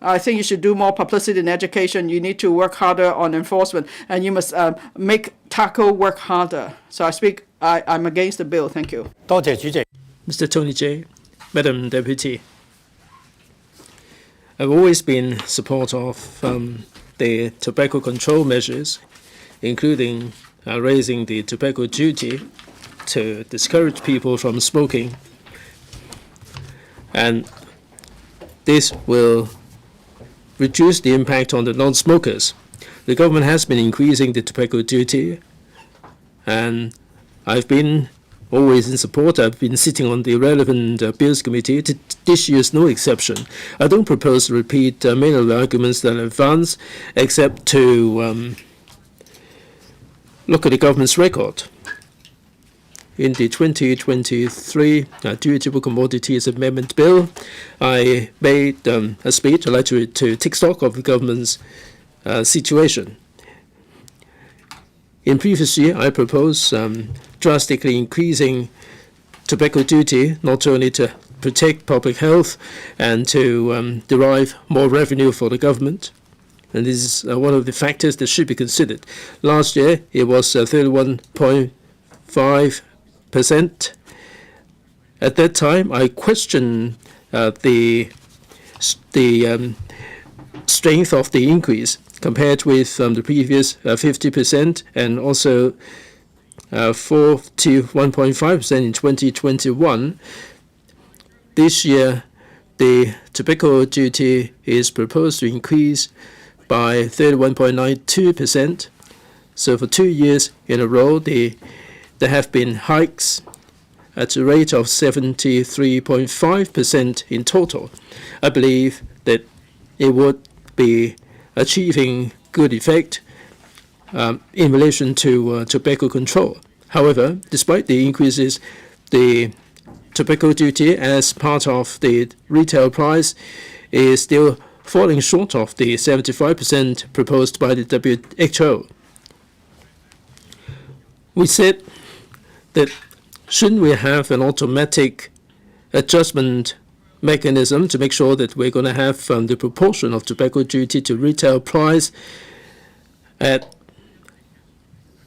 I think you should do more publicity and education. You need to work harder on enforcement, and you must make tobacco work harder. So I'm against the bill. Thank you. Mr. Tony J. Madam Deputy, I've always been support of the tobacco control measures, including raising the tobacco duty to discourage people from smoking. And this will reduce the impact on the non-smokers. The government has been increasing the tobacco duty, and I've been always in support. I've been sitting on the relevant bills committee. This year is no exception. I don't propose to repeat many of the arguments that I advanced, except to look at the government's record. In the 2023 Dutiable Commodities Amendment Bill, I made a speech. I'd like to take stock of the government's situation. In previous year, I proposed drastically increasing tobacco duty, not only to protect public health and to derive more revenue for the government. And this is one of the factors that should be considered. Last year, it was 31.5%. At that time, I questioned the strength of the increase compared with the previous 50% and also 41.5% in 2021. This year, the tobacco duty is proposed to increase by 31.92%. So for 2 years in a row, there have been hikes at a rate of 73.5% in total. I believe that it would be achieving good effect in relation to tobacco control. However, despite the increases, the tobacco duty as part of the retail price is still falling short of the 75% proposed by the WHO. We said that shouldn't we have an automatic adjustment mechanism to make sure that we're going to have the proportion of tobacco duty to retail price at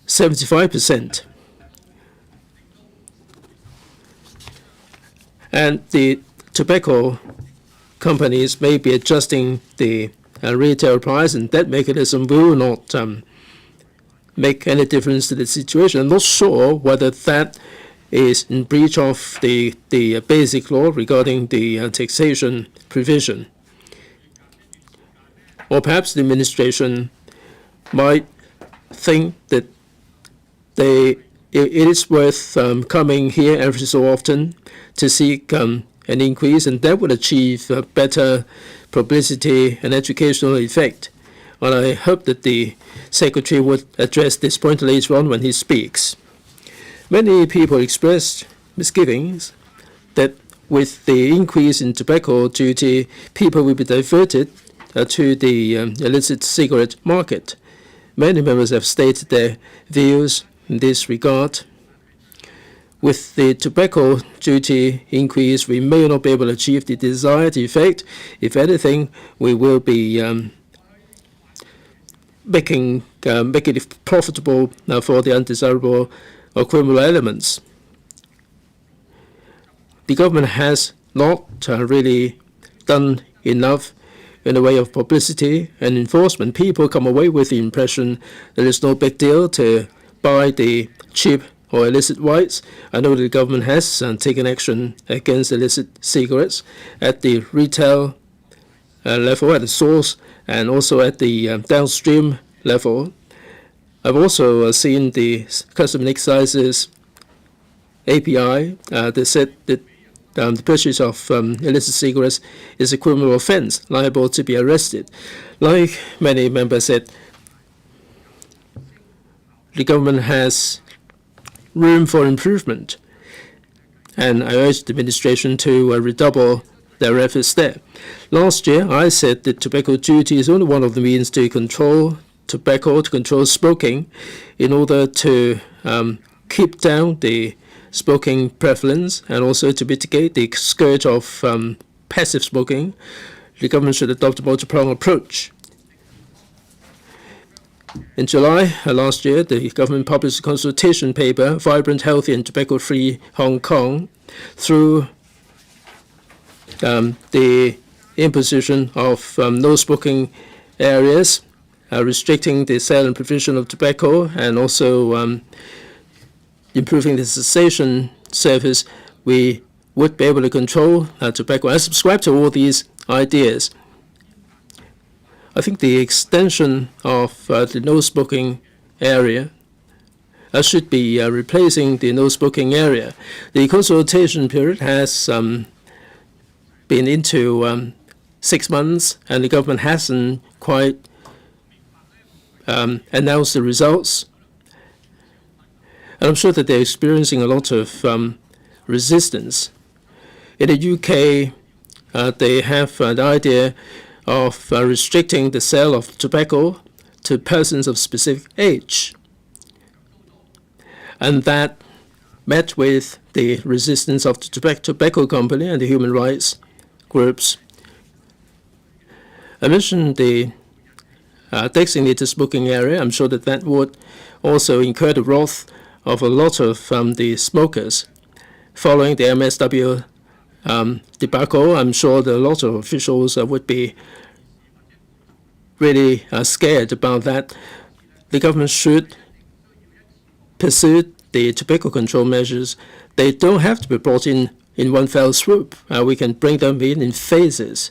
75%. And the tobacco companies may be adjusting the retail price, and that mechanism will not make any difference to the situation. I'm not sure whether that is in breach of the basic law regarding the taxation provision. Or perhaps the administration might think that it is worth coming here every so often to seek an increase, and that would achieve a better publicity and educational effect. And I hope that the Secretary would address this point later on when he speaks. Many people expressed misgivings that with the increase in tobacco duty, people will be diverted to the illicit cigarette market. Many members have stated their views in this regard. With the tobacco duty increase, we may not be able to achieve the desired effect. If anything, we will be making it profitable for the undesirable or criminal elements. The government has not really done enough in the way of publicity and enforcement. People come away with the impression that it's no big deal to buy the cheap or illicit whites. I know the government has taken action against illicit cigarettes at the retail level, at the source, and also at the downstream level. I've also seen the Customs and Excise's API that said that the purchase of illicit cigarettes is a criminal offense, liable to be arrested. Like many members said, the government has room for improvement, and I urge the administration to redouble their efforts there. Last year, I said that tobacco duty is only one of the means to control tobacco, to control smoking, in order to keep down the smoking prevalence and also to mitigate the scourge of passive smoking. The government should adopt a multi-pronged approach. In July last year, the government published a consultation paper, Vibrant, Healthy and Tobacco-Free Hong Kong, through the imposition of no smoking areas, restricting the sale and provision of tobacco, and also improving the cessation service. We would be able to control tobacco. I subscribe to all these ideas. I think the extension of the no smoking area should be replacing the no smoking area. The consultation period has been into 6 months, and the government hasn't quite announced the results. And I'm sure that they're experiencing a lot of resistance. In the UK, they have the idea of restricting the sale of tobacco to persons of specific age. And that met with the resistance of the tobacco company and the human rights groups. I mentioned the designated smoking area. I'm sure that that would also incur the wrath of a lot of the smokers. Following the MSW debacle, I'm sure that a lot of officials would be really scared about that. The government should pursue the tobacco control measures. They don't have to be brought in one fell swoop. We can bring them in phases.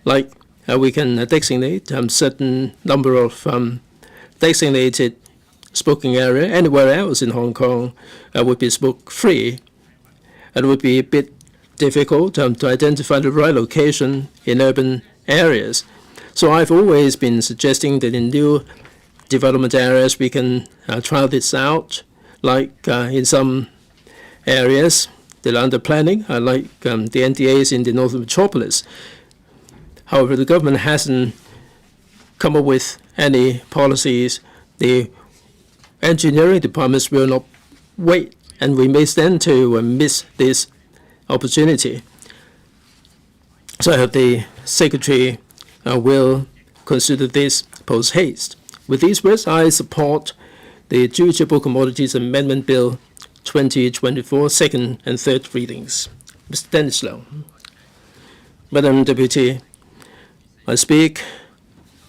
Like we can designate certain number of designated smoking area. Anywhere else in Hong Kong would be smoke-free. It would be a bit difficult to identify the right location in urban areas. So I've always been suggesting that in new development areas we can try this out, like in some areas that are under planning, like the NDAs in the Northern Metropolis. However, the government hasn't come up with any policies. The engineering departments will not wait, and we may stand to miss this opportunity. So I hope the Secretary will consider this post haste. With these words, I support the Durable Commodities Amendment Bill 2024, second and third readings. Mr. Dennis Low. Madam Deputy, I speak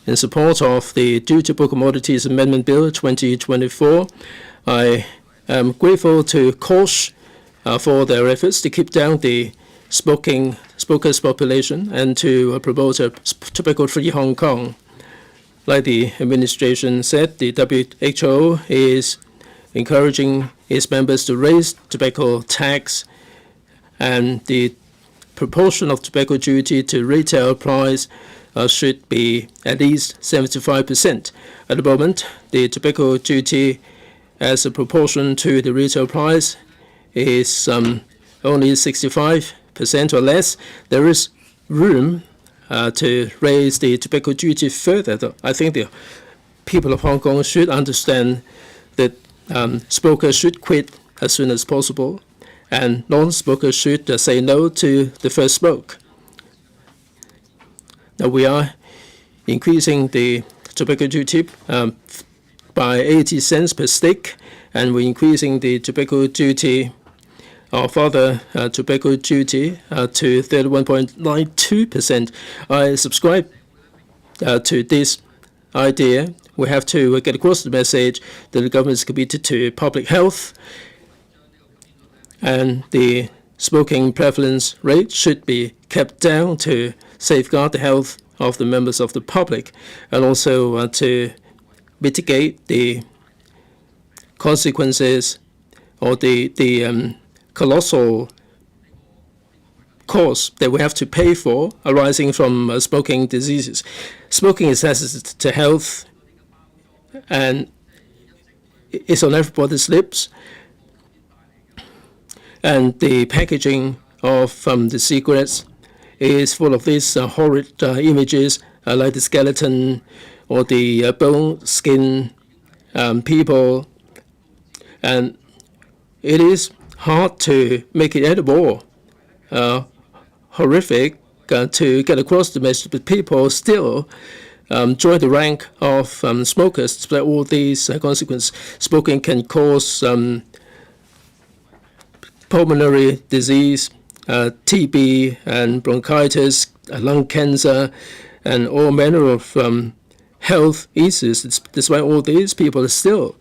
in support of the Durable Commodities Amendment Bill 2024. I am grateful to COSH for their efforts to keep down the smokers population and to promote a tobacco-free Hong Kong. Like the administration said, the WHO is encouraging its members to raise tobacco tax, and the proportion of tobacco duty to retail price should be at least 75%. At the moment, the tobacco duty as a proportion to the retail price is only 65% or less. There is room to raise the tobacco duty further. I think the people of Hong Kong should understand that smokers should quit as soon as possible, and non-smokers should say no to the first smoke. Now we are increasing the tobacco duty by 80 cents per stick, and we're increasing the tobacco duty of other tobacco duty to 31.92%. I subscribe to this idea. We have to get across the message that the government is committed to public health, and the smoking prevalence rate should be kept down to safeguard the health of the members of the public, and also to mitigate the consequences or the colossal cost that we have to pay for arising from smoking diseases. Smoking is hazardous to health, and it's on everybody's lips. And the packaging of the cigarettes is full of these horrid images like the skeleton or the bone skin people, and it is hard to make it any more horrific to get across the message, but people still join the rank of smokers despite all these consequences. Smoking can cause pulmonary disease, TB and bronchitis, lung cancer, and all manner of health issues. Despite all these, people are still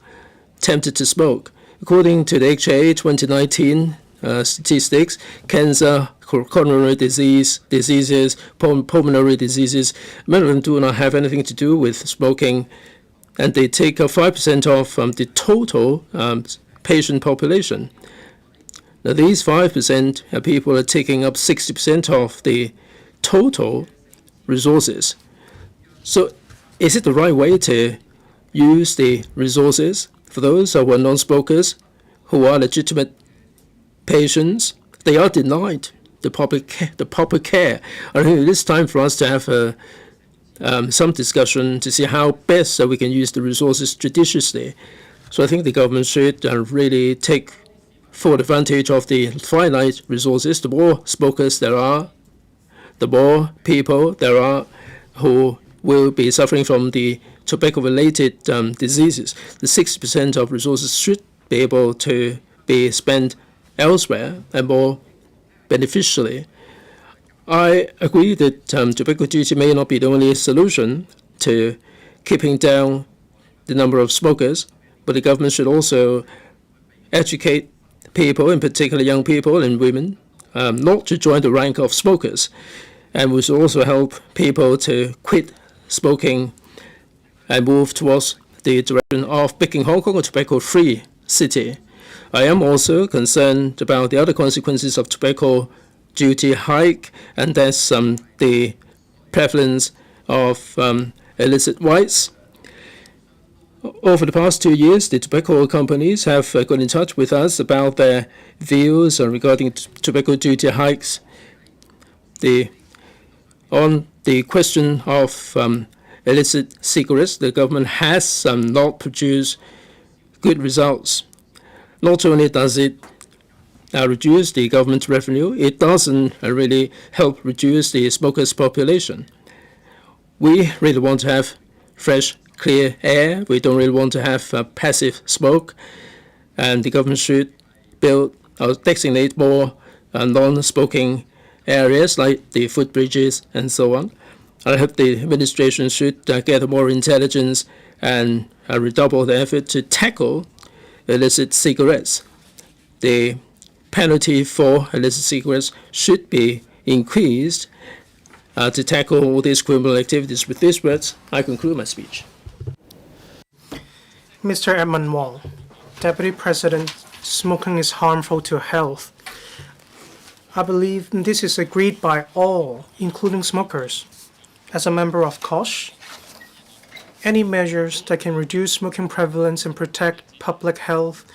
tempted to smoke. According to the HA 2019 statistics, cancer, coronary diseases, pulmonary diseases, many of them do not have anything to do with smoking, and they take up 5% of the total patient population. Now, these 5% people are taking up 60% of the total resources. So, is it the right way to use the resources for those who are non-smokers, who are legitimate patients? They are denied the proper care. I think it is time for us to have some discussion to see how best we can use the resources judiciously. So I think the government should really take full advantage of the finite resources. The more smokers there are, the more people there are who will be suffering from the tobacco-related diseases. The 60% of resources should be able to be spent elsewhere and more beneficially. I agree that tobacco duty may not be the only solution to keeping down the number of smokers, but the government should also educate people, in particular young people and women, not to join the rank of smokers. And we should also help people to quit smoking and move towards the direction of making Hong Kong a tobacco-free city. I am also concerned about the other consequences of tobacco duty hike, and that's the prevalence of illicit whites. Over the past 2 years, the tobacco companies have got in touch with us about their views regarding tobacco duty hikes. On the question of illicit cigarettes, the government has not produced good results. Not only does it reduce the government's revenue, it doesn't really help reduce the smokers' population. We really want to have fresh, clear air. We don't really want to have passive smoke, and the government should build or designate more non-smoking areas like the footbridges and so on. I hope the administration should gather more intelligence and redouble the effort to tackle illicit cigarettes. The penalty for illicit cigarettes should be increased to tackle all these criminal activities. With these words, I conclude my speech. Mr. Edmund Wong, Deputy President, smoking is harmful to health. I believe this is agreed by all, including smokers. As a member of COSH, any measures that can reduce smoking prevalence and protect public health,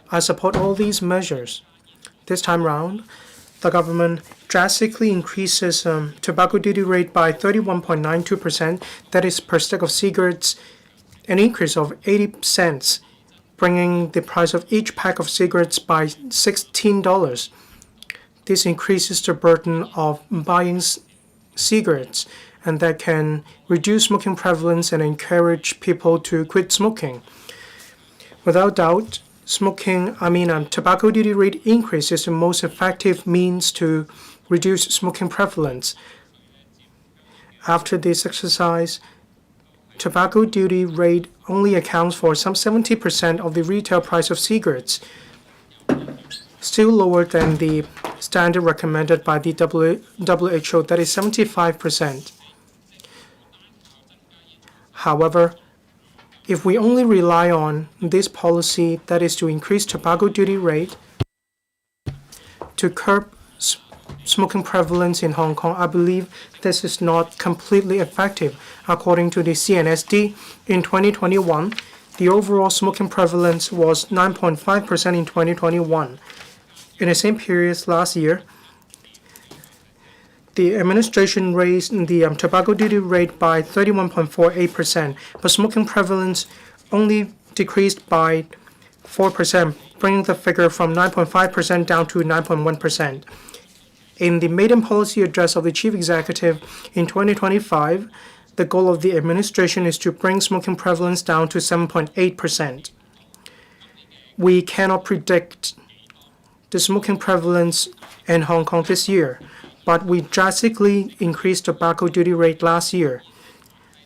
I support all these measures. This time round, the government drastically increases tobacco duty rate by 31.92%, that is per stick of cigarettes, an increase of 80 cents, bringing the price of each pack of cigarettes by $16. This increases the burden of buying cigarettes, and that can reduce smoking prevalence and encourage people to quit smoking. Without doubt, tobacco duty rate increase is the most effective means to reduce smoking prevalence. After this exercise, tobacco duty rate only accounts for some 70% of the retail price of cigarettes, still lower than the standard recommended by the WHO, that is 75%. However, if we only rely on this policy, that is to increase tobacco duty rate to curb smoking prevalence in Hong Kong, I believe this is not completely effective. According to the CNSD, in 2021, the overall smoking prevalence was 9.5% in 2021. In the same period last year, the administration raised the tobacco duty rate by 31.48%, but smoking prevalence only decreased by 4%, bringing the figure from 9.5% down to 9.1%. In the maiden policy address of the Chief Executive in 2025, the goal of the administration is to bring smoking prevalence down to 7.8%. We cannot predict the smoking prevalence in Hong Kong this year, but we drastically increased tobacco duty rate last year.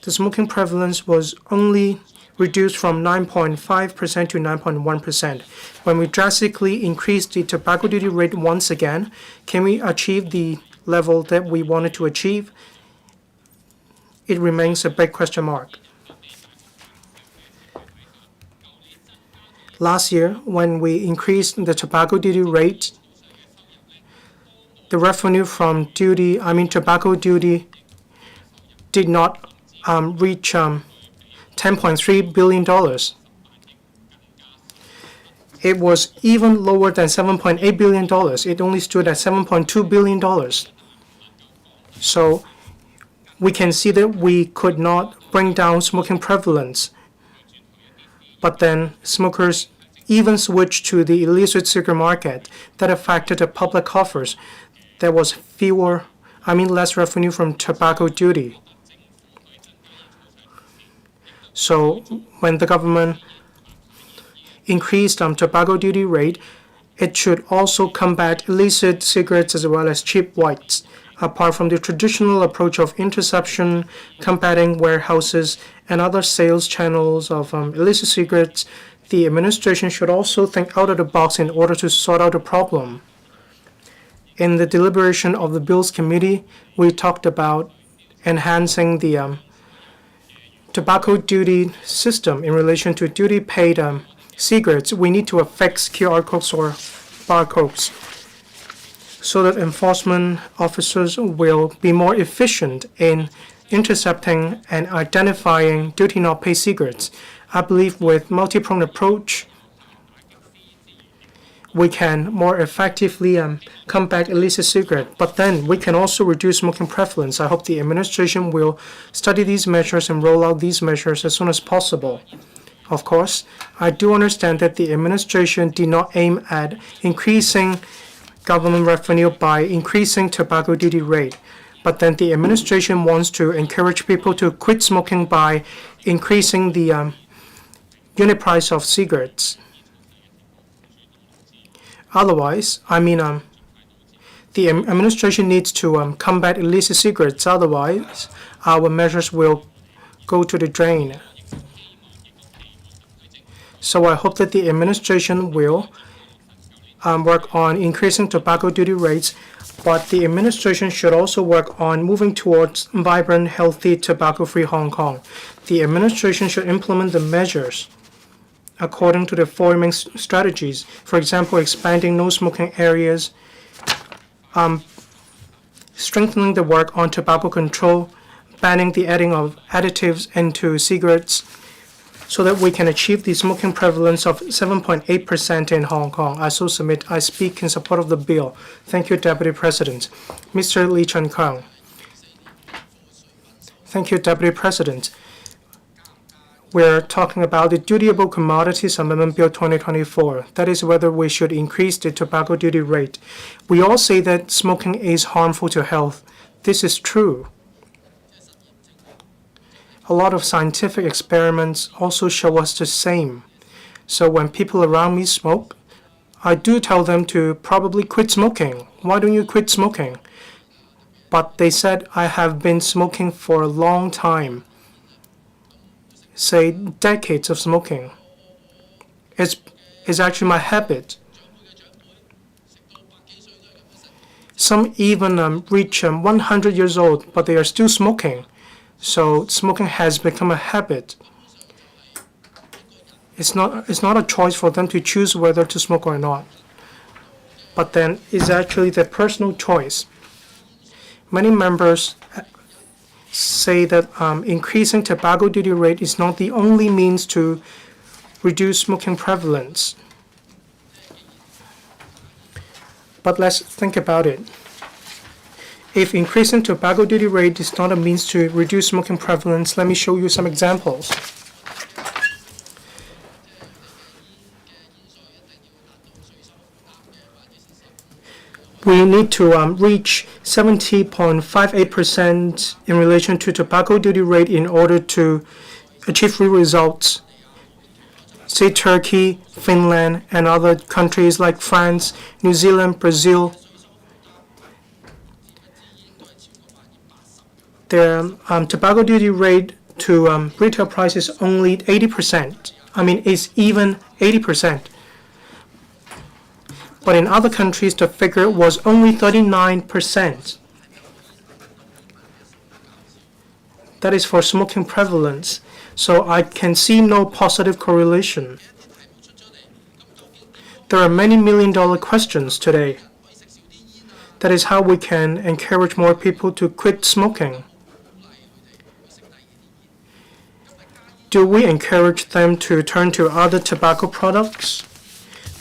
The smoking prevalence was only reduced from 9.5% to 9.1%. When we drastically increased the tobacco duty rate once again, can we achieve the level that we wanted to achieve? It remains a big question mark. Last year, when we increased the tobacco duty rate, the revenue from tobacco duty did not reach $10.3 billion. It was even lower than $7.8 billion. It only stood at $7.2 billion. So we can see that we could not bring down smoking prevalence. But then smokers even switched to the illicit cigarette market. That affected the public coffers. There was less revenue from tobacco duty. So when the government increased tobacco duty rate, it should also combat illicit cigarettes as well as cheap whites. Apart from the traditional approach of interception, combating warehouses, and other sales channels of illicit cigarettes, the administration should also think out of the box in order to sort out the problem. In the deliberation of the Bills Committee, we talked about enhancing the tobacco duty system in relation to duty-paid cigarettes. We need to affix QR codes or barcodes so that enforcement officers will be more efficient in intercepting and identifying duty-not-paid cigarettes. I believe with multi-pronged approach, we can more effectively combat illicit cigarette, but then we can also reduce smoking prevalence. I hope the administration will study these measures and roll out these measures as soon as possible. Of course, I do understand that the administration did not aim at increasing government revenue by increasing tobacco duty rate, but then the administration wants to encourage people to quit smoking by increasing the unit price of cigarettes. Otherwise, the administration needs to combat illicit cigarettes. Otherwise, our measures will go to the drain. So I hope that the administration will work on increasing tobacco duty rates, but the administration should also work on moving towards vibrant, healthy, tobacco-free Hong Kong. The administration should implement the measures according to the following strategies. For example, expanding no-smoking areas, strengthening the work on tobacco control, banning the adding of additives into cigarettes, so that we can achieve the smoking prevalence of 7.8% in Hong Kong. I speak in support of the bill. Thank you, Deputy President. Mr. Lee Chun-kang. Thank you, Deputy President. We're talking about the Dutiable Commodities Amendment Bill 2024. That is whether we should increase the tobacco duty rate. We all say that smoking is harmful to health. This is true. A lot of scientific experiments also show us the same. So when people around me smoke, I do tell them to probably quit smoking. Why don't you quit smoking? But they said I have been smoking for a long time. Say decades of smoking. It's actually my habit. Some even reach 100 years old, but they are still smoking. So smoking has become a habit. It's not a choice for them to choose whether to smoke or not. But then it's actually their personal choice. Many members say that increasing tobacco duty rate is not the only means to reduce smoking prevalence. But let's think about it. If increasing tobacco duty rate is not a means to reduce smoking prevalence, let me show you some examples. We need to reach 70.58% in relation to tobacco duty rate in order to achieve real results. Say Turkey, Finland, and other countries like France, New Zealand, Brazil. Their tobacco duty rate to retail price is only 80%. It's even 80%. But in other countries, the figure was only 39%. That is for smoking prevalence. So I can see no positive correlation. There are many million-dollar questions today. That is how we can encourage more people to quit smoking. Do we encourage them to turn to other tobacco products?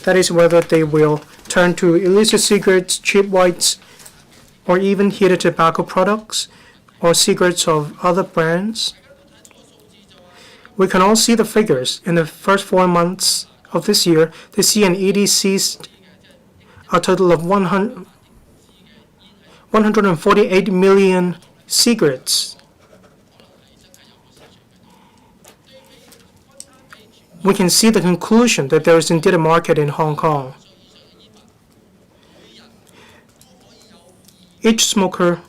That is whether they will turn to illicit cigarettes, cheap whites, or even heated tobacco products, or cigarettes of other brands. We can all see the figures. In the first 4 months of this year, the CNED seized a total of 148 million cigarettes. We can see the conclusion that there is indeed a market in Hong Kong. Each smoker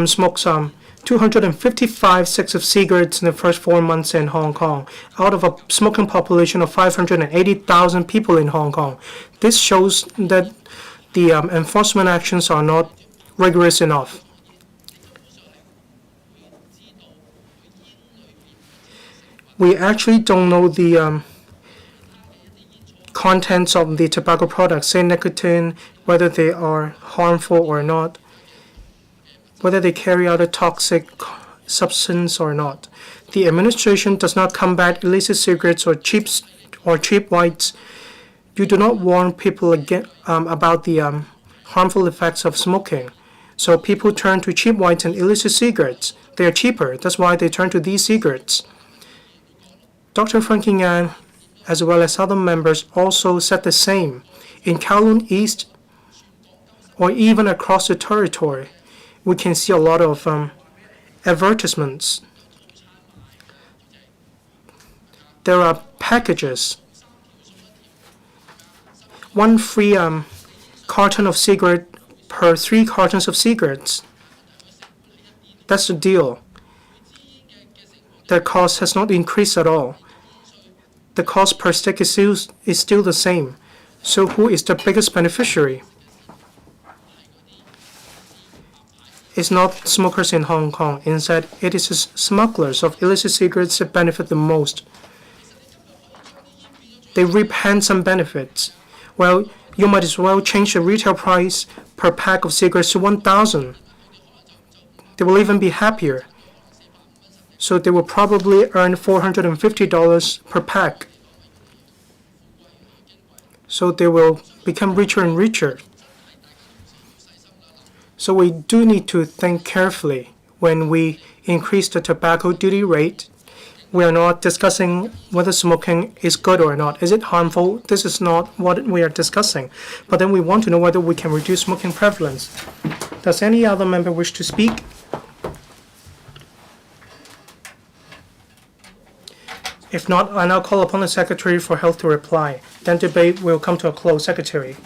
smokes 255 sticks of cigarettes in the first 4 months in Hong Kong, out of a smoking population of 580,000 people in Hong Kong. This shows that the enforcement actions are not rigorous enough. We actually don't know the contents of the tobacco products, say nicotine, whether they are harmful or not, whether they carry out a toxic substance or not. The administration does not combat illicit cigarettes or cheap whites. You do not warn people about the harmful effects of smoking. So people turn to cheap whites and illicit cigarettes. They are cheaper. That's why they turn to these cigarettes. Dr. Frankie Yan, as well as other members, also said the same. In Kowloon East, or even across the territory, we can see a lot of advertisements. There are packages. One free carton of cigarette per 3 cartons of cigarettes. That's the deal. Their cost has not increased at all. The cost per stick is still the same. So who is the biggest beneficiary? It's not smokers in Hong Kong. Instead, it is smugglers of illicit cigarettes that benefit the most. They reap handsome benefits. Well, you might as well change the retail price per pack of cigarettes to 1,000. They will even be happier. So they will probably earn $450 per pack. So they will become richer and richer. So we do need to think carefully. when we increase the tobacco duty rate, we are not discussing whether smoking is good or not. Is it harmful? This is not what we are discussing. But then we want to know whether we can reduce smoking prevalence. Does any other member wish to speak? If not, I now call upon the Secretary for Health to reply. Then debate will come to a close. Secretary.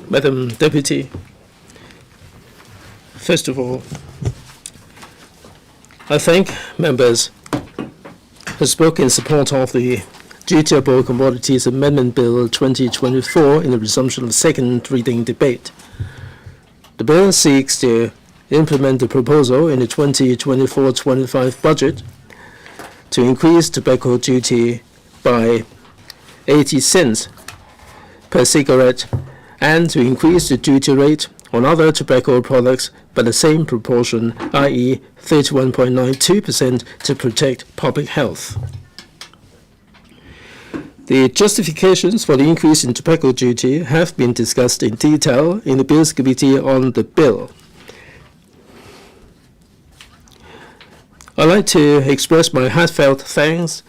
Madam Deputy, first of all, I thank members who spoke in support of the Dutiable Commodities Amendment Bill 2024 in the resumption of second reading debate. The bill seeks to implement the proposal in the 2024-25 budget to increase tobacco duty by 80 cents per cigarette and to increase the duty rate on other tobacco products by the same proportion, i.e. 31.92%, to protect public health. The justifications for the increase in tobacco duty have been discussed in detail in the Bills Committee on the bill. I'd like to express my heartfelt thanks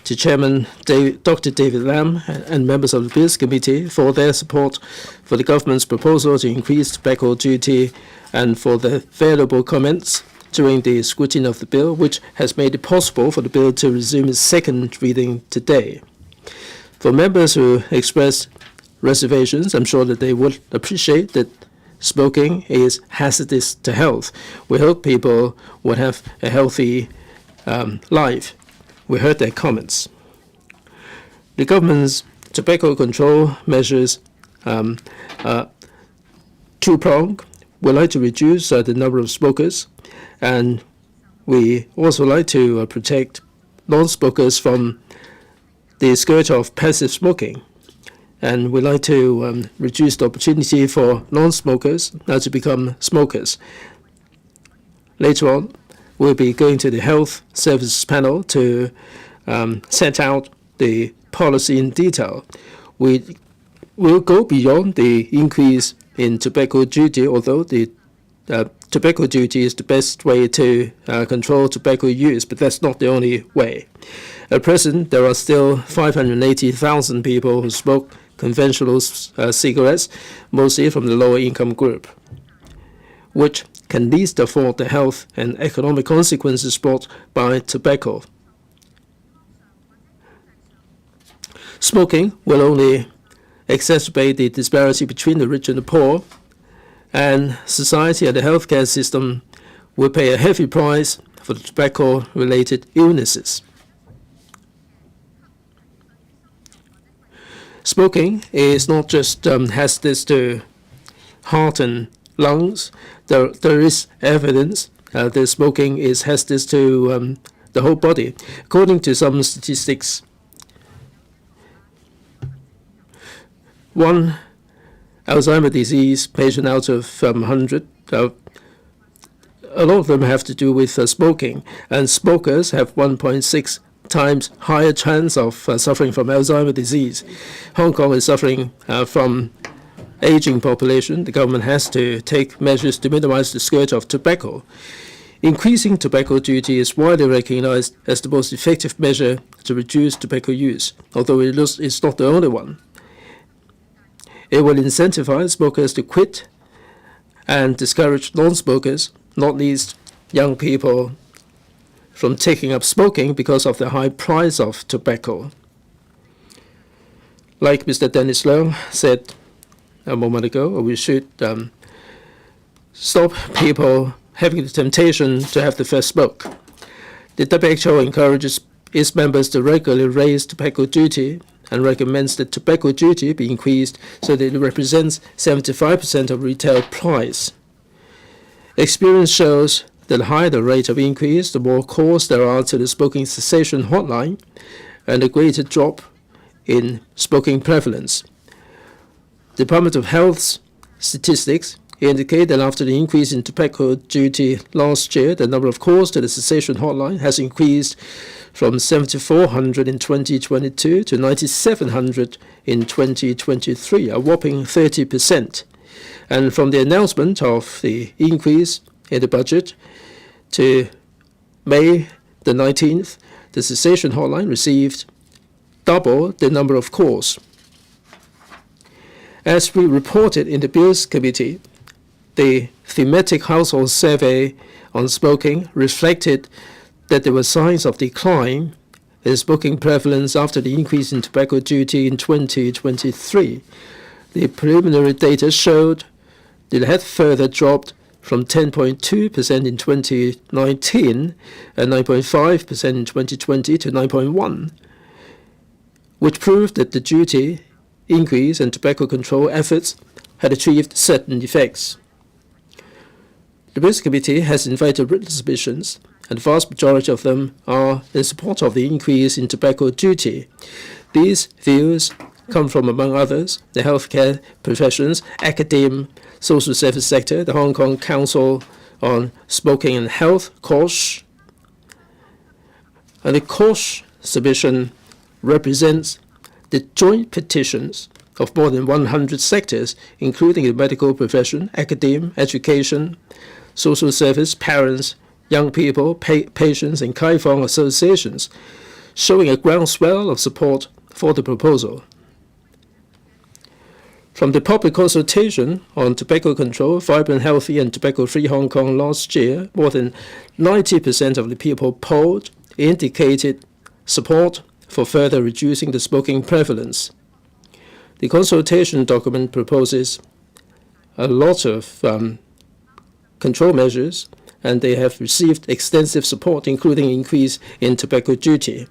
to Chairman Dr. David Lam and members of the Bills Committee for their support for the government's proposal to increase tobacco duty and for their valuable comments during the scrutiny of the bill, which has made it possible for the bill to resume its second reading today. For members who expressed reservations, I'm sure that they would appreciate that smoking is hazardous to health. We hope people would have a healthy life. We heard their comments. The government's tobacco control measures are two-pronged. We'd like to reduce the number of smokers, and we also like to protect non-smokers from the scourge of passive smoking. And we'd like to reduce the opportunity for non-smokers to become smokers. Later on, we'll be going to the Health Services Panel to set out the policy in detail. We will go beyond the increase in tobacco duty, although the tobacco duty is the best way to control tobacco use, but that's not the only way. At present, there are still 580,000 people who smoke conventional cigarettes, mostly from the lower income group, which can least afford the health and economic consequences brought by tobacco. Smoking will only exacerbate the disparity between the rich and the poor, and society and the healthcare system will pay a heavy price for the tobacco-related illnesses. Smoking is not just hazardous to heart and lungs. There is evidence that smoking is hazardous to the whole body. According to some statistics, one Alzheimer's disease patient out of 100, a lot of them have to do with smoking, and smokers have 1.6 times higher chance of suffering from Alzheimer's disease. Hong Kong is suffering from aging population. The government has to take measures to minimize the scourge of tobacco. Increasing tobacco duty is widely recognized as the most effective measure to reduce tobacco use, although it's not the only one. It will incentivize smokers to quit and discourage non-smokers, not least young people, from taking up smoking because of the high price of tobacco. Like Mr. Dennis Leung said a moment ago, we should stop people having the temptation to have the first smoke. The WHO encourages its members to regularly raise tobacco duty and recommends that tobacco duty be increased so that it represents 75% of retail price. Experience shows that the higher the rate of increase, the more calls there are to the smoking cessation hotline and a greater drop in smoking prevalence. The Department of Health's statistics indicate that after the increase in tobacco duty last year, the number of calls to the cessation hotline has increased from 7,400 in 2022 to 9,700 in 2023, a whopping 30%. And from the announcement of the increase in the budget. To May the 19th, the cessation hotline received double the number of calls. As we reported in the Bills Committee, the thematic household survey on smoking reflected that there were signs of decline in smoking prevalence after the increase in tobacco duty in 2023. The preliminary data showed that it had further dropped from 10.2% in 2019 and 9.5% in 2020 to 9.1%, which proved that the duty increase and tobacco control efforts had achieved certain effects. The Bills Committee has invited written submissions, and the vast majority of them are in support of the increase in tobacco duty. These views come from, among others, the healthcare professions, academia, social service sector, the Hong Kong Council on Smoking and Health, COSH. And the COSH submission represents the joint petitions of more than 100 sectors, including the medical profession, academia, education, social service, parents, young people, patients, and Kaifong associations, showing a groundswell of support for the proposal. From the public consultation on tobacco control, vibrant, healthy, and tobacco-free Hong Kong last year, more than 90% of the people polled indicated support for further reducing the smoking prevalence. The consultation document proposes a lot of control measures, and they have received extensive support, including increase in tobacco duty.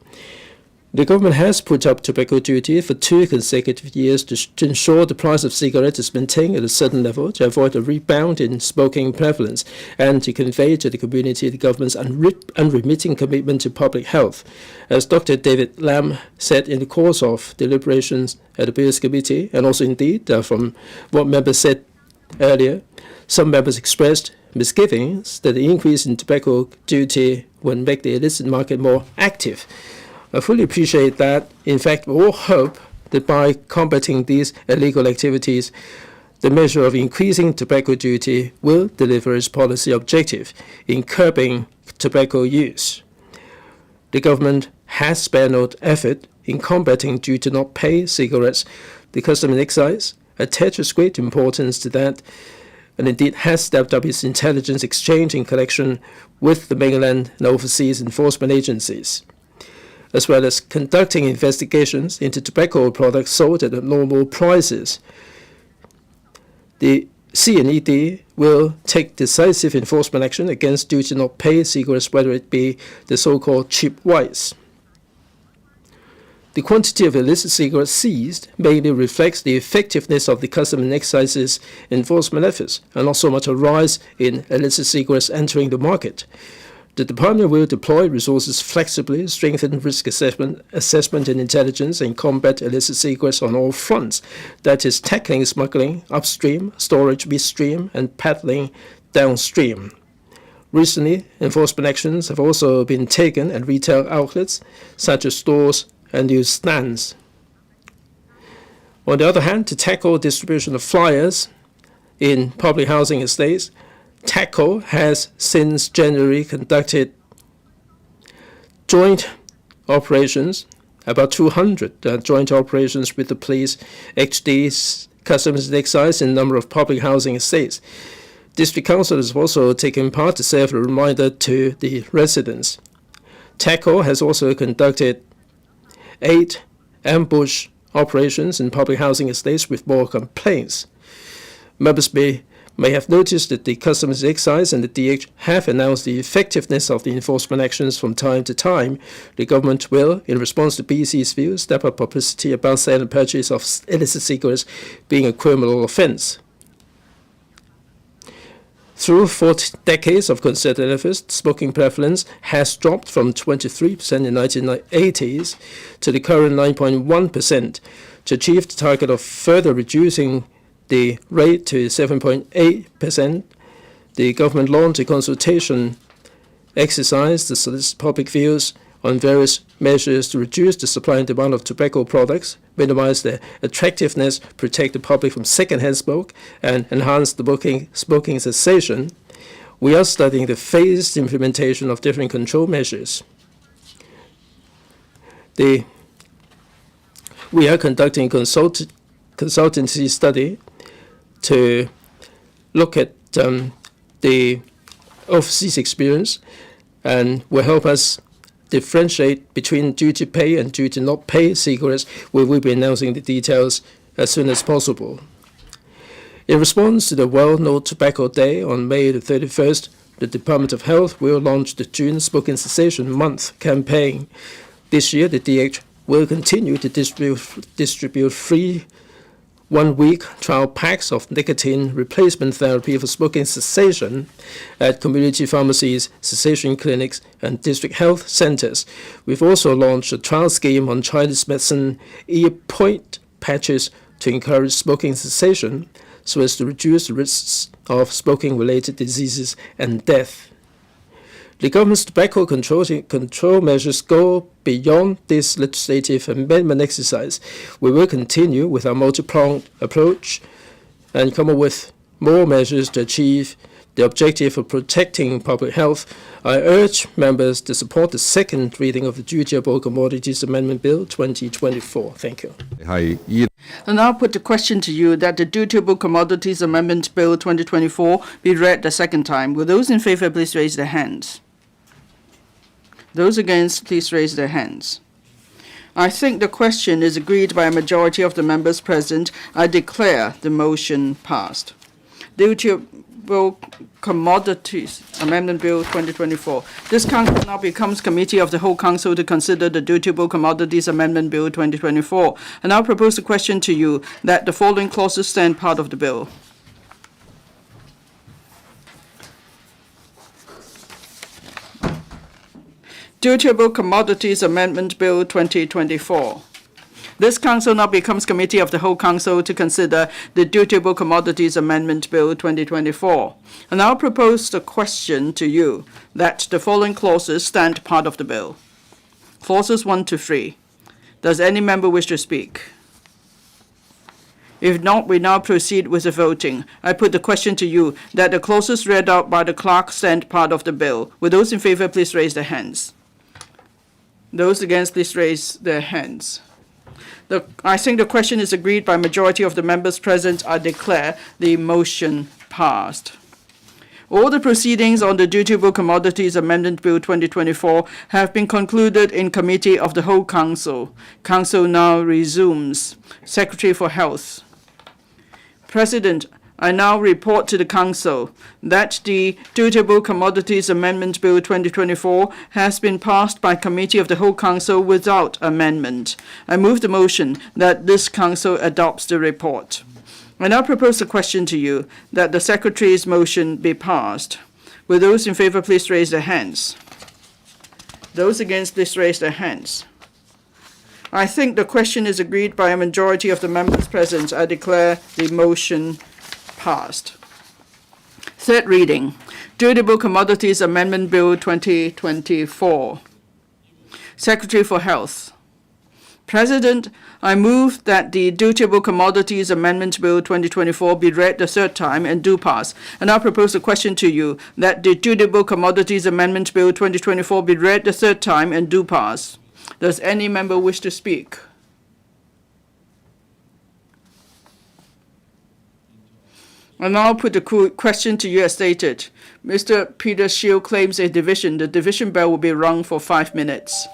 The government has put up tobacco duty for 2 consecutive years to ensure the price of cigarettes is maintained at a certain level, to avoid a rebound in smoking prevalence, and to convey to the community the government's unremitting commitment to public health. As Dr. David Lam said in the course of deliberations at the Bills Committee, and also indeed from what members said earlier, some members expressed misgivings that the increase in tobacco duty would make the illicit market more active. I fully appreciate that. In fact, we all hope that by combating these illegal activities, the measure of increasing tobacco duty will deliver its policy objective in curbing tobacco use. The government has spared no effort in combating duty not pay cigarettes. The Customs and Excise attaches great importance to that, and indeed has stepped up its intelligence exchange and collection with the mainland and overseas enforcement agencies, as well as conducting investigations into tobacco products sold at abnormal prices. The CNED will take decisive enforcement action against duty not pay cigarettes, whether it be the so-called cheap whites. The quantity of illicit cigarettes seized mainly reflects the effectiveness of the Customs and Excise's enforcement efforts, and not so much a rise in illicit cigarettes entering the market. The Department will deploy resources flexibly, strengthen risk assessment and intelligence, and combat illicit cigarettes on all fronts. That is, tackling smuggling upstream, storage midstream, and peddling downstream. Recently, enforcement actions have also been taken at retail outlets, such as stores and newsstands. On the other hand, to tackle distribution of flyers in public housing estates, TACO has since January conducted joint operations, about 200 joint operations with the police, HD, Customs and Excise, in a number of public housing estates. District council has also taken part to serve a reminder to the residents. TACO has also conducted 8 ambush operations in public housing estates with more complaints. Members may have noticed that the Customs and Excise and the DH have announced the effectiveness of the enforcement actions from time to time. The government will, in response to BC's view, step up publicity about sale and purchase of illicit cigarettes being a criminal offense. Through 4 decades of concerted efforts, smoking prevalence has dropped from 23% in the 1980s to the current 9.1%. To achieve the target of further reducing the rate to 7.8%, the government launched a consultation exercise to solicit public views on various measures to reduce the supply and demand of tobacco products, minimize their attractiveness, protect the public from secondhand smoke, and enhance the smoking cessation. we are studying the phased implementation of different control measures. We are conducting a consultancy study to look at the overseas experience and will help us differentiate between duty pay and duty not pay cigarettes. We will be announcing the details as soon as possible. In response to the World No Tobacco Day on May the 31st, the Department of Health will launch the June Smoking Cessation Month campaign. This year, the DH will continue to distribute free one-week trial packs of nicotine replacement therapy for smoking cessation at community pharmacies, cessation clinics, and district health centers. We've also launched a trial scheme on Chinese medicine ear point patches to encourage smoking cessation so as to reduce the risks of smoking-related diseases and death. The government's tobacco control measures go beyond this legislative amendment exercise. We will continue with our multi-pronged approach and come up with more measures to achieve the objective of protecting public health. I urge members to support the second reading of the Dutiable Commodities Amendment Bill 2024. Thank you. And now put the question to you that the Dutiable Commodities Amendment Bill 2024 be read the second time. Will those in favor please raise their hands? Those against, please raise their hands. I think the question is agreed by a majority of the members present. I declare the motion passed. Dutiable Commodities Amendment Bill 2024. This council now becomes Committee of the Whole Council to consider the Dutiable Commodities Amendment Bill 2024. I now propose the question to you that the following clauses stand part of the bill. Dutiable Commodities Amendment Bill 2024. This council now becomes Committee of the Whole Council to consider the Dutiable Commodities Amendment Bill 2024. I now propose the question to you that the following clauses stand part of the bill. Clauses 1 to 3. Does any member wish to speak? If not, we now proceed with the voting. I put the question to you that the clauses read out by the clerk stand part of the bill. Will those in favor please raise their hands? Those against, please raise their hands. I think the question is agreed by majority of the members present. I declare the motion passed. All the proceedings on the Dutiable Commodities Amendment Bill 2024 have been concluded in Committee of the Whole Council. Council now resumes. Secretary for Health. President, I now report to the Council that the Dutiable Commodities Amendment Bill 2024 has been passed by Committee of the Whole Council without amendment. I move the motion that this Council adopts the report. I now propose the question to you that the Secretary's motion be passed. Will those in favor please raise their hands? Those against, please raise their hands. I think the question is agreed by a majority of the members present. I declare the motion passed. Third reading, Dutiable Commodities Amendment Bill 2024. Secretary for Health. President, I move that the Dutiable Commodities Amendment Bill 2024 be read the third time and do pass. And I propose a question to you that the Dutiable Commodities Amendment Bill 2024 be read the third time and do pass. Does any member wish to speak? And now put the question to you as stated. Mr. Peter Shield claims a division. The division bell will be rung for 5 minutes.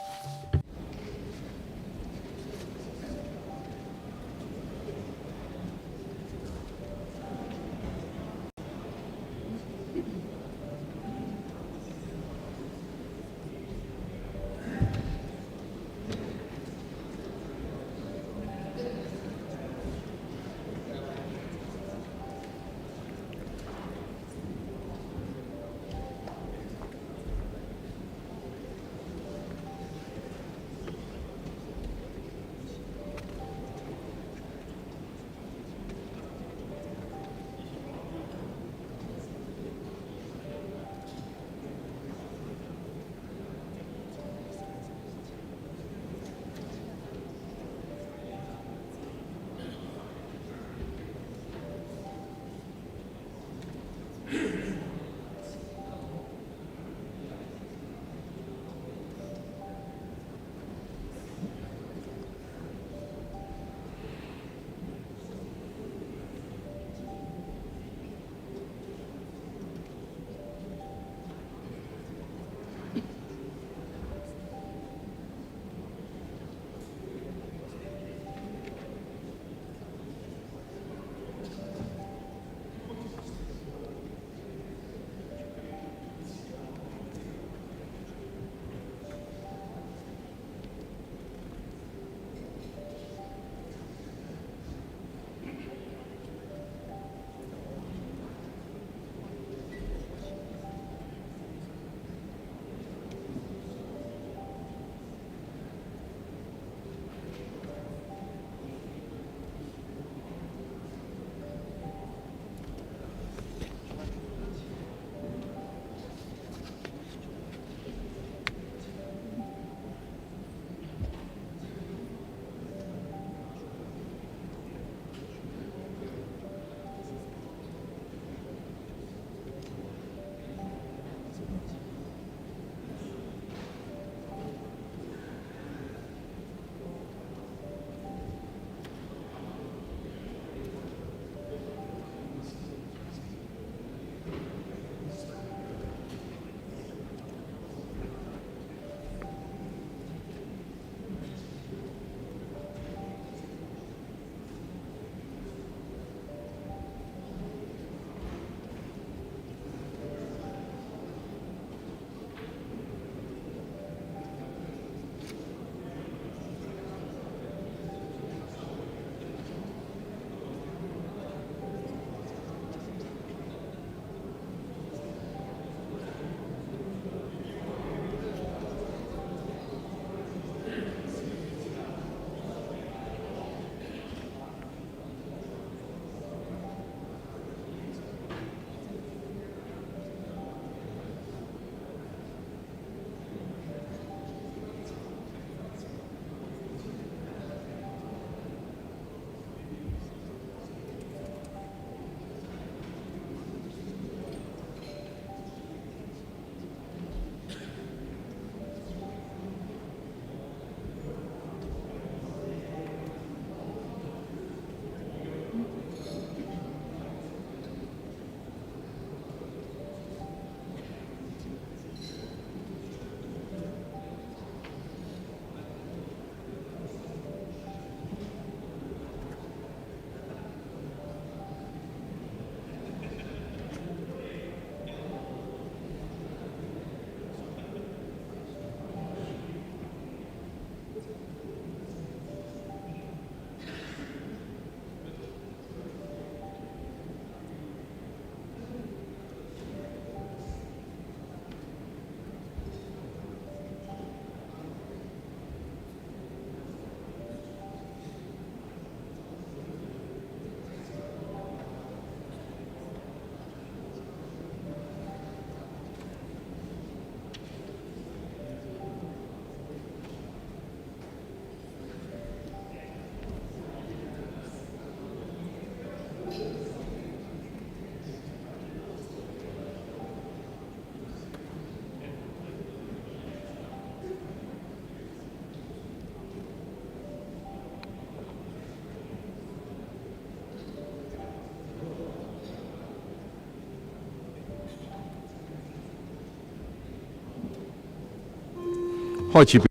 開始。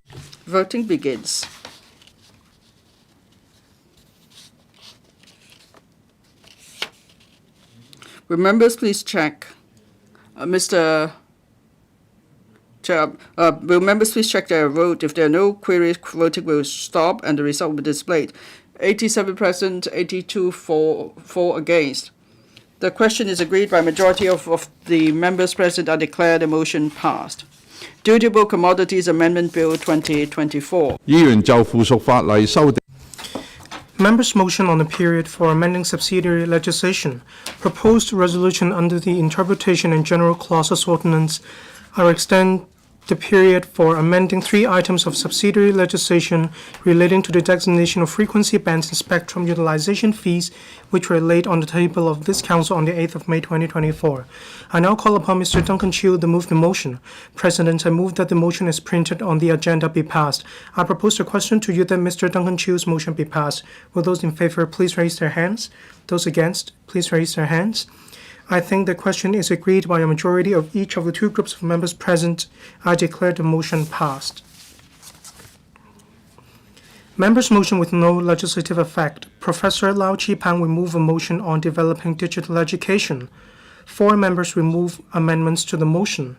Voting begins. Will members please check? Mr. Chair, will members please check their vote? If there are no queries, voting will stop and the result will be displayed. 87 present, 82 for against. The question is agreed by majority of the members present. I declare the motion passed. Dutiable Commodities Amendment Bill 2024. 議員就附屬法例修訂 Members' motion on the period for amending subsidiary legislation. Proposed resolution under the Interpretation and General Clauses Ordinance are extend the period for amending 3 items of subsidiary legislation relating to the designation of frequency bands and spectrum utilization fees, which were laid on the table of this Council on the 8th of May 2024. I now call upon Mr. Duncan Chiu to move the motion. President, I move that the motion as printed on the agenda be passed. I propose a question to you that Mr. Duncan Chiu's motion be passed. Will those in favor please raise their hands? Those against, please raise their hands. I think the question is agreed by a majority of each of the 2 groups of members present. I declare the motion passed. Members' motion with no legislative effect. Professor Lau Chi-Pang will move a motion on developing digital education. 4 members will move amendments to the motion.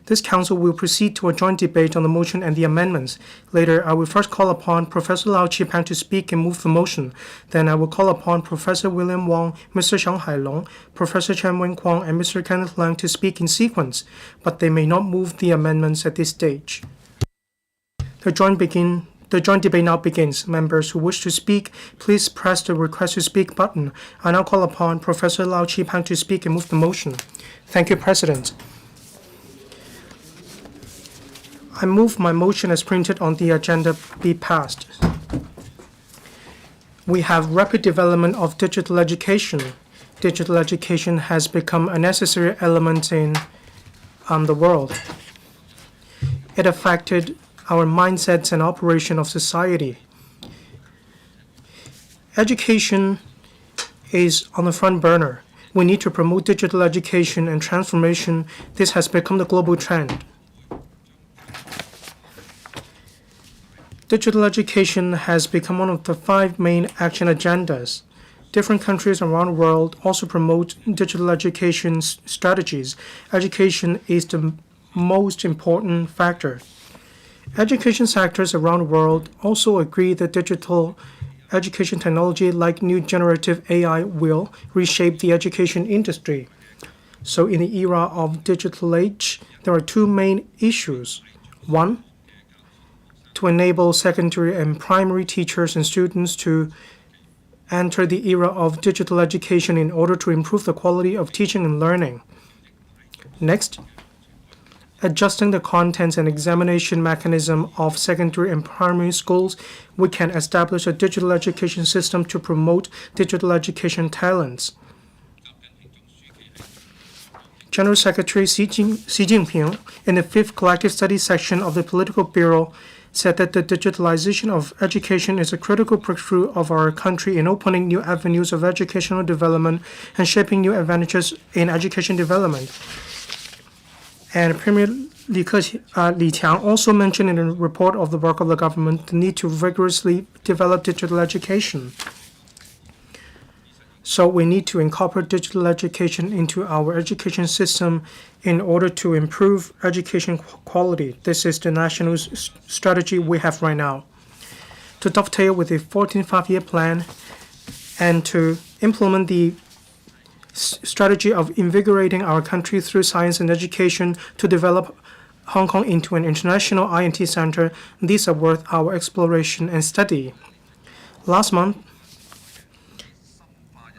This Council will proceed to a joint debate on the motion and the amendments. Later, I will first call upon Professor Lau Chi-Pang to speak and move the motion. Then I will call upon Professor William Wong, Mr. Xiang Hailong, Professor Chen Wen-Kwong, and Mr. Kenneth Lang to speak in sequence, but they may not move the amendments at this stage. The joint debate now begins. Members who wish to speak, please press the Request to Speak button. I now call upon Professor Lau Chi-Pang to speak and move the motion. Thank you, President. I move my motion as printed on the agenda be passed. We have rapid development of digital education. Digital education has become a necessary element in the world. It affected our mindsets and operation of society. Education is on the front burner. We need to promote digital education and transformation. This has become the global trend. Digital education has become one of the 5 main action agendas. Different countries around the world also promote digital education strategies. Education is the most important factor. Education sectors around the world also agree that digital education technology like new generative AI will reshape the education industry. So in the era of digital age, there are 2 main issues. 1, to enable secondary and primary teachers and students to enter the era of digital education in order to improve the quality of teaching and learning. Next, adjusting the contents and examination mechanism of secondary and primary schools, we can establish a digital education system to promote digital education talents. General Secretary Xi Jinping, in the 5th Collective Studies section of the Political Bureau, said that the digitalization of education is a critical breakthrough of our country in opening new avenues of educational development and shaping new advantages in education development. And Premier Li Qiang also mentioned in a report of the work of the government the need to vigorously develop digital education. So we need to incorporate digital education into our education system in order to improve education quality. This is the national strategy we have right now. To dovetail with the 14th Five-Year Plan and to implement the strategy of invigorating our country through science and education to develop Hong Kong into an international INT center, these are worth our exploration and study. Last month,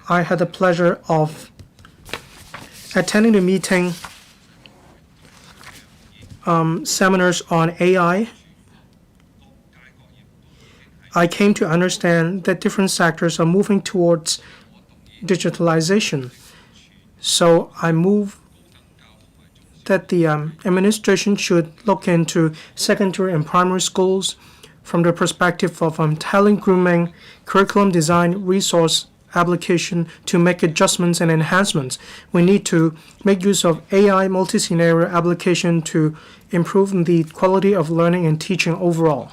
I had the pleasure of attending the meeting seminars on AI. I came to understand that different sectors are moving towards digitalization. So I move that the administration should look into secondary and primary schools from the perspective of talent grooming, curriculum design, resource application to make adjustments and enhancements. We need to make use of AI multi-scenario application to improve the quality of learning and teaching overall.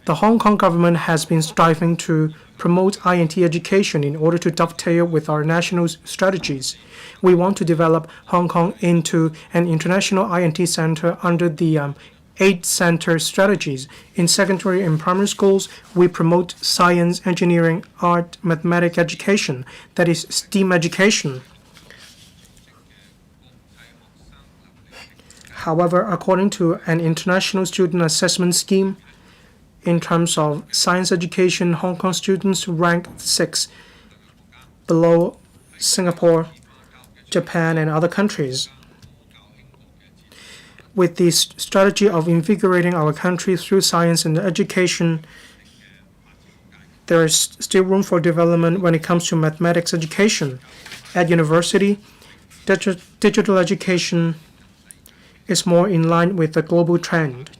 The Hong Kong government has been striving to promote INT education in order to dovetail with our national strategies. We want to develop Hong Kong into an international INT center under the 8 center strategies. In secondary and primary schools, we promote science, engineering, art, mathematics education, that is STEAM education. However, according to an international student assessment scheme, in terms of science education, Hong Kong students rank 6, below Singapore, Japan, and other countries. With the strategy of invigorating our country through science and education, there is still room for development when it comes to mathematics education. At university, digital education is more in line with the global trend.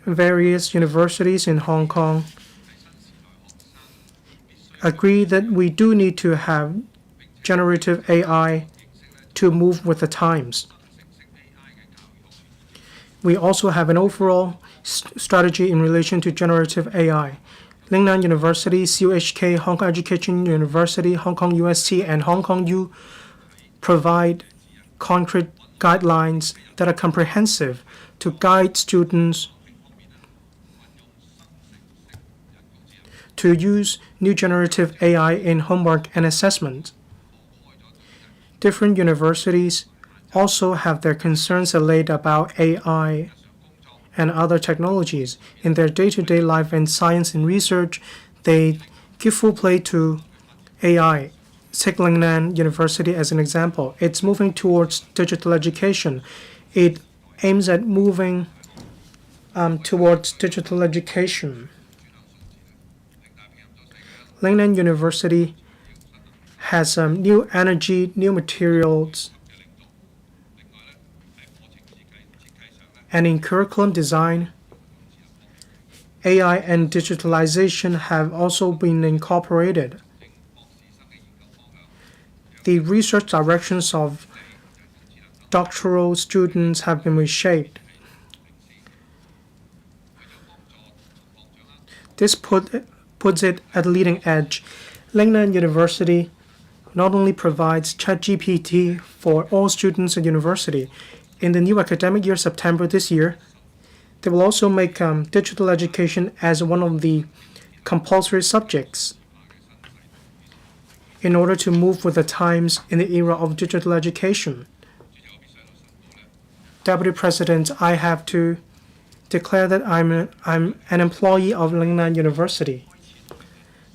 Various universities in Hong Kong agree that we do need to have generative AI to move with the times. We also have an overall strategy in relation to generative AI. Lingnan University, TMHK, Hong Kong Education University, Hong Kong UST, and Hong Kong U provide concrete guidelines that are comprehensive to guide students to use new generative AI in homework and assessment. Different universities also have their concerns allayed about AI and other technologies. In their day-to-day life in science and research, they give full play to AI. Take Lingnan University as an example. It's moving towards digital education. It aims at moving towards digital education. Lingnan University has new energy, new materials, and in curriculum design, AI and digitalization have also been incorporated. The research directions of doctoral students have been reshaped. This puts it at the leading edge. Lingnan University not only provides ChatGPT for all students at university. In the new academic year, September this year, they will also make digital education as one of the compulsory subjects in order to move with the times in the era of digital education. Deputy President, I have to declare that I'm an employee of Lingnan University.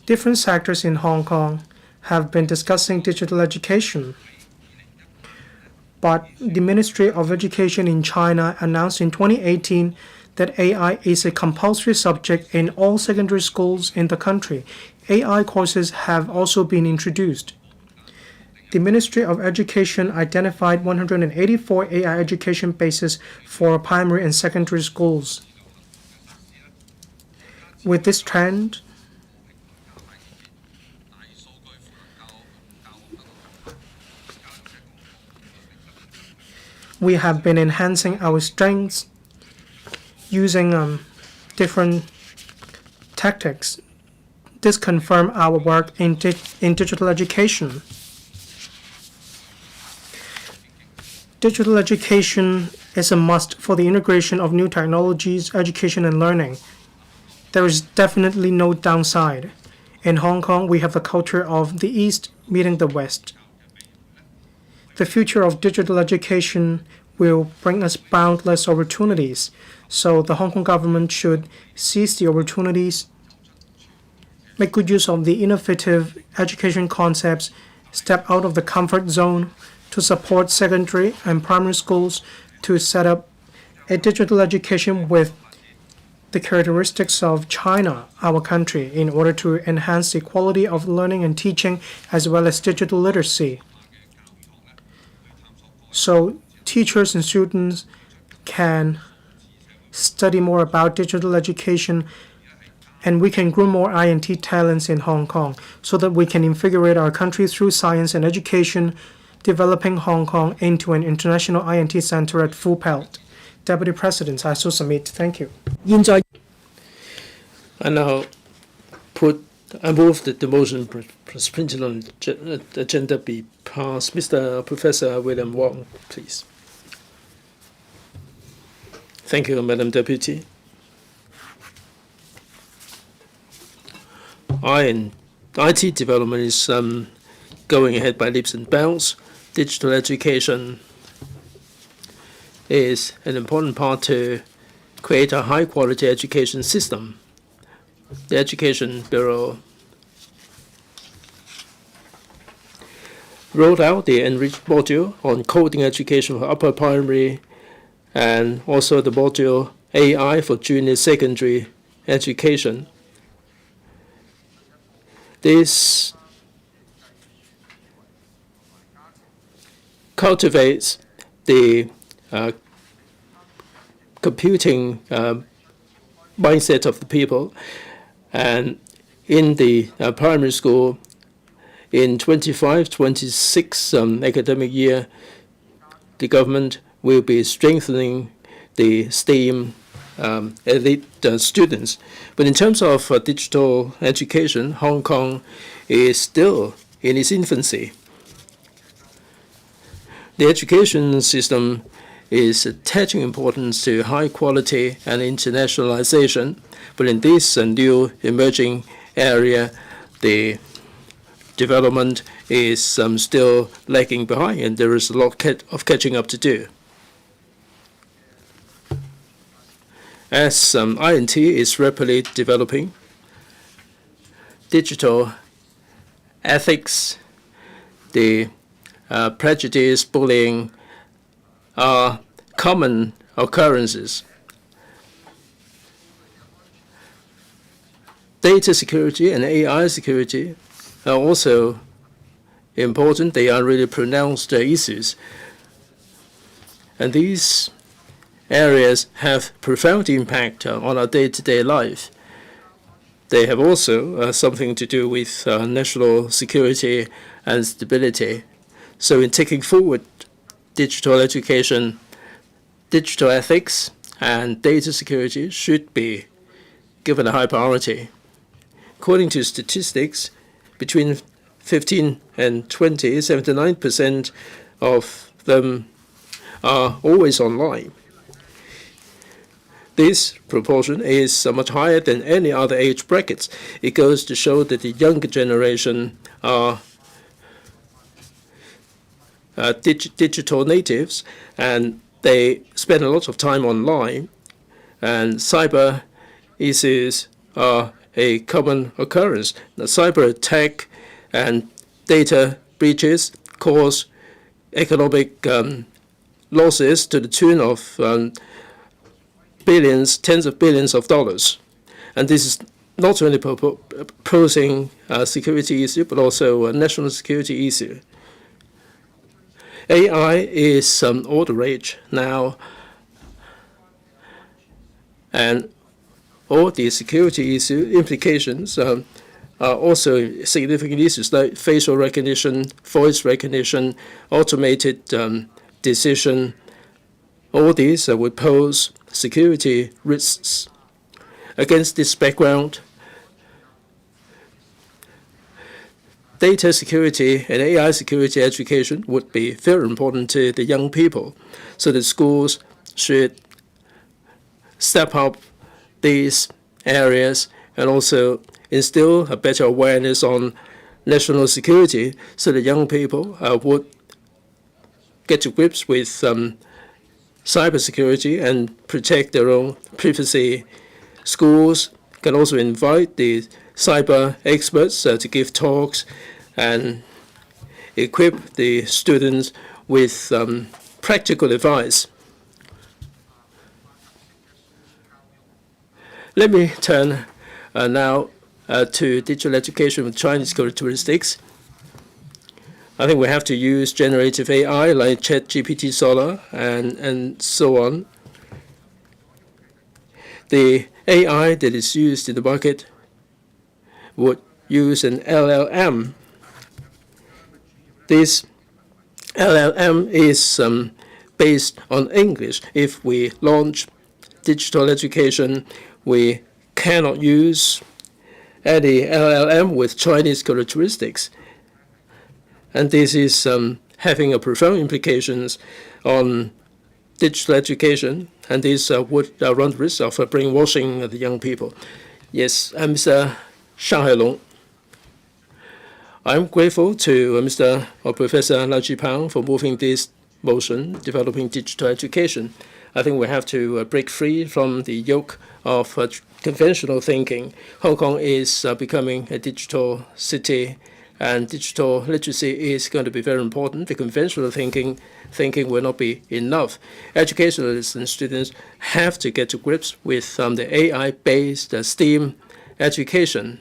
Different sectors in Hong Kong have been discussing digital education. But the Ministry of Education in China announced in 2018 that AI is a compulsory subject in all secondary schools in the country. AI courses have also been introduced. The Ministry of Education identified 184 AI education bases for primary and secondary schools. With this trend, we have been enhancing our strengths using different tactics. This confirms our work in digital education. Digital education is a must for the integration of new technologies, education, and learning. There is definitely no downside. In Hong Kong, we have the culture of the East meeting the West. The future of digital education will bring us boundless opportunities, so the Hong Kong government should seize the opportunities, make good use of the innovative education concepts, step out of the comfort zone to support secondary and primary schools to set up a digital education with the characteristics of China, our country, in order to enhance the quality of learning and teaching as well as digital literacy. So teachers and students can study more about digital education and we can groom more INT talents in Hong Kong so that we can invigorate our country through science and education, developing Hong Kong into an international INT center at full pelt. Deputy President, I so submit. Thank you. I now I move that the motion printed on the agenda be passed. Mr. Professor William Wong, please. Thank you, Madam Deputy. IT development is going ahead by leaps and bounds. Digital education is an important part to create a high-quality education system. The Education Bureau rolled out the enriched module on coding education for upper primary and also the module AI for junior secondary education. This cultivates the computing mindset of the people. And in the primary school, in 25-26 academic year, the government will be strengthening the STEAM elite students. But in terms of digital education, Hong Kong is still in its infancy. The education system is attaching importance to high quality and internationalization, but in this new emerging area, the development is still lagging behind, and there is a lot of catching up to do. As INT is rapidly developing, digital ethics, the prejudice, bullying are common occurrences. Data security and AI security are also important. They are really pronounced issues. And these areas have profound impact on our day-to-day life. They have also something to do with national security and stability. So in taking forward digital education, digital ethics and data security should be given a high priority. According to statistics, between 15 and 20, 79% of them are always online. This proportion is much higher than any other age brackets. It goes to show that the younger generation are digital natives, and they spend a lot of time online, and cyber issues are a common occurrence. The cyber attack and data breaches cause economic losses to the tune of billions, tens of billions of dollars. And this is not only posing a security issue, but also a national security issue. AI is all the rage now, and all the security issue implications are also significant issues like facial recognition, voice recognition, automated decision. All these would pose security risks. Against this background, data security and AI security education would be very important to the young people. So the schools should step up these areas and also instill a better awareness on national security so the young people would get to grips with cybersecurity and protect their own privacy. Schools can also invite the cyber experts to give talks and equip the students with practical advice. Let me turn now to digital education with Chinese characteristics. I think we have to use generative AI like ChatGPT, Solar, and so on. The AI that is used in the market would use an LLM. This LLM is based on English. If we launch digital education, we cannot use any LLM with Chinese characteristics. And this is having a profound implications on digital education, and this would run the risk of brainwashing the young people. Yes, Mr. Shanghai Long. I'm grateful to Mr. or Professor Lau Chi-pang for moving this motion, developing digital education. I think we have to break free from the yoke of conventional thinking. Hong Kong is becoming a digital city, and digital literacy is going to be very important. The conventional thinking will not be enough. Educationalists and students have to get to grips with the AI-based STEAM education.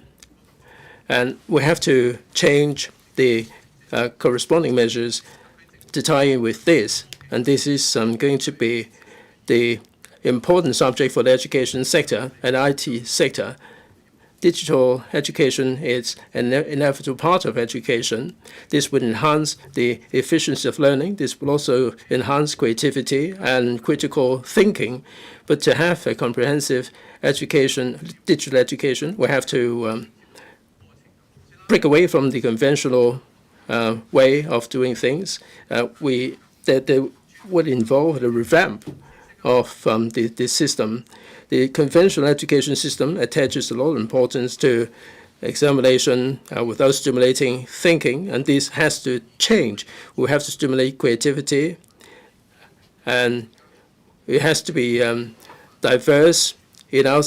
And we have to change the corresponding measures to tie in with this. And this is going to be the important subject for the education sector and IT sector. Digital education is an inevitable part of education. This would enhance the efficiency of learning. This will also enhance creativity and critical thinking. But to have a comprehensive education, digital education, we have to break away from the conventional way of doing things. That would involve the revamp of the system. The conventional education system attaches a lot of importance to examination without stimulating thinking, and this has to change. We have to stimulate creativity, and it has to be diverse in our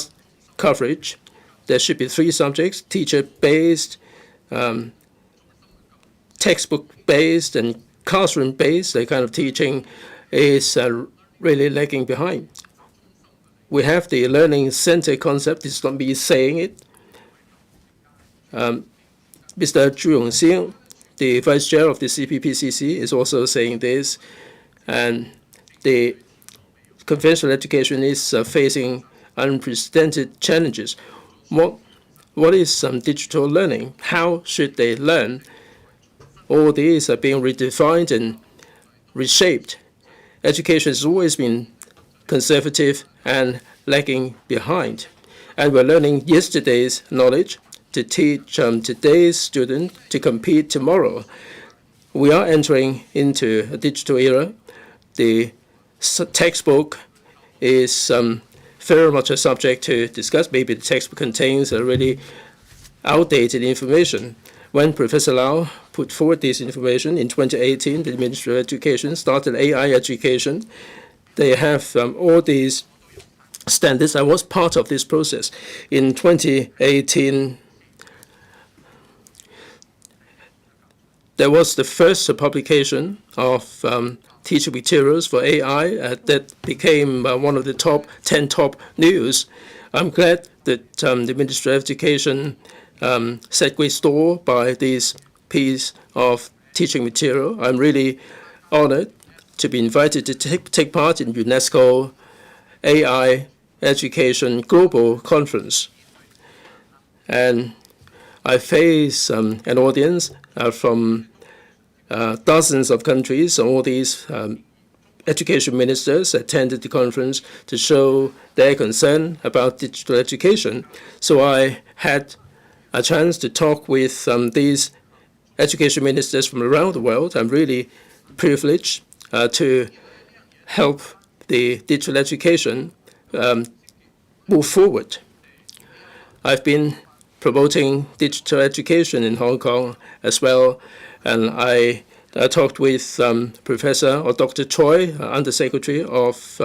coverage. There should be 3 subjects: teacher-based, textbook-based, and classroom-based. The kind of teaching is really lagging behind. We have the learning center concept. This is not me saying it. Mr. Zhu Yongxing, the vice chair of the CPPCC, is also saying this. And the conventional education is facing unprecedented challenges. What is digital learning? How should they learn? All these are being redefined and reshaped. Education has always been conservative and lagging behind. And we're learning yesterday's knowledge to teach today's student to compete tomorrow. We are entering into a digital era. The textbook is very much a subject to discuss. Maybe the textbook contains really outdated information. When Professor Lau put forward this information in 2018, the Ministry of Education started AI education. They have all these standards. I was part of this process. In 2018, there was the first publication of teaching materials for AI that became one of the top 10 top news. I'm glad that the Ministry of Education set great store by this piece of teaching material. I'm really honored to be invited to take part in UNESCO AI Education Global Conference. And I face an audience from dozens of countries. All these education ministers attended the conference to show their concern about digital education. So I had a chance to talk with these education ministers from around the world. I'm really privileged to help the digital education move forward. I've been promoting digital education in Hong Kong as well, and I talked with Professor or Dr. Choi, Undersecretary of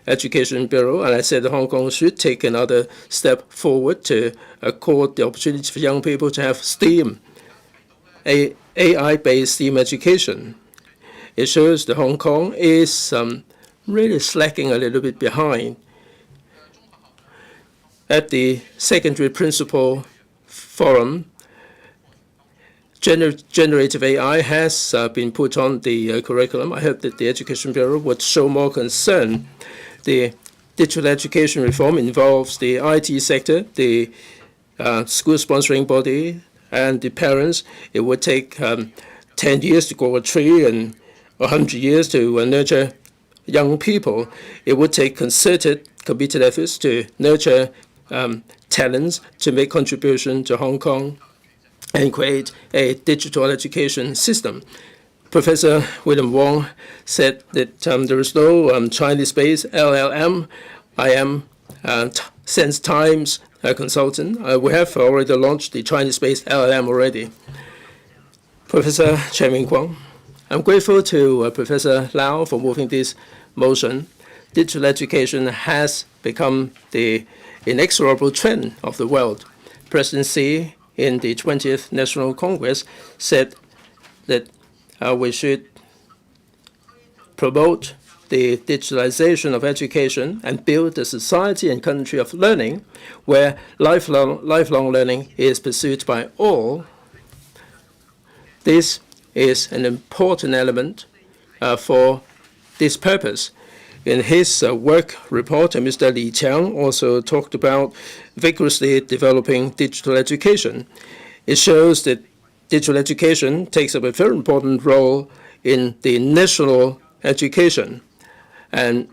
Education Bureau, and I said that Hong Kong should take another step forward to accord the opportunity for young people to have STEAM, AI-based STEAM education. It shows that Hong Kong is really slacking a little bit behind. At the Secondary Principal Forum, generative AI has been put on the curriculum. I hope that the Education Bureau would show more concern. The digital education reform involves the IT sector, the school sponsoring body and the parents, it would take 10 years to grow a tree and 100 years to nurture young people. It would take concerted, committed efforts to nurture talents to make contribution to Hong Kong and create a digital education system. Professor William Wong said that there is no Chinese-based LLM. I am Sense Times consultant. We have already launched the Chinese-based LLM already. Professor Chen Ming-Kwong, I'm grateful to Professor Lau for moving this motion. Digital education has become the inexorable trend of the world. President Xi in the 20th National Congress said that we should promote the digitalization of education and build a society and country of learning where lifelong learning is pursued by all. This is an important element for this purpose. In his work report, Mr. Li Qiang also talked about vigorously developing digital education. It shows that digital education takes up a very important role in the national education. And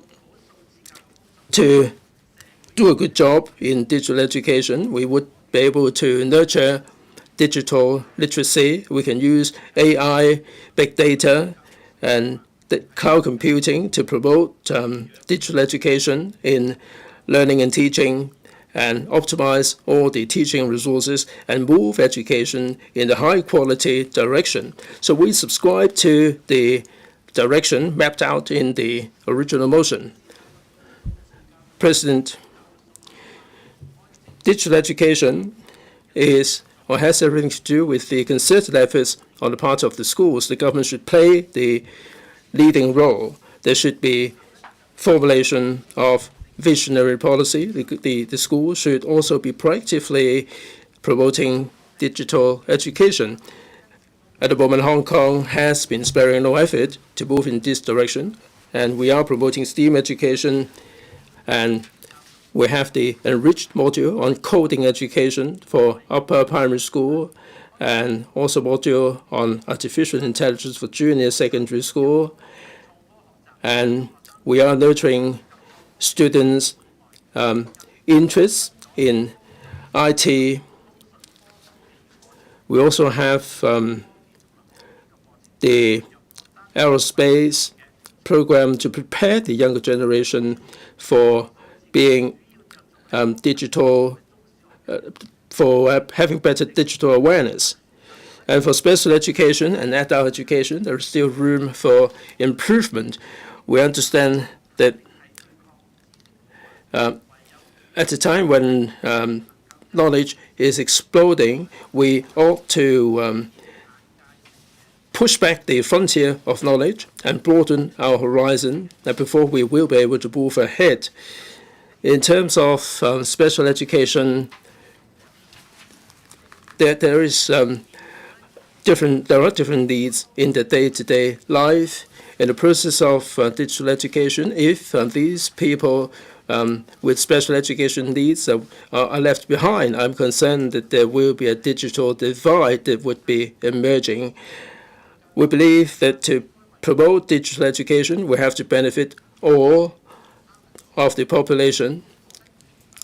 to do a good job in digital education, we would be able to nurture digital literacy. We can use AI, big data, and the cloud computing to promote digital education in learning and teaching and optimize all the teaching resources and move education in the high-quality direction. So we subscribe to the direction mapped out in the original motion. President, digital education is or has everything to do with the concerted efforts on the part of the schools. The government should play the leading role. There should be formulation of visionary policy. The school should also be proactively promoting digital education. At the moment, Hong Kong has been sparing no effort to move in this direction, and we are promoting STEAM education, and we have the enriched module on coding education for upper primary school, and also module on artificial intelligence for junior secondary school. And we are nurturing students' interest in IT. We also have the aerospace program to prepare the younger generation for being digital, for having better digital awareness. And for special education and adult education, there is still room for improvement. We understand that at a time when knowledge is exploding, we ought to push back the frontier of knowledge and broaden our horizon before we will be able to move ahead. In terms of special education, there are different needs in the day-to-day life. In the process of digital education, if these people with special education needs are left behind, I'm concerned that there will be a digital divide that would be emerging. We believe that to promote digital education, we have to benefit all of the population.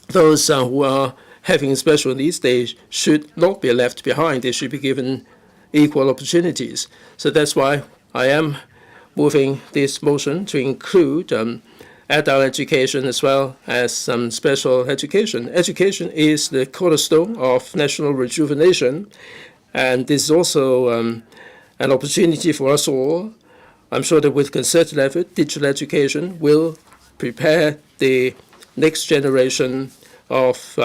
Those who are having special needs, they should not be left behind. They should be given equal opportunities. So that's why I am moving this motion to include adult education as well as some special education. Education is the cornerstone of national rejuvenation, and this is also an opportunity for us all. I'm sure that with concerted effort, digital education will prepare the next generation of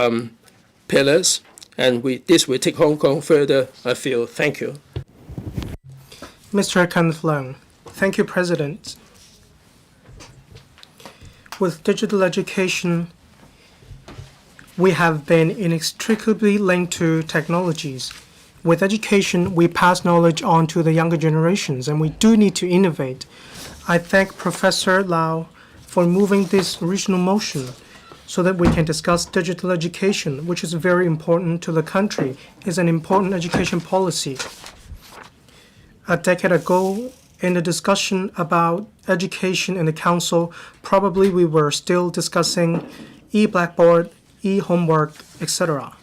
pillars, and this will take Hong Kong further afield. Thank you. Mr. Kenneth Leung. Thank you, President. With digital education, we have been inextricably linked to technologies. With education, we pass knowledge on to the younger generations, and we do need to innovate. I thank Professor Lau for moving this original motion so that we can discuss digital education, which is very important to the country. It's an important education policy. A decade ago, in the discussion about education in the council, probably we were still discussing e-blackboard, e-homework, etc.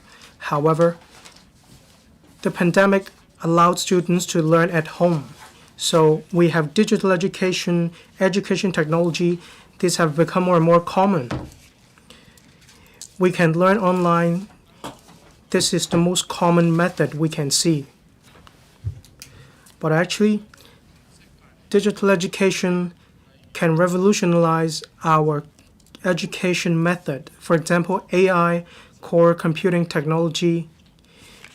However, the pandemic allowed students to learn at home. So we have digital education, education technology. These have become more and more common. We can learn online. This is the most common method we can see. But actually, digital education can revolutionize our education method. For example, AI, core computing technology.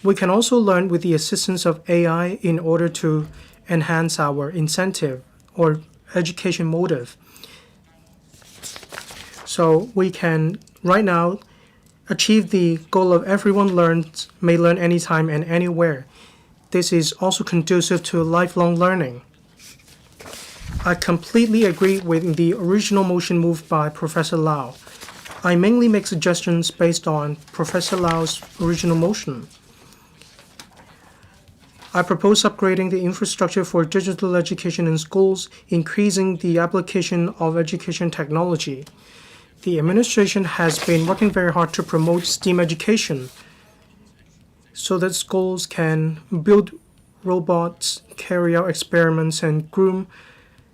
We can also learn with the assistance of AI in order to enhance our incentive or education motive. So we can right now achieve the goal of everyone may learn anytime and anywhere. This is also conducive to lifelong learning. I completely agree with the original motion moved by Professor Lau. I mainly make suggestions based on Professor Lau's original motion. I propose upgrading the infrastructure for digital education in schools, increasing the application of education technology. The administration has been working very hard to promote STEAM education so that schools can build robots, carry out experiments, and groom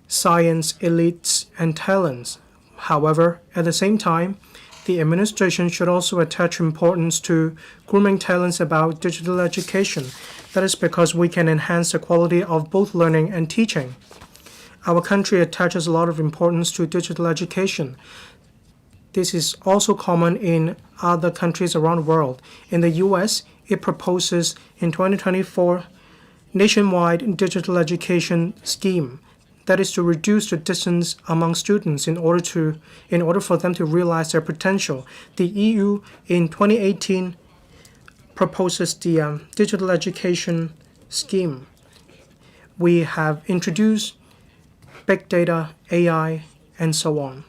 science elites and talents. However, at the same time, the administration should also attach importance to grooming talents about digital education. That is because we can enhance the quality of both learning and teaching. Our country attaches a lot of importance to digital education. This is also common in other countries around the world. In the US, it proposes in 2024 nationwide digital education scheme. That is to reduce the distance among students in order for them to realize their potential. The EU in 2018 proposes the digital education scheme. We have introduced big data, AI, and so on,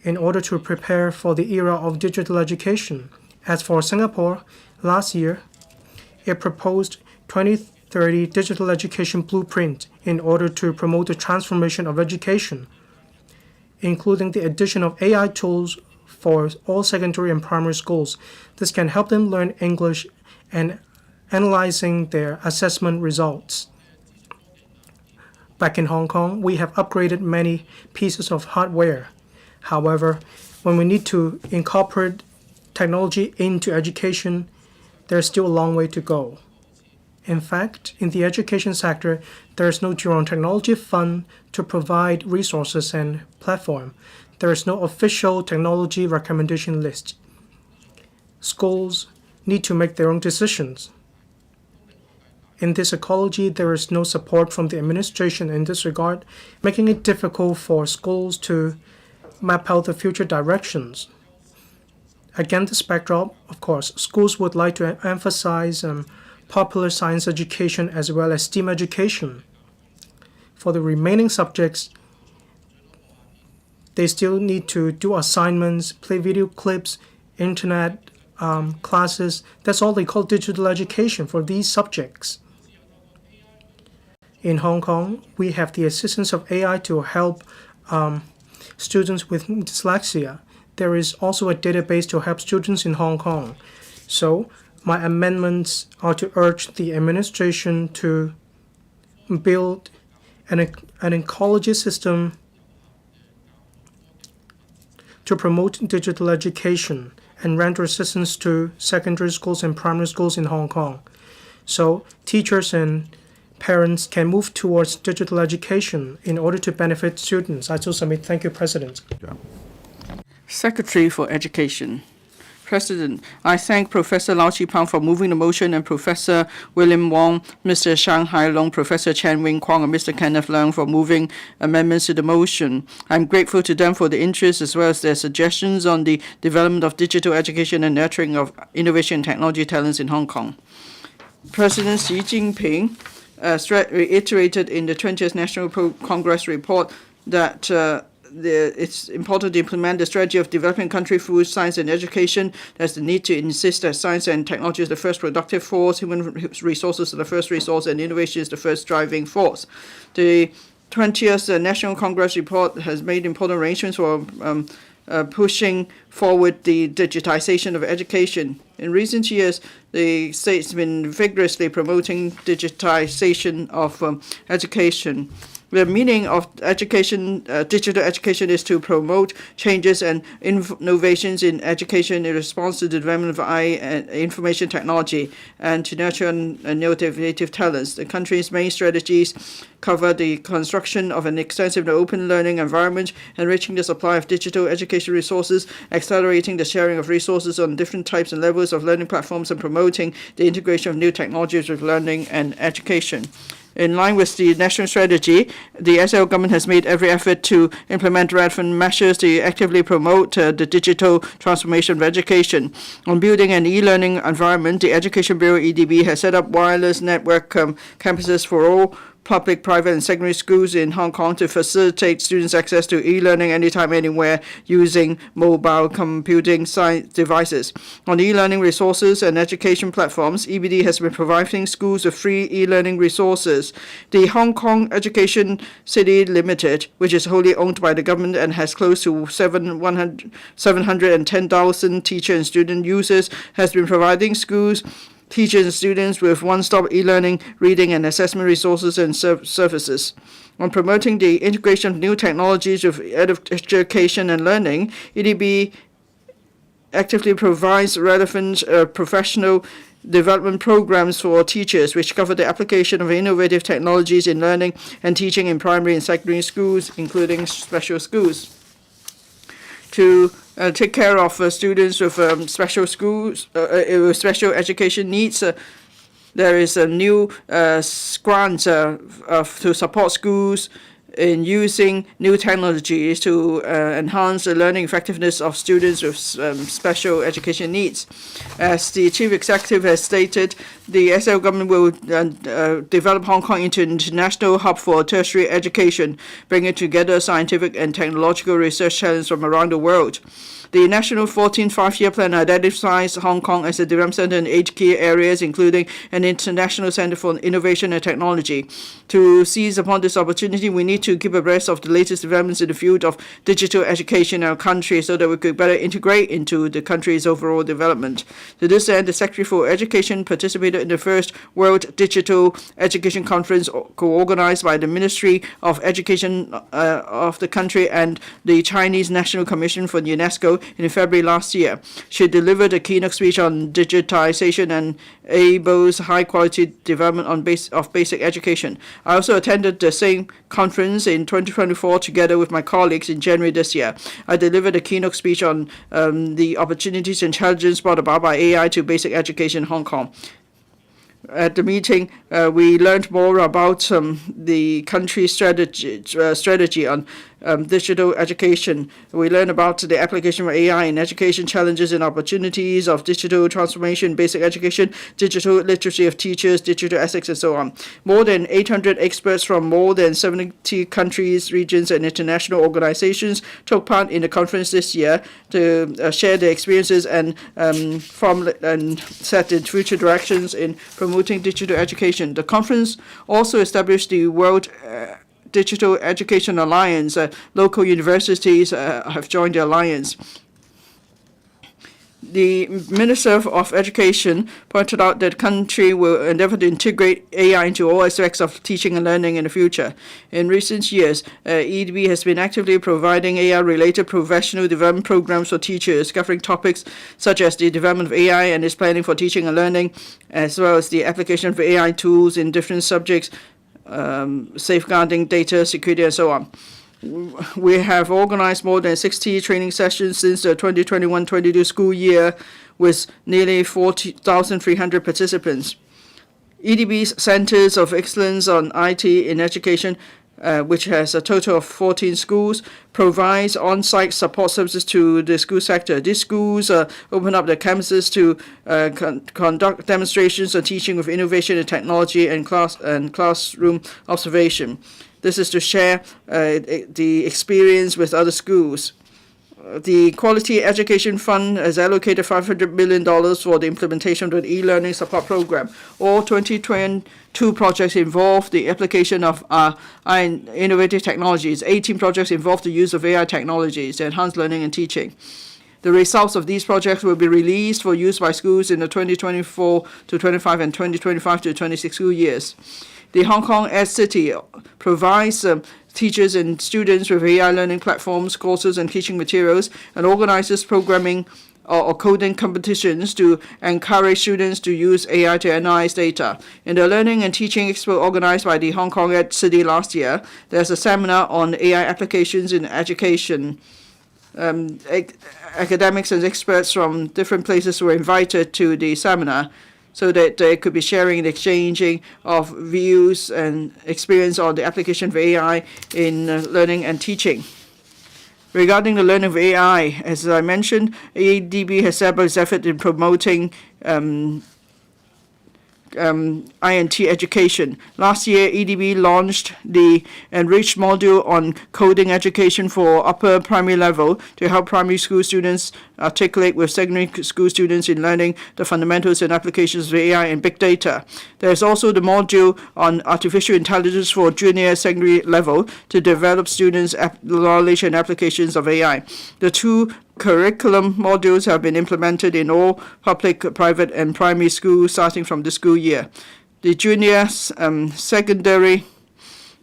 in order to prepare for the era of digital education. As for Singapore, last year, it proposed 2030 digital education blueprint in order to promote the transformation of education, including the addition of AI tools for all secondary and primary schools. This can help them learn English and analyzing their assessment results. Back in Hong Kong, we have upgraded many pieces of hardware. However, when we need to incorporate technology into education, there's still a long way to go. In fact, in the education sector, there is no Jurong Technology Fund to provide resources and platform. There is no official technology recommendation list. Schools need to make their own decisions. In this ecology, there is no support from the administration in this regard, making it difficult for schools to map out the future directions. Against this backdrop, of course, schools would like to emphasize popular science education as well as STEAM education. For the remaining subjects, they still need to do assignments, play video clips, internet classes. That's all they call digital education for these subjects. In Hong Kong, we have the assistance of AI to help students with dyslexia. There is also a database to help students in Hong Kong. So my amendments are to urge the administration to build an ecology system to promote digital education and render assistance to secondary schools and primary schools in Hong Kong. So teachers and parents can move towards digital education in order to benefit students. I so submit. Thank you, President. Secretary for Education. President, I thank Professor Lau Chi-Pang for moving the motion and Professor William Wong, Mr. Shanghai Long, Professor Chen Wing-Kwong, and Mr. Kenneth Leung for moving amendments to the motion. I'm grateful to them for the interest as well as their suggestions on the development of digital education and nurturing of innovation and technology talents in Hong Kong. President Xi Jinping reiterated in the 20th National Congress report that it's important to implement the strategy of developing country through science and education. There's the need to insist that science and technology is the first productive force, human resources are the first resource, and innovation is the first driving force. The 20th National Congress report has made important arrangements for pushing forward the digitization of education. In recent years, the state's been vigorously promoting digitization of education. The meaning of education, digital education, is to promote changes and innovations in education in response to the development of information technology and to nurture innovative talents. The country's main strategies cover the construction of an extensive and open learning environment, enriching the supply of digital education resources, accelerating the sharing of resources on different types and levels of learning platforms, and promoting the integration of new technologies with learning and education. In line with the national strategy, the SL government has made every effort to implement relevant measures to actively promote the digital transformation of education. On building an e-learning environment, the Education Bureau (EDB) has set up wireless network campuses for all public, private, and secondary schools in Hong Kong to facilitate students' access to e-learning anytime, anywhere using mobile computing devices. On e-learning resources and education platforms, EBD has been providing schools with free e-learning resources. The Hong Kong Education City Limited, which is wholly owned by the government and has close to 710,000 teacher and student users, has been providing schools, teachers and students with one-stop e-learning, reading and assessment resources and services. On promoting the integration of new technologies with education and learning, EDB actively provides relevant professional development programs for teachers, which cover the application of innovative technologies in learning and teaching in primary and secondary schools, including special schools. To take care of students with special special education needs, there is a new grant to support schools in using new technologies to enhance the learning effectiveness of students with special education needs. As the Chief Executive has stated, the SL government will develop Hong Kong into an international hub for tertiary education, bringing together scientific and technological research talents from around the world. The National 14th Five-Year Plan identifies Hong Kong as a development center in 8 key areas, including an international center for innovation and technology. To seize upon this opportunity, we need to keep abreast of the latest developments in the field of digital education in our country so that we could better integrate into the country's overall development. To this end, the Secretary for Education participated in the first World Digital Education Conference co-organized by the Ministry of Education of the country and the Chinese National Commission for UNESCO in February last year. She delivered a keynote speech on digitization and enables high-quality development of basic education. I also attended the same conference in 2024 together with my colleagues in January this year. I delivered a keynote speech on the opportunities and challenges brought about by AI to basic education in Hong Kong. At the meeting, we learned more about the country's strategy on digital education. We learned about the application of AI in education, challenges and opportunities of digital transformation, basic education, digital literacy of teachers, digital ethics, and so on. More than 800 experts from more than 70 countries, regions, and international organizations took part in the conference this year to share their experiences and set the future directions in promoting digital education. The conference also established the World Digital Education Alliance. Local universities have joined the alliance. The Minister of Education pointed out that the country will endeavor to integrate AI into all aspects of teaching and learning in the future. In recent years, EDB has been actively providing AI-related professional development programs for teachers, covering topics such as the development of AI and its planning for teaching and learning, as well as the application of AI tools in different subjects, safeguarding data security, and so on. We have organized more than 60 training sessions since the 2021-22 school year with nearly 40,300 participants. EDB's Centers of Excellence on IT in Education which has a total of 14 schools, provides on-site support services to the school sector. These schools open up their campuses to conduct demonstrations on teaching with innovation and technology and classroom observation. This is to share the experience with other schools. The Quality Education Fund has allocated $500 million for the implementation of the e-learning support program. All 2022 projects involve the application of innovative technologies. 18 projects involve the use of AI technologies to enhance learning and teaching. The results of these projects will be released for use by schools in the 2024 to 25 and 2025 to 26 school years. The Hong Kong Ed City provides teachers and students with AI learning platforms, courses, and teaching materials, and organizes programming or coding competitions to encourage students to use AI to analyze data. In the Learning and Teaching Expo organized by the Hong Kong Ed City last year, there's a seminar on AI applications in education. Academics and experts from different places were invited to the seminar so that they could be sharing and exchanging of views and experience on the application of AI in learning and teaching. Regarding the learning of AI, as I mentioned, ADB has stepped up its effort in promoting INT education. Last year, EDB launched the enriched module on coding education for upper primary level to help primary school students articulate with secondary school students in learning the fundamentals and applications of AI and big data. There's also the module on artificial intelligence for junior secondary level to develop students' knowledge and applications of AI. The two curriculum modules have been implemented in all public, private, and primary schools starting from this school year. The junior secondary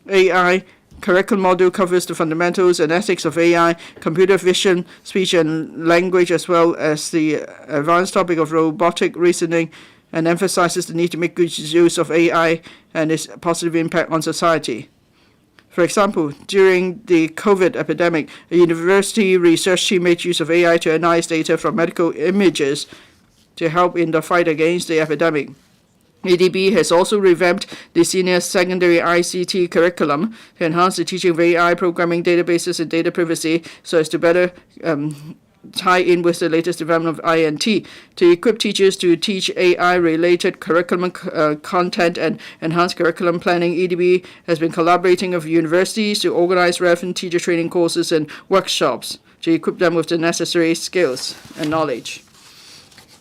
AI curriculum module covers the fundamentals and ethics of AI, computer vision, speech and language, as well as the advanced topic of robotic reasoning, and emphasizes the need to make good use of AI and its positive impact on society. For example, during the COVID epidemic, a university research team made use of AI to analyze data from medical images to help in the fight against the epidemic. ADB has also revamped the senior secondary ICT curriculum to enhance the teaching of AI, programming, databases, and data privacy so as to better tie in with the latest development of INT. To equip teachers to teach AI-related curriculum content and enhance curriculum planning, EDB has been collaborating with universities to organize relevant teacher training courses and workshops to equip them with the necessary skills and knowledge.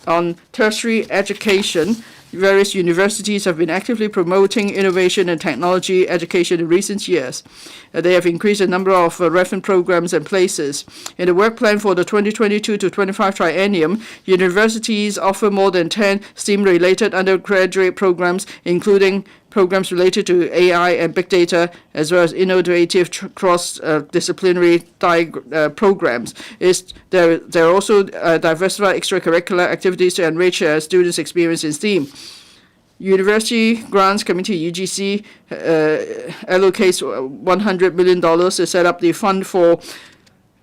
On tertiary education, various universities have been actively promoting innovation and technology education in recent years. They have increased the number of relevant programs and places. In the work plan for the 2022 to 25 triennium, universities offer more than 10 STEAM-related undergraduate programs, including programs related to AI and big data, as well as innovative cross-disciplinary programs. There are also diversified extracurricular activities to enrich students' experience in STEAM. University Grants Committee, UGC, allocates $100 million to set up the Fund for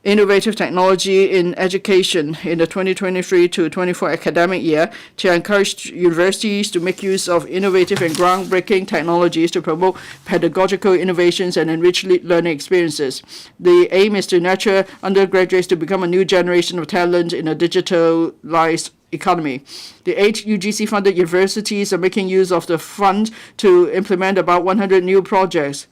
Innovative Technology in Education in the 2023 to 24 academic year to encourage universities to make use of innovative and groundbreaking technologies to promote pedagogical innovations and enrich learning experiences. The aim is to nurture undergraduates to become a new generation of talent in a digitalized economy. The 8 UGC-funded universities are making use of the fund to implement about 100 new projects.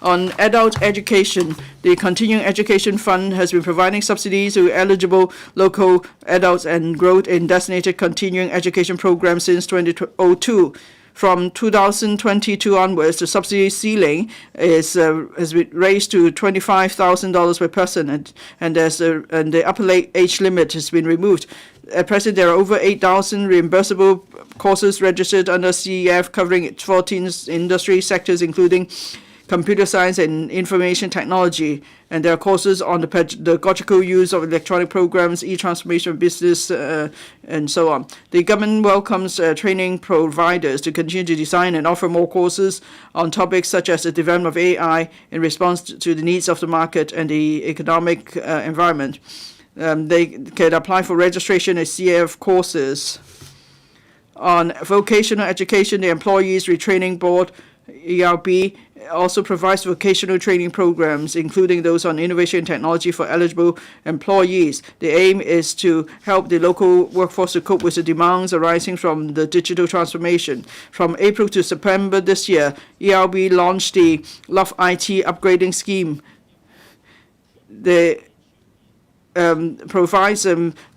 On adult education, the Continuing Education Fund has been providing subsidies to eligible local adults and growth in designated continuing education programs since 2002. From 2022 onwards, the subsidy ceiling has been raised to $25,000 per person, and the upper age limit has been removed. At present, there are over 8,000 reimbursable courses registered under CEF covering 14 industry sectors, including computer science and information technology, and there are courses on the pedagogical use of electronic programs, e-transformation of business, and so on. The government welcomes training providers to continue to design and offer more courses on topics such as the development of AI in response to the needs of the market and the economic environment. They can apply for registration as CF courses. On vocational education, the Employees Retraining Board, ERB, also provides vocational training programs, including those on innovation and technology for eligible employees. The aim is to help the local workforce to cope with the demands arising from the digital transformation. From April to September this year, ERB launched the Love IT upgrading scheme. The provides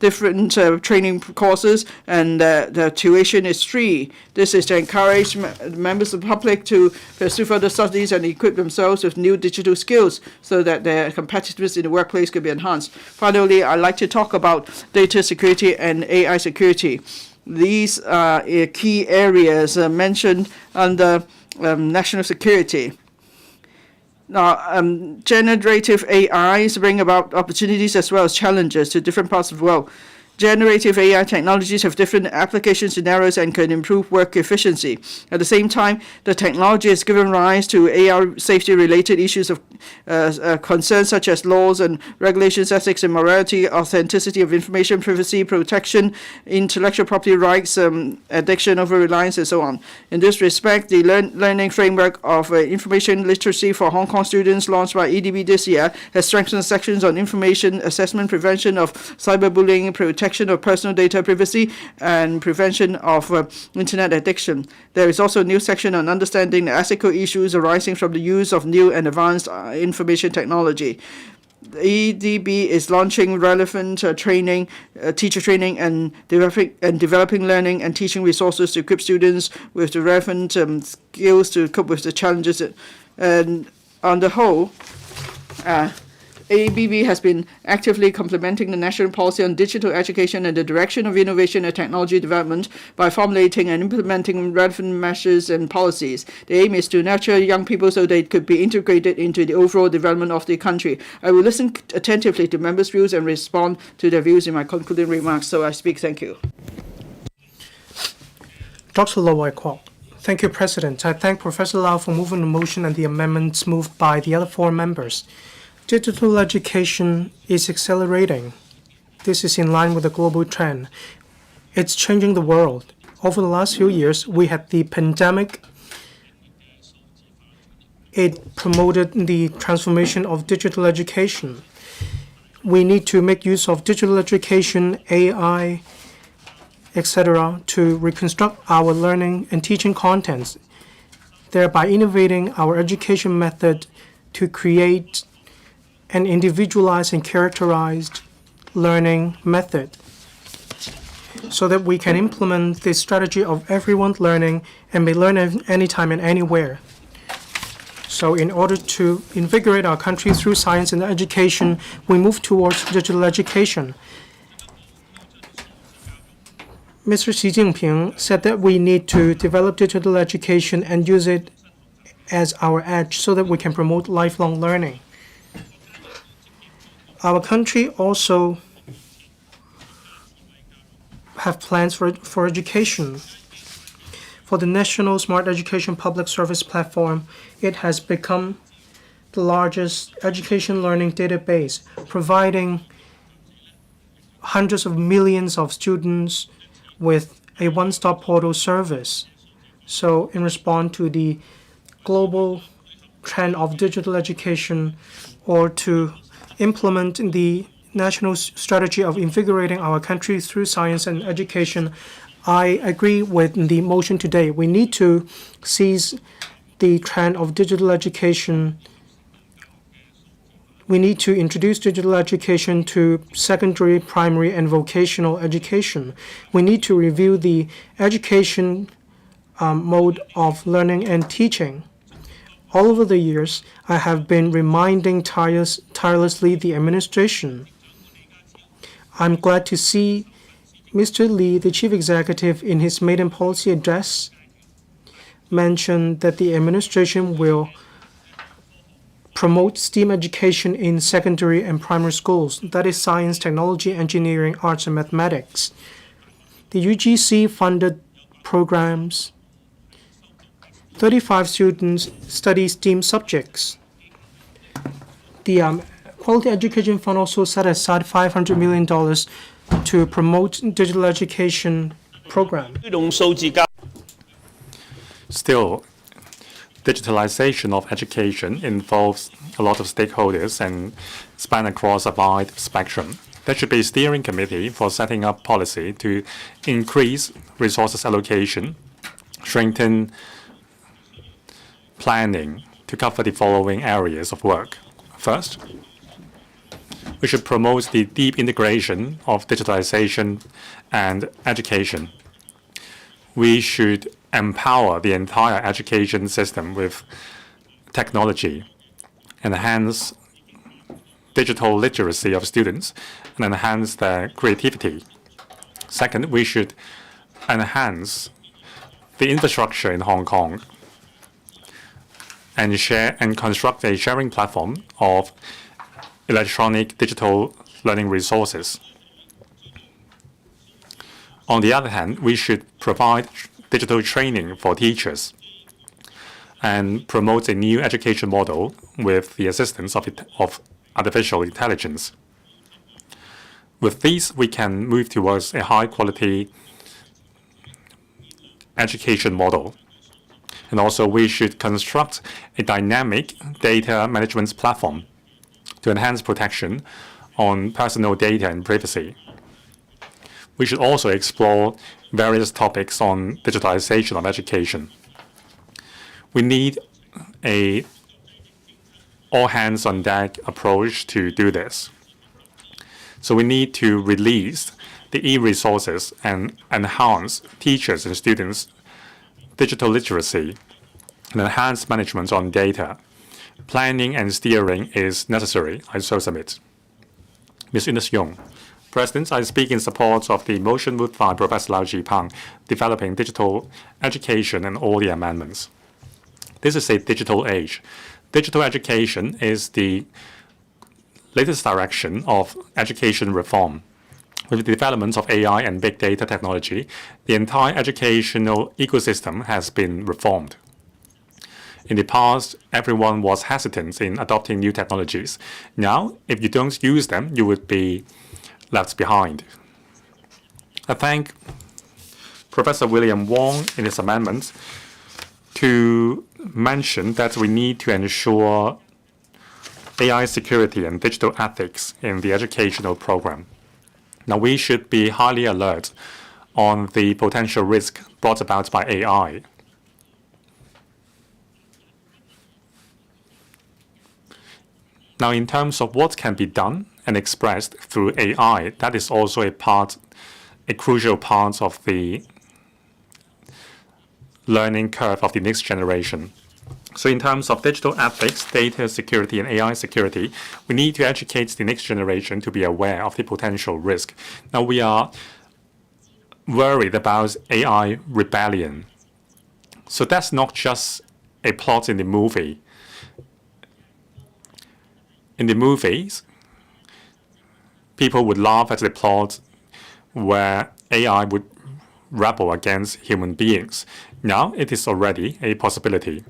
different training courses, and the tuition is free. This is to encourage members of the public to pursue further studies and equip themselves with new digital skills so that their competitiveness in the workplace could be enhanced. Finally, I'd like to talk about data security and AI security. These are key areas mentioned under national security. Now, generative AIs bring about opportunities as well as challenges to different parts of the world. Generative AI technologies have different application scenarios and can improve work efficiency. At the same time, the technology has given rise to AI safety-related issues of concerns such as laws and regulations, ethics and morality, authenticity of information, privacy, protection, intellectual property rights, addiction, over-reliance, and so on. In this respect, the learning framework of information literacy for Hong Kong students launched by EDB this year has strengthened sections on information assessment, prevention of cyberbullying, protection of personal data privacy, and prevention of internet addiction. There is also a new section on understanding the ethical issues arising from the use of new and advanced information technology. The EDB is launching relevant training, teacher training, and developing learning and teaching resources to equip students with the relevant skills to cope with the challenges. And on the whole, ABB has been actively complementing the national policy on digital education and the direction of innovation and technology development by formulating and implementing relevant measures and policies. The aim is to nurture young people so they could be integrated into the overall development of the country. I will listen attentively to members' views and respond to their views in my concluding remarks. So I speak. Thank you. Dr. Loy Kwok. Thank you, President. I thank Professor Lau for moving the motion and the amendments moved by the other four members. Digital education is accelerating. This is in line with the global trend. It's changing the world. Over the last few years, we had the pandemic. It promoted the transformation of digital education. We need to make use of digital education, AI, etc., to reconstruct our learning and teaching contents, thereby innovating our education method to create an individualized and characterized learning method so that we can implement the strategy of everyone learning and may learn anytime and anywhere. So in order to invigorate our country through science and education, we move towards digital education. Mr. Xi Jinping said that we need to develop digital education and use it as our edge so that we can promote lifelong learning. Our country also have plans for education. For the National Smart Education Public Service Platform, it has become the largest education learning database, providing hundreds of millions of students with a one-stop portal service. So in response to the global trend of digital education, or to implement the national strategy of invigorating our country through science and education, I agree with the motion today. We need to seize the trend of digital education. We need to introduce digital education to secondary, primary, and vocational education. We need to review the education mode of learning and teaching. All over the years, I have been reminding tirelessly the administration. I'm glad to see Mr. Li, the chief executive, in his maiden policy address, mentioned that the administration will promote STEAM education in secondary and primary schools. That is science, technology, engineering, arts, and mathematics. The UGC funded programs. 35 students study STEAM subjects. The Quality Education Fund also set aside $500 million to promote digital education program. Still, Digitalization of education involves a lot of stakeholders and span across a wide spectrum. There should be a steering committee for setting up policy to increase resources allocation, strengthen planning to cover the following areas of work. First, we should promote the deep integration of digitalization and education. We should empower the entire education system with technology, enhance digital literacy of students, and enhance their creativity. Second, we should enhance the infrastructure in Hong Kong and share and construct a sharing platform of electronic digital learning resources. On the other hand, we should provide digital training for teachers and promote a new education model with the assistance of artificial intelligence. With these, we can move towards a high-quality education model. And also, we should construct a dynamic data management platform to enhance protection on personal data and privacy. We should also explore various topics on digitalization of education. We need a all-hands-on-deck approach to do this. So we need to release the e-resources and enhance teachers and students' digital literacy and enhance management on data. Planning and steering is necessary, I so submit. Ms. Ines Yong. President, I speak in support of the motion moved by Professor Lau Ji-pang, developing digital education and all the amendments. This is a digital age. Digital education is the latest direction of education reform. With the development of AI and big data technology, the entire educational ecosystem has been reformed. In the past, everyone was hesitant in adopting new technologies. Now, if you don't use them, you would be left behind. I thank Professor William Wong in his amendment to mention that we need to ensure AI security and digital ethics in the educational program. Now, we should be highly alert on the potential risk brought about by AI. Now, in terms of what can be done and expressed through AI, that is also a crucial part of the learning curve of the next generation. So in terms of digital ethics, data security, and AI security, we need to educate the next generation to be aware of the potential risk. Now, we are worried about AI rebellion. So that's not just a plot in the movie. In the movies, people would laugh at the plot where AI would rebel against human beings. Now it is already a possibility.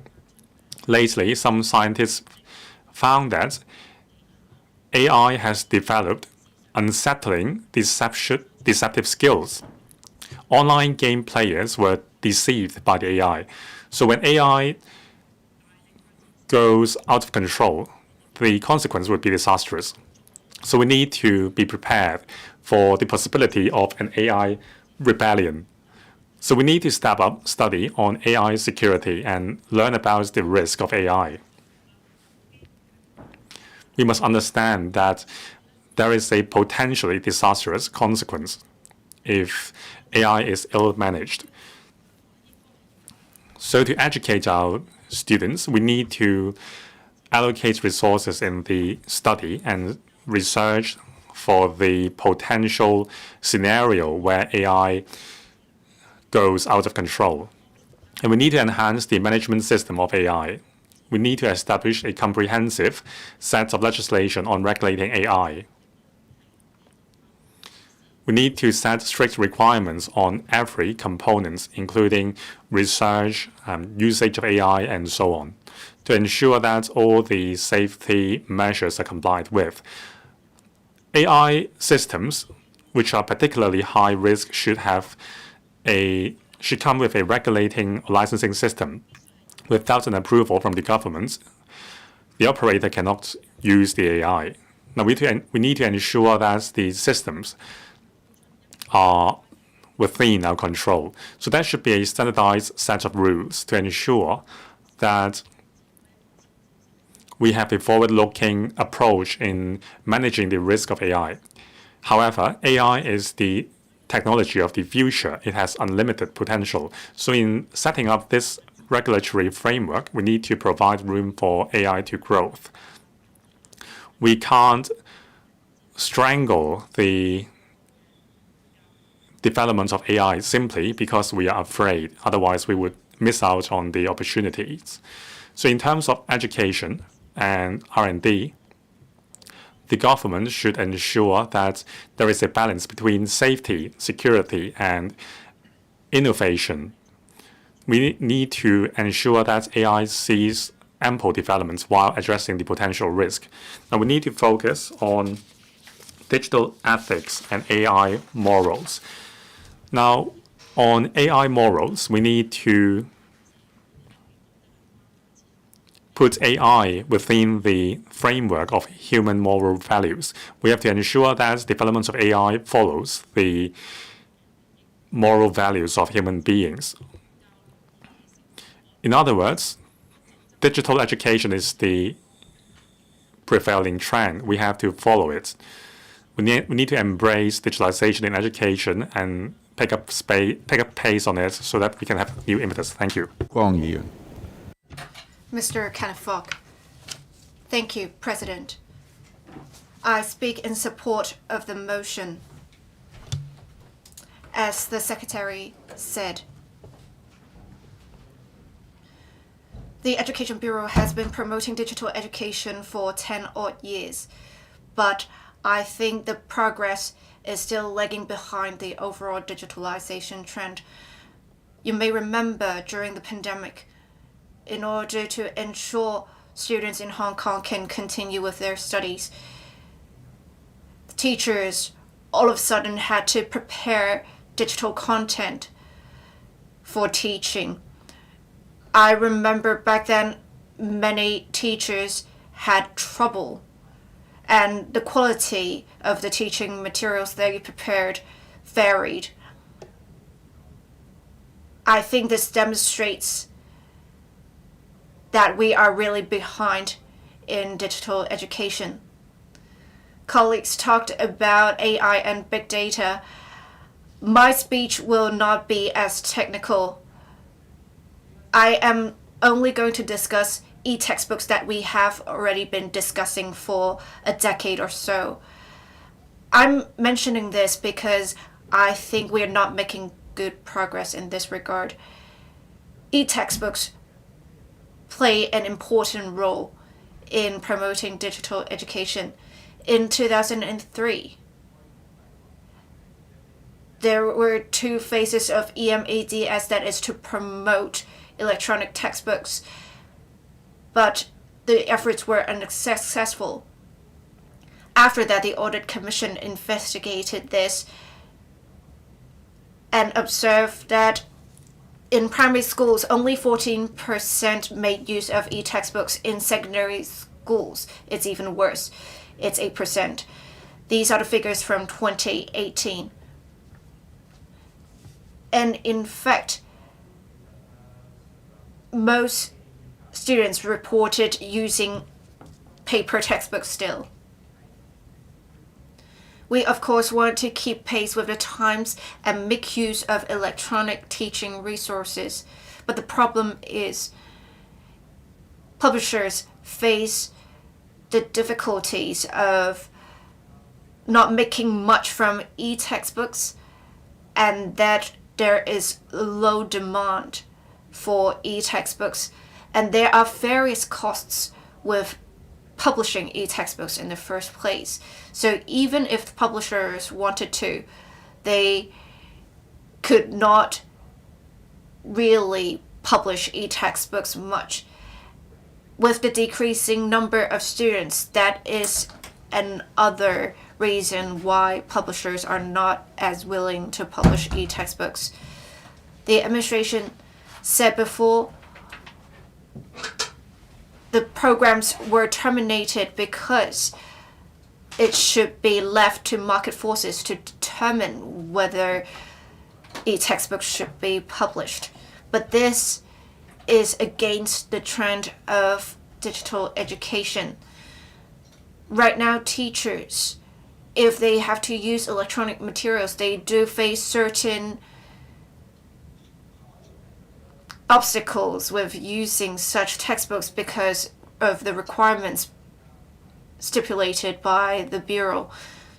Lately, some scientists found that AI has developed unsettling deceptive skills. Online game players were deceived by the AI. So when AI goes out of control, the consequence would be disastrous. So we need to be prepared for the possibility of an AI rebellion. So we need to step up study on AI security and learn about the risk of AI. We must understand that there is a potentially disastrous consequence if AI is ill-managed. So to educate our students, we need to allocate resources in the study and research for the potential scenario where AI goes out of control. And we need to enhance the management system of AI. We need to establish a comprehensive set of legislation on regulating AI. We need to set strict requirements on every component, including research, usage of AI, and so on, to ensure that all the safety measures are complied with. AI systems, which are particularly high risk, should come with a regulating licensing system. without an approval from the government, the operator cannot use the AI. Now, we need to ensure that the systems are within our control. So there should be a standardized set of rules to ensure that we have a forward-looking approach in managing the risk of AI. However, AI is the technology of the future. It has unlimited potential. So in setting up this regulatory framework, we need to provide room for AI to growth. We can't strangle the development of AI simply because we are afraid. Otherwise, we would miss out on the opportunities. So in terms of education and R&D, the government should ensure that there is a balance between safety, security, and innovation. We need to ensure that AI sees ample developments while addressing the potential risk. Now, we need to focus on digital ethics and AI morals. Now, on AI morals, we need to put AI within the framework of human moral values. We have to ensure that development of AI follows the moral values of human beings. In other words, digital education is the prevailing trend. We have to follow it. We need to embrace digitalization in education and pick up pace on it so that we can have new impetus. Thank you. Guang Yi. Mr. Kenneth Fok. Thank you, President. I speak in support of the motion. As the Secretary said, the Education Bureau has been promoting digital education for 10 odd years, but I think the progress is still lagging behind the overall digitalization trend. You may remember during the pandemic, in order to ensure students in Hong Kong can continue with their studies, teachers all of a sudden had to prepare digital content for teaching. I remember back then many teachers had trouble, and the quality of the teaching materials they prepared varied. I think this demonstrates that we are really behind in digital education. Colleagues talked about AI and big data. My speech will not be as technical. I am only going to discuss e-textbooks that we have already been discussing for a decade or so. I'm mentioning this because I think we are not making good progress in this regard. E-textbooks play an important role in promoting digital education. In 2003, there were two phases of EMADS, that is to promote electronic textbooks, but the efforts were unsuccessful. After that, the Audit Commission investigated this and observed that in primary schools, only 14% made use of e-textbooks. In secondary schools, it's even worse. It's 8%. These are the figures from 2018. And in fact, most students reported using paper textbooks still. We, of course, want to keep pace with the times and make use of electronic teaching resources. But the problem is publishers face the difficulties of not making much from e-textbooks, and that there is low demand for e-textbooks, and there are various costs with publishing e-textbooks in the first place. So even if publishers wanted to, they could not really publish e-textbooks much. With the decreasing number of students, that is another reason why publishers are not as willing to publish e-textbooks. The administration said before, the programs were terminated because it should be left to market forces to determine whether e-textbooks should be published. But this is against the trend of digital education. Right now, teachers, if they have to use electronic materials, they do face certain obstacles with using such textbooks because of the requirements stipulated by the Bureau.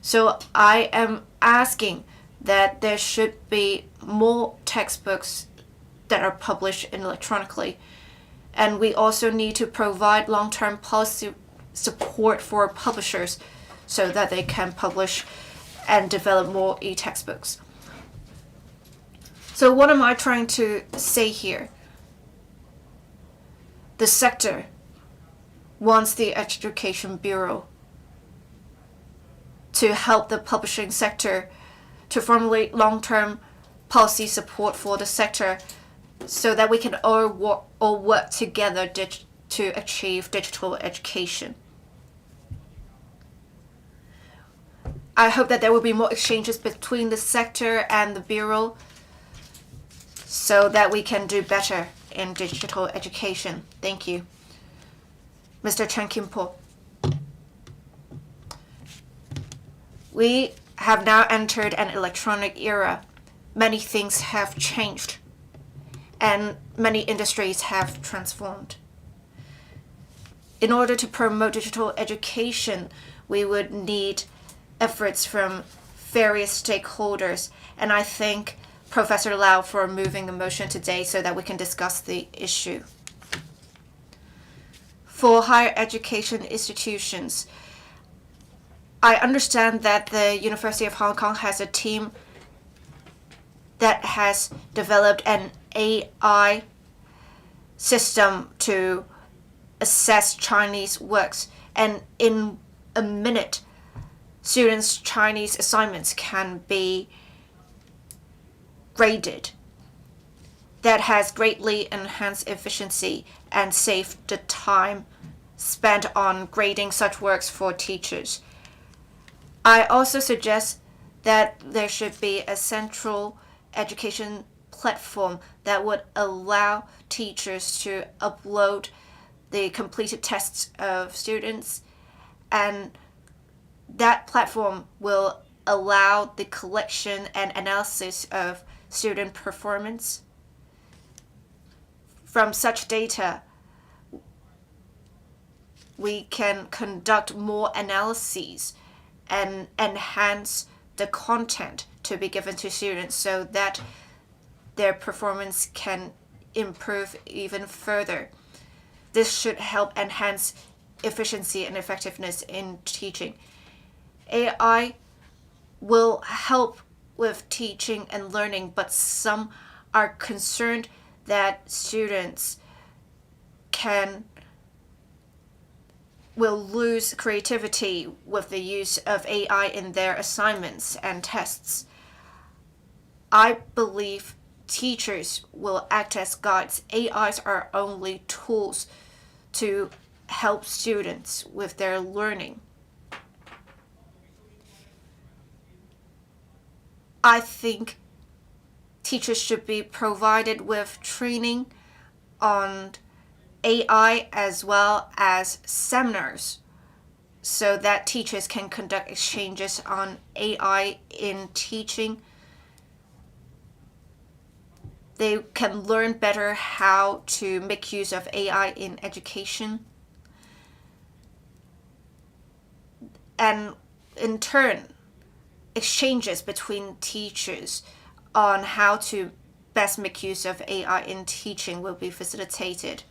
So I am asking that there should be more textbooks that are published electronically. And we also need to provide long-term policy support for publishers so that they can publish and develop more e-textbooks. So what am I trying to say here? The sector wants the Education Bureau to help the publishing sector to formulate long-term policy support for the sector so that we can all work together to achieve digital education. I hope that there will be more exchanges between the sector and the Bureau so that we can do better in digital education. Thank you. Mr. Chen Kim-po. We have now entered an electronic era. Many things have changed, and many industries have transformed. In order to promote digital education, we would need efforts from various stakeholders, and I thank Professor Lau for moving the motion today so that we can discuss the issue. For higher education institutions, I understand that the University of Hong Kong has a team that has developed an AI system to assess Chinese works, and in a minute, students' Chinese assignments can be graded. That has greatly enhanced efficiency and saved the time spent on grading such works for teachers. I also suggest that there should be a central education platform that would allow teachers to upload the completed tests of students, and that platform will allow the collection and analysis of student performance. From such data, we can conduct more analyses and enhance the content to be given to students so that their performance can improve even further. This should help enhance efficiency and effectiveness in teaching. AI will help with teaching and learning, but some are concerned that students will lose creativity with the use of AI in their assignments and tests. I believe teachers will act as guides. AIs are only tools to help students with their learning. I think teachers should be provided with training on AI as well as seminars so that teachers can conduct exchanges on AI in teaching. They can learn better how to make use of AI in education. And in turn, exchanges between teachers on how to best make use of AI in teaching will be facilitated.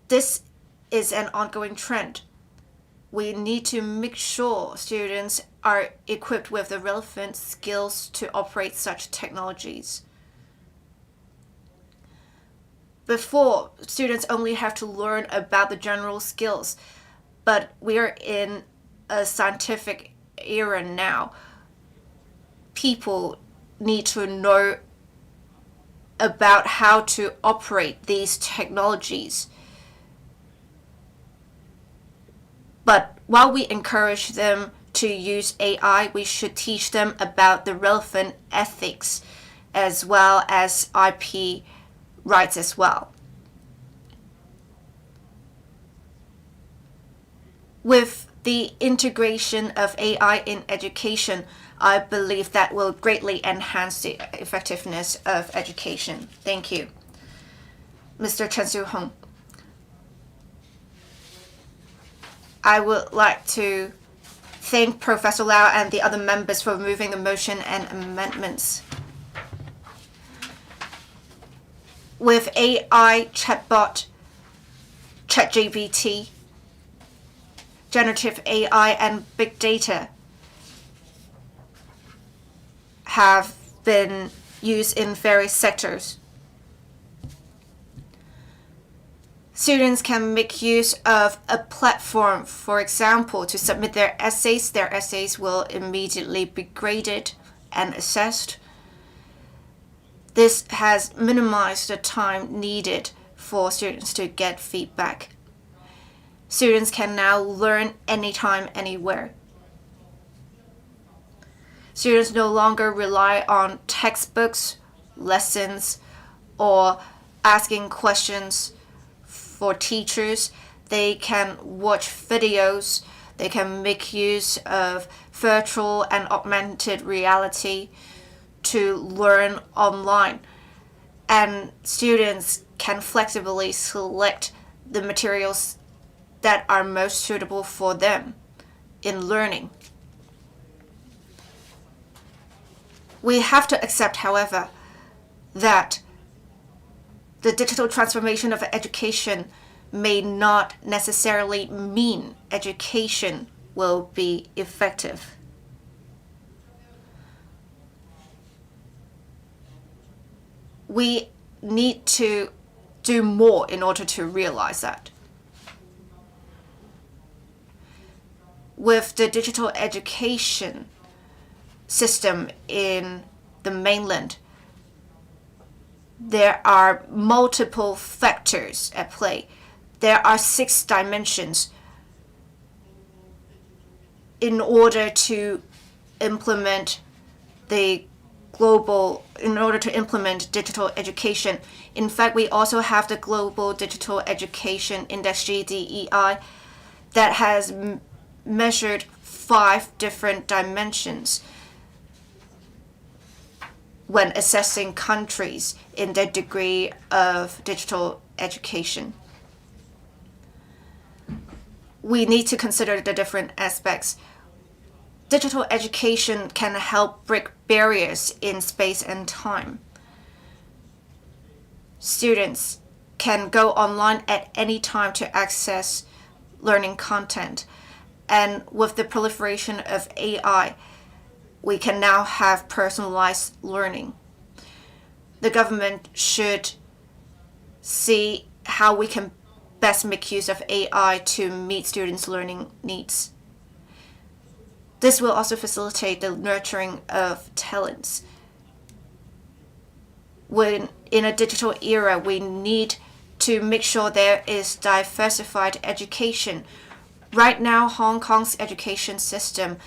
This is an ongoing trend. We need to make sure students are equipped with the relevant skills to operate such technologies. Before, students only have to learn about the general skills, but we are in a scientific era now. People need to know about how to operate these technologies. But while we encourage them to use AI, we should teach them about the relevant ethics as well as IP rights as well. With the integration of AI in education, I believe that will greatly enhance the effectiveness of education. Thank you. Mr. Chen Su-hong. I would like to thank Professor Lau and the other members for moving the motion and amendments. With AI chatbot, ChatGPT, generative AI and big data have been used in various sectors. Students can make use of a platform, for example, to submit their essays. Their essays will immediately be graded and assessed. This has minimized the time needed for students to get feedback. Students can now learn anytime, anywhere. Students no longer rely on textbooks, lessons, or asking questions for teachers. They can watch videos. They can make use of virtual and augmented reality to learn online. And students can flexibly select the materials that are most suitable for them in learning. We have to accept, however, that the digital transformation of education may not necessarily mean education will be effective. We need to do more in order to realize that. With the digital education system in the mainland, there are multiple factors at play. There are 6 dimensions in order to implement digital education. In fact, we also have the Global Digital Education Index, GDEI, that has measured 5 different dimensions when assessing countries in their degree of digital education. We need to consider the different aspects. Digital education can help break barriers in space and time. Students can go online at any time to access learning content. And with the proliferation of AI, we can now have personalized learning. The government should see how we can best make use of AI to meet students' learning needs. This will also facilitate the nurturing of talents. When in a digital era, we need to make sure there is diversified education. Right now, Hong Kong's education system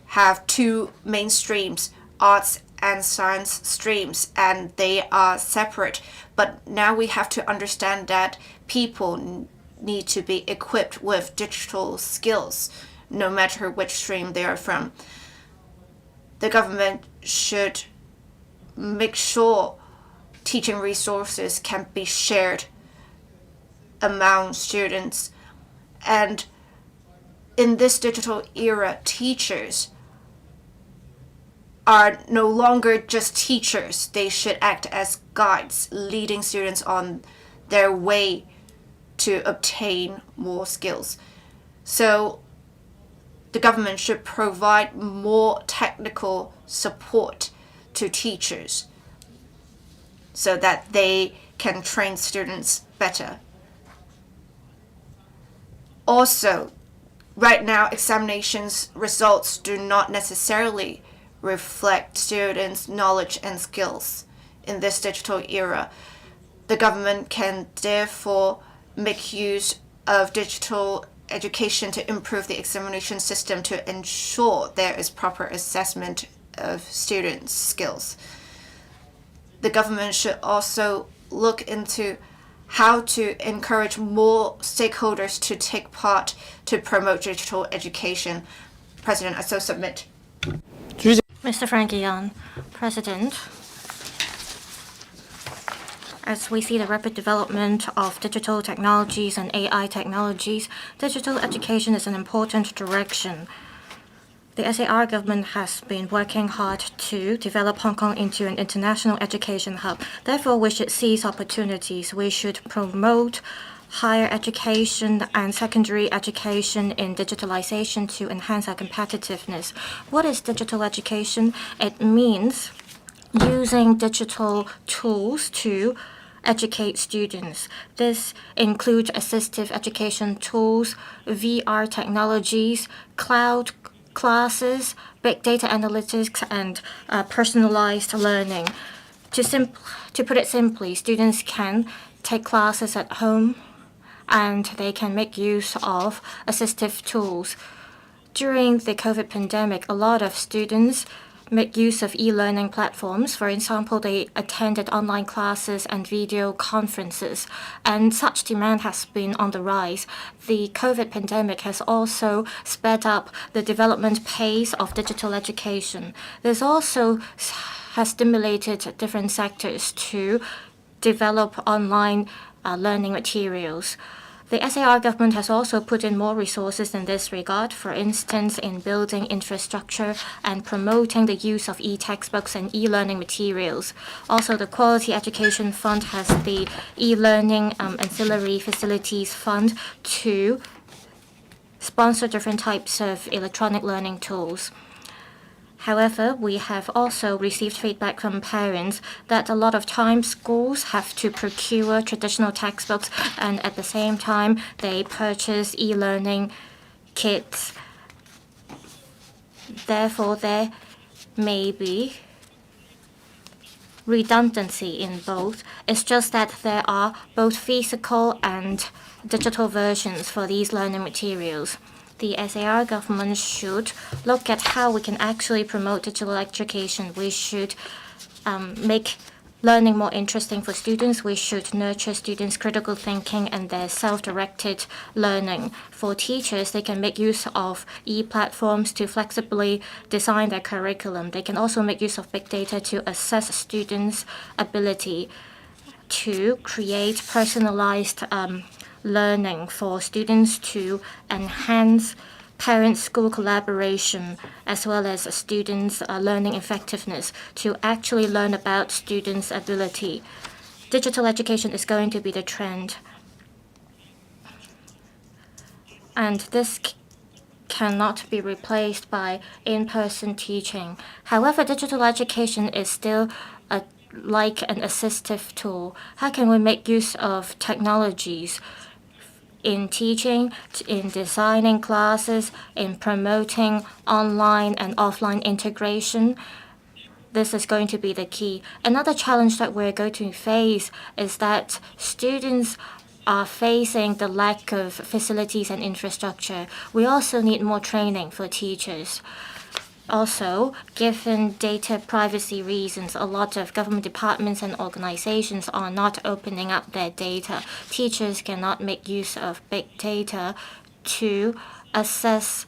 have 2 main streams, arts and science streams, and they are separate. But now we have to understand that people need to be equipped with digital skills, no matter which stream they are from. The government should make sure teaching resources can be shared among students. And in this digital era, teachers are no longer just teachers. They should act as guides, leading students on their way to obtain more skills. So the government should provide more technical support to teachers so that they can train students better. Also, right now, examinations results do not necessarily reflect students' knowledge and skills in this digital era. The government can therefore make use of digital education to improve the examination system to ensure there is proper assessment of students' skills. The government should also look into how to encourage more stakeholders to take part to promote digital education. President, I so submit. Mr. Frankie Yan, President. As we see the rapid development of digital technologies and AI technologies, digital education is an important direction. The SAR government has been working hard to develop Hong Kong into an international education hub. Therefore, we should seize opportunities. We should promote higher education and secondary education in digitalization to enhance our competitiveness. What is digital education? It means using digital tools to educate students. This includes assistive education tools, VR technologies, cloud classes, big data analytics, and personalized learning. To put it simply, students can take classes at home and they can make use of assistive tools. During the COVID pandemic, a lot of students make use of e-learning platforms. For example, they attended online classes and video conferences, and such demand has been on the rise. The COVID pandemic has also sped up the development pace of digital education. This also has stimulated different sectors to develop online learning materials. The SAR government has also put in more resources in this regard, for instance, in building infrastructure and promoting the use of e-textbooks and e-learning materials. Also, the Quality Education Fund has the e-learning ancillary facilities fund to sponsor different types of electronic learning tools. However, we have also received feedback from parents that a lot of times schools have to procure traditional textbooks and at the same time they purchase e-learning kits. Therefore, there may be redundancy in both. It's just that there are both physical and digital versions for these learning materials. The SAR government should look at how we can actually promote digital education. We should make learning more interesting for students. We should nurture students' critical thinking and their self-directed learning. For teachers, they can make use of e-platforms to flexibly design their curriculum. They can also make use of big data to assess students' ability to create personalized learning for students to enhance parent-school collaboration as well as students' learning effectiveness to actually learn about students' ability. Digital education is going to be the trend. And this cannot be replaced by in-person teaching. However, digital education is still like an assistive tool. How can we make use of technologies in teaching, in designing classes, in promoting online and offline integration? This is going to be the key. Another challenge that we're going to face is that students are facing the lack of facilities and infrastructure. We also need more training for teachers. Also, given data privacy reasons, a lot of government departments and organizations are not opening up their data. Teachers cannot make use of big data to assess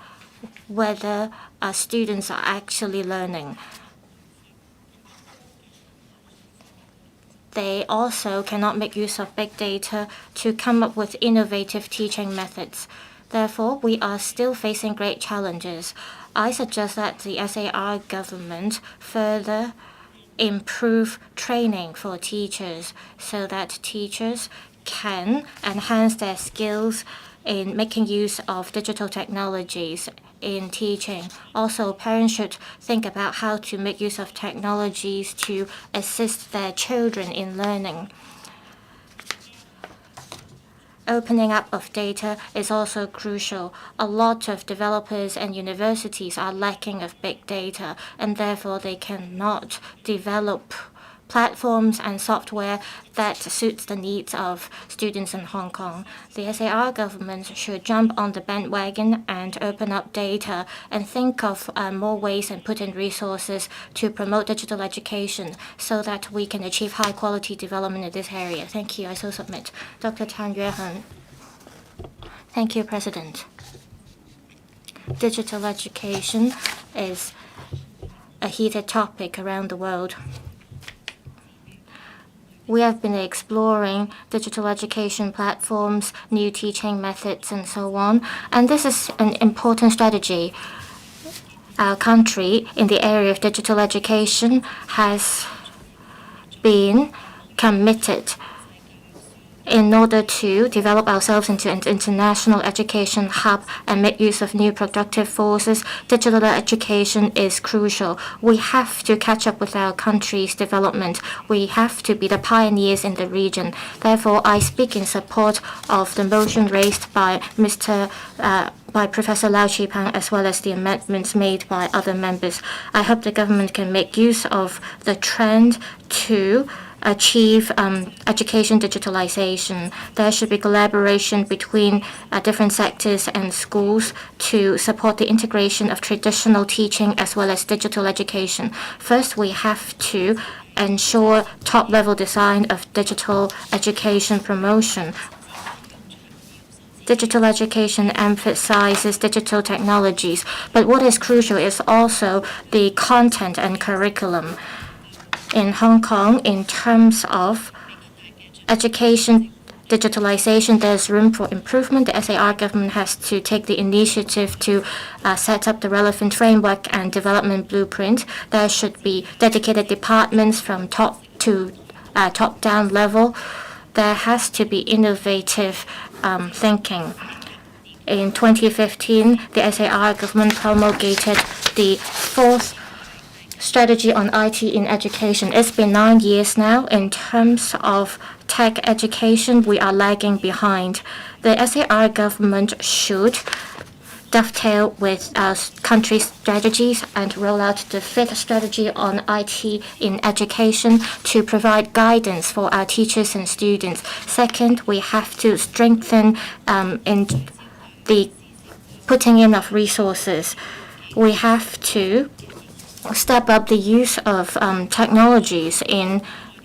whether students are actually learning. They also cannot make use of big data to come up with innovative teaching methods. Therefore, we are still facing great challenges. I suggest that the SAR government further improve training for teachers so that teachers can enhance their skills in making use of digital technologies in teaching. Also, parents should think about how to make use of technologies to assist their children in learning. Opening up of data is also crucial. A lot of developers and universities are lacking of big data, and therefore they cannot develop platforms and software that suits the needs of students in Hong Kong. The SAR government should jump on the bandwagon and open up data and think of more ways and put in resources to promote digital education so that we can achieve high-quality development in this area. Thank you. I so submit. Dr. Tan Yueheng. Thank you, President. Digital education is a heated topic around the world. We have been exploring digital education platforms, new teaching methods, and so on. And this is an important strategy. Our country in the area of digital education has been committed in order to develop ourselves into an international education hub and make use of new productive forces. Digital education is crucial. We have to catch up with our country's development. We have to be the pioneers in the region. Therefore, I speak in support of the motion raised by Professor Lau Chi-pang, as well as the amendments made by other members. I hope the government can make use of the trend to achieve education digitalization. There should be collaboration between different sectors and schools to support the integration of traditional teaching as well as digital education. First, we have to ensure top-level design of digital education promotion. Digital education emphasizes digital technologies, but what is crucial is also the content and curriculum. In Hong Kong, in terms of education digitalization, there's room for improvement. The SAR government has to take the initiative to set up the relevant framework and development blueprint. There should be dedicated departments from top to top-down level. There has to be innovative thinking. In 2015, the SAR government promulgated the fourth strategy on IT in education. It's been 9 years now. In terms of tech education, we are lagging behind. The SAR government should dovetail with our country's strategies and roll out the fifth strategy on IT in education to provide guidance for our teachers and students. Second, we have to strengthen in the putting in of resources. We have to step up the use of technologies in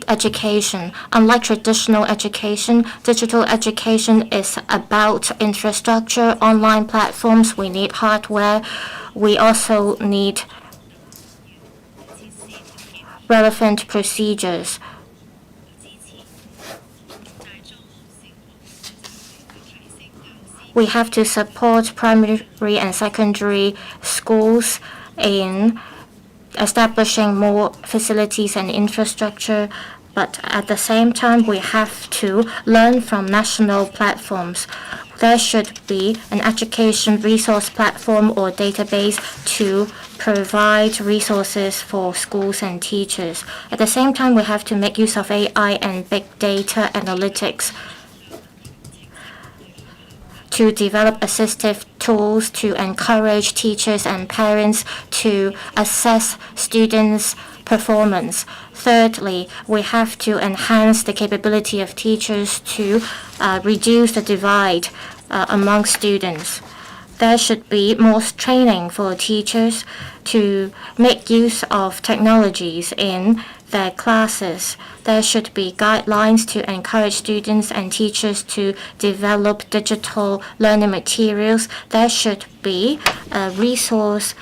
education. Unlike traditional education, digital education is about infrastructure, online platforms. We need hardware. We also need relevant procedures. We have to support primary and secondary schools in establishing more facilities and infrastructure, but at the same time, we have to learn from national platforms. There should be an education resource platform or database to provide resources for schools and teachers. At the same time, we have to make use of AI and big data analytics to develop assistive tools to encourage teachers and parents to assess students' performance. Thirdly, we have to enhance the capability of teachers to reduce the divide among students. There should be more training for teachers to make use of technologies in their classes. There should be guidelines to encourage students and teachers to develop digital learning materials. There should be a resource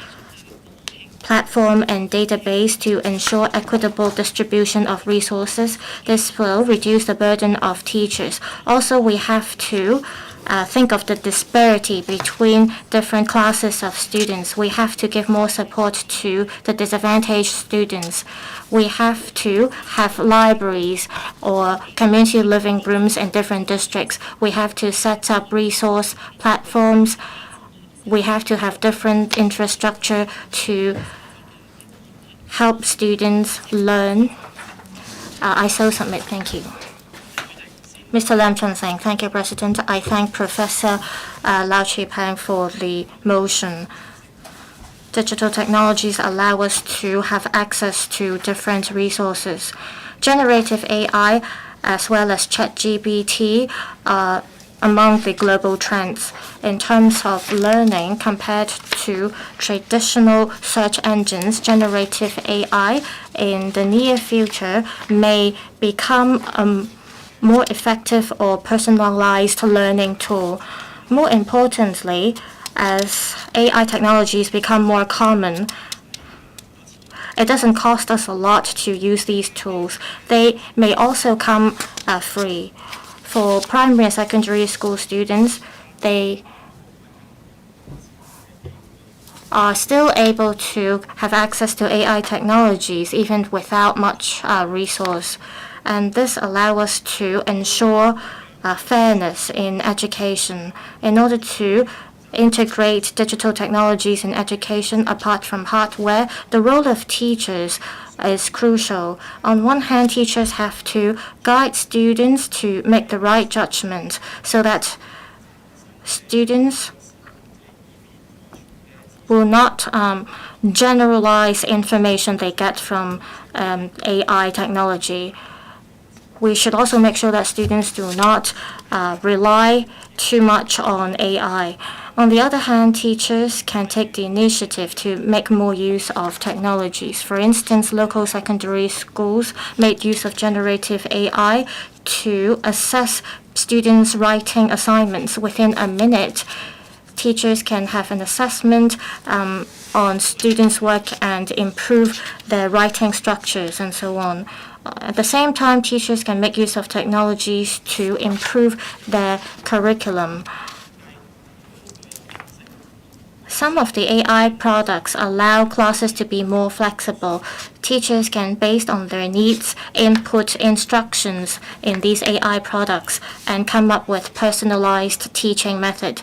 platform and database to ensure equitable distribution of resources. This will reduce the burden of teachers. Also, we have to think of the disparity between different classes of students. We have to give more support to the disadvantaged students. We have to have libraries or community living rooms in different districts. We have to set up resource platforms. We have to have different infrastructure to help students learn. I so submit. Thank you. Mr. Lam Chun-sing. Thank you, President. I thank Professor Lau Chi-pang for the motion. Digital technologies allow us to have access to different resources. Generative AI as well as ChatGPT are among the global trends in terms of learning compared to traditional search engines. Generative AI in the near future may become a more effective or personalized learning tool. More importantly, as AI technologies become more common, it doesn't cost us a lot to use these tools. They may also come free. For primary and secondary school students, they are still able to have access to AI technologies even without much resource. And this allows us to ensure fairness in education in order to integrate digital technologies in education apart from hardware. The role of teachers is crucial. On one hand, teachers have to guide students to make the right judgment so that students will not generalize information they get from AI technology. We should also make sure that students do not rely too much on AI. On the other hand, teachers can take the initiative to make more use of technologies. For instance, local secondary schools made use of generative AI to assess students' writing assignments within a minute. Teachers can have an assessment on students' work and improve their writing structures and so on. At the same time, teachers can make use of technologies to improve their curriculum. Some of the AI products allow classes to be more flexible. Teachers can, based on their needs, input instructions in these AI products and come up with personalized teaching method.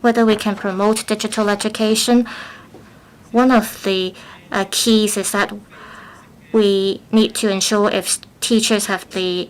Whether we can promote digital education, one of the keys is that we need to ensure if teachers have the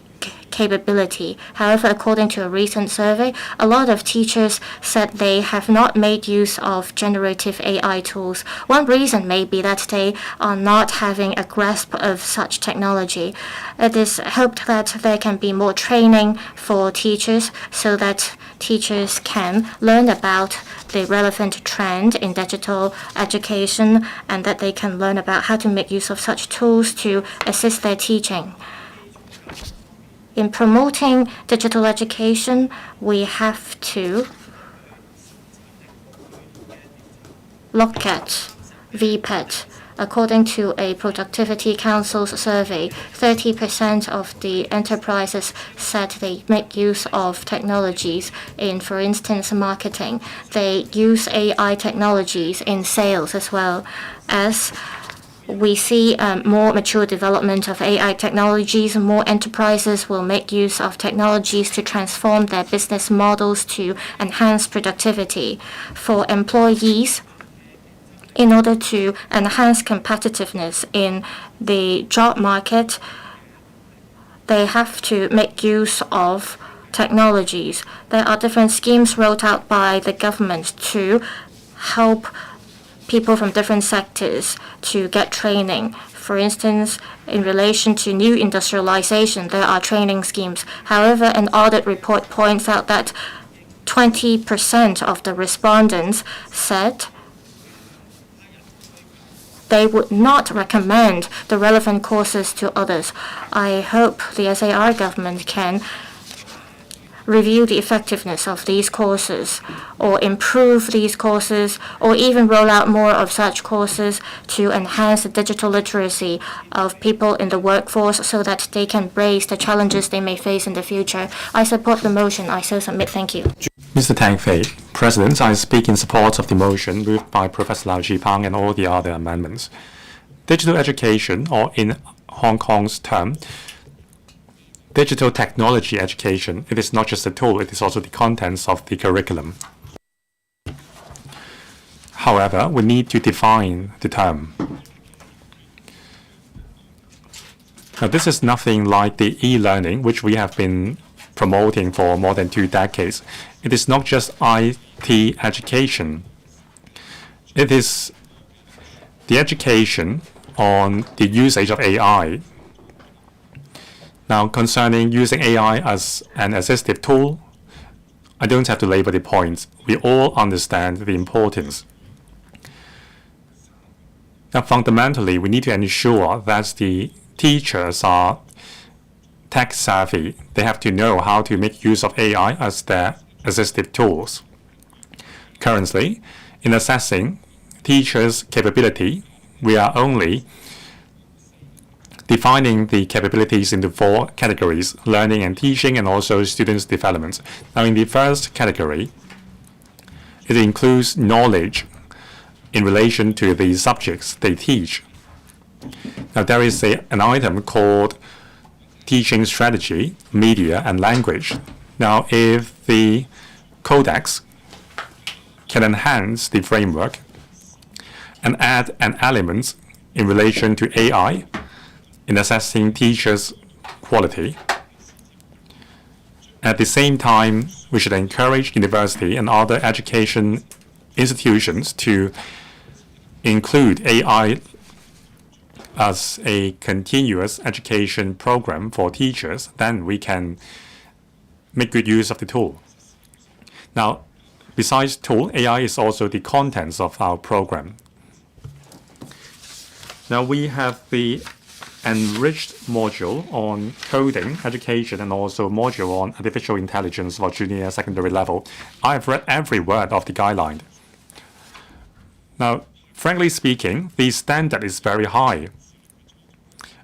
capability. However, according to a recent survey, a lot of teachers said they have not made use of generative AI tools. One reason may be that they are not having a grasp of such technology. It is hoped that there can be more training for teachers so that teachers can learn about the relevant trend in digital education and that they can learn about how to make use of such tools to assist their teaching. In promoting digital education, we have to look at VPET. According to a Productivity Council's survey, 30% of the enterprises said they make use of technologies in, for instance, marketing. They use AI technologies in sales as well. As we see more mature development of AI technologies, more enterprises will make use of technologies to transform their business models to enhance productivity. For employees, in order to enhance competitiveness in the job market, they have to make use of technologies. There are different schemes rolled out by the government to help people from different sectors to get training. For instance, in relation to new industrialization, there are training schemes. However, an audit report points out that 20% of the respondents said they would not recommend the relevant courses to others. I hope the SAR government can review the effectiveness of these courses or improve these courses or even roll out more of such courses to enhance the digital literacy of people in the workforce so that they can brace the challenges they may face in the future. I support the motion. I so submit. Thank you. Mr. Tang Fei, President, I speak in support of the motion moved by Professor Lau Chi-Pang and all the other amendments. Digital education, or in Hong Kong's term, digital technology education, it is not just a tool, it is also the contents of the curriculum. However, we need to define the term. Now, this is nothing like the e-learning, which we have been promoting for more than 2 decades. It is not just IT education. It is the education on the usage of AI. Now, concerning using AI as an assistive tool, I don't have to labor the points. We all understand the importance. Now, fundamentally, we need to ensure that the teachers are tech savvy. They have to know how to make use of AI as their assistive tools. Currently, in assessing teachers' capability, we are only defining the capabilities into 4 categories: learning and teaching, and also students' development. Now, in the first category, it includes knowledge in relation to the subjects they teach. Now, there is an item called teaching strategy, media, and language. Now, if the codex can enhance the framework and add an element in relation to AI in assessing teachers' quality. At the same time, we should encourage university and other education institutions to include AI as a continuous education program for teachers. Then we can make good use of the tool. Now, besides tool, AI is also the contents of our program. Now we have the enriched module on coding, education, and also module on artificial intelligence for junior secondary level. I have read every word of the guideline. Now, frankly speaking, the standard is very high.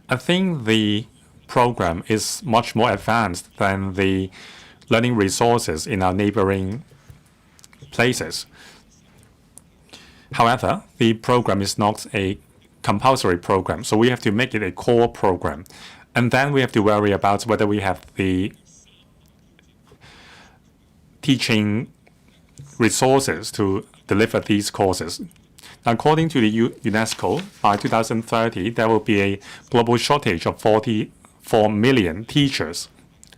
I think the program is much more advanced than the learning resources in our neighboring places. However, the program is not a compulsory program, so we have to make it a core program. And then we have to worry about whether we have the teaching resources to deliver these courses. According to the UNESCO, by 2030, there will be a global shortage of 44 million teachers.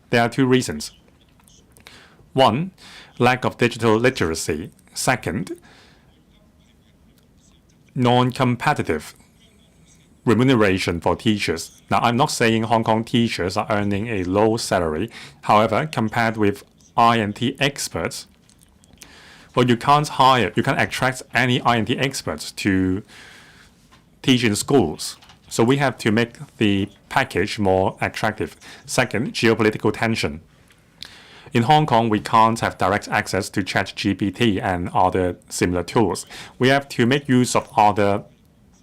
There are 2 reasons. 1, lack of digital literacy. Second, non-competitive remuneration for teachers. Now, I'm not saying Hong Kong teachers are earning a low salary. However, compared with I&T experts, well, you can't attract any I&T experts to teach in schools. So we have to make the package more attractive. Second, geopolitical tension. In Hong Kong, we can't have direct access to ChatGPT and other similar tools. We have to make use of other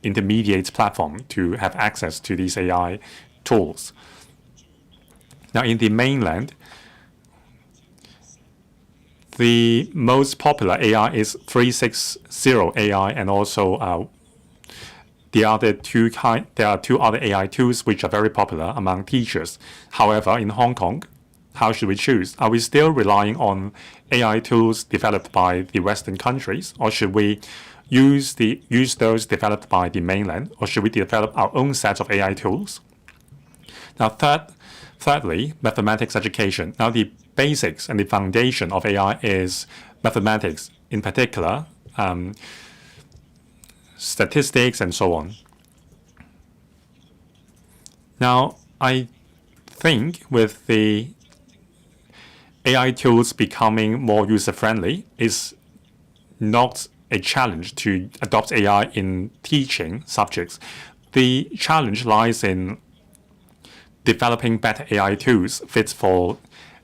intermediate platforms to have access to these AI tools. Now, in the mainland, the most popular AI is 360 AI, and also there are 2 other AI tools which are very popular among teachers. However, in Hong Kong, how should we choose? Are we still relying on AI tools developed by the Western countries, or should we use those developed by the mainland, or should we develop our own set of AI tools? Now, thirdly, mathematics education. Now, the basics and the foundation of AI is mathematics, in particular, statistics, and so on. Now, I think with the AI tools becoming more user-friendly is not a challenge to adopt AI in teaching subjects. The challenge lies in developing better AI tools fit for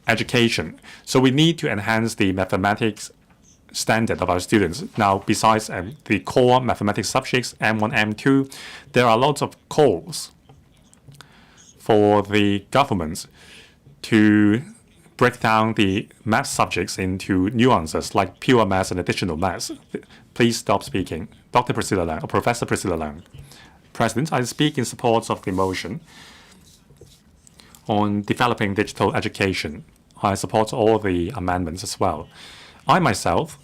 education. So we need to enhance the mathematics standard of our students. Now, besides the core mathematics subjects, M1, M2, there are lots of calls for the government to break down the math subjects into nuances like pure maths and additional maths. Please stop speaking. Dr. Priscilla Lang, or Professor Priscilla Lang. President, I speak in support of the motion on developing digital education. I support all the amendments as well. I myself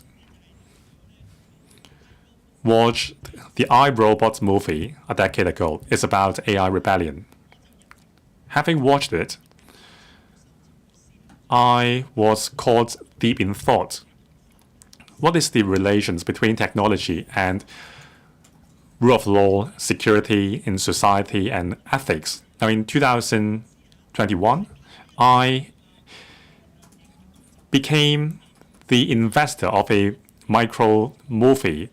watched the iRobot movie a decade ago. It's about AI rebellion. Having watched it, I was caught deep in thought. What is the relations between technology and rule of law, security in society, and ethics. Now, in 2021, I became the investor of a micro movie.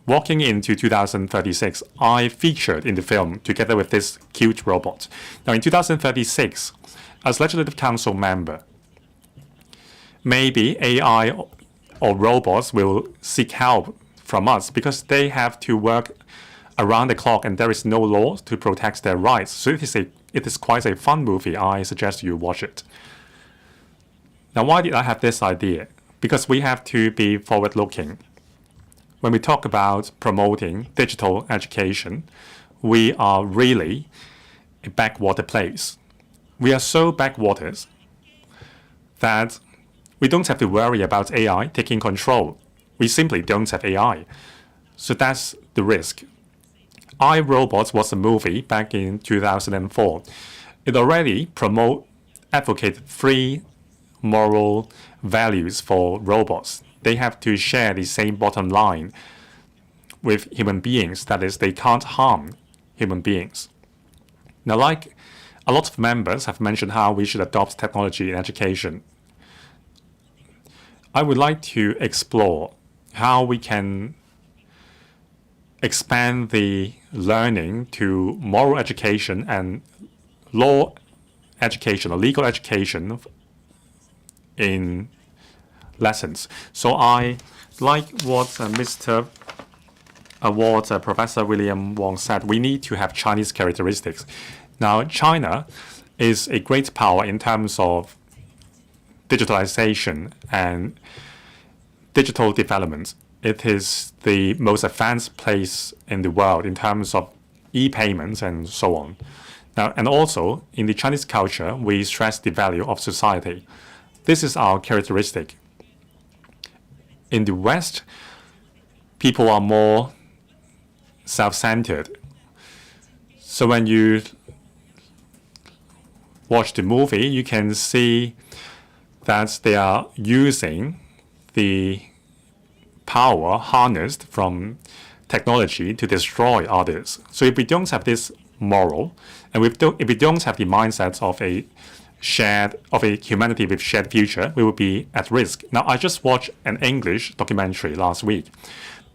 Walking into 2036, I featured in the film together with this cute robot. Now, in 2036, as Legislative Council member, maybe AI or robots will seek help from us because they have to work around the clock and there is no law to protect their rights. So it is quite a fun movie. I suggest you watch it. Now, why did I have this idea? Because we have to be forward-looking. When we talk about promoting digital education, we are really a backwater place. We are so backwaters that we don't have to worry about AI taking control. We simply don't have AI. So that's the risk. I, Robot was a movie back in 2004. It already advocated free moral values for robots. They have to share the same bottom line with human beings. That is, they can't harm human beings. Now, like a lot of members have mentioned how we should adopt technology in education, I would like to explore how we can expand the learning to moral education and law education or legal education in lessons. So I like what Professor William Wong said. We need to have Chinese characteristics. Now, China is a great power in terms of digitalization and digital development. It is the most advanced place in the world in terms of e-payments and so on. Now, and also in the Chinese culture, we stress the value of society. This is our characteristic. In the West, people are more self-centered. So when you watch the movie, you can see that they are using the power harnessed from technology to destroy others. So if we don't have this moral, and if we don't have the mindset of a humanity with shared future, we will be at risk. Now, I just watched an English documentary last week.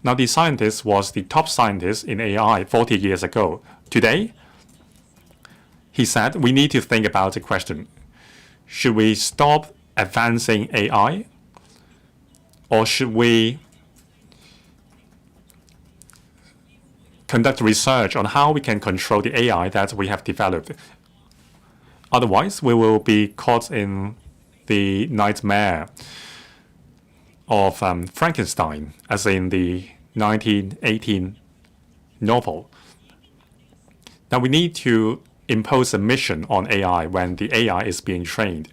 Now, the scientist was the top scientist in AI 40 years ago. Today, he said, we need to think about the question, should we stop advancing AI, or should we conduct research on how we can control the AI that we have developed? Otherwise, we will be caught in the nightmare of Frankenstein, as in the 1918 novel. Now, we need to impose a mission on AI when the AI is being trained.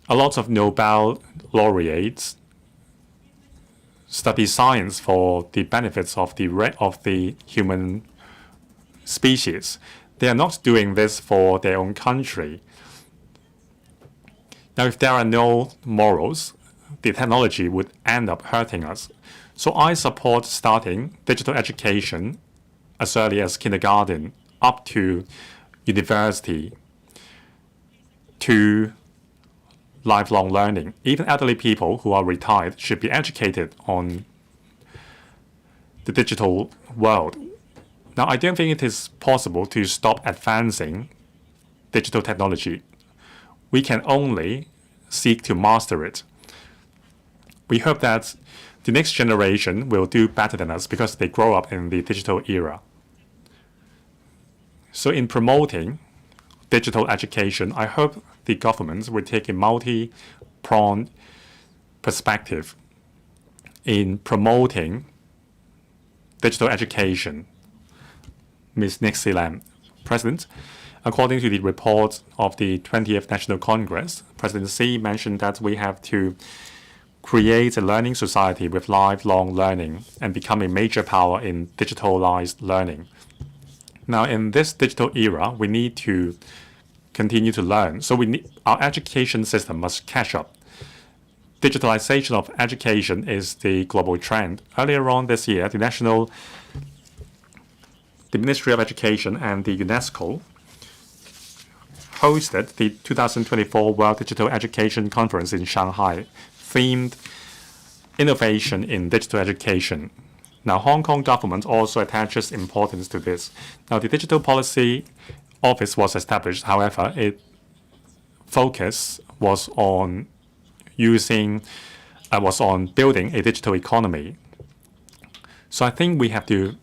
A lot of Nobel laureates study science for the benefits of the human species. They are not doing this for their own country. Now, if there are no morals, the technology would end up hurting us. So I support starting digital education as early as kindergarten up to university to lifelong learning. Even elderly people who are retired should be educated on the digital world. Now, I don't think it is possible to stop advancing digital technology. We can only seek to master it. We hope that the next generation will do better than us because they grow up in the digital era. So in promoting digital education, I hope the government will take a multi-pronged perspective in promoting digital education. Ms. Nixie Lam. President, according to the report of the 20th National Congress, President Xi mentioned that we have to create a learning society with lifelong learning and become a major power in digitalized learning. Now, in this digital era, we need to continue to learn. So our education system must catch up. Digitalization of education is the global trend. Earlier on this year, the National the Ministry of Education and the UNESCO hosted the 2024 World Digital Education Conference in Shanghai, themed Innovation in Digital Education. Now, Hong Kong government also attaches importance to this. Now, the Digital Policy Office was established. However, its focus was on building a digital economy. So I think we have to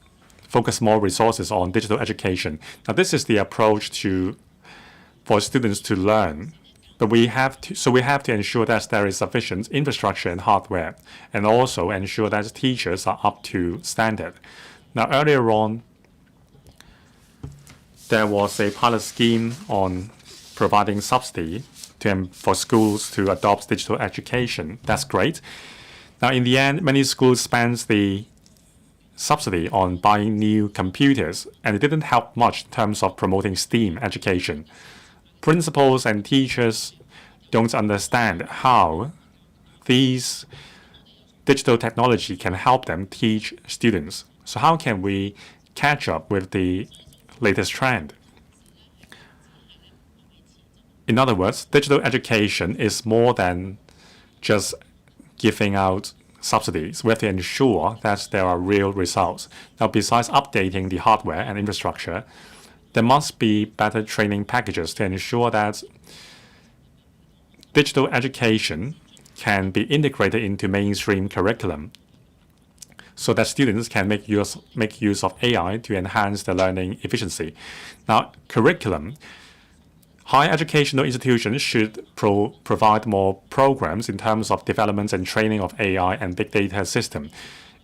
focus more resources on digital education. Now, this is the approach for students to learn. But we have to ensure that there is sufficient infrastructure and hardware, and also ensure that teachers are up to standard. Now, earlier on, there was a pilot scheme on providing subsidy for schools to adopt digital education. That's great. Now, in the end, many schools spent the subsidy on buying new computers, and it didn't help much in terms of promoting STEAM education. Principals and teachers don't understand how these digital technology can help them teach students. So how can we catch up with the latest trend? In other words, digital education is more than just giving out subsidies. We have to ensure that there are real results. Now, besides updating the hardware and infrastructure, there must be better training packages to ensure that digital education can be integrated into mainstream curriculum so that students can make use of AI to enhance their learning efficiency. Now, curriculum. Higher educational institutions should provide more programs in terms of development and training of AI and big data system.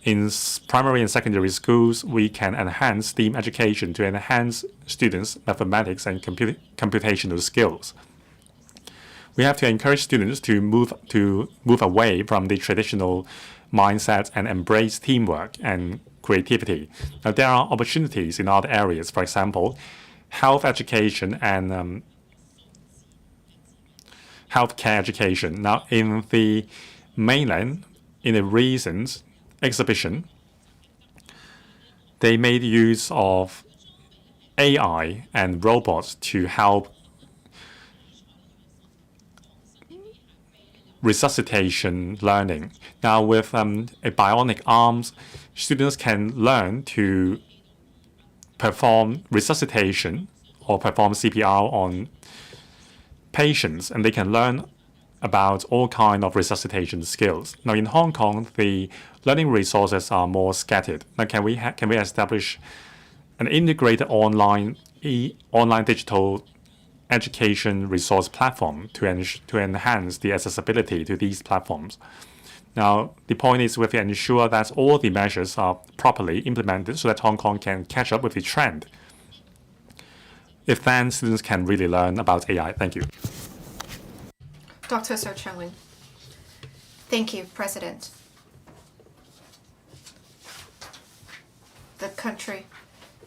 In primary and secondary schools, we can enhance STEAM education to enhance students' mathematics and computational skills. We have to encourage students to move away from the traditional mindset and embrace teamwork and creativity. Now, there are opportunities in other areas, for example, health education and healthcare education. Now, in the mainland, in a recent exhibition, they made use of AI and robots to help resuscitation learning. Now, with a bionic arms, students can learn to perform resuscitation or perform CPR on patients, and they can learn about all kinds of resuscitation skills. Now, in Hong Kong, the learning resources are more scattered. Now, can we establish an integrated online digital education resource platform to enhance the accessibility to these platforms? Now, the point is we have to ensure that all the measures are properly implemented so that Hong Kong can catch up with the trend. If then, students can really learn about AI. Thank you. Dr. Sir Chenling. Thank you, President. The country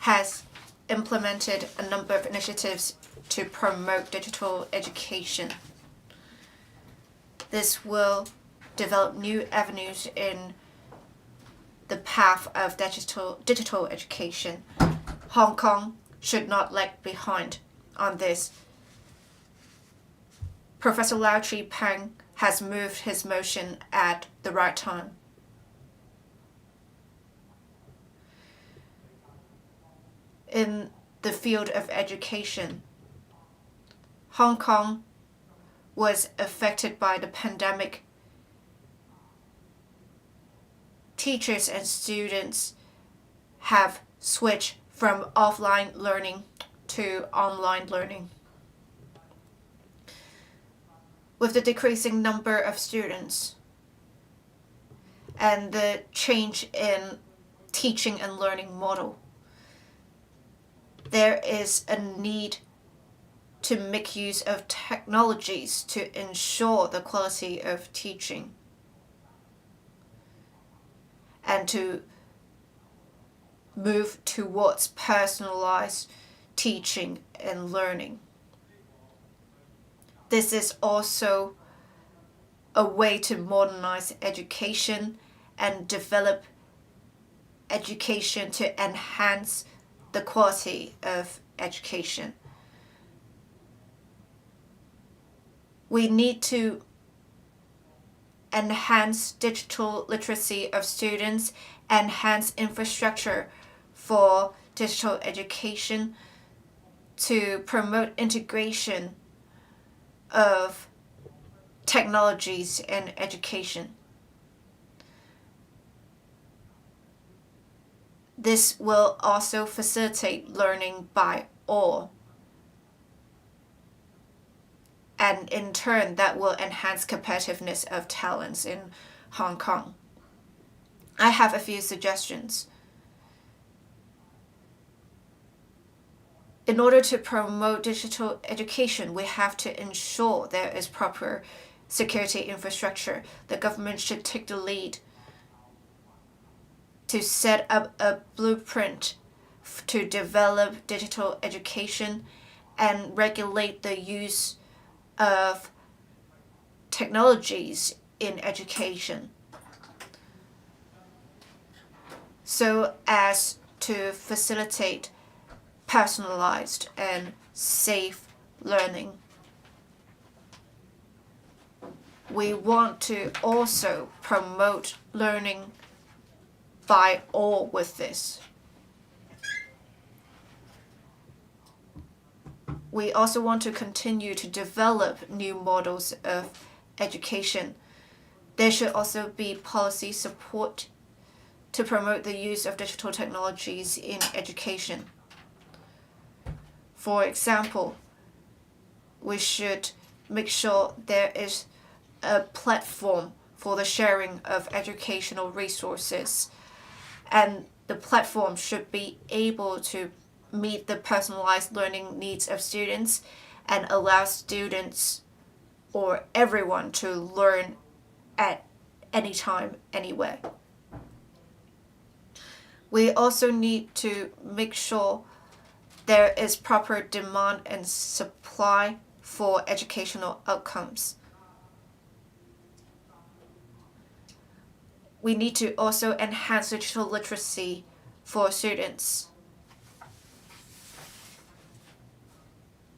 has implemented a number of initiatives to promote digital education. This will develop new avenues in the path of digital education. Hong Kong should not lag behind on this. Professor Lau Chi-Peng has moved his motion at the right time. In the field of education, Hong Kong was affected by the pandemic. Teachers and students have switched from offline learning to online learning. With the decreasing number of students and the change in teaching and learning model, there is a need to make use of technologies to ensure the quality of teaching and to move towards personalized teaching and learning. This is also a way to modernize education and develop education to enhance the quality of education. We need to enhance digital literacy of students, enhance infrastructure for digital education to promote integration of technologies in education. This will also facilitate learning by all. And in turn, that will enhance competitiveness of talents in Hong Kong. I have a few suggestions. In order to promote digital education, we have to ensure there is proper security infrastructure. The government should take the lead to set up a blueprint to develop digital education and regulate the use of technologies in education so as to facilitate personalized and safe learning. We want to also promote learning by all with this. We also want to continue to develop new models of education. There should also be policy support to promote the use of digital technologies in education. For example, we should make sure there is a platform for the sharing of educational resources, and the platform should be able to meet the personalized learning needs of students and allow students or everyone to learn at any time, anywhere. We also need to make sure there is proper demand and supply for educational outcomes. We need to also enhance digital literacy for students.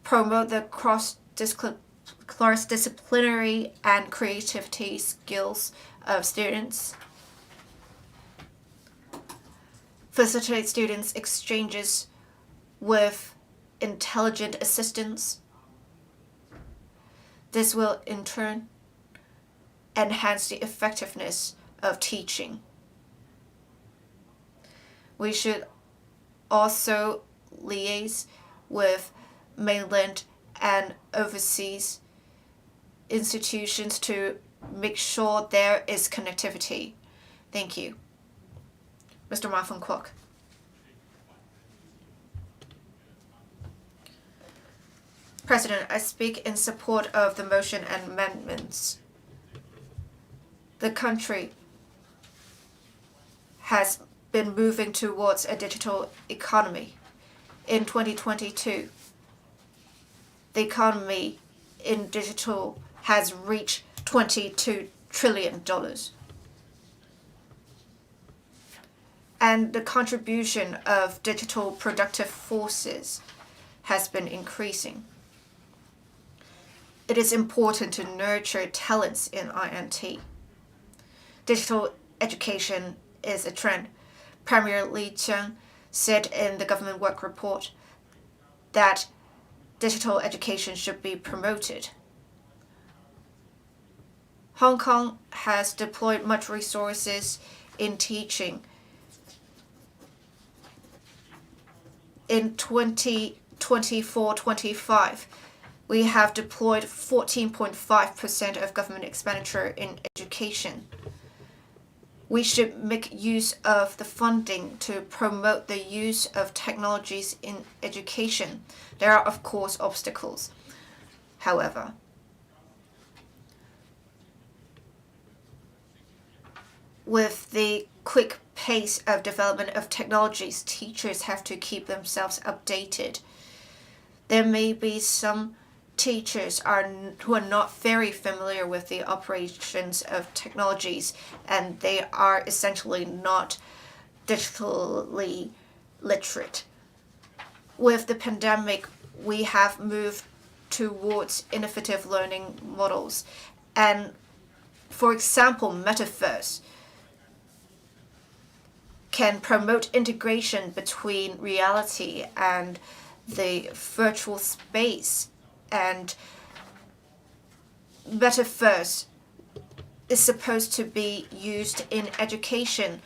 Promote the cross-disciplinary and creativity skills of students. Facilitate students' exchanges with intelligent assistants. This will in turn enhance the effectiveness of teaching. We should also liaise with mainland and overseas institutions to make sure there is connectivity. Thank you. Mr. Ma Fung Kwok. President, I speak in support of the motion and amendments. The country has been moving towards a digital economy. In 2022, the economy in digital has reached $22 trillion. And the contribution of digital productive forces has been increasing. It is important to nurture talents in INT. Digital education is a trend. Premier Li Qiang said in the government work report that digital education should be promoted. Hong Kong has deployed much resources in teaching. In 2024-25, we have deployed 14.5% of government expenditure in education. We should make use of the funding to promote the use of technologies in education. There are, of course, obstacles. However, with the quick pace of development of technologies, teachers have to keep themselves updated. There may be some teachers who are not very familiar with the operations of technologies, and they are essentially not digitally literate. With the pandemic, we have moved towards innovative learning models. And for example, metaverse can promote integration between reality and the virtual space. And metaverse is supposed to be used in education.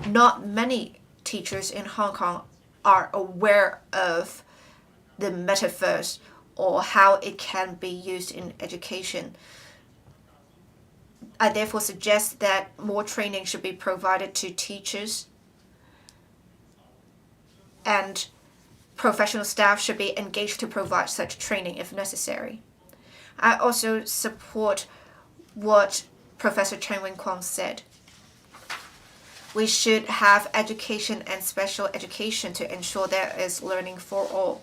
Not many teachers in Hong Kong are aware of the metaverse or how it can be used in education. I therefore suggest that more training should be provided to teachers, and professional staff should be engaged to provide such training if necessary. I also support what Professor Chen Wing-Kwong said. We should have education and special education to ensure there is learning for all.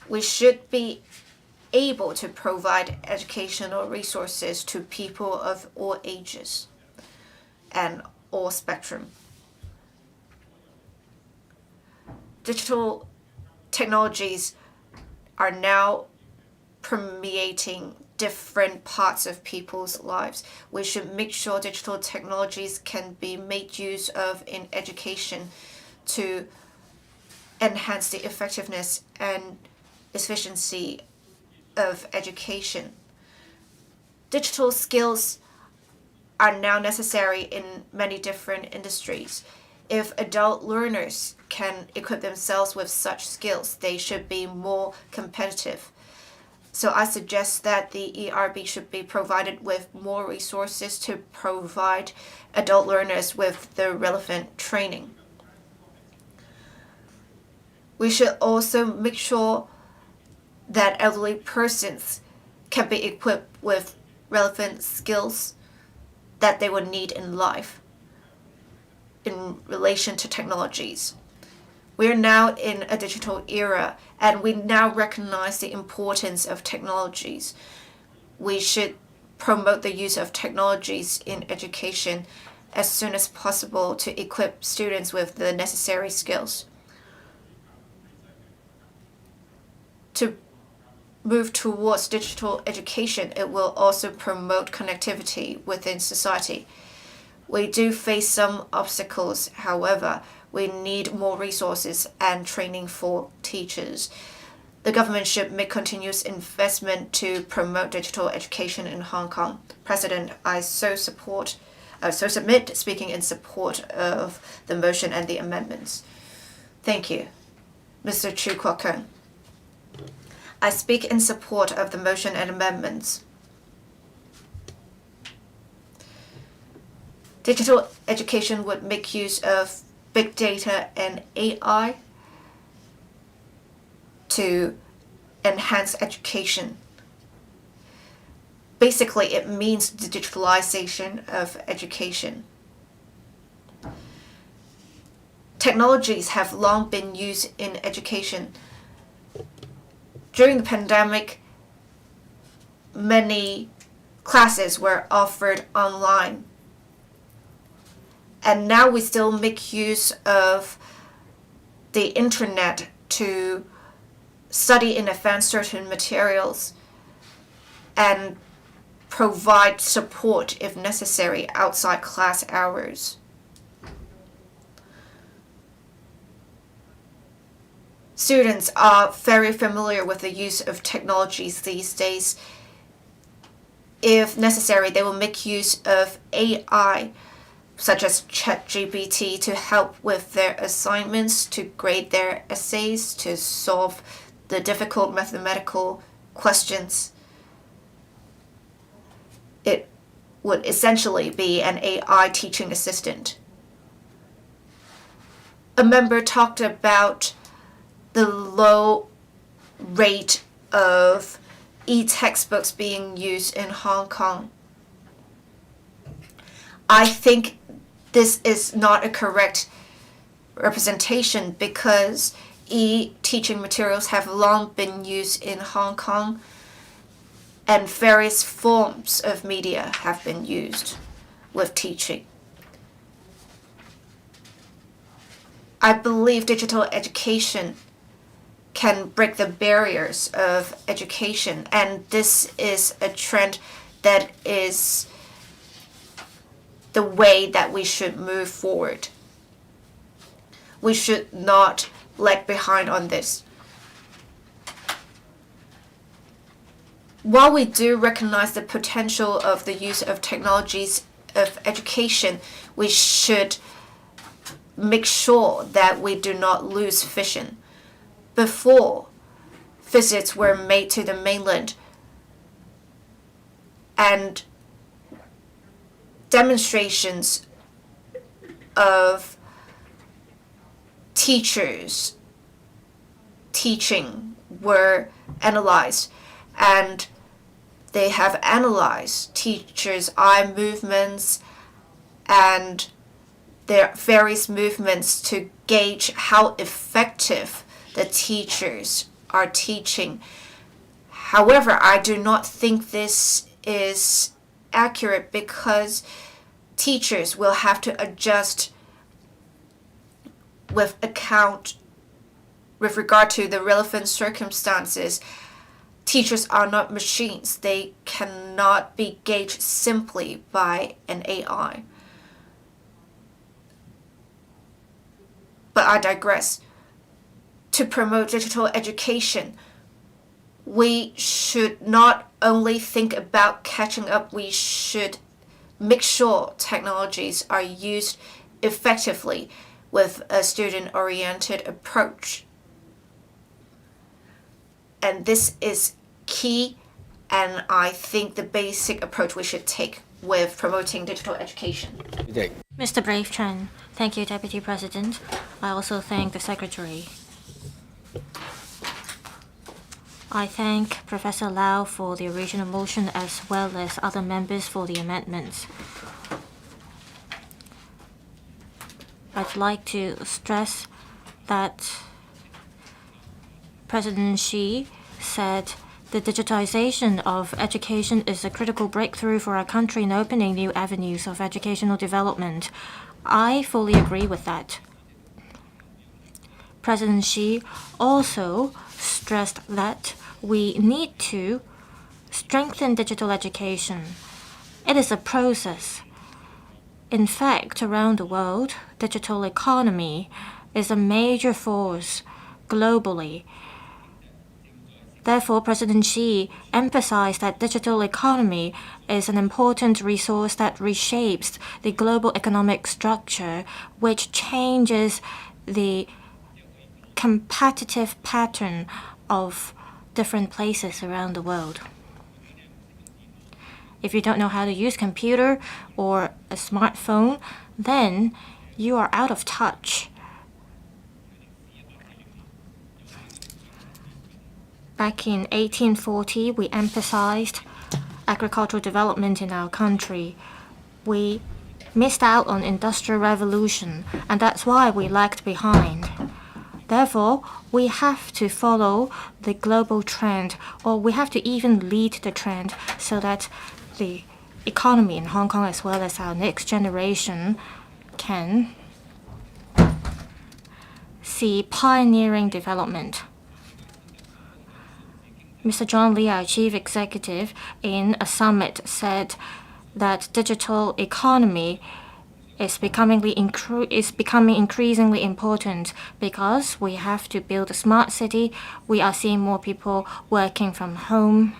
We should be able to provide educational resources to people of all ages and all spectrum. Digital technologies are now permeating different parts of people's lives. We should make sure digital technologies can be made use of in education to enhance the effectiveness and efficiency of education. Digital skills are now necessary in many different industries. If adult learners can equip themselves with such skills, they should be more competitive. So I suggest that the ERB should be provided with more resources to provide adult learners with the relevant training. We should also make sure that elderly persons can be equipped with relevant skills that they would need in life in relation to technologies. We are now in a digital era, and we now recognize the importance of technologies. We should promote the use of technologies in education as soon as possible to equip students with the necessary skills. To move towards digital education, it will also promote connectivity within society. We do face some obstacles, however, we need more resources and training for teachers. The government should make continuous investment to promote digital education in Hong Kong. President, I submit speaking in support of the motion and the amendments. Thank you. Mr. Chu Kwok-keung. I speak in support of the motion and amendments. Digital education would make use of big data and AI to enhance education. Basically, it means the digitalization of education. Technologies have long been used in education. During the pandemic, many classes were offered online. And now we still make use of the internet to study in advance certain materials and provide support if necessary outside class hours. Students are very familiar with the use of technologies these days. If necessary, they will make use of AI, such as ChatGPT, to help with their assignments, to grade their essays, to solve the difficult mathematical questions. It would essentially be an AI teaching assistant. A member talked about the low rate of e-textbooks being used in Hong Kong. I think this is not a correct representation because e-teaching materials have long been used in Hong Kong and various forms of media have been used with teaching. I believe digital education can break the barriers of education, and this is a trend that is the way that we should move forward. We should not lag behind on this. While we do recognize the potential of the use of technologies of education, we should make sure that we do not lose vision. Before visits were made to the mainland and demonstrations of teachers teaching were analyzed, and they have analyzed teachers' eye movements and their various movements to gauge how effective the teachers are teaching. However, I do not think this is accurate because teachers will have to adjust with regard to the relevant circumstances. Teachers are not machines. They cannot be gauged simply by an AI. But I digress. To promote digital education, we should not only think about catching up, we should make sure technologies are used effectively with a student-oriented approach. And this is key, and I think the basic approach we should take with promoting digital education. Mr. Brave Chen. Thank you, Deputy President. I also thank the Secretary. I thank Professor Lau for the original motion as well as other members for the amendments. I'd like to stress that President Xi said the digitization of education is a critical breakthrough for our country in opening new avenues of educational development. I fully agree with that. President Xi also stressed that we need to strengthen digital education. It is a process. In fact, around the world, digital economy is a major force globally. Therefore, President Xi emphasized that digital economy is an important resource that reshapes the global economic structure, which changes the competitive pattern of different places around the world. If you don't know how to use a computer or a smartphone, then you are out of touch. Back in 1840, we emphasized agricultural development in our country. We missed out on Industrial Revolution, and that's why we lagged behind. Therefore, we have to follow the global trend, or we have to even lead the trend so that the economy in Hong Kong as well as our next generation can see pioneering development. Mr. John Lee, our chief executive, in a summit said that digital economy is becoming increasingly important because we have to build a smart city. We are seeing more people working from home.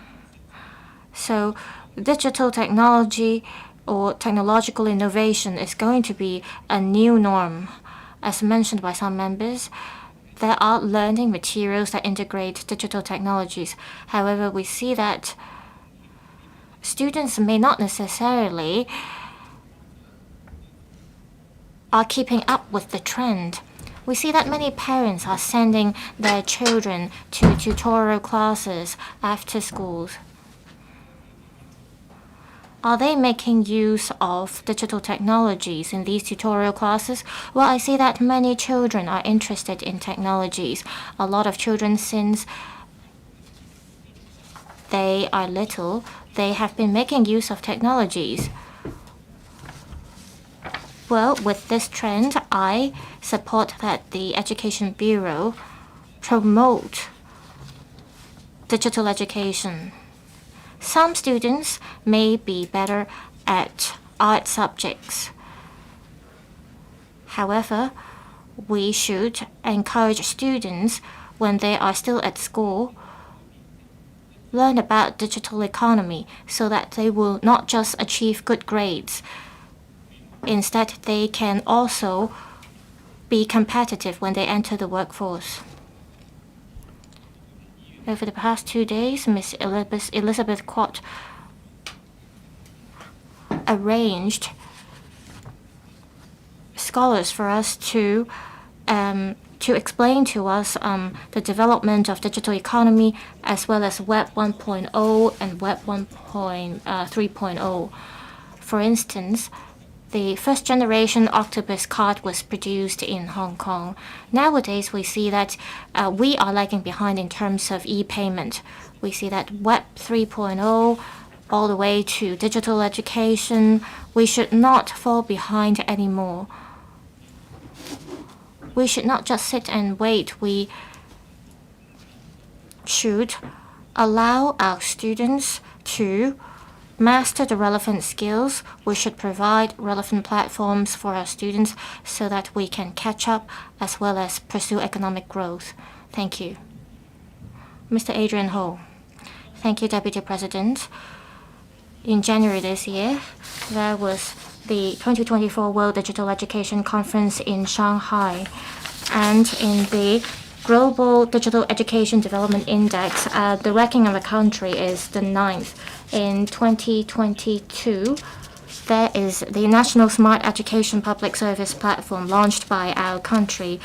So digital technology or technological innovation is going to be a new norm. As mentioned by some members, there are learning materials that integrate digital technologies. However, we see that students may not necessarily are keeping up with the trend. We see that many parents are sending their children to tutorial classes after schools. Are they making use of digital technologies in these tutorial classes? Well, I see that many children are interested in technologies. A lot of children, since they are little, they have been making use of technologies. Well, with this trend, I support that the Education Bureau promote digital education. Some students may be better at art subjects. However, we should encourage students when they are still at school learn about digital economy so that they will not just achieve good grades. Instead, they can also be competitive when they enter the workforce. Over the past 2 days, Ms. Elizabeth Quat arranged scholars for us to explain to us the development of digital economy as well as Web 1.0 and Web 1.3.0. For instance, the first generation octopus card was produced in Hong Kong. Nowadays, we see that we are lagging behind in terms of e-payment. We see that Web 3.0 all the way to digital education, we should not fall behind anymore. We should not just sit and wait. We should allow our students to master the relevant skills. We should provide relevant platforms for our students so that we can catch up as well as pursue economic growth. Thank you. Mr. Adrian Ho. Thank you, Deputy President. In January this year, there was the 2024 World Digital Education Conference in Shanghai. And in the Global Digital Education Development Index, the ranking of the country is the 9th. In 2022, there is the National Smart Education Public Service Platform launched by our country.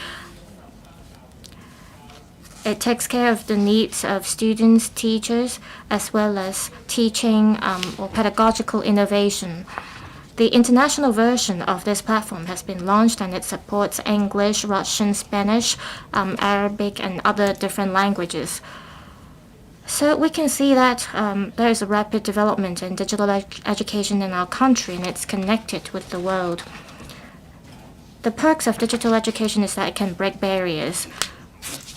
It takes care of the needs of students, teachers, as well as teaching or pedagogical innovation. The international version of this platform has been launched and it supports English, Russian, Spanish, Arabic, and other different languages. So we can see that there is a rapid development in digital education in our country and it's connected with the world. The perks of digital education is that it can break barriers.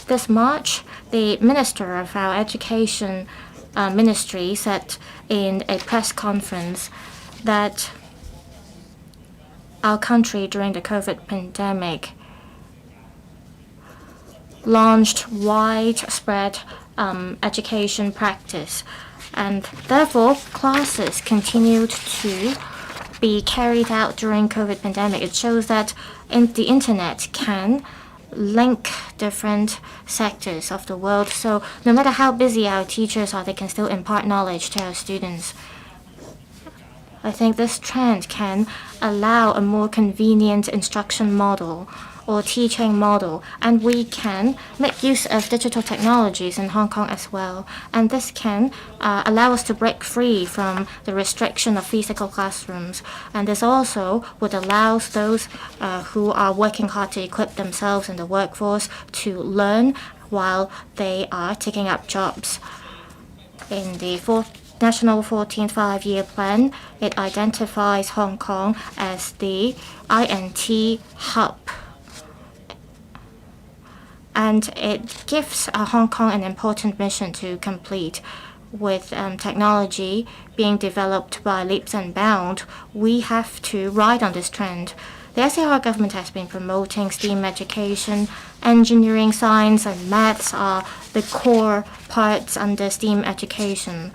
This March, the Minister of our Education Ministry said in a press conference that our country during the COVID pandemic launched widespread education practice, and therefore classes continued to be carried out during COVID pandemic. It shows that the internet can link different sectors of the world. So no matter how busy our teachers are, they can still impart knowledge to our students. I think this trend can allow a more convenient instruction model or teaching model, and we can make use of digital technologies in Hong Kong as well. And this can allow us to break free from the restriction of physical classrooms. And this also would allow those who are working hard to equip themselves in the workforce to learn while they are taking up jobs. In the National 14th Five-Year Plan, it identifies Hong Kong as the INT hub. And it gives Hong Kong an important mission to complete. With technology being developed by leaps and bounds, we have to ride on this trend. The SAR government has been promoting STEAM education. Engineering, science, and maths are the core parts under STEAM education.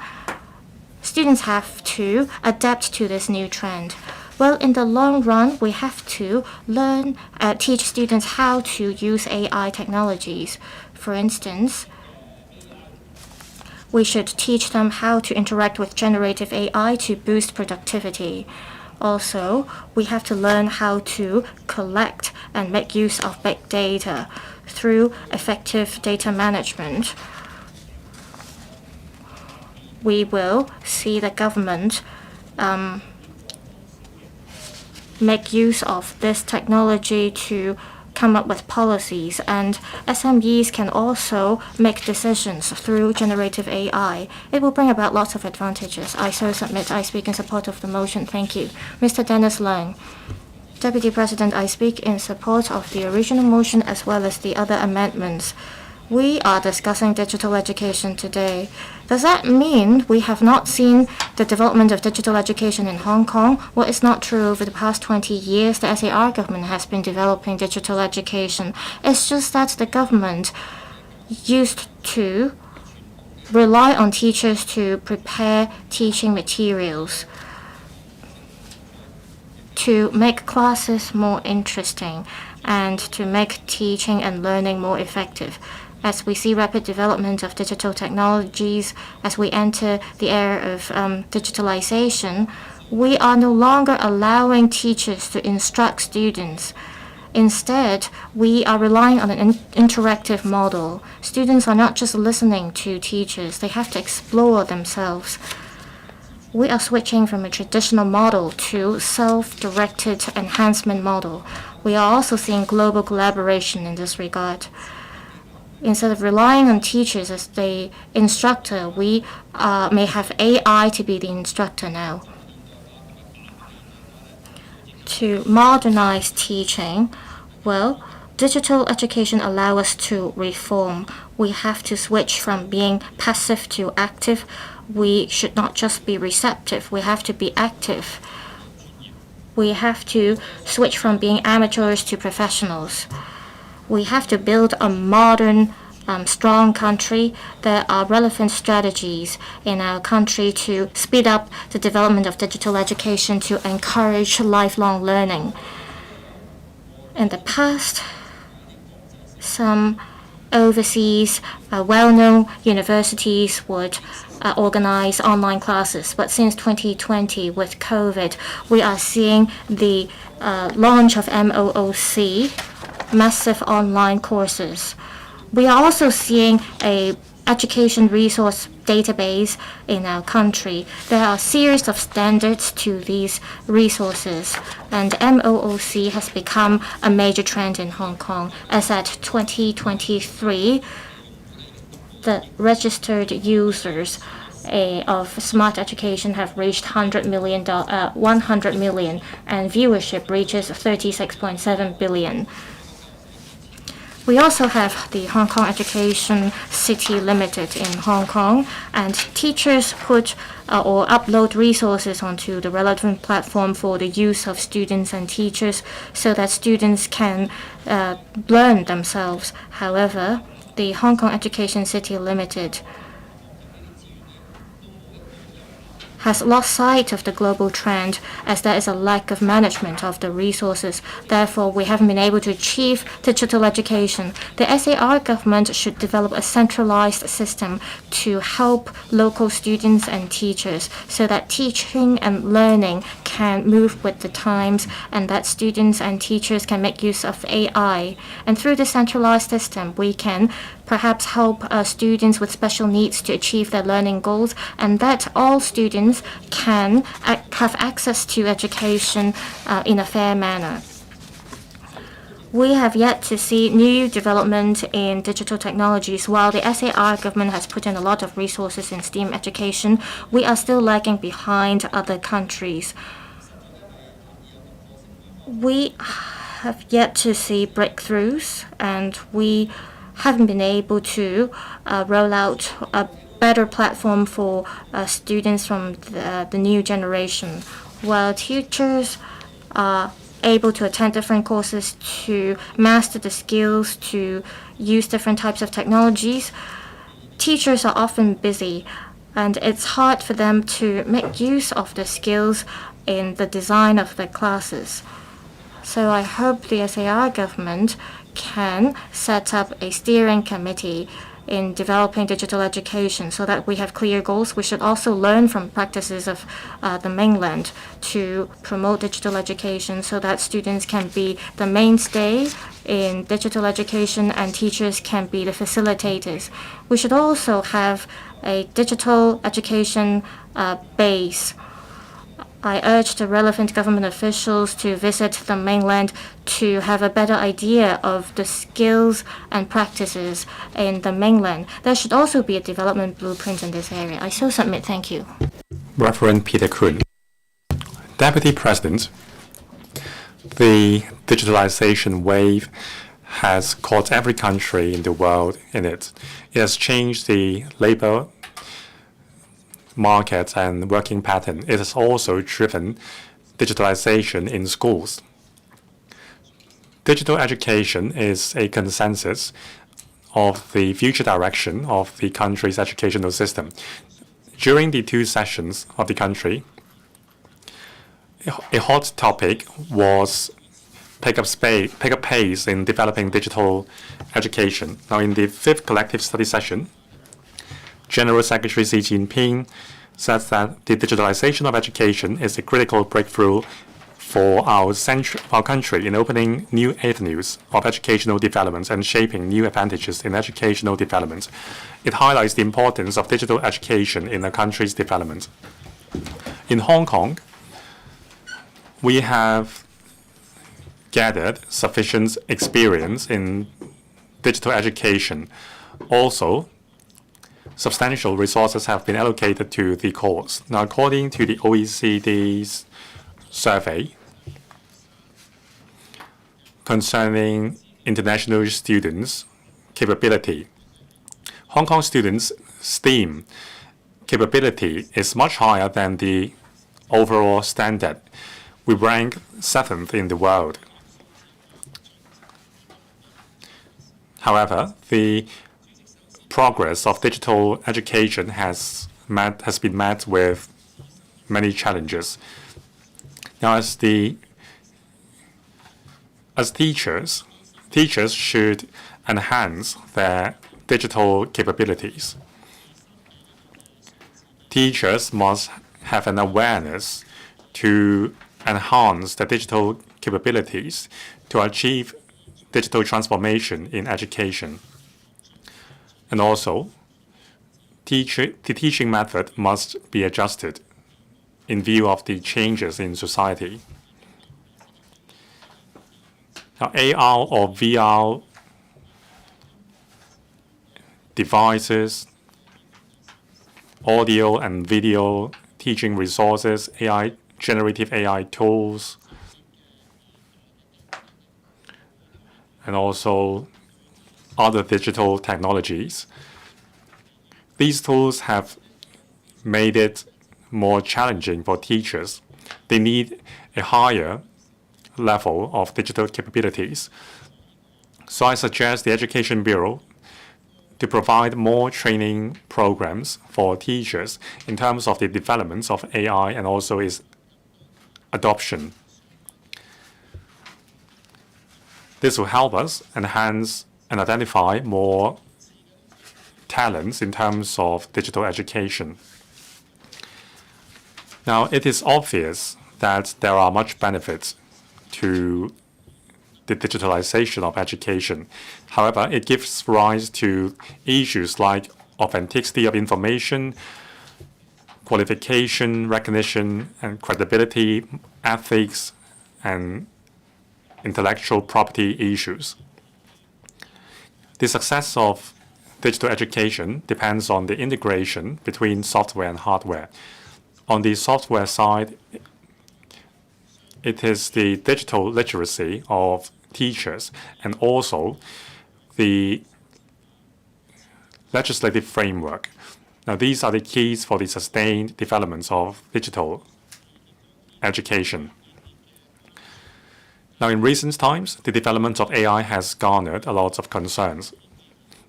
Students have to adapt to this new trend. Well, in the long run, we have to teach students how to use AI technologies. For instance, we should teach them how to interact with generative AI to boost productivity. Also, we have to learn how to collect and make use of big data through effective data management. We will see the government make use of this technology to come up with policies, and SMEs can also make decisions through generative AI. It will bring about lots of advantages. I so submit I speak in support of the motion. Thank you. Mr. Dennis Leung. Deputy President, I speak in support of the original motion as well as the other amendments. We are discussing digital education today. Does that mean we have not seen the development of digital education in Hong Kong? Well, it's not true. Over the past 20 years, the SAR government has been developing digital education. It's just that the government used to rely on teachers to prepare teaching materials to make classes more interesting and to make teaching and learning more effective. As we see rapid development of digital technologies, as we enter the era of digitalization, we are no longer allowing teachers to instruct students. Instead, we are relying on an interactive model. Students are not just listening to teachers, they have to explore themselves. We are switching from a traditional model to self-directed enhancement model. We are also seeing global collaboration in this regard. Instead of relying on teachers as the instructor, we may have AI to be the instructor now. To modernize teaching, well, digital education allows us to reform. We have to switch from being passive to active. We should not just be receptive, we have to be active. We have to switch from being amateurs to professionals. We have to build a modern, strong country. There are relevant strategies in our country to speed up the development of digital education to encourage lifelong learning. In the past, some overseas well-known universities would organize online classes, but since 2020 with COVID, we are seeing the launch of MOOC, massive online courses. We are also seeing a education resource database in our country. There are a series of standards to these resources, and MOOC has become a major trend in Hong Kong. As at 2023, the registered users of smart education have reached 100 million, and viewership reaches 36.7 billion. We also have the Hong Kong Education City Limited in Hong Kong, and teachers put or upload resources onto the relevant platform for the use of students and teachers so that students can learn themselves. However, the Hong Kong Education City Limited has lost sight of the global trend as there is a lack of management of the resources. Therefore, we haven't been able to achieve digital education. The SAR government should develop a centralized system to help local students and teachers so that teaching and learning can move with the times and that students and teachers can make use of AI. And through the centralized system, we can perhaps help students with special needs to achieve their learning goals, and that all students can have access to education in a fair manner. We have yet to see new development in digital technologies. While the SAR government has put in a lot of resources in STEAM education, we are still lagging behind other countries. We have yet to see breakthroughs, and we haven't been able to roll out a better platform for students from the new generation. While teachers are able to attend different courses to master the skills to use different types of technologies, teachers are often busy, and it's hard for them to make use of the skills in the design of their classes. So I hope the SAR government can set up a steering committee in developing digital education so that we have clear goals. We should also learn from practices of the mainland to promote digital education so that students can be the mainstay in digital education and teachers can be the facilitators. We should also have a digital education base. I urge the relevant government officials to visit the mainland to have a better idea of the skills and practices in the mainland. There should also be a development blueprint in this area. I so submit. Thank you. Reverend Peter Kuhn. Deputy President, The digitalization wave has caught every country in the world in it. It has changed the labor market and working pattern. It has also driven digitalization in schools. Digital education is a consensus of the future direction of the country's educational system. During the 2 sessions of the country, a hot topic was pick up pace in developing digital education. Now, in the 5th collective study session, General Secretary Xi Jinping said that the digitalization of education is a critical breakthrough for our country in opening new avenues of educational development and shaping new advantages in educational development. It highlights the importance of digital education in a country's development. In Hong Kong, we have gathered sufficient experience in digital education. Also, substantial resources have been allocated to the course. Now, according to the OECD's survey concerning international students' capability, Hong Kong students' STEAM capability is much higher than the overall standard. We rank 7th in the world. However, the progress of digital education has been met with many challenges. Now, as teachers should enhance their digital capabilities. Teachers must have an awareness to enhance the digital capabilities to achieve digital transformation in education. And also, the teaching method must be adjusted in view of the changes in society. Now, AR or VR devices, audio and video teaching resources, generative AI tools, and also other digital technologies. These tools have made it more challenging for teachers. They need a higher level of digital capabilities. So I suggest the Education Bureau to provide more training programs for teachers in terms of the development of AI and also its adoption. This will help us enhance and identify more talents in terms of digital education. Now, it is obvious that there are much benefits to the digitalization of education. However, it gives rise to issues like authenticity of information, qualification, recognition, and credibility, ethics, and intellectual property issues. The success of digital education depends on the integration between software and hardware. On the software side, it is the digital literacy of teachers and also the legislative framework. Now, these are the keys for the sustained development of digital education. Now, in recent times, the development of AI has garnered a lot of concerns.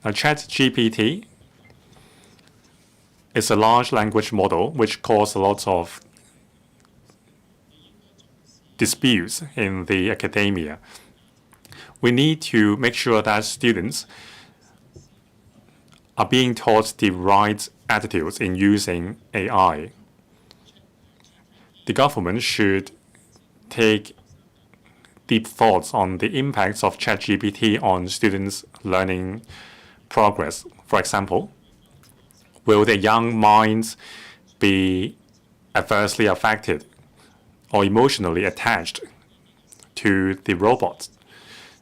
Now, ChatGPT is a large language model which caused a lot of disputes in the academia. We need to make sure that students are being taught the right attitudes in using AI. The government should take deep thoughts on the impacts of ChatGPT on students' learning progress. For example, will their young minds be adversely affected or emotionally attached to the robots?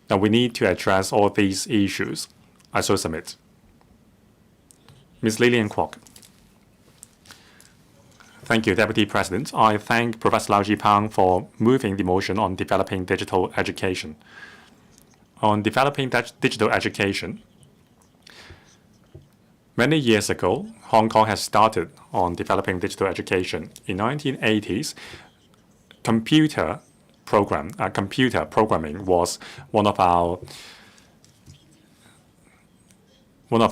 Now, we need to address all these issues. I so submit. Ms. Lillian Kwok. Thank you, Deputy President. I thank Professor Lau Jipang for moving the motion on developing digital education. On developing digital education, many years ago, Hong Kong has started on developing digital education. In 1980s, computer programming was one of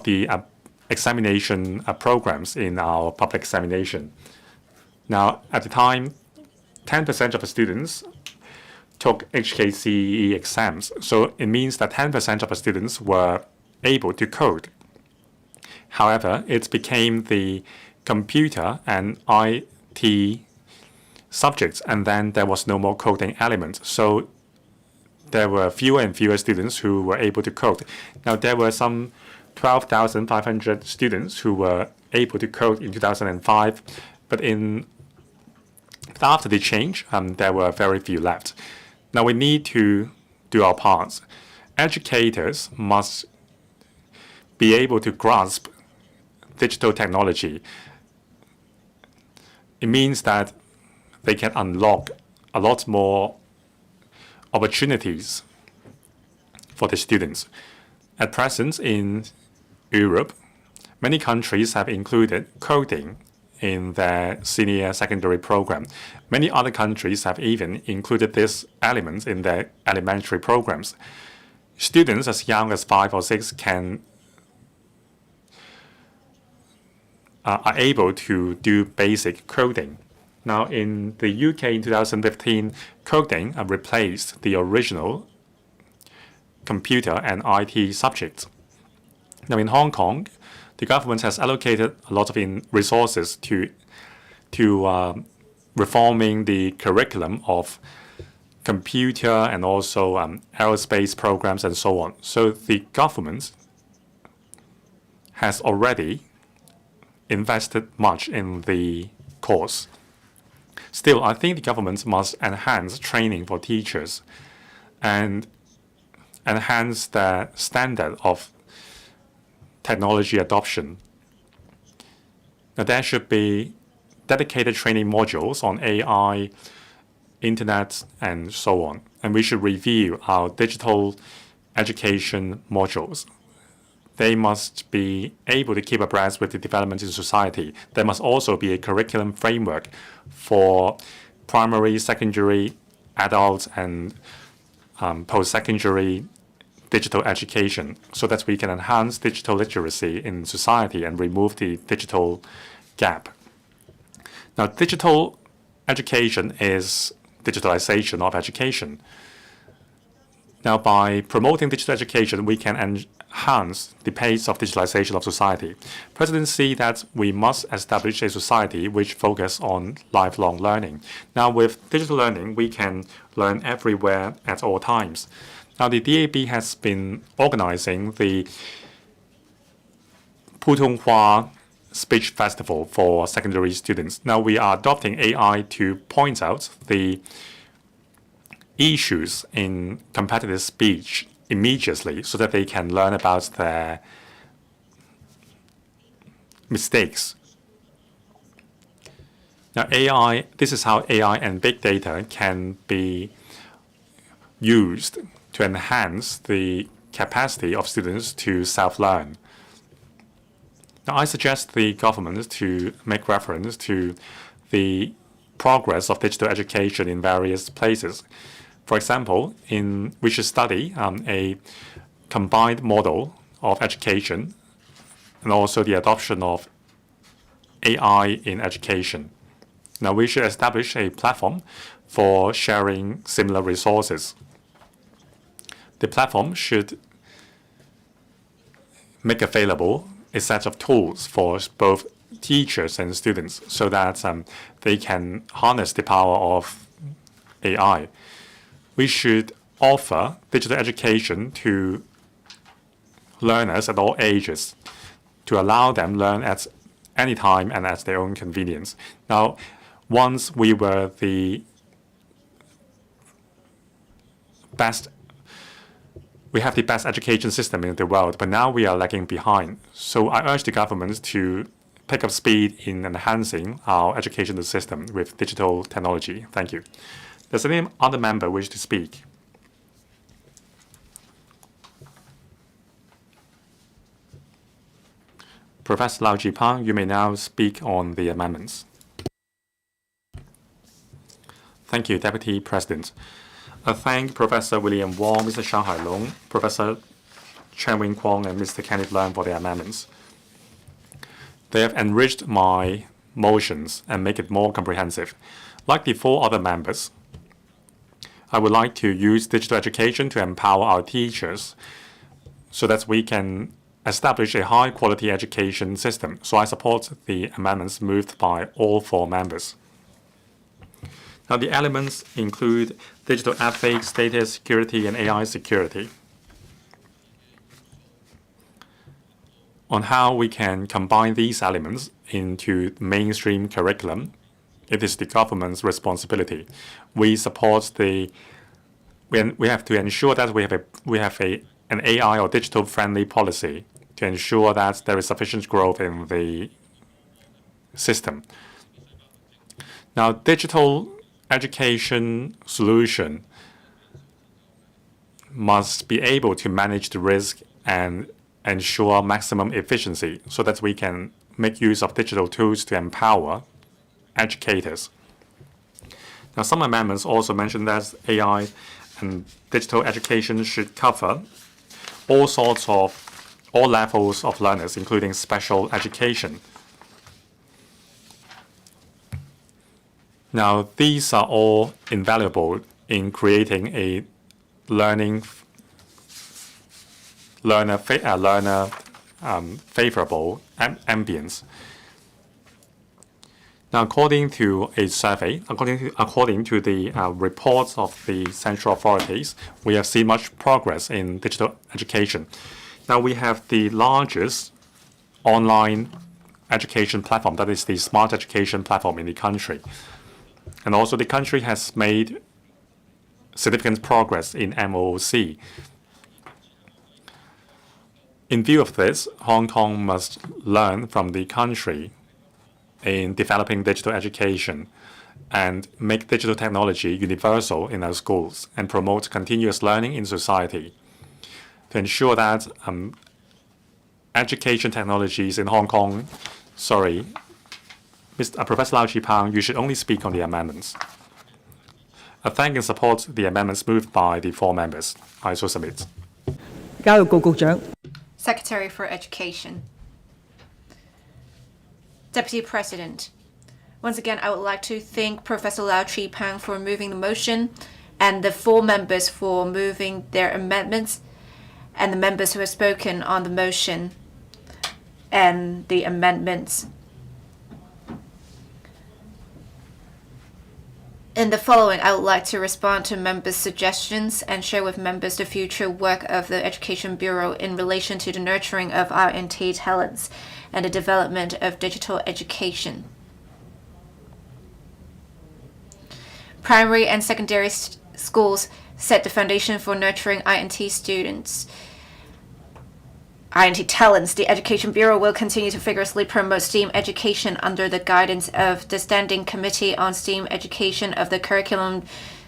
the examination programs in our public examination. Now, at the time, 10% of the students took HKCE exams. So it means that 10% of the students were able to code. However, it became the computer and IT subjects, and then there was no more coding element. So there were fewer and fewer students who were able to code. Now, there were some 12,500 students who were able to code in 2005, but after the change, there were very few left. Now we need to do our parts. Educators must be able to grasp digital technology. It means that they can unlock a lot more opportunities for the students. At present, in Europe, many countries have included coding in their senior secondary program. Many other countries have even included this element in their elementary programs. Students as young as 5 or 6 are able to do basic coding. Now, in the UK in 2015, coding replaced the original computer and IT subjects. Now, in Hong Kong, the government has allocated a lot of resources to reforming the curriculum of computer and also aerospace programs and so on. So the government has already invested much in the course. Still, I think the government must enhance training for teachers and enhance the standard of technology adoption. Now, there should be dedicated training modules on AI, internet, and so on. And we should review our digital education modules. They must be able to keep abreast with the developments in society. There must also be a curriculum framework for primary, secondary, adult, and post-secondary digital education so that we can enhance digital literacy in society and remove the digital gap. Now, digital education is digitalization of education. Now, by promoting digital education, we can enhance the pace of digitalization of society. Presidents see that we must establish a society which focuses on lifelong learning. Now, with digital learning, we can learn everywhere at all times. Now, the DAB has been organizing the Putonghua Speech Festival for secondary students. Now, we are adopting AI to point out the issues in competitive speech immediately so that they can learn about their mistakes. Now, AI, this is how AI and big data can be used to enhance the capacity of students to self-learn. Now, I suggest the government to make reference to the progress of digital education in various places. For example, we should study a combined model of education and also the adoption of AI in education. Now, we should establish a platform for sharing similar resources. The platform should make available a set of tools for both teachers and students so that they can harness the power of AI. We should offer digital education to learners at all ages to allow them learn at any time and at their own convenience. Now, once we were the best, we have the best education system in the world, but now we are lagging behind. So I urge the government to pick up speed in enhancing our educational system with digital technology. Thank you. Does any other member wish to speak? Professor Lau Chi-Pang, you may now speak on the amendments. Thank you, Deputy President. I thank Professor William Wong, Mr. Shang Hailong, Professor Chen Wing-Kwong, and Mr. Kenneth Leung for their amendments. They have enriched my motions and make it more comprehensive. Like the 4 other members, I would like to use digital education to empower our teachers so that we can establish a high-quality education system. So I support the amendments moved by all 4 members. Now, the elements include digital ethics, data security, and AI security. On how we can combine these elements into mainstream curriculum, it is the government's responsibility. We support we have to ensure that we have an AI or digital-friendly policy to ensure that there is sufficient growth in the system. Now, digital education solution must be able to manage the risk and ensure maximum efficiency so that we can make use of digital tools to empower educators. Now, some amendments also mention that AI and digital education should cover all levels of learners, including special education. Now, these are all invaluable in creating a learner favorable ambience. Now, according to a survey, according to the reports of the central authorities, we have seen much progress in digital education. Now, we have the largest online education platform, that is the smart education platform in the country. And also the country has made significant progress in MOOC. In view of this, Hong Kong must learn from the country in developing digital education and make digital technology universal in our schools and promote continuous learning in society to ensure that education technologies in Hong Kong. Sorry, Professor Lau Chi-Pang, you should only speak on the amendments. I thank and support the amendments moved by the 4 members. I so submit. 教育局局長。 Secretary for Education. Deputy President, once again, I would like to thank Professor Lau Chi-Pang for moving the motion and the 4 members for moving their amendments and the members who have spoken on the motion and the amendments. In the following, I would like to respond to members' suggestions and share with members the future work of the Education Bureau in relation to the nurturing of R&T talents and the development of digital education. Primary and secondary schools set the foundation for nurturing R&T students. R&T talents, the Education Bureau will continue to vigorously promote STEAM education under the guidance of the Standing Committee on STEAM Education of the Curriculum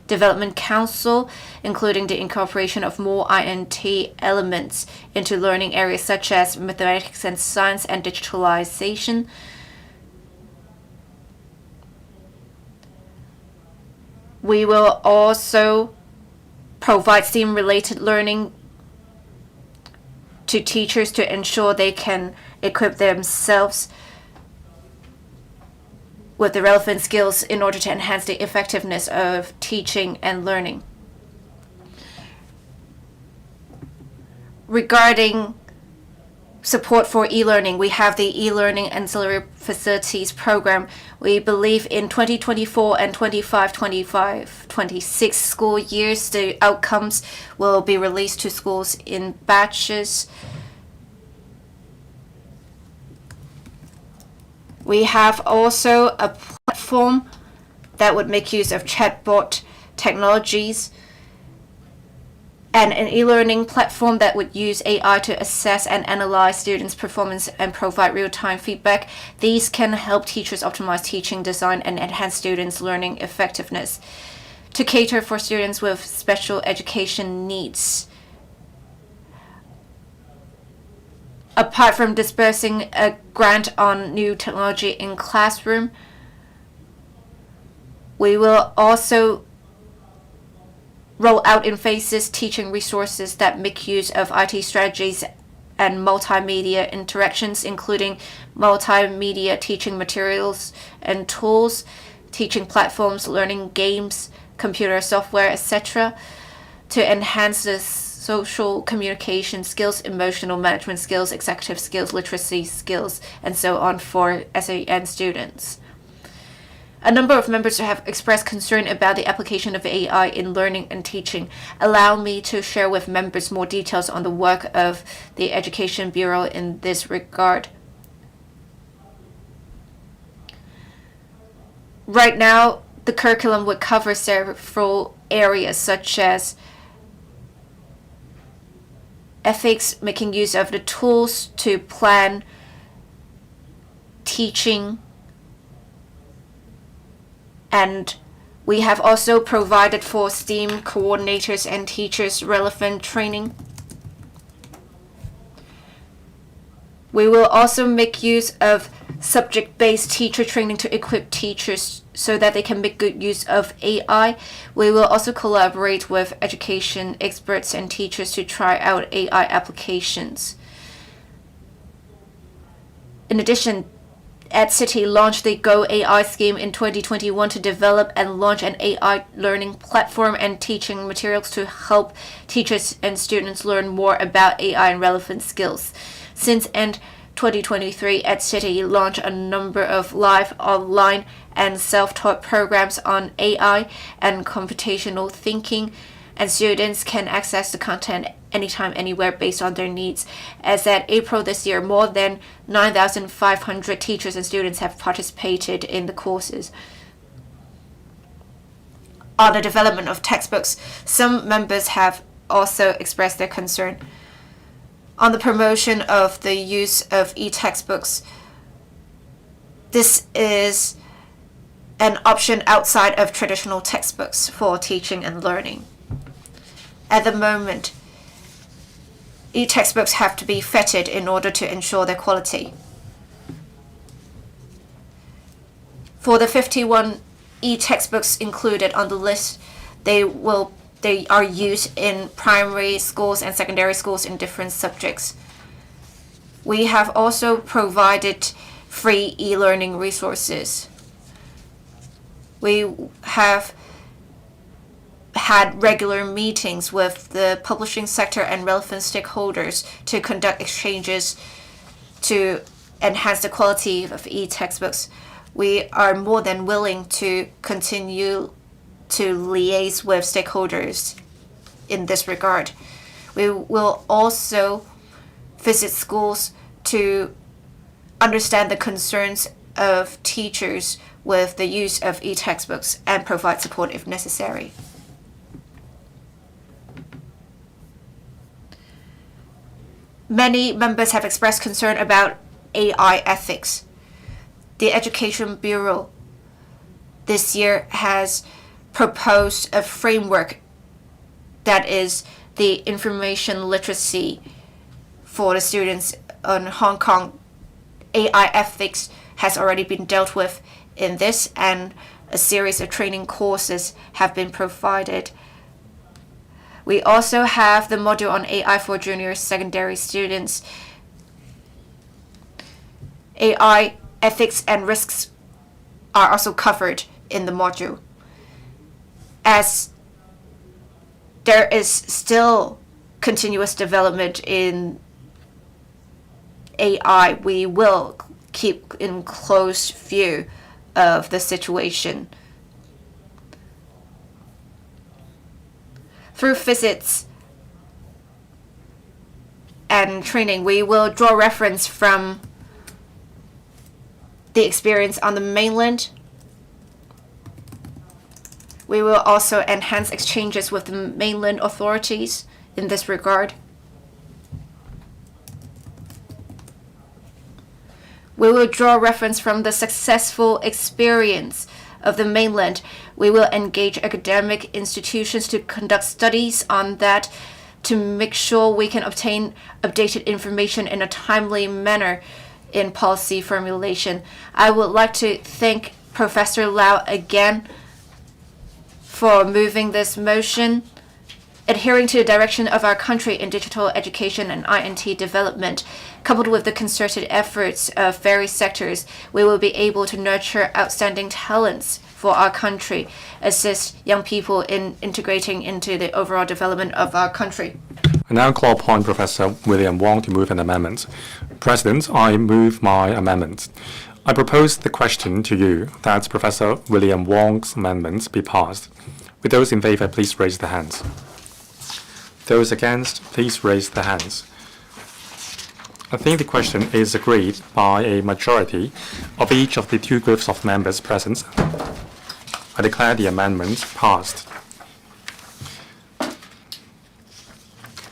Development Council, including the incorporation of more R&T elements into learning areas such as mathematics and science and digitalization. We will also provide STEAM-related learning to teachers to ensure they can equip themselves with the relevant skills in order to enhance the effectiveness of teaching and learning. Regarding support for e-learning, we have the e-learning ancillary facilities program. We believe in 2024 and 25-26 school years, the outcomes will be released to schools in batches. We have also a platform that would make use of chatbot technologies and an e-learning platform that would use AI to assess and analyze students' performance and provide real-time feedback. These can help teachers optimize teaching design and enhance students' learning effectiveness. To cater for students with special education needs, apart from dispersing a grant on new technology in classroom, we will also roll out in phases teaching resources that make use of IT strategies and multimedia interactions, including multimedia teaching materials and tools, teaching platforms, learning games, computer software, etc., to enhance the social communication skills, emotional management skills, executive skills, literacy skills, and so on for SAN students. A number of members have expressed concern about the application of AI in learning and teaching. Allow me to share with members more details on the work of the Education Bureau in this regard. Right now, the curriculum would cover several areas such as ethics, making use of the tools to plan teaching, and we have also provided for STEAM coordinators and teachers relevant training. We will also make use of subject-based teacher training to equip teachers so that they can make good use of AI. We will also collaborate with education experts and teachers to try out AI applications. In addition, EdCity launched the Go AI scheme in 2021 to develop and launch an AI learning platform and teaching materials to help teachers and students learn more about AI and relevant skills. Since end 2023, EdCity launched a number of live, online, and self-taught programs on AI and computational thinking, and students can access the content anytime, anywhere based on their needs. As at April this year, more than 9,500 teachers and students have participated in the courses. On the development of textbooks, some members have also expressed their concern. On the promotion of the use of e-textbooks, this is an option outside of traditional textbooks for teaching and learning. At the moment, e-textbooks have to be vetted in order to ensure their quality. For the 51 e-textbooks included on the list, they are used in primary schools and secondary schools in different subjects. We have also provided free e-learning resources. We have had regular meetings with the publishing sector and relevant stakeholders to conduct exchanges to enhance the quality of e-textbooks. We are more than willing to continue to liaise with stakeholders in this regard. We will also visit schools to understand the concerns of teachers with the use of e-textbooks and provide support if necessary. Many members have expressed concern about AI ethics. The Education Bureau this year has proposed a framework that is the information literacy for the students in Hong Kong. AI ethics has already been dealt with in this, and a series of training courses have been provided. We also have the module on AI for junior secondary students. AI ethics and risks are also covered in the module. As there is still continuous development in AI, we will keep in close view of the situation. Through visits and training, we will draw reference from the experience on the mainland. We will also enhance exchanges with the mainland authorities in this regard. We will draw reference from the successful experience of the mainland. We will engage academic institutions to conduct studies on that to make sure we can obtain updated information in a timely manner in policy formulation. I would like to thank Professor Lau again for moving this motion. Adhering to the direction of our country in digital education and INT development, coupled with the concerted efforts of various sectors, we will be able to nurture outstanding talents for our country, assist young people in integrating into the overall development of our country. I now call upon Professor William Wong to move an amendment. President, I move my amendment. I propose the question to you that Professor William Wong's amendment be passed. With those in favor, please raise the hands. Those against, please raise the hands. I think the question is agreed by a majority of each of the two groups of members present. I declare the amendment passed.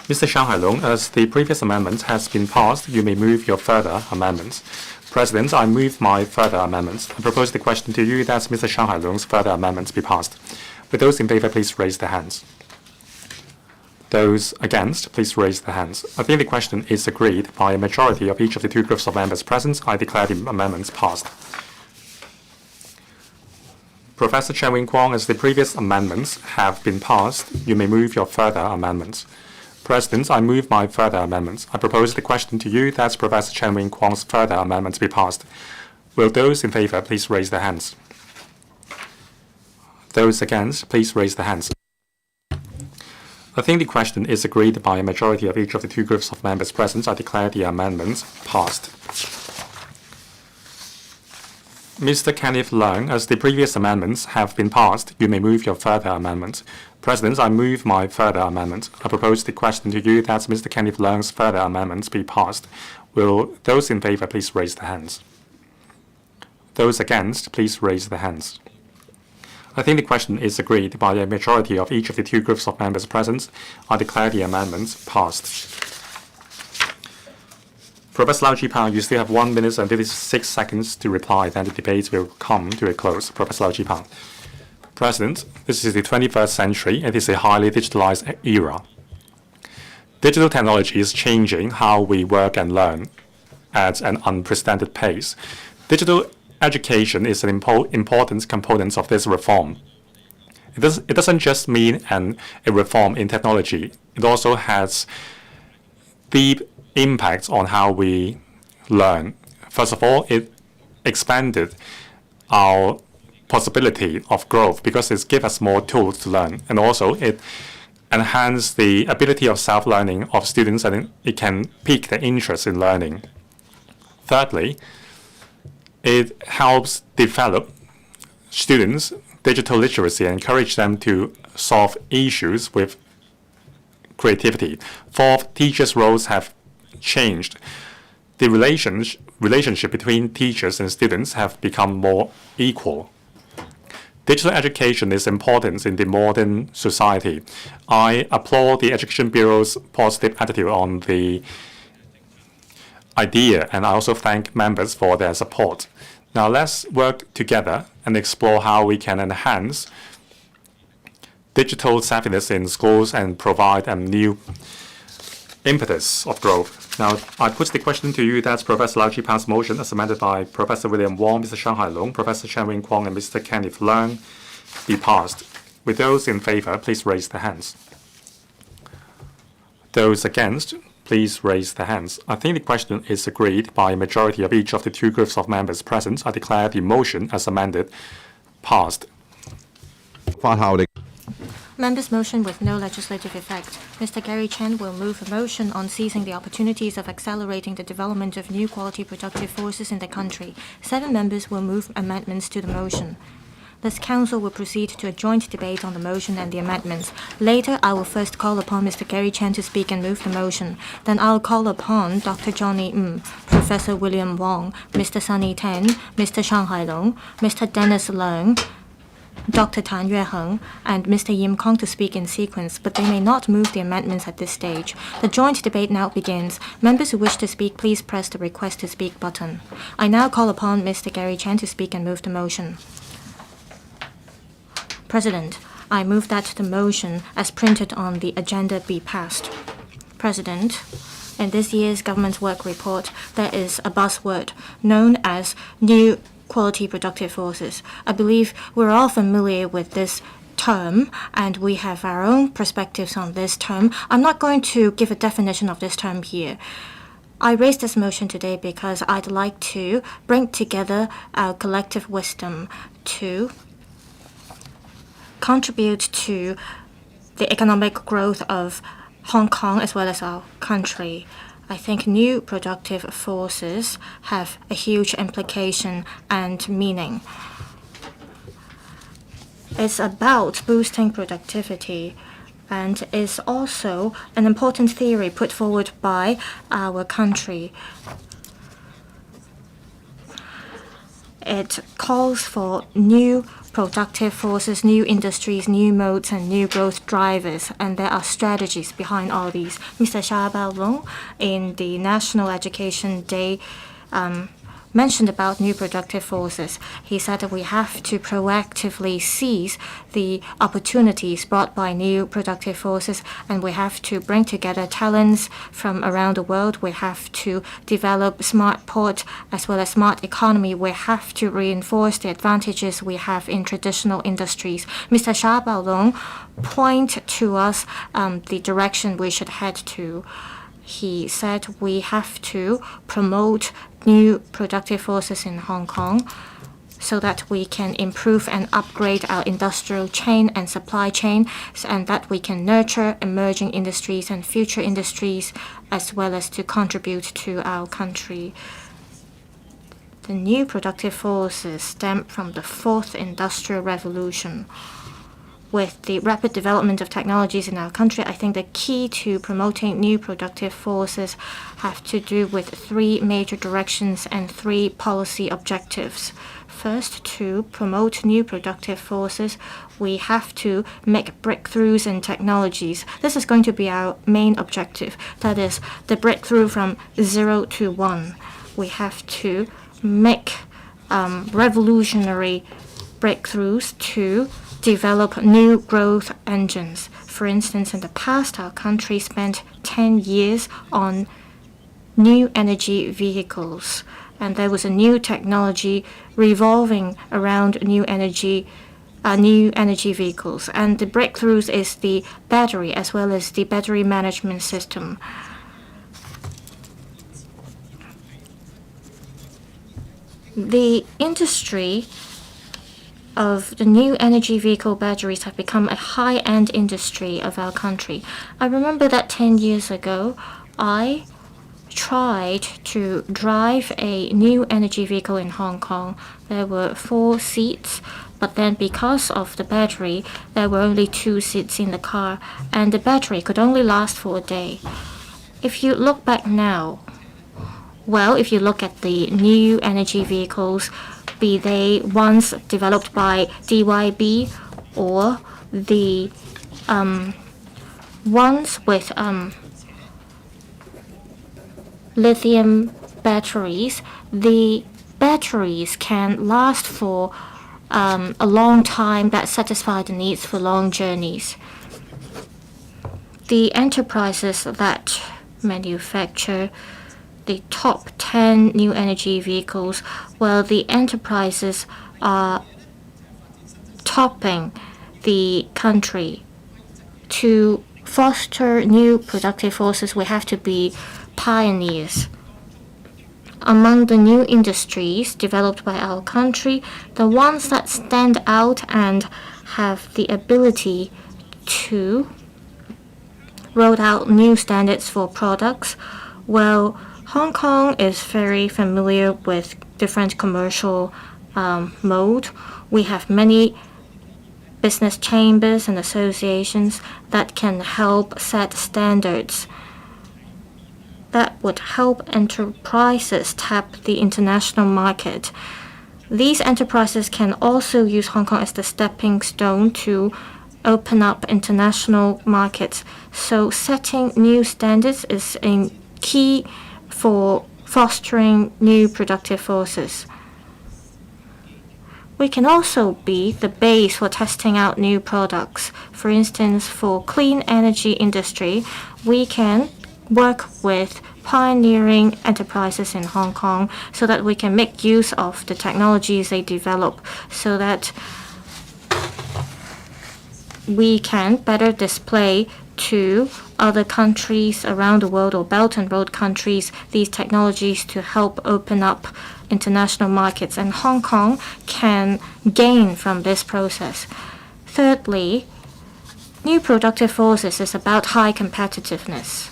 Mr. Shanghai Long, as the previous amendment has been passed, you may move your further amendments. President, I move my further amendments. I propose the question to you that Mr. Shanghai Long's further amendments be passed. With those in favor, please raise their hands. Those against, please raise their hands. I think the question is agreed by a majority of each of the two groups of members present. I declare the amendments passed. Professor Chen Wing-Kwong, as the previous amendments have been passed, you may move your further amendments. President, I move my further amendments. I propose the question to you that Professor Chen Wing-Kwong's further amendments be passed. Will those in favor please raise their hands? Those against, please raise their hands. I think the question is agreed by a majority of each of the two groups of members present. I declare the amendments passed. Mr. Kenneth Leung, as the previous amendments have been passed, you may move your further amendment. President, I move my further amendment. I propose the question to you that Mr. Kenneth Leung's further amendments be passed. Will those in favor please raise their hands? Those against, please raise their hands. I think the question is agreed by a majority of each of the two groups of members present. I declare the amendments passed. Professor Lau Chi-Pao, you still have 1 minute and 56 seconds to reply, then the debate will come to a close. Professor Lau Chi-Pao. President, this is the 21st century. It is a highly digitalized era. Digital technology is changing how we work and learn at an unprecedented pace. Digital education is an important component of this reform. It doesn't just mean a reform in technology. It also has deep impacts on how we learn. First of all, it expanded our possibility of growth because it gives us more tools to learn. And also, it enhances the ability of self-learning of students, and it can pique their interest in learning. Thirdly, it helps develop students' digital literacy and encourage them to solve issues with creativity. Fourth, teachers' roles have changed. The relationship between teachers and students have become more equal. Digital education is important in the modern society. I applaud the Education Bureau's positive attitude on the idea, and I also thank members for their support. Now let's work together and explore how we can enhance digital savviness in schools and provide a new impetus of growth. Now, I put the question to you that Professor Lau Chi-Pao's motion, as amended by Professor William Wong, Mr. Shanghai Long, Professor Chen Wing-Kwong, and Mr. Kenneth Leung, be passed. With those in favor, please raise their hands. Those against, please raise their hands. I think the question is agreed by a majority of each of the two groups of members present. I declare the motion as amended passed. Members' motion with no legislative effect. Mr. Gary Chen will move a motion on seizing the opportunities of accelerating the development of new quality productive forces in the country. 7 members will move amendments to the motion. This council will proceed to a joint debate on the motion and the amendments. Later, I will first call upon Mr. Gary Chen to speak and move the motion. Then I'll call upon Dr. Johnny Professor William Wong, Mr. Sunny Tan, Mr. Shanghai Long, Mr. Dennis Leung, Dr. Tan Yueheng and Mr. Yim Kong to speak in sequence, but they may not move the amendments at this stage. The joint debate now begins. Members who wish to speak, please press the request to speak button. I now call upon Mr. Gary Chen to speak and move the motion. President, I move that the motion as printed on the agenda be passed. President, in this year's government work report, there is a buzzword known as new quality productive forces. I believe we're all familiar with this term and we have our own perspectives on this term. I'm not going to give a definition of this term here. I raised this motion today because I'd like to bring together our collective wisdom to contribute to the economic growth of Hong Kong as well as our country. I think new productive forces have a huge implication and meaning. It's about boosting productivity and is also an important theory put forward by our country. It calls for new productive forces, new industries, new modes, and new growth drivers, and there are strategies behind all these. Mr. Xia Baolong, in the National Education Day, mentioned about new productive forces. He said that we have to proactively seize the opportunities brought by new productive forces, and we have to bring together talents from around the world. We have to develop smart port as well as smart economy. We have to reinforce the advantages we have in traditional industries. Mr. Xia Baolong point to us the direction we should head to. He said we have to promote new productive forces in Hong Kong so that we can improve and upgrade our industrial chain and supply chain, and that we can nurture emerging industries and future industries, as well as to contribute to our country. The new productive forces stem from the fourth industrial revolution. With the rapid development of technologies in our country, I think the key to promoting new productive forces have to do with three major directions and three policy objectives. First, to promote new productive forces, we have to make breakthroughs in technologies. This is going to be our main objective. That is the breakthrough from 0 to 1. We have to make revolutionary breakthroughs to develop new growth engines. For instance, in the past, our country spent 10 years on new energy vehicles, and there was a new technology revolving around new energy vehicles. And the breakthroughs is the battery as well as the battery management system. The industry of the new energy vehicle batteries have become a high-end industry of our country. I remember that 10 years ago, I tried to drive a new energy vehicle in Hong Kong. There were 4 seats, but then because of the battery, there were only 2 seats in the car, and the battery could only last for a day. If you look back now, well, if you look at the new energy vehicles, be they ones developed by DYB or the ones with lithium batteries, the batteries can last for a long time that satisfy the needs for long journeys. The enterprises that manufacture the top 10 new energy vehicles, well, the enterprises are topping the country. To foster new productive forces, we have to be pioneers. Among the new industries developed by our country, the ones that stand out and have the ability to roll out new standards for products, well, Hong Kong is very familiar with different commercial mode. We have many business chambers and associations that can help set standards that would help enterprises tap the international market. These enterprises can also use Hong Kong as the stepping stone to open up international markets. So setting new standards is a key for fostering new productive forces. We can also be the base for testing out new products. For instance, for clean energy industry, we can work with pioneering enterprises in Hong Kong so that we can make use of the technologies they develop so that we can better display to other countries around the world or Belt and Road countries these technologies to help open up international markets, and Hong Kong can gain from this process. Thirdly, new productive forces is about high competitiveness.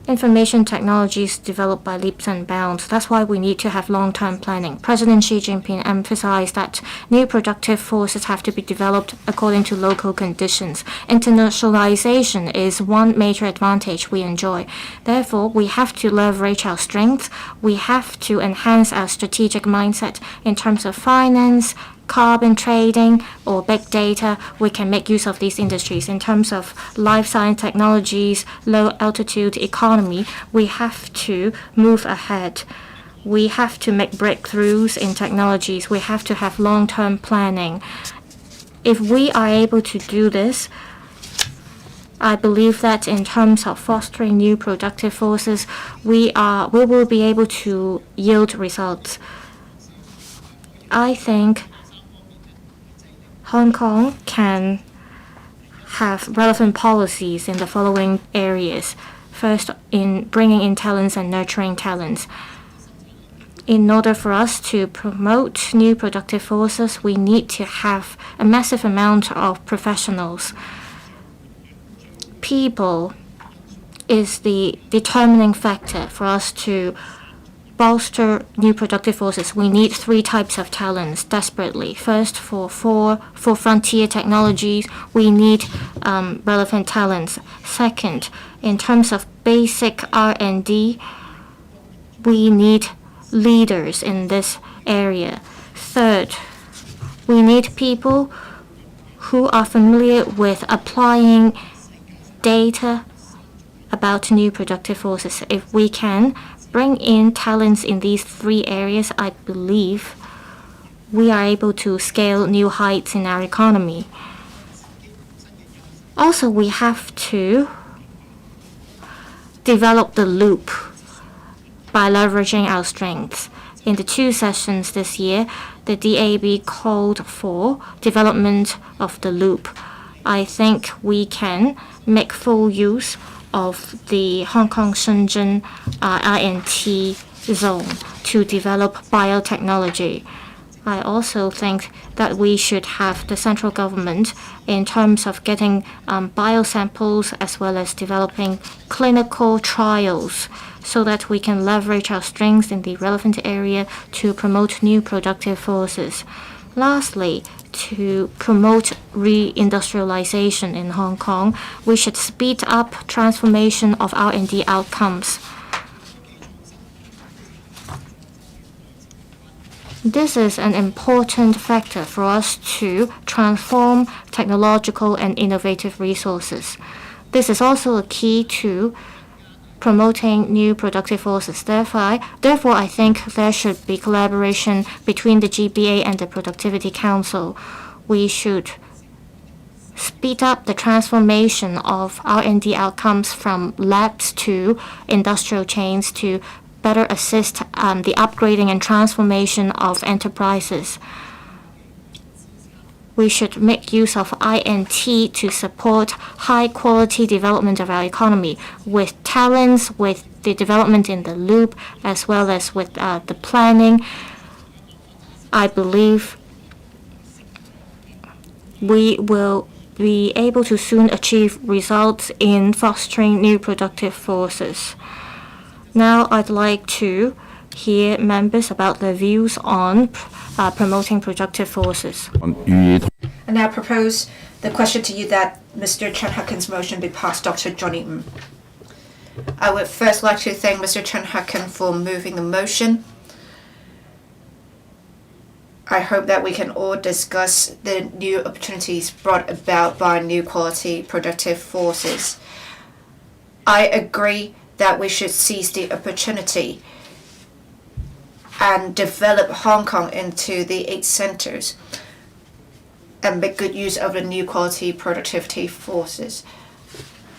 Information technologies developed by leaps and bounds. That's why we need to have long-term planning. President Xi Jinping emphasized that new productive forces have to be developed according to local conditions. Internationalization is one major advantage we enjoy. Therefore, we have to leverage our strengths. We have to enhance our strategic mindset in terms of finance, carbon trading, or big data. We can make use of these industries. In terms of life science technologies, low altitude economy, we have to move ahead. We have to make breakthroughs in technologies. We have to have long-term planning. If we are able to do this, I believe that in terms of fostering new productive forces, we will be able to yield results. I think Hong Kong can have relevant policies in the following areas. First, in bringing in talents and nurturing talents. In order for us to promote new productive forces, we need to have a massive amount of professionals. People is the determining factor for us to bolster new productive forces. We need three types of talents desperately. First, for frontier technologies, we need relevant talents. Second, in terms of basic R&D, we need leaders in this area. Third, we need people who are familiar with applying data about new productive forces. If we can bring in talents in these three areas, I believe we are able to scale new heights in our economy. Also, we have to develop the loop by leveraging our strengths. In the 2 sessions this year, the DAB called for development of the loop. I think we can make full use of the Hong Kong Shenzhen INT zone to develop biotechnology. I also think that we should have the central government in terms of getting biosamples as well as developing clinical trials so that we can leverage our strengths in the relevant area to promote new productive forces. Lastly, to promote reindustrialization in Hong Kong, we should speed up transformation of R&D outcomes. This is an important factor for us to transform technological and innovative resources. This is also a key to promoting new productive forces. Therefore, I think there should be collaboration between the GBA and the Productivity Council. We should speed up the transformation of R&D outcomes from labs to industrial chains to better assist the upgrading and transformation of enterprises. We should make use of INT to support high-quality development of our economy with talents, with the development in the loop, as well as with the planning. I believe we will be able to soon achieve results in fostering new productive forces. Now I'd like to hear members about their views on promoting productive forces. And now I propose the question to you that Mr. Chen Hucken's motion be passed Dr. Johnny Ng. I would first like to thank Mr. Chen Hucken for moving the motion. I hope that we can all discuss the new opportunities brought about by new quality productive forces. I agree that we should seize the opportunity and develop Hong Kong into the 8 centers and make good use of the new quality productivity forces.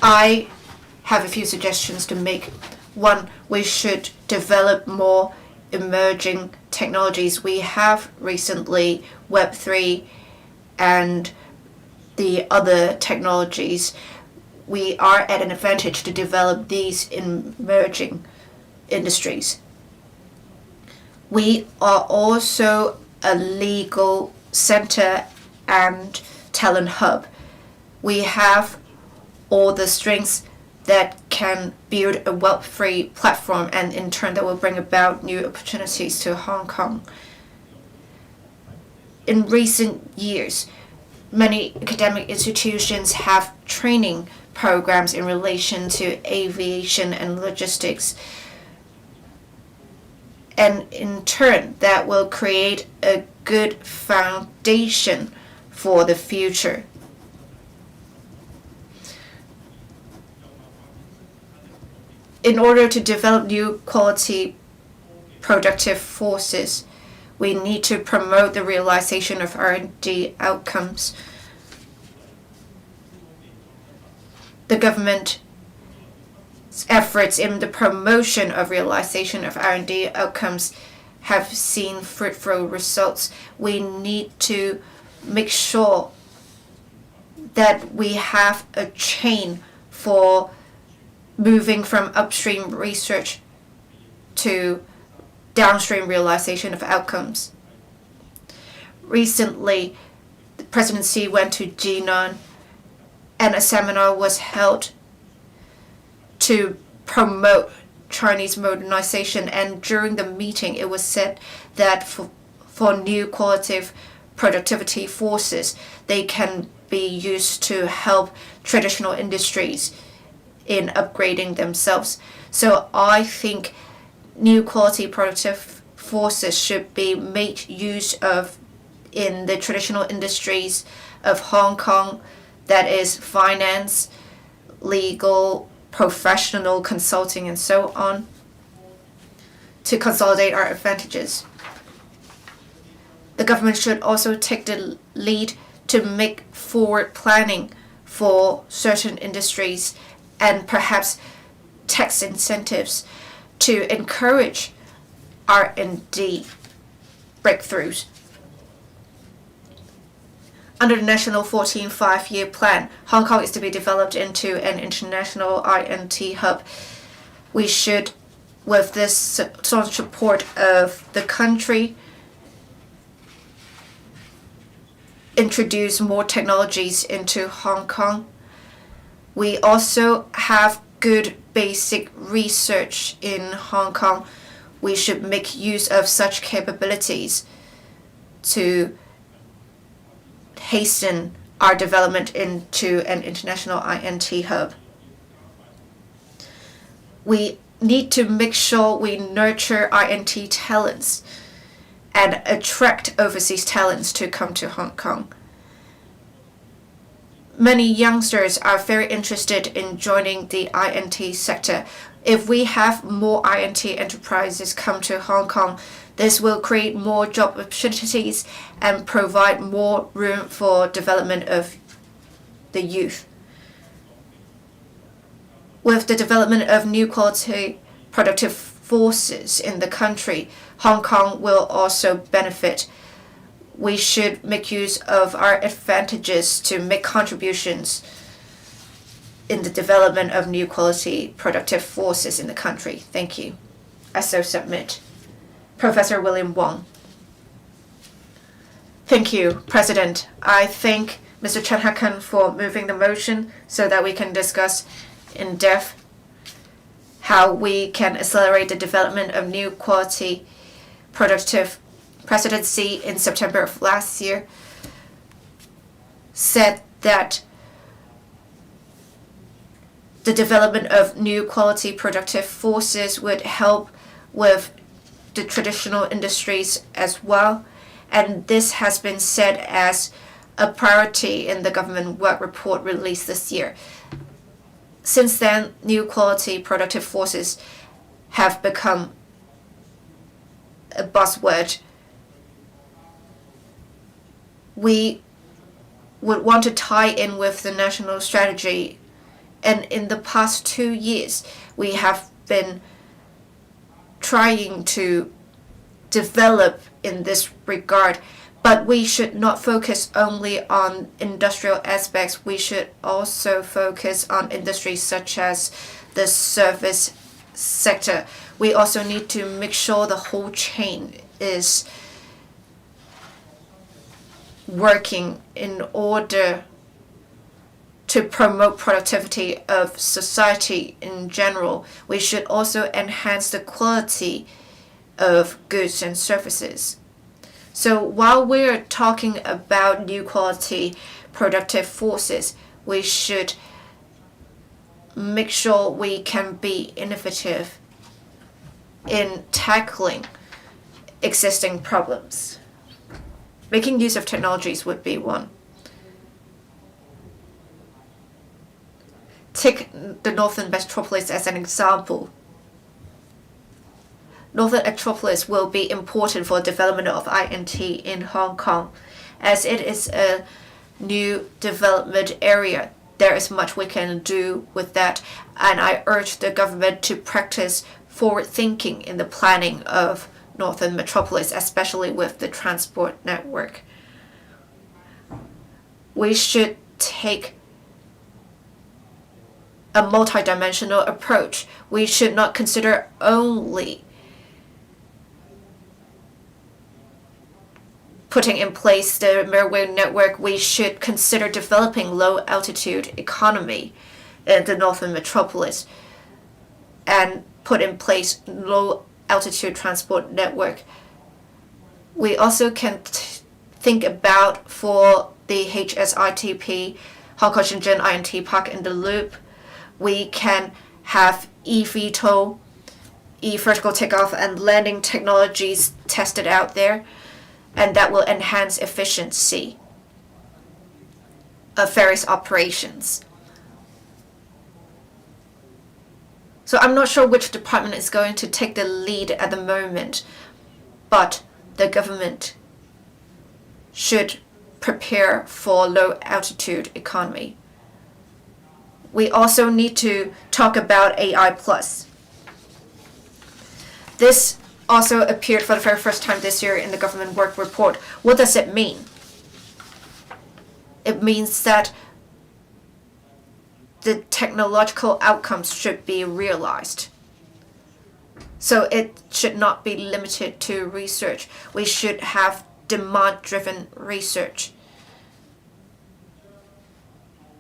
I have a few suggestions to make. One, we should develop more emerging technologies. We have recently Web3 and the other technologies. We are at an advantage to develop these emerging industries. We are also a legal center and talent hub. We have all the strengths that can build a wealth-free platform, and in turn that will bring about new opportunities to Hong Kong. In recent years, many academic institutions have training programs in relation to aviation and logistics. And in turn, that will create a good foundation for the future. In order to develop new quality productive forces, we need to promote the realization of R&D outcomes. The government's efforts in the promotion of realization of R&D outcomes have seen fruitful results. We need to make sure that we have a chain for moving from upstream research to downstream realization of outcomes. Recently, the presidency went to Jinan and a seminar was held to promote Chinese modernization, and during the meeting it was said that for new qualitative productivity forces, they can be used to help traditional industries in upgrading themselves. So I think new quality productive forces should be made use of in the traditional industries of Hong Kong, that is finance, legal, professional consulting, and so on, to consolidate our advantages. The government should also take the lead to make forward planning for certain industries and perhaps tax incentives to encourage R&D breakthroughs. Under the National 14th Five-Year Plan, Hong Kong is to be developed into an international R&D hub. We should, with this strong support of the country, introduce more technologies into Hong Kong. We also have good basic research in Hong Kong. We should make use of such capabilities to hasten our development into an international INT hub. We need to make sure we nurture INT talents and attract overseas talents to come to Hong Kong. Many youngsters are very interested in joining the INT sector. If we have more INT enterprises come to Hong Kong, this will create more job opportunities and provide more room for development of the youth. With the development of new quality productive forces in the country, Hong Kong will also benefit. We should make use of our advantages to make contributions in the development of new quality productive forces in the country. Thank you. I so submit. Professor William Wong. Thank you, President. I thank Mr. Chen Ha-kun for moving the motion so that we can discuss in depth how we can accelerate the development of new quality productive. Presidency in September of last year said that the development of new quality productive forces would help with the traditional industries as well, And this has been set as a priority in the government work report released this year. Since then, new quality productive forces have become a buzzword. We would want to tie in with the national strategy, and in the past 2 years, we have been trying to develop in this regard. But we should not focus only on industrial aspects. We should also focus on industries such as the service sector. We also need to make sure the whole chain is working in order to promote productivity of society in general. We should also enhance the quality of goods and services. So while we're talking about new quality productive forces, we should make sure we can be innovative in tackling existing problems. Making use of technologies would be one. Take the Northern Metropolis as an example. Northern Metropolis will be important for the development of INT in Hong Kong. As it is a new development area, there is much we can do with that, and I urge the government to practice forward thinking in the planning of Northern Metropolis, especially with the transport network. We should take a multidimensional approach. We should not consider only putting in place the railway network. We should consider developing low-altitude economy in the Northern Metropolis and put in place low-altitude transport network. We also can think about for the HSITP, Hong Kong Shenzhen INT Park in the Loop. We can have eVTOL, vertical takeoff and landing technologies tested out there, and that will enhance efficiency of various operations. So I'm not sure which department is going to take the lead at the moment, but the government should prepare for low-altitude economy. We also need to talk about AI+. This also appeared for the very first time this year in the government work report. What does it mean? It means that the technological outcomes should be realized. So it should not be limited to research. We should have demand-driven research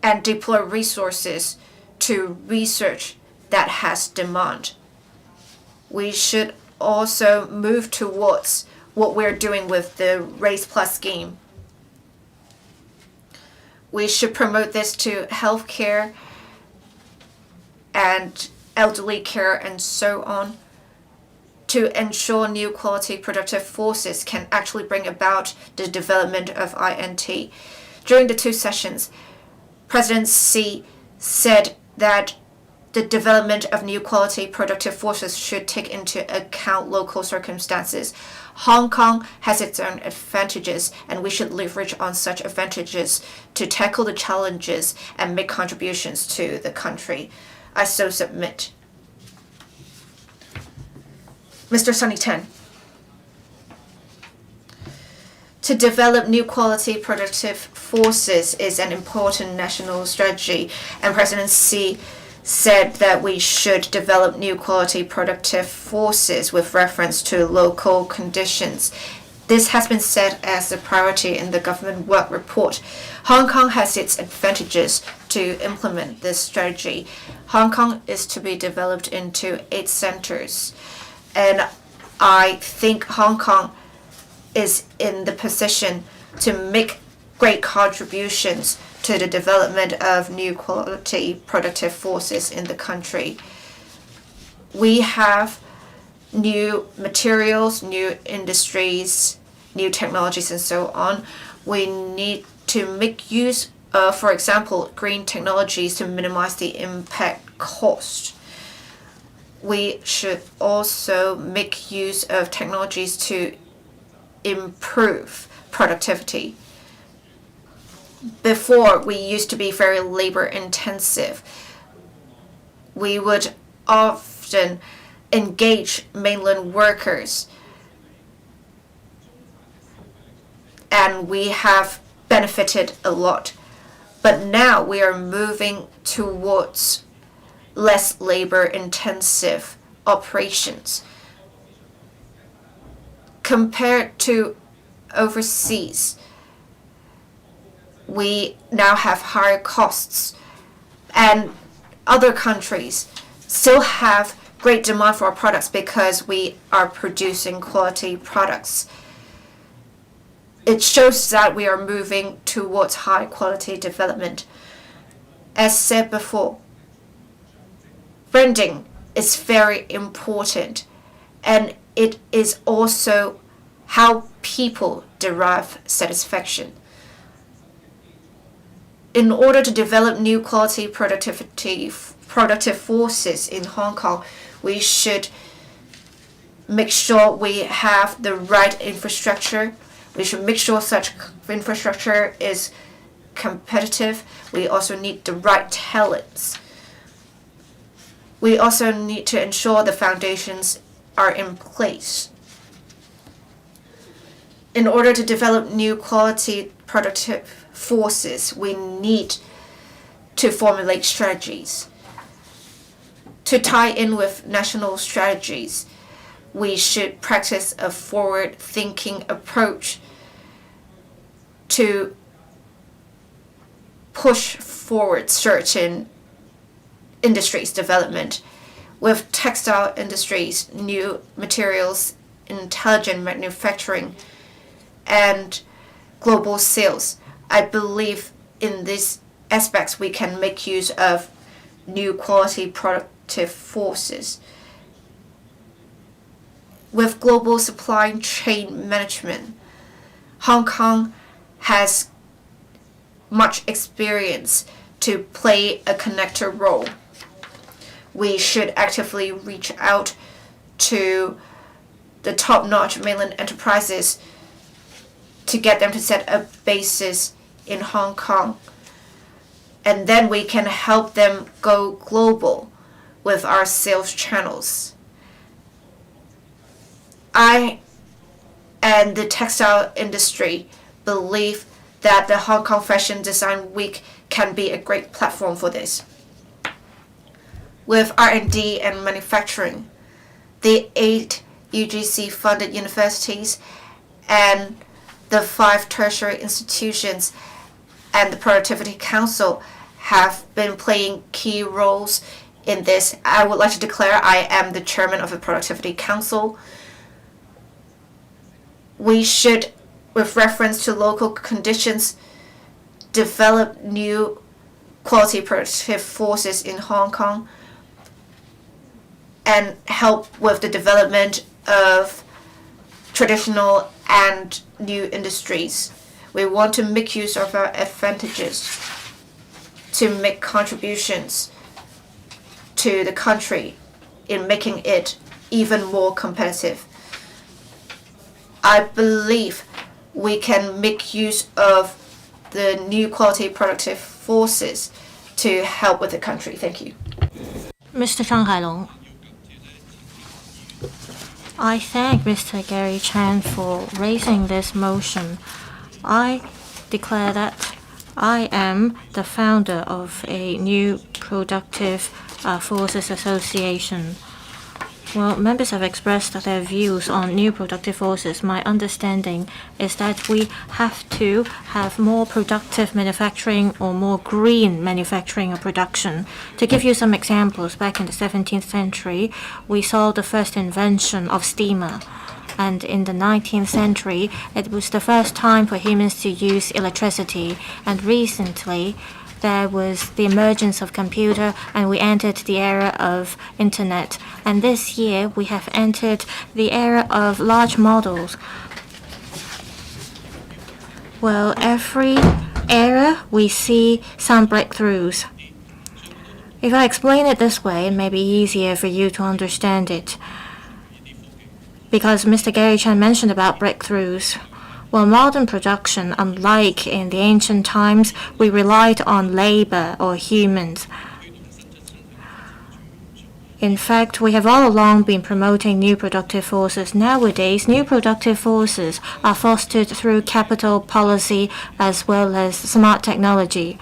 and deploy resources to research that has demand. We should also move towards what we're doing with the Race Plus scheme. We should promote this to healthcare and elderly care and so on, to ensure new quality productive forces can actually bring about the development of INT. During the 2 sessions, President Xi said that the development of new quality productive forces should take into account local circumstances. Hong Kong has its own advantages, and we should leverage on such advantages to tackle the challenges and make contributions to the country. I so submit. Mr. Sunny Tan. To develop new quality productive forces is an important national strategy, and President Xi said that we should develop new quality productive forces with reference to local conditions. This has been set as a priority in the government work report. Hong Kong has its advantages to implement this strategy. Hong Kong is to be developed into 8 centers, and I think Hong Kong is in the position to make great contributions to the development of new quality productive forces in the country. We have new materials, new industries, new technologies and so on. We need to make use of, for example, green technologies to minimize the impact cost. We should also make use of technologies to improve productivity. Before, we used to be very labor intensive. We would often engage mainland workers, and we have benefited a lot. But now we are moving towards less labor intensive operations. Compared to overseas, we now have higher costs, and other countries still have great demand for our products because we are producing quality products. It shows that we are moving towards high quality development. As said before, branding is very important, and it is also how people derive satisfaction. In order to develop new quality productive forces in Hong Kong, we should make sure we have the right infrastructure. We should make sure such infrastructure is competitive. We also need the right talents. We also need to ensure the foundations are in place. In order to develop new quality productive forces, we need to formulate strategies. To tie in with national strategies, we should practice a forward-thinking approach to push forward certain industries' development. With textile industries, new materials, intelligent manufacturing, and global sales, I believe in these aspects we can make use of new quality productive forces. With global supply chain management, Hong Kong has much experience to play a connector role. We should actively reach out to the top-notch mainland enterprises to get them to set a basis in Hong Kong. And then we can help them go global with our sales channels. I and the textile industry believe that the Hong Kong Fashion Design Week can be a great platform for this. With R&D and manufacturing, the 8 UGC-funded universities and the 5 tertiary institutions and the Productivity Council have been playing key roles in this. I would like to declare I am the chairman of the Productivity Council. We should, with reference to local conditions, develop new quality productive forces in Hong Kong and help with the development of traditional and new industries. We want to make use of our advantages to make contributions to the country in making it even more competitive. I believe we can make use of the new quality productive forces to help with the country. Thank you. Mr. Zhang Hailong. I thank Mr. Gary Chan for raising this motion. I declare that I am the founder of a new productive forces association. Well, members have expressed their views on new productive forces. My understanding is that we have to have more productive manufacturing or more green manufacturing or production. To give you some examples, back in the 17th century, we saw the first invention of steamer. And in the 19th century, it was the first time for humans to use electricity. And recently, there was the emergence of computer, and we entered the era of internet. And this year, we have entered the era of large models. Well, every era we see some breakthroughs. If I explain it this way, it may be easier for you to understand it. Because Mr. Gary Chan mentioned about breakthroughs. Well, modern production, unlike in the ancient times, we relied on labor or humans. In fact, we have all along been promoting new productive forces. Nowadays, new productive forces are fostered through capital policy as well as smart technology.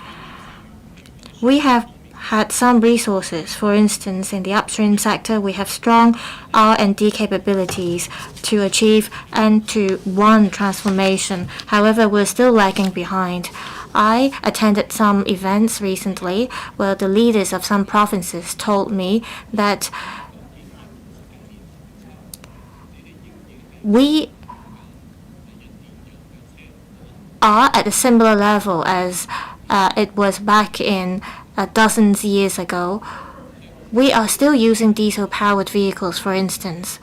We have had some resources. For instance, in the upstream sector, we have strong R&D capabilities to achieve end-to-one transformation. However, we're still lagging behind. I attended some events recently where the leaders of some provinces told me that we are at a similar level as it was back in dozens years ago. We are still using diesel-powered vehicles, for instance.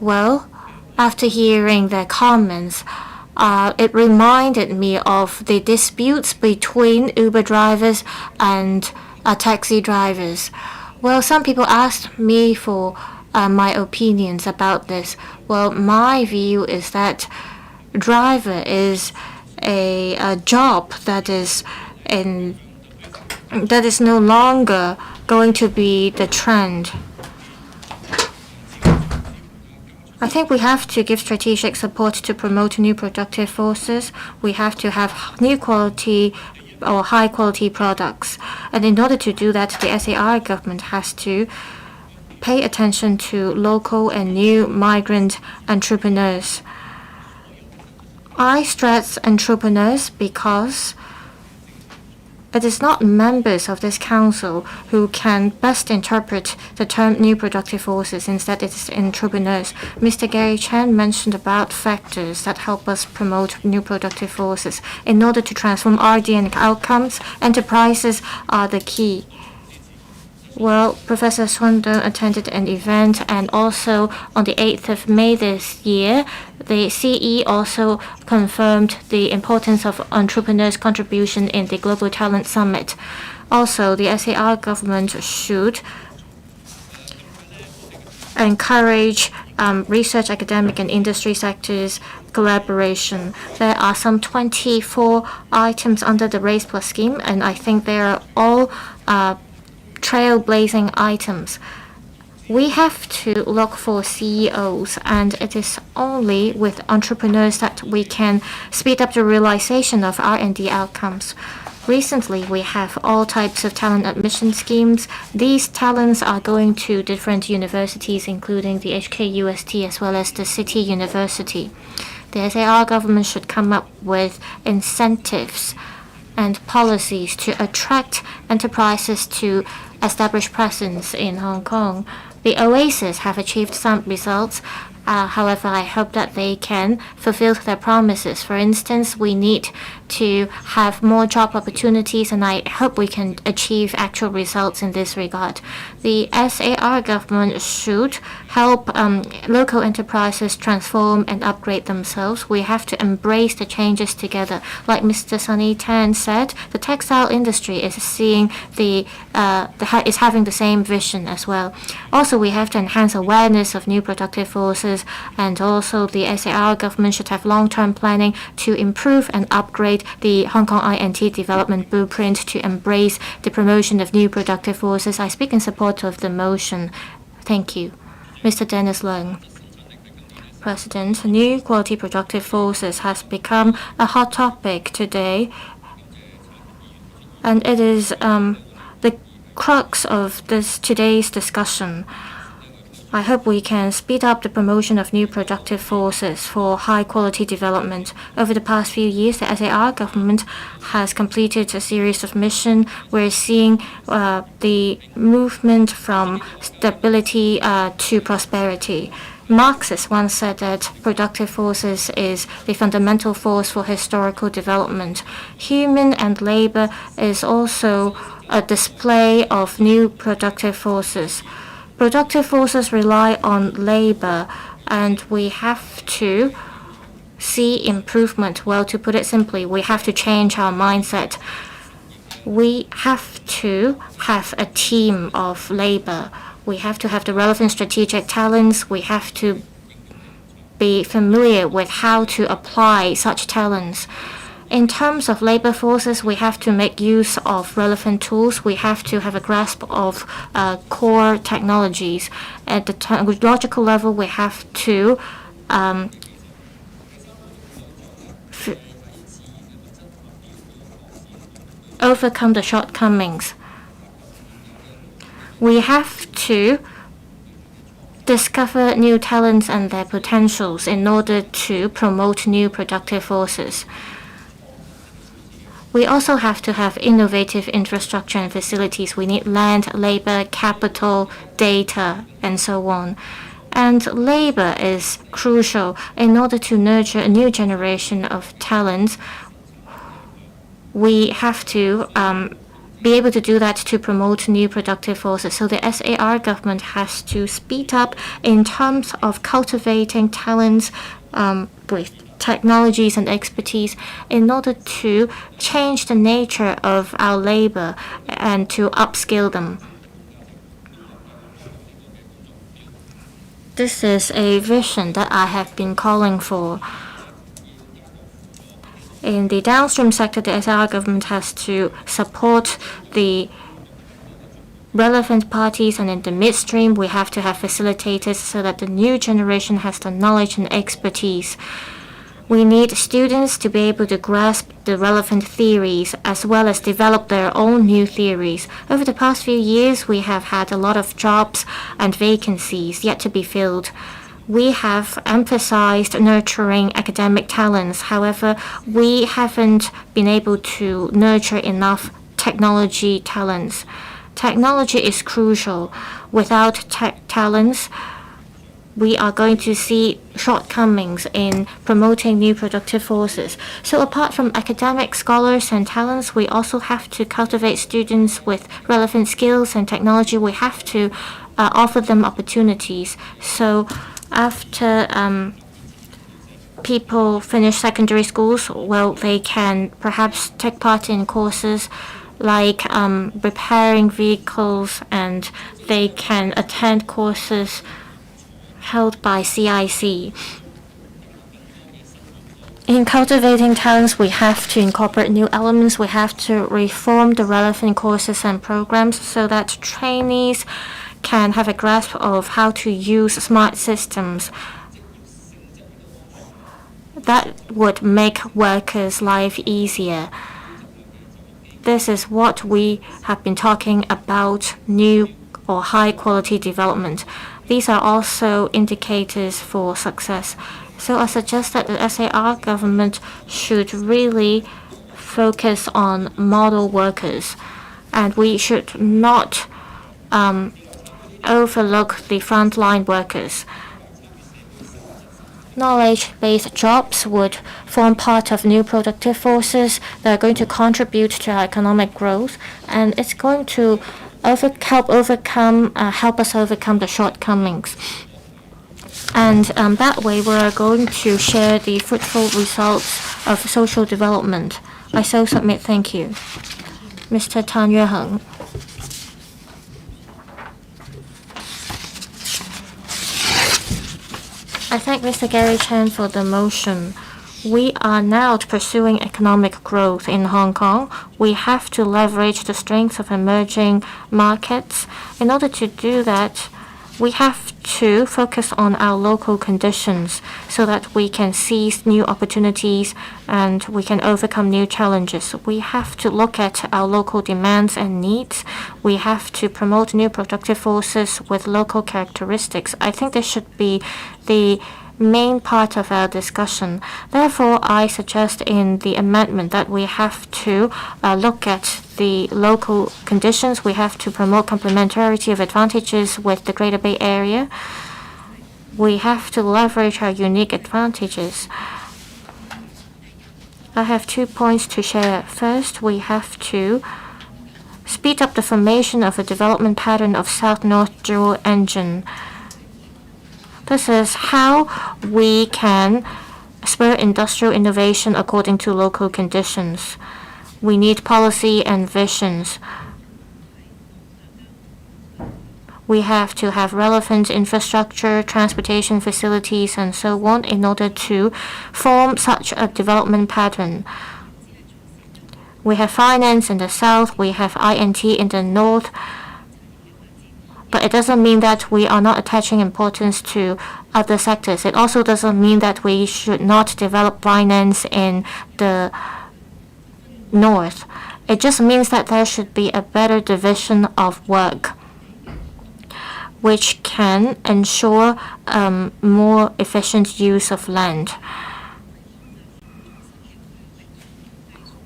Well, after hearing their comments, it reminded me of the disputes between Uber drivers and taxi drivers. Well, some people asked me for my opinions about this. Well, my view is that driver is a job that is no longer going to be the trend. I think we have to give strategic support to promote new productive forces. We have to have new quality or high quality products. And in order to do that, the SAR government has to pay attention to local and new migrant entrepreneurs. I stress entrepreneurs because it is not members of this council who can best interpret the term new productive forces. Instead, it is entrepreneurs. Mr. Gary Chan mentioned about factors that help us promote new productive forces. In order to transform RD and outcomes, enterprises are the key. Well, Professor Swindon attended an event, and also on the 8th of May this year, the CE also confirmed the importance of entrepreneurs' contribution in the Global Talent Summit. Also, the SAR government should encourage research, academic, and industry sectors collaboration. There are some 24 items under the Race Plus scheme, and I think they are all trailblazing items. We have to look for CEOs, and it is only with entrepreneurs that we can speed up the realization of R&D outcomes. Recently, we have all types of talent admission schemes. These talents are going to different universities, including the HKUST as well as the City University. The SAR government should come up with incentives and policies to attract enterprises to establish presence in Hong Kong. The Oasis have achieved some results. However, I hope that they can fulfill their promises. For instance, we need to have more job opportunities, and I hope we can achieve actual results in this regard. The SAR government should help local enterprises transform and upgrade themselves. We have to embrace the changes together. Like Mr. Sunny Tan said, the textile industry is seeing is having the same vision as well. Also, we have to enhance awareness of new productive forces, and also the SAR government should have long-term planning to improve and upgrade the Hong Kong INT development blueprint to embrace the promotion of new productive forces. I speak in support of the motion. Thank you. Mr. Dennis Leung. President, new quality productive forces has become a hot topic today, and it is the crux of today's discussion. I hope we can speed up the promotion of new productive forces for high-quality development. Over the past few years, the SAR government has completed a series of missions. We're seeing the movement from stability to prosperity. Marxists once said that productive forces is the fundamental force for historical development. Human and labor is also a display of new productive forces. Productive forces rely on labor, and we have to see improvement? Well, to put it simply, we have to change our mindset. We have to have a team of labor. We have to have the relevant strategic talents. We have to be familiar with how to apply such talents. In terms of labor forces, we have to make use of relevant tools. We have to have a grasp of core technologies. At the technological level, we have to overcome the shortcomings. We have to discover new talents and their potentials in order to promote new productive forces. We also have to have innovative infrastructure and facilities. We need land, labor, capital, data, and so on. And labor is crucial in order to nurture a new generation of talents. We have to be able to do that to promote new productive forces. So the SAR government has to speed up in terms of cultivating talents with technologies and expertise in order to change the nature of our labor and to upskill them. This is a vision that I have been calling for. In the downstream sector, the SAR government has to support the relevant parties, and in the midstream, we have to have facilitators so that the new generation has the knowledge and expertise. We need students to be able to grasp the relevant theories as well as develop their own new theories. Over the past few years, we have had a lot of jobs and vacancies yet to be filled. We have emphasized nurturing academic talents. However, we haven't been able to nurture enough technology talents. Technology is crucial. Without tech talents, we are going to see shortcomings in promoting new productive forces. So apart from academic scholars and talents, we also have to cultivate students with relevant skills and technology. We have to offer them opportunities. So after people finish secondary schools, well, they can perhaps take part in courses like repairing vehicles, and they can attend courses held by CIC. In cultivating talents, we have to incorporate new elements. We have to reform the relevant courses and programs so that trainees can have a grasp of how to use smart systems. That would make workers' life easier. This is what we have been talking about, new or high-quality development. These are also indicators for success. So I suggest that the SAR government should really focus on model workers, and we should not overlook the frontline workers. Knowledge-based jobs would form part of new productive forces that are going to contribute to our economic growth, and it's going to help us overcome the shortcomings. And that way, we are going to share the fruitful results of social development. I so submit. Thank you. Mr. Tan Yueheng. I thank Mr. Gary Chen for the motion. We are now pursuing economic growth in Hong Kong. We have to leverage the strengths of emerging markets. In order to do that, we have to focus on our local conditions so that we can seize new opportunities and we can overcome new challenges. We have to look at our local demands and needs. We have to promote new productive forces with local characteristics. I think this should be the main part of our discussion. Therefore, I suggest in the amendment that we have to look at the local conditions. We have to promote complementarity of advantages with the Greater Bay Area. We have to leverage our unique advantages. I have 2 points to share. First, we have to speed up the formation of a development pattern of South-North dual engine. This is how we can spur industrial innovation according to local conditions. We need policy and visions. We have to have relevant infrastructure, transportation facilities, and so on in order to form such a development pattern. We have finance in the south, we have INT in the north, but it doesn't mean that we are not attaching importance to other sectors. It also doesn't mean that we should not develop finance in the north. It just means that there should be a better division of work, which can ensure more efficient use of land.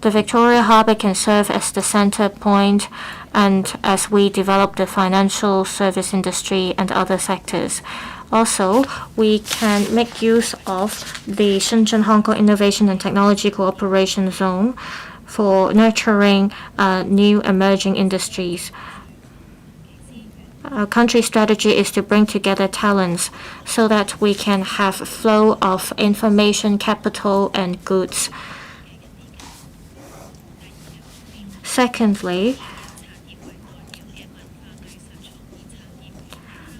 The Victoria Harbour can serve as the center point, and as we develop the financial service industry and other sectors. Also, we can make use of the Shenzhen-Hong Kong Innovation and Technology Cooperation Zone for nurturing new emerging industries. Our country's strategy is to bring together talents so that we can have a flow of information, capital, and goods. Secondly,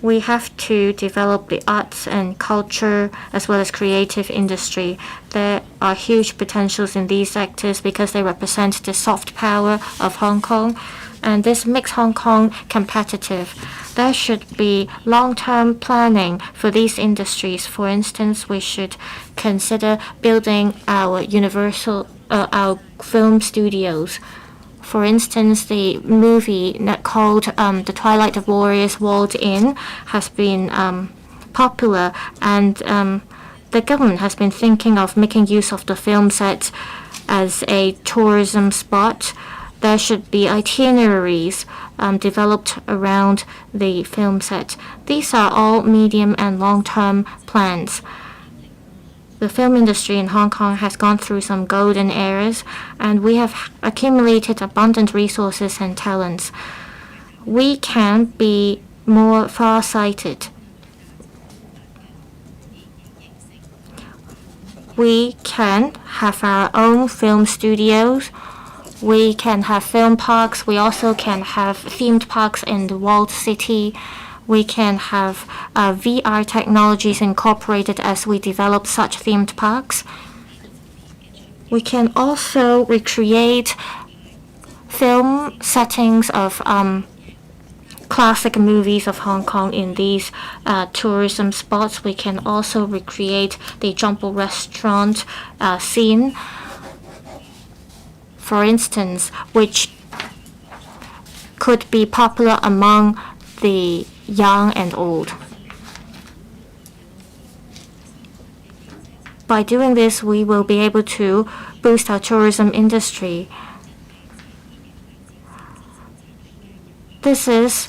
we have to develop the arts and culture as well as creative industry. There are huge potentials in these sectors because they represent the soft power of Hong Kong, and this makes Hong Kong competitive. There should be long-term planning for these industries. For instance, we should consider building our our film studios. For instance, the movie called The Twilight of Warriors Walled In has been popular, and the government has been thinking of making use of the film set as a tourism spot. There should be itineraries developed around the film set. These are all medium and long-term plans. The film industry in Hong Kong has gone through some golden eras, and we have accumulated abundant resources and talents. We can be more far-sighted. We can have our own film studios. We can have film parks. We also can have themed parks in the walled city. We can have VR technologies incorporated as we develop such themed parks. We can also recreate film settings of classic movies of Hong Kong in these tourism spots. We can also recreate the Jumbo restaurant scene, for instance, which could be popular among the young and old. By doing this, we will be able to boost our tourism industry. This is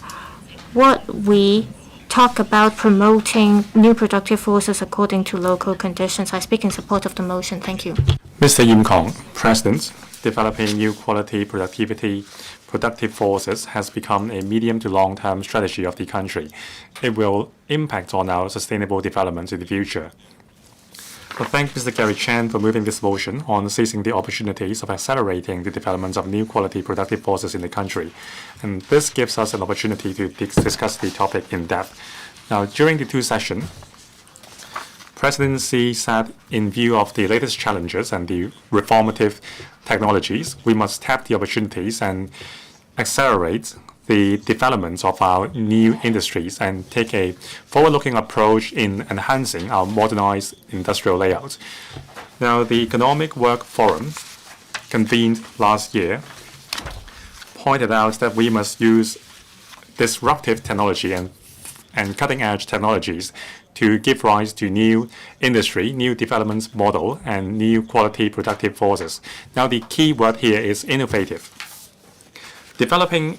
what we talk about promoting new productive forces according to local conditions. I speak in support of the motion. Thank you. Mr. Yim Kong, President, developing new quality productive forces has become a medium to long-term strategy of the country. It will impact on our sustainable development in the future. I thank Mr. Gary Chan for moving this motion on seizing the opportunities of accelerating the development of new quality productive forces in the country. And this gives us an opportunity to discuss the topic in depth. Now, during the two sessions, President Xi said, in view of the latest challenges and the reformative technologies, we must tap the opportunities and accelerate the development of our new industries and take a forward-looking approach in enhancing our modernized industrial layout. Now, the Economic Work Forum, convened last year, pointed out that we must use disruptive technology and cutting-edge technologies to give rise to new industry, new development model, and new quality productive forces. Now, the key word here is innovative. Developing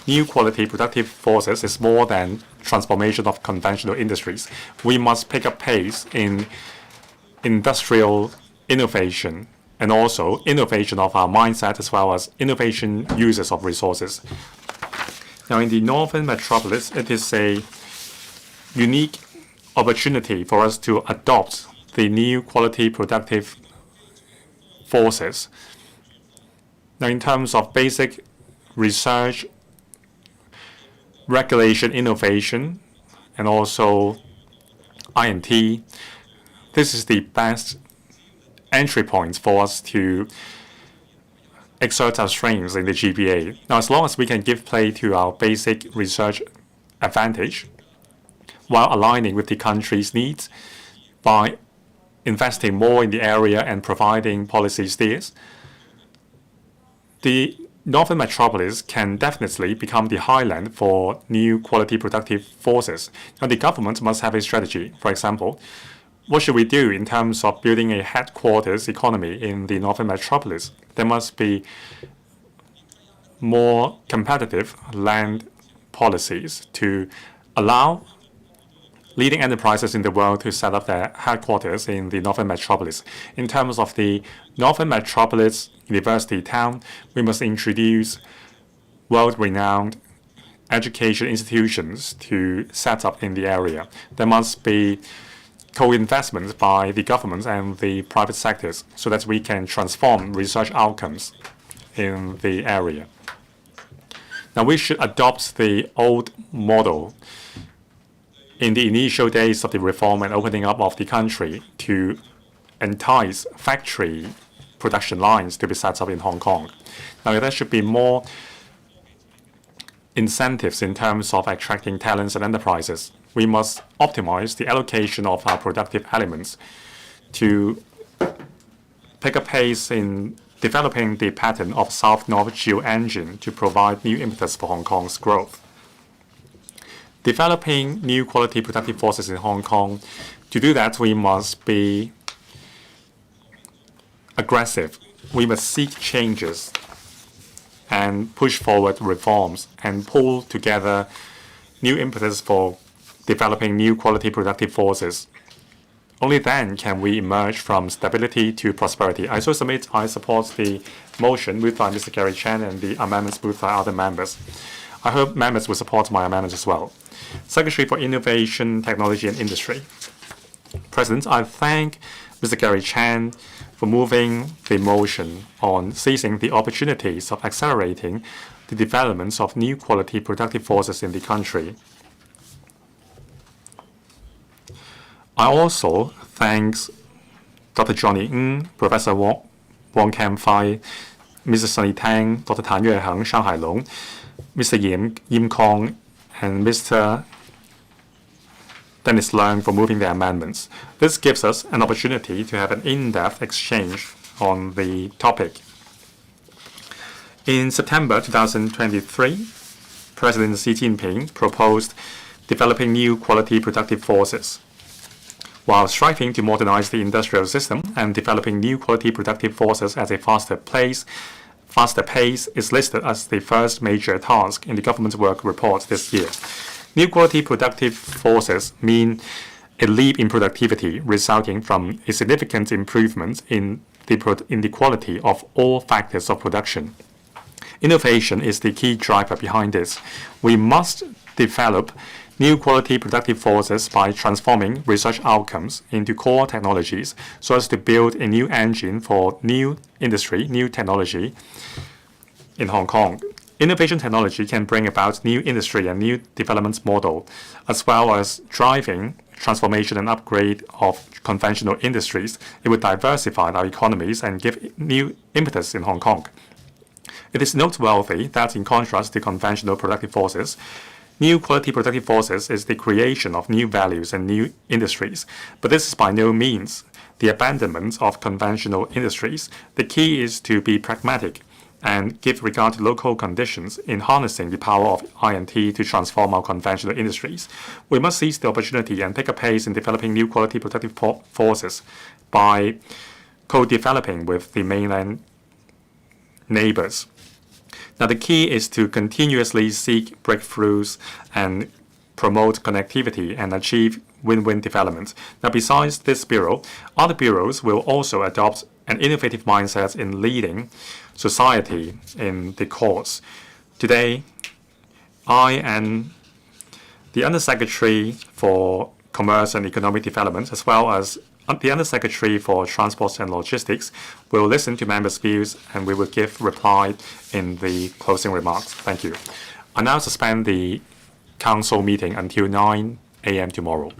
new quality productive forces is more than transformation of conventional industries. We must pick up pace in industrial innovation and also innovation of our mindset as well as innovation uses of resources. Now, in the Northern Metropolis, it is a unique opportunity for us to adopt the new quality productive forces. Now, in terms of basic research, regulation, innovation, and also I&T, this is the best entry point for us to exert our strengths in the GBA. Now, as long as we can give play to our basic research advantage while aligning with the country's needs by investing more in the area and providing policy steers, the Northern Metropolis can definitely become the highland for new quality productive forces. Now, the government must have a strategy. For example, what should we do in terms of building a headquarters economy in the Northern Metropolis? There must be more competitive land policies to allow leading enterprises in the world to set up their headquarters in the Northern Metropolis. In terms of the Northern Metropolis University town, we must introduce world-renowned education institutions to set up in the area. There must be co-investments by the government and the private sectors so that we can transform research outcomes in the area. Now, we should adopt the old model in the initial days of the reform and opening up of the country to entice factory production lines to be set up in Hong Kong. Now, there should be more incentives in terms of attracting talents and enterprises. We must optimize the allocation of our productive elements to pick up pace in developing the pattern of South-North geo-engine to provide new impetus for Hong Kong's growth. Developing new quality productive forces in Hong Kong, to do that, we must be aggressive. We must seek changes and push forward reforms and pull together new impetus for developing new quality productive forces. Only then can we emerge from stability to prosperity. I support the motion moved by Mr. Gary Chan and the amendments moved by other members. I hope members will support my amendments as well. Secretary for Innovation, Technology and Industry. President, I thank Mr. Gary Chan for moving the motion on seizing the opportunities of accelerating the developments of new quality productive forces in the country. I also thank Dr. Johnny Ng, Professor Wong Kam Fai, Mr. Sunny Tang, Dr. Tan Yue Heng, Shanghai Long, Mr. Yim Kong, and Mr. Dennis Leung for moving their amendments. This gives us an opportunity to have an in-depth exchange on the topic. In September 2023, President Xi Jinping proposed developing new quality productive forces. While striving to modernize the industrial system and developing new quality productive forces at a faster pace is listed as the first major task in the government's work report this year. New quality productive forces mean a leap in productivity resulting from a significant improvement in the quality of all factors of production. Innovation is the key driver behind this. We must develop new quality productive forces by transforming research outcomes into core technologies so as to build a new engine for new industry, new technology in Hong Kong. Innovation technology can bring about new industry and new development model, as well as driving transformation and upgrade of conventional industries. It would diversify our economies and give new impetus in Hong Kong. It is noteworthy that in contrast to conventional productive forces, new quality productive forces is the creation of new values and new industries. But this is by no means the abandonment of conventional industries. The key is to be pragmatic and give regard to local conditions in harnessing the power of I&T to transform our conventional industries. We must seize the opportunity and pick a pace in developing new quality productive forces by co-developing with the mainland neighbors. Now, the key is to continuously seek breakthroughs and promote connectivity and achieve win-win development. Now, besides this bureau, other bureaus will also adopt an innovative mindset in leading society in the cause. Today, I and the Undersecretary for Commerce and Economic Development, as well as The Undersecretary for Transport and Logistics will listen to members' views and we will give reply in the closing remarks. Thank you. I now suspend the Council meeting until 9 a.m. tomorrow.